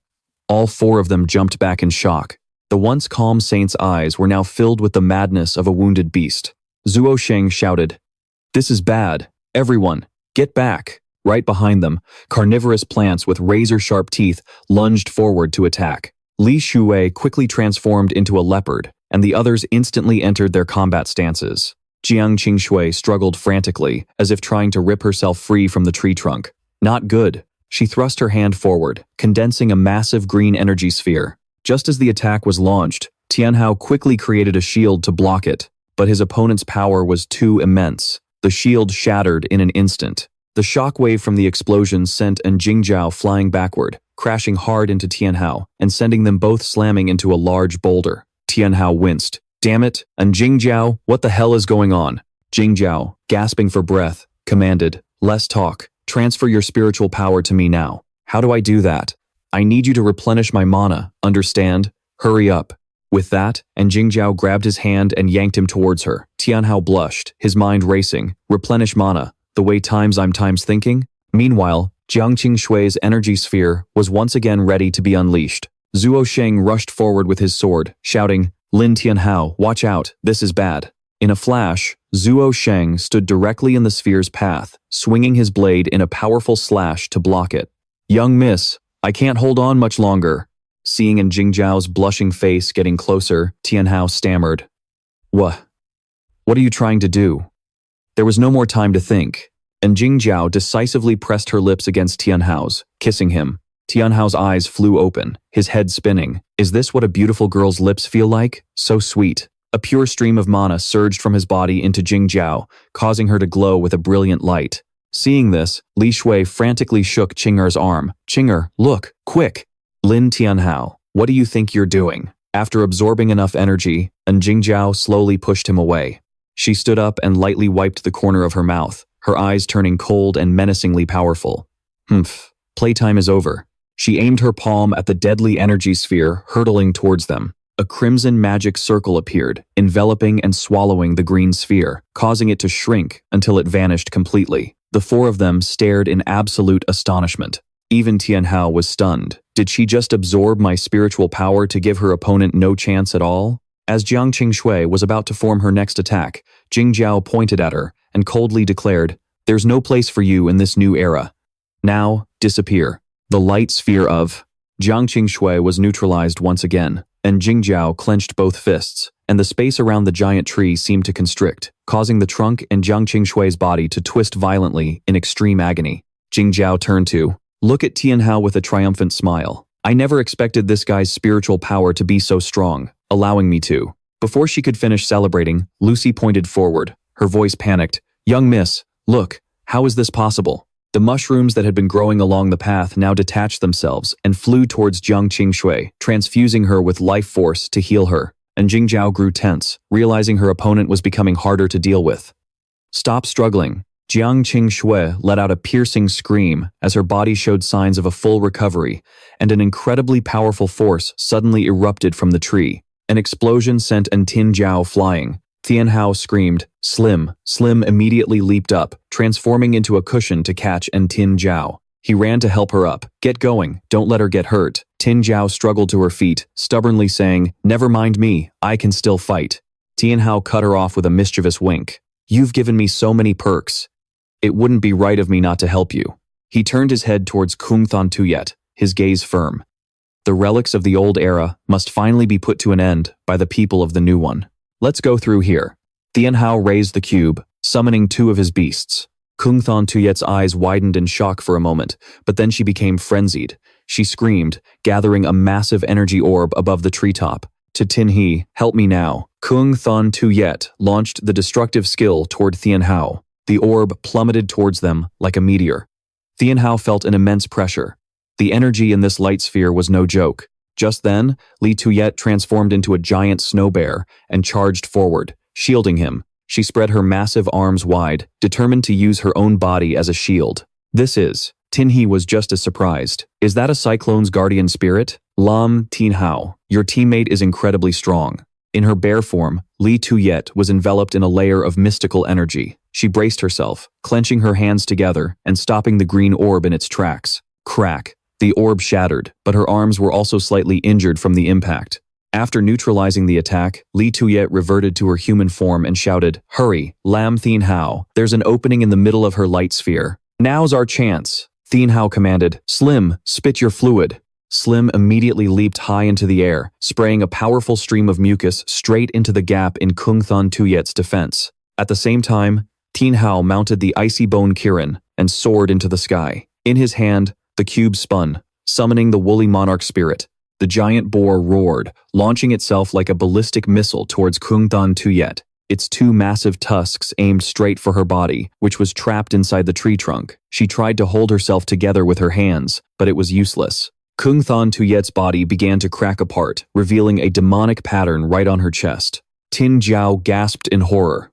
All four of them jumped back in shock. The once calm saint's eyes were now filled with the madness of a wounded beast. Zuo Sheng shouted, "This is bad. Everyone, get back." Right behind them, carnivorous plants with razor-sharp teeth lunged forward to attack. Li Shuwei quickly transformed into a leopard, and the others instantly entered their combat stances. Jiang Qingshui struggled frantically, as if trying to rip herself free from the tree trunk. Not good. She thrust her hand forward, condensing a massive green energy sphere. Just as the attack was launched, Tianhao quickly created a shield to block it, but his opponent's power was too immense. The shield shattered in an instant. The shockwave from the explosion sent An Jingjiao flying backward, crashing hard into Tianhao and sending them both slamming into a large boulder. Tianhao winced. "Damn it, An Jingjiao, what the hell is going on?" Jingjiao, gasping for breath, commanded, "Less talk. Transfer your spiritual power to me now." "How do I do that?" "I need you to replenish my mana, understand? Hurry up." With that, An Jingjiao grabbed his hand and yanked him towards her. Tianhao blushed, his mind racing. Replenish mana. The way I'm thinking? Meanwhile, Jiang Qingshui's energy sphere was once again ready to be unleashed. Zuo Sheng rushed forward with his sword, shouting, "Lin Tianhao, watch out, this is bad." In a flash, Zuo Sheng stood directly in the sphere's path, swinging his blade in a powerful slash to block it. "Young miss, I can't hold on much longer." Seeing An Jingjiao's blushing face getting closer, Tianhao stammered, What are you trying to do?" There was no more time to think. An Jingjiao decisively pressed her lips against Tianhao's, kissing him. Tianhao's eyes flew open, his head spinning. Is this what a beautiful girl's lips feel like? So sweet. A pure stream of mana surged from his body into Jingjiao, causing her to glow with a brilliant light. Seeing this, Li Shui frantically shook Qing'er's arm. "Qing'er, look, quick!" "Lin Tianhao, what do you think you're doing?" After absorbing enough energy, An Jingjiao slowly pushed him away. She stood up and lightly wiped the corner of her mouth, her eyes turning cold and menacingly powerful. "Humph, playtime is over." She aimed her palm at the deadly energy sphere hurtling towards them. A crimson magic circle appeared, enveloping and swallowing the green sphere, causing it to shrink until it vanished completely. The four of them stared in absolute astonishment. Even Tianhao was stunned. Did she just absorb my spiritual power to give her opponent no chance at all? As Jiang Qingshui was about to form her next attack, Jingjiao pointed at her and coldly declared, "There's no place for you in this new era. Now, disappear." The light sphere of Jiang Qingshui was neutralized once again, and Jingjiao clenched both fists, and the space around the giant tree seemed to constrict, causing the trunk and Jiang Qingshui's body to twist violently in extreme agony. Jingjiao turned to look at Tianhao with a triumphant smile. "I never expected this guy's spiritual power to be so strong, allowing me to." Before she could finish celebrating, Lucy pointed forward, her voice panicked. "Young miss, look, how is this possible?" The mushrooms that had been growing along the path now detached themselves and flew towards Jiang Qingshui, transfusing her with life force to heal her. And Jingjiao grew tense, realizing her opponent was becoming harder to deal with. "Stop struggling." Jiang Qingshui let out a piercing scream as her body showed signs of a full recovery, and an incredibly powerful force suddenly erupted from the tree. An explosion sent An Tinjiao flying. Tianhao screamed. Slim immediately leaped up, transforming into a cushion to catch An Tinjiao. He ran to help her up. "Get going, don't let her get hurt." Tinjiao struggled to her feet, stubbornly saying, "Never mind me, I can still fight." Tianhao cut her off with a mischievous wink. "You've given me so many perks. It wouldn't be right of me not to help you." He turned his head towards Kung Thon Tuyet, his gaze firm. The relics of the old era must finally be put to an end by the people of the new one. Let's go through here. Tianhao raised the cube, summoning two of his beasts. Kung Thon Tuyet's eyes widened in shock for a moment, but then she became frenzied. She screamed, gathering a massive energy orb above the treetop. To Tinhe, "Help me now." Kung Thon Tuyet launched the destructive skill toward Tianhao. The orb plummeted towards them like a meteor. Tianhao felt an immense pressure. The energy in this light sphere was no joke. Just then, Li Tuyet transformed into a giant snow bear and charged forward, shielding him. She spread her massive arms wide, determined to use her own body as a shield. Tinhe was just as surprised. "Is that a cyclone's guardian spirit?" "Lam Tianhao, your teammate is incredibly strong." In her bear form, Li Tuyet was enveloped in a layer of mystical energy. She braced herself, clenching her hands together and stopping the green orb in its tracks. Crack. The orb shattered, but her arms were also slightly injured from the impact. After neutralizing the attack, Li Tuyet reverted to her human form and shouted, "Hurry, Lam Tianhao, there's an opening in the middle of her light sphere. Now's our chance." Tianhao commanded, "Slim, spit your fluid." Slim immediately leaped high into the air, spraying a powerful stream of mucus straight into the gap in Kung Thon Tuyet's defense. At the same time, Tianhao mounted the icy bone Kirin and soared into the sky. In his hand, the cube spun, summoning the woolly monarch spirit. The giant boar roared, launching itself like a ballistic missile towards Kung Thon Tuyet. Its two massive tusks aimed straight for her body, which was trapped inside the tree trunk. She tried to hold herself together with her hands, but it was useless. Kung Thon Tuyet's body began to crack apart, revealing a demonic pattern right on her chest. Tin Jiao gasped in horror.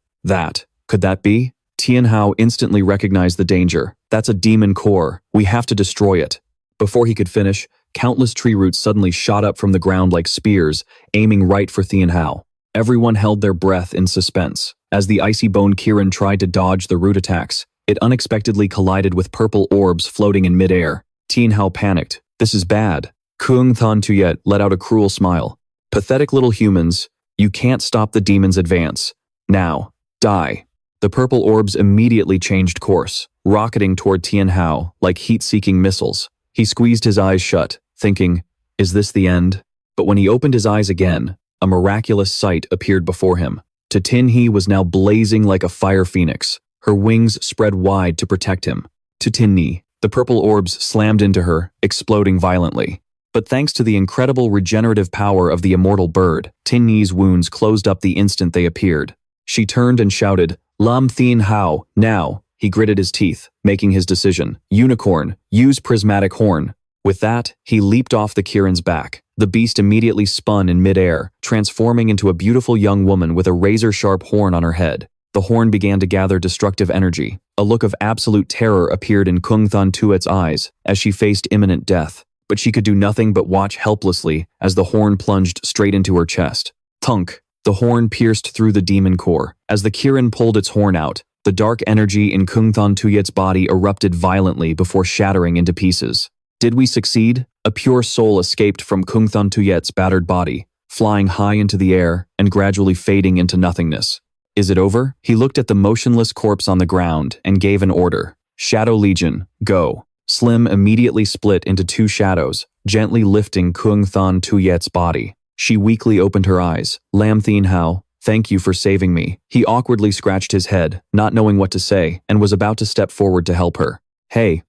Could that be? Tianhao instantly recognized the danger. That's a demon core. We have to destroy it. Before he could finish, countless tree roots suddenly shot up from the ground like spears, aiming right for Tianhao. Everyone held their breath in suspense. As the icy bone Kirin tried to dodge the root attacks, it unexpectedly collided with purple orbs floating in midair. Tianhao panicked. This is bad. Kung Thon Tuyet let out a cruel smile. Pathetic little humans, you can't stop the demon's advance. Now, die. The purple orbs immediately changed course, rocketing toward Tianhao like heat-seeking missiles. He squeezed his eyes shut, thinking, is this the end? But when he opened his eyes again, a miraculous sight appeared before him. Tin He was now blazing like a fire phoenix, her wings spread wide to protect him. Tin He, the purple orbs slammed into her, exploding violently. But thanks to the incredible regenerative power of the immortal bird, Tin He's wounds closed up the instant they appeared. She turned and shouted, "Lam Tianhao, now!" He gritted his teeth, making his decision. Unicorn, use prismatic horn. With that, he leaped off the Kirin's back. The beast immediately spun in midair, transforming into a beautiful young woman with a razor-sharp horn on her head. The horn began to gather destructive energy. A look of absolute terror appeared in Kung Thon Tuyet's eyes as she faced imminent death. But she could do nothing but watch helplessly as the horn plunged straight into her chest. Thunk! The horn pierced through the demon core. As the Kirin pulled its horn out, the dark energy in Kung Thon Tuyet's body erupted violently before shattering into pieces. Did we succeed? A pure soul escaped from Kung Thon Tuyet's battered body, flying high into the air and gradually fading into nothingness. Is it over? He looked at the motionless corpse on the ground and gave an order. Shadow Legion, go. Slim immediately split into two shadows, gently lifting Kung Thon Tuyet's body. She weakly opened her eyes. Lam Tianhao, thank you for saving me. He awkwardly scratched his head, not knowing what to say, and was about to step forward to help her. Hey,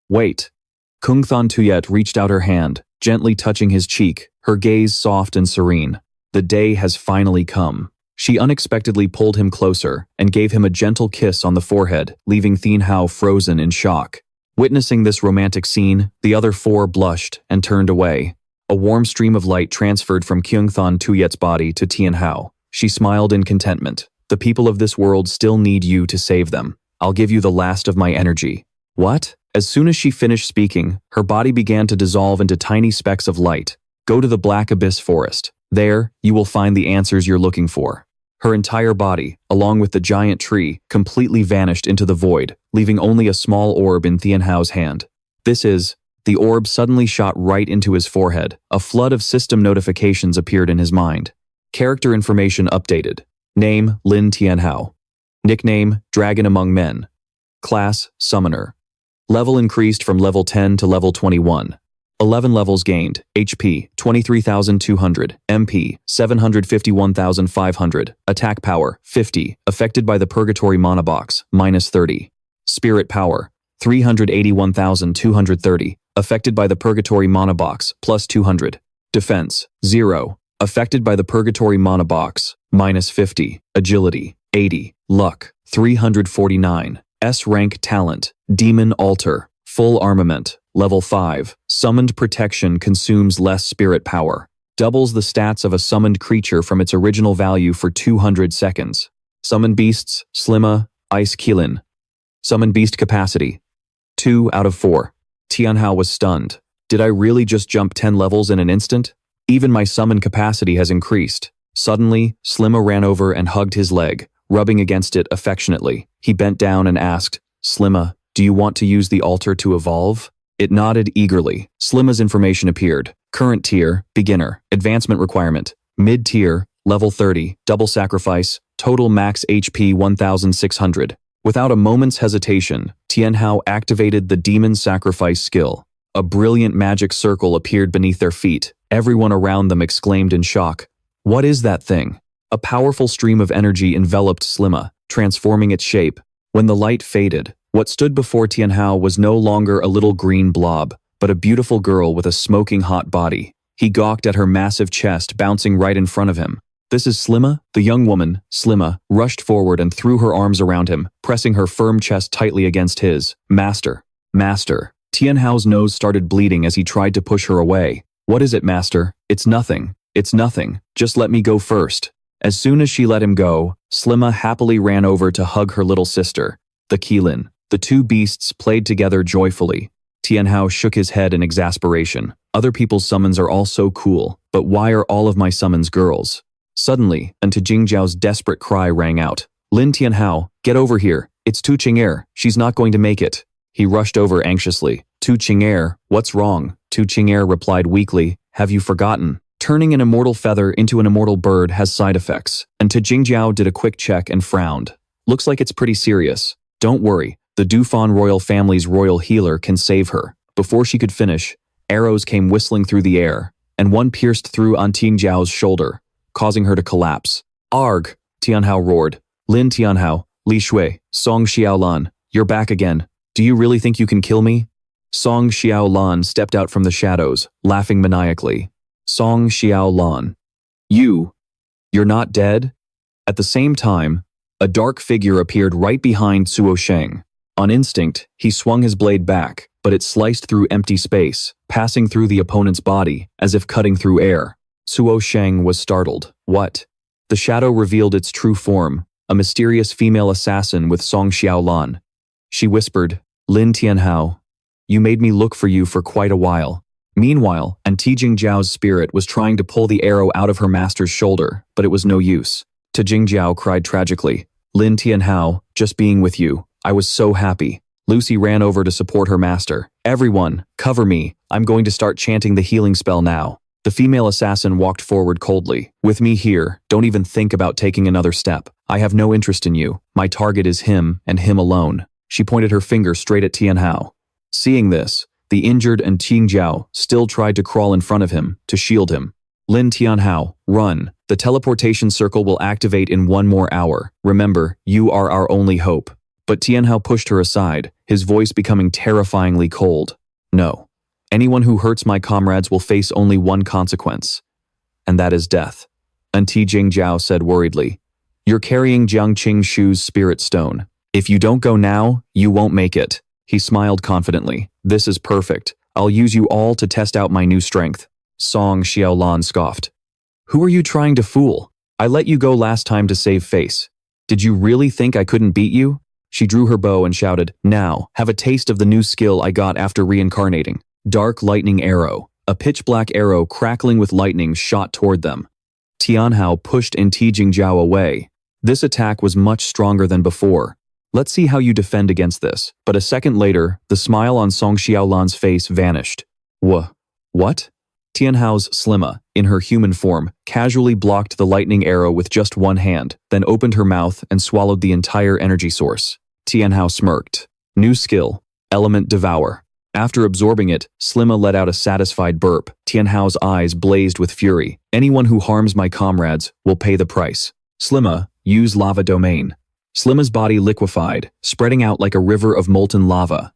wait. Kung Thon Tuyet reached out her hand, gently touching his cheek, her gaze soft and serene. The day has finally come. She unexpectedly pulled him closer and gave him a gentle kiss on the forehead, leaving Tianhao frozen in shock. Witnessing this romantic scene, the other four blushed and turned away. A warm stream of light transferred from Kung Thon Tuyet's body to Tianhao. She smiled in contentment. The people of this world still need you to save them. I'll give you the last of my energy. What? As soon as she finished speaking, her body began to dissolve into tiny specks of light. Go to the Black Abyss Forest. There, you will find the answers you're looking for. Her entire body, along with the giant tree, completely vanished into the void, leaving only a small orb in Tianhao's hand. The orb suddenly shot right into his forehead. A flood of system notifications appeared in his mind. Character information updated. Name, Lin Tianhao. Nickname, Dragon Among Men. Class, Summoner. Level increased from level 10 to level 21. 11 levels gained. HP, 23,200. MP, 751,500. Attack power, 50. Affected by the Purgatory Mana Box, -30. Spirit power, 381,230. Affected by the Purgatory Mana Box, +200. Defense, 0. Affected by the Purgatory Mana Box, -50. Agility, 80. Luck, 349. S-rank talent, Demon Altar. Full armament, level 5. Summoned protection consumes less spirit power. Doubles the stats of a summoned creature from its original value for 200 seconds. Summoned beasts, Slimma, Ice Kilin. Summoned beast capacity, 2 out of 4. Tianhao was stunned. Did I really just jump 10 levels in an instant? Even my summon capacity has increased. Suddenly, Slimma ran over and hugged his leg, rubbing against it affectionately. He bent down and asked, Slimma, do you want to use the altar to evolve? It nodded eagerly. Slimma's information appeared. Current tier, beginner. Advancement requirement, Mid-tier, level 30, double sacrifice, total max HP 1600. Without a moment's hesitation, Tianhao activated the demon sacrifice skill. A brilliant magic circle appeared beneath their feet. Everyone around them exclaimed in shock. What is that thing? A powerful stream of energy enveloped Slimma, transforming its shape. When the light faded, what stood before Tianhao was no longer a little green blob, but a beautiful girl with a smoking hot body. He gawked at her massive chest bouncing right in front of him. This is Slimma? The young woman, Slimma, rushed forward and threw her arms around him, pressing her firm chest tightly against his. Master. Master. Tianhao's nose started bleeding as he tried to push her away. What is it, master? It's nothing. It's nothing. Just let me go first. As soon as she let him go, Slimma happily ran over to hug her little sister, the Keelin. The two beasts played together joyfully. Tianhao shook his head in exasperation. Other people's summons are all so cool, but why are all of my summons girls? Suddenly, Tu Jingjiao's desperate cry rang out. Lin Tianhao, get over here. It's Tu Qing'er. She's not going to make it. He rushed over anxiously. Tu Qing'er, what's wrong? Tu Qing'er replied weakly, have you forgotten? Turning an immortal feather into an immortal bird has side effects. And Tu Jingjiao did a quick check and frowned. Looks like it's pretty serious. Don't worry. The Dufan royal family's royal healer can save her. Before she could finish, arrows came whistling through the air, and one pierced through Tianjiao's shoulder, causing her to collapse. Arg! Tianhao roared. Lin Tianhao, Li Shui, Song Xiaolan, you're back again. Do you really think you can kill me? Song Xiaolan stepped out from the shadows, laughing maniacally. Song Xiaolan. You're not dead? At the same time, a dark figure appeared right behind Suo Sheng. On instinct, he swung his blade back, but it sliced through empty space, passing through the opponent's body, as if cutting through air. Suo Sheng was startled. What? The shadow revealed its true form, a mysterious female assassin with Song Xiaolan. She whispered, Lin Tianhao, you made me look for you for quite a while. Meanwhile, Tu Jingjiao's spirit was trying to pull the arrow out of her master's shoulder, but it was no use. Tu Jingjiao cried tragically, Lin Tianhao, just being with you, I was so happy. Lucy ran over to support her master. Everyone, cover me. I'm going to start chanting the healing spell now. The female assassin walked forward coldly. With me here, don't even think about taking another step. I have no interest in you. My target is him, and him alone. She pointed her finger straight at Tianhao. Seeing this, the injured Tu Jingjiao still tried to crawl in front of him, to shield him. Lin Tianhao, run. The teleportation circle will activate in 1 more hour. Remember, you are our only hope. But Tianhao pushed her aside, his voice becoming terrifyingly cold. No. Anyone who hurts my comrades will face only one consequence. And that is death. Tu Jingjiao said worriedly. You're carrying Jiang Qingshu's spirit stone. If you don't go now, you won't make it. He smiled confidently. This is perfect. I'll use you all to test out my new strength. Song Xiaolan scoffed. Who are you trying to fool? I let you go last time to save face. Did you really think I couldn't beat you? She drew her bow and shouted, now, have a taste of the new skill I got after reincarnating. Dark lightning arrow. A pitch-black arrow crackling with lightning shot toward them. Tianhao pushed Tu Jingjiao away. This attack was much stronger than before. Let's see how you defend against this. But a second later, the smile on Song Xiaolan's face vanished. What? Tianhao's Slimma, in her human form, casually blocked the lightning arrow with just one hand, then opened her mouth and swallowed the entire energy source. Tianhao smirked. New skill, Element Devour. After absorbing it, Slimma let out a satisfied burp. Tianhao's eyes blazed with fury. Anyone who harms my comrades will pay the price. Slimma, use lava domain. Slimma's body liquefied, spreading out like a river of molten lava.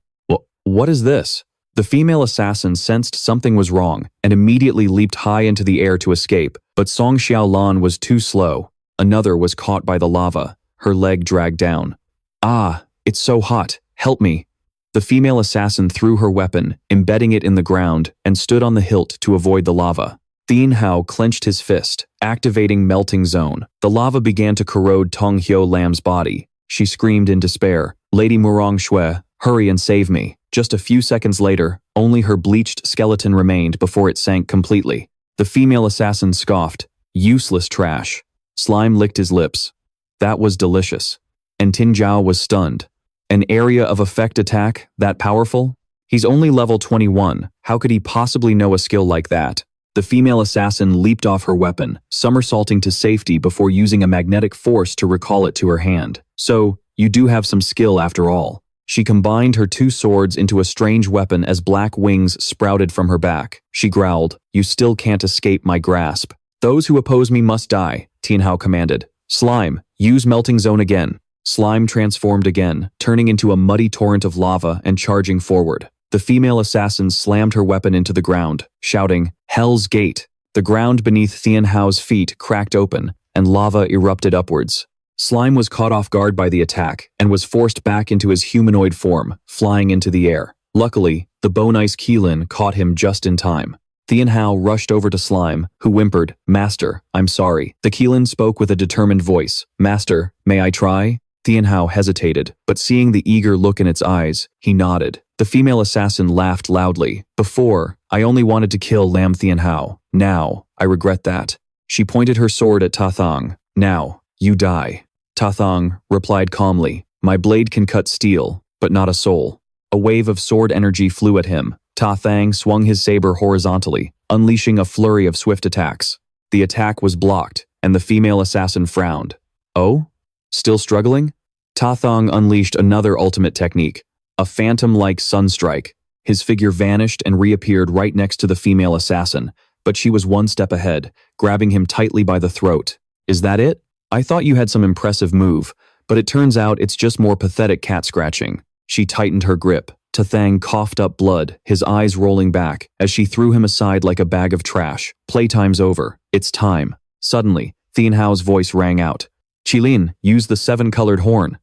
What is this? The female assassin sensed something was wrong and immediately leaped high into the air to escape, but Song Xiaolan was too slow. Another was caught by the lava, her leg dragged down. Ah, it's so hot, help me. The female assassin threw her weapon, embedding it in the ground, and stood on the hilt to avoid the lava. Tianhao clenched his fist, activating melting zone. The lava began to corrode Tong Hyo Lam's body. She screamed in despair, Lady Murong Shui, hurry and save me. Just a few seconds later, only her bleached skeleton remained before it sank completely. The female assassin scoffed, useless trash. Slime licked his lips. That was delicious. And Tinjiao was stunned. An area of effect attack that powerful? He's only level 21. How could he possibly know a skill like that? The female assassin leaped off her weapon, somersaulting to safety before using a magnetic force to recall it to her hand. So, you do have some skill after all. She combined her two swords into a strange weapon as black wings sprouted from her back. She growled, "You still can't escape my grasp. Those who oppose me must die," Tianhao commanded. "Slime, use melting zone again." Slime transformed again, turning into a muddy torrent of lava and charging forward. The female assassin slammed her weapon into the ground, shouting, "Hell's Gate!" The ground beneath Tianhao's feet cracked open, and lava erupted upwards. Slime was caught off guard by the attack and was forced back into his humanoid form, flying into the air. Luckily, the bone ice Keelin caught him just in time. Tianhao rushed over to Slime, who whimpered, "Master, I'm sorry." The Keelin spoke with a determined voice. "Master, may I try?" Tianhao hesitated, but seeing the eager look in its eyes, he nodded. The female assassin laughed loudly. "Before, I only wanted to kill Lam Tianhao. Now, I regret that." She pointed her sword at Tathang. "Now, you die." Tathang replied calmly, "My blade can cut steel, but not a soul." A wave of sword energy flew at him. Tathang swung his saber horizontally, unleashing a flurry of swift attacks. The attack was blocked, and the female assassin frowned. "Oh? Still struggling?" Tathang unleashed another ultimate technique, a phantom-like sunstrike. His figure vanished and reappeared right next to the female assassin, but she was one step ahead, grabbing him tightly by the throat. "Is that it? I thought you had some impressive move, but it turns out it's just more pathetic cat scratching." She tightened her grip. Tathang coughed up blood, his eyes rolling back, as she threw him aside like a bag of trash. "Playtime's over. It's time." Suddenly, Tianhao's voice rang out. "Qilin, use the seven-colored horn."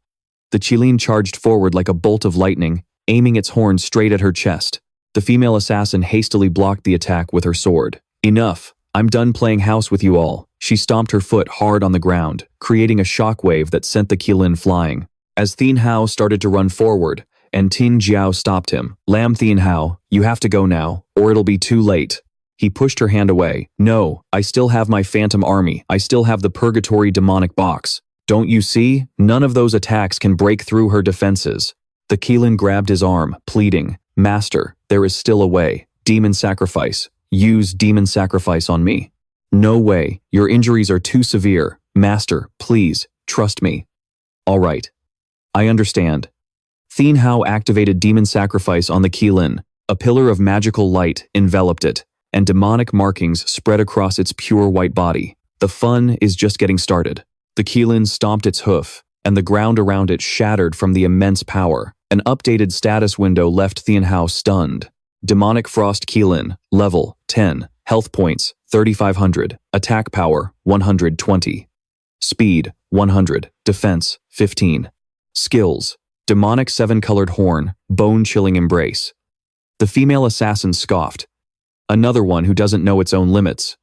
The Qilin charged forward like a bolt of lightning, aiming its horn straight at her chest. The female assassin hastily blocked the attack with her sword. "Enough. I'm done playing house with you all." She stomped her foot hard on the ground, creating a shockwave that sent the Qilin flying. As Tianhao started to run forward, and Tin Jiao stopped him. "Lam Tianhao, you have to go now, or it'll be too late." He pushed her hand away. "No, I still have my phantom army. I still have the purgatory demonic box. Don't you see? None of those attacks can break through her defenses." The Qilin grabbed his arm, pleading, "Master, there is still a way. Demon sacrifice. Use demon sacrifice on me." "No way. Your injuries are too severe. Master, please, trust me." "All right. I understand." Tianhao activated demon sacrifice on the Qilin. A pillar of magical light enveloped it, and demonic markings spread across its pure white body. The fun is just getting started. The Qilin stomped its hoof, and the ground around it shattered from the immense power. An updated status window left Tianhao stunned. Demonic Frost Qilin, level 10, health points 3,500, attack power 120, speed 100, defense 15. Skills: Demonic seven-colored horn, bone-chilling embrace. The female assassin scoffed. "Another one who doesn't know its own limits.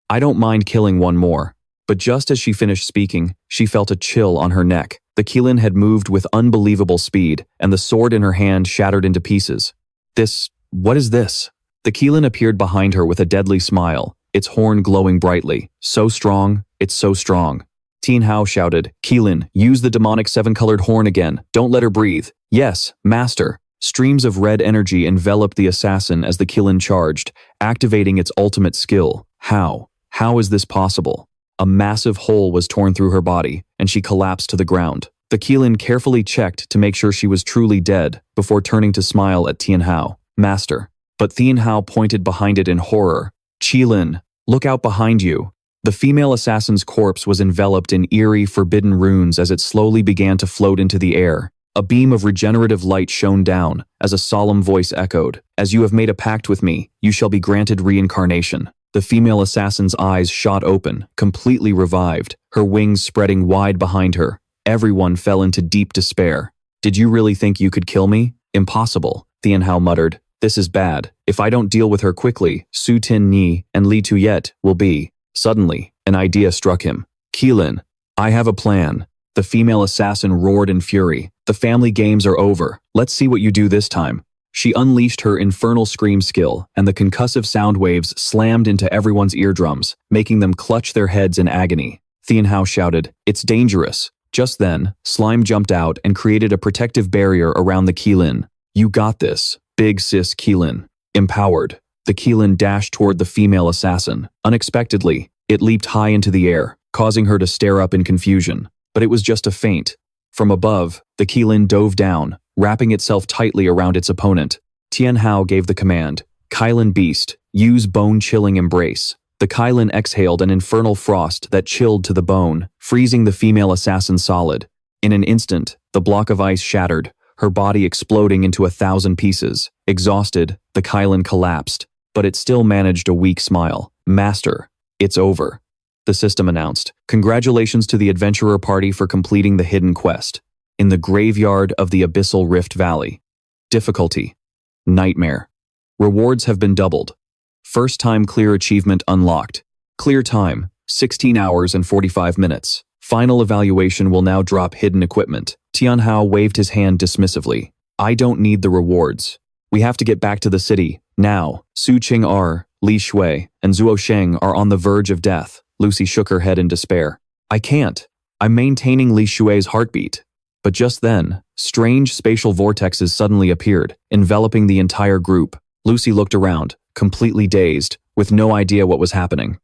I don't mind killing one more." But just as she finished speaking, she felt a chill on her neck. The Qilin had moved with unbelievable speed, and the sword in her hand shattered into pieces. What is this?" The Qilin appeared behind her with a deadly smile, its horn glowing brightly. "So strong, it's so strong." Tianhao shouted, "Qilin, use the demonic seven-colored horn again. Don't let her breathe." "Yes, master." Streams of red energy enveloped the assassin as the Qilin charged, activating its ultimate skill. How? How is this possible? A massive hole was torn through her body, and she collapsed to the ground. The Qilin carefully checked to make sure she was truly dead before turning to smile at Tianhao. "Master." But Tianhao pointed behind it in horror. "Qilin, look out behind you." The female assassin's corpse was enveloped in eerie, forbidden runes as it slowly began to float into the air. A beam of regenerative light shone down as a solemn voice echoed, "As you have made a pact with me, you shall be granted reincarnation." The female assassin's eyes shot open, completely revived, her wings spreading wide behind her. Everyone fell into deep despair. "Did you really think you could kill me? Impossible," Tianhao muttered. "This is bad. If I don't deal with her quickly, Su Tin Ni and Li Tuyet will be." Suddenly, an idea struck him. "Qilin, I have a plan." The female assassin roared in fury. "The family games are over. Let's see what you do this time." She unleashed her infernal scream skill, and the concussive sound waves slammed into everyone's eardrums, making them clutch their heads in agony. Tianhao shouted, "It's dangerous." Just then, Slime jumped out and created a protective barrier around the Qilin. "You got this, big sis Qilin." Empowered. the Keelan dashed toward the female assassin. Unexpectedly, it leaped high into the air, causing her to stare up in confusion. But it was just a feint. From above, the Keelan dove down, wrapping itself tightly around its opponent. Tianhao gave the command, Keelan Beast, use bone-chilling embrace. The Keelan exhaled an infernal frost that chilled to the bone, freezing the female assassin solid. In an instant, the block of ice shattered, her body exploding into 1,000 pieces. Exhausted, the Keelan collapsed, but it still managed a weak smile. Master, it's over. The system announced, congratulations to the adventurer party for completing the hidden quest. In the graveyard of the Abyssal Rift Valley. Difficulty, Nightmare. Rewards have been doubled. First time clear achievement unlocked. Clear time, 16 hours and 45 minutes. Final evaluation will now drop hidden equipment. Tianhao waved his hand dismissively. I don't need the rewards. We have to get back to the city, now. Su Qing-er, Li Shui, and Zuo Sheng are on the verge of death. Lucy shook her head in despair. I can't. I'm maintaining Li Shui's heartbeat. But just then, strange spatial vortexes suddenly appeared, enveloping the entire group. Lucy looked around, completely dazed, with no idea what was happening.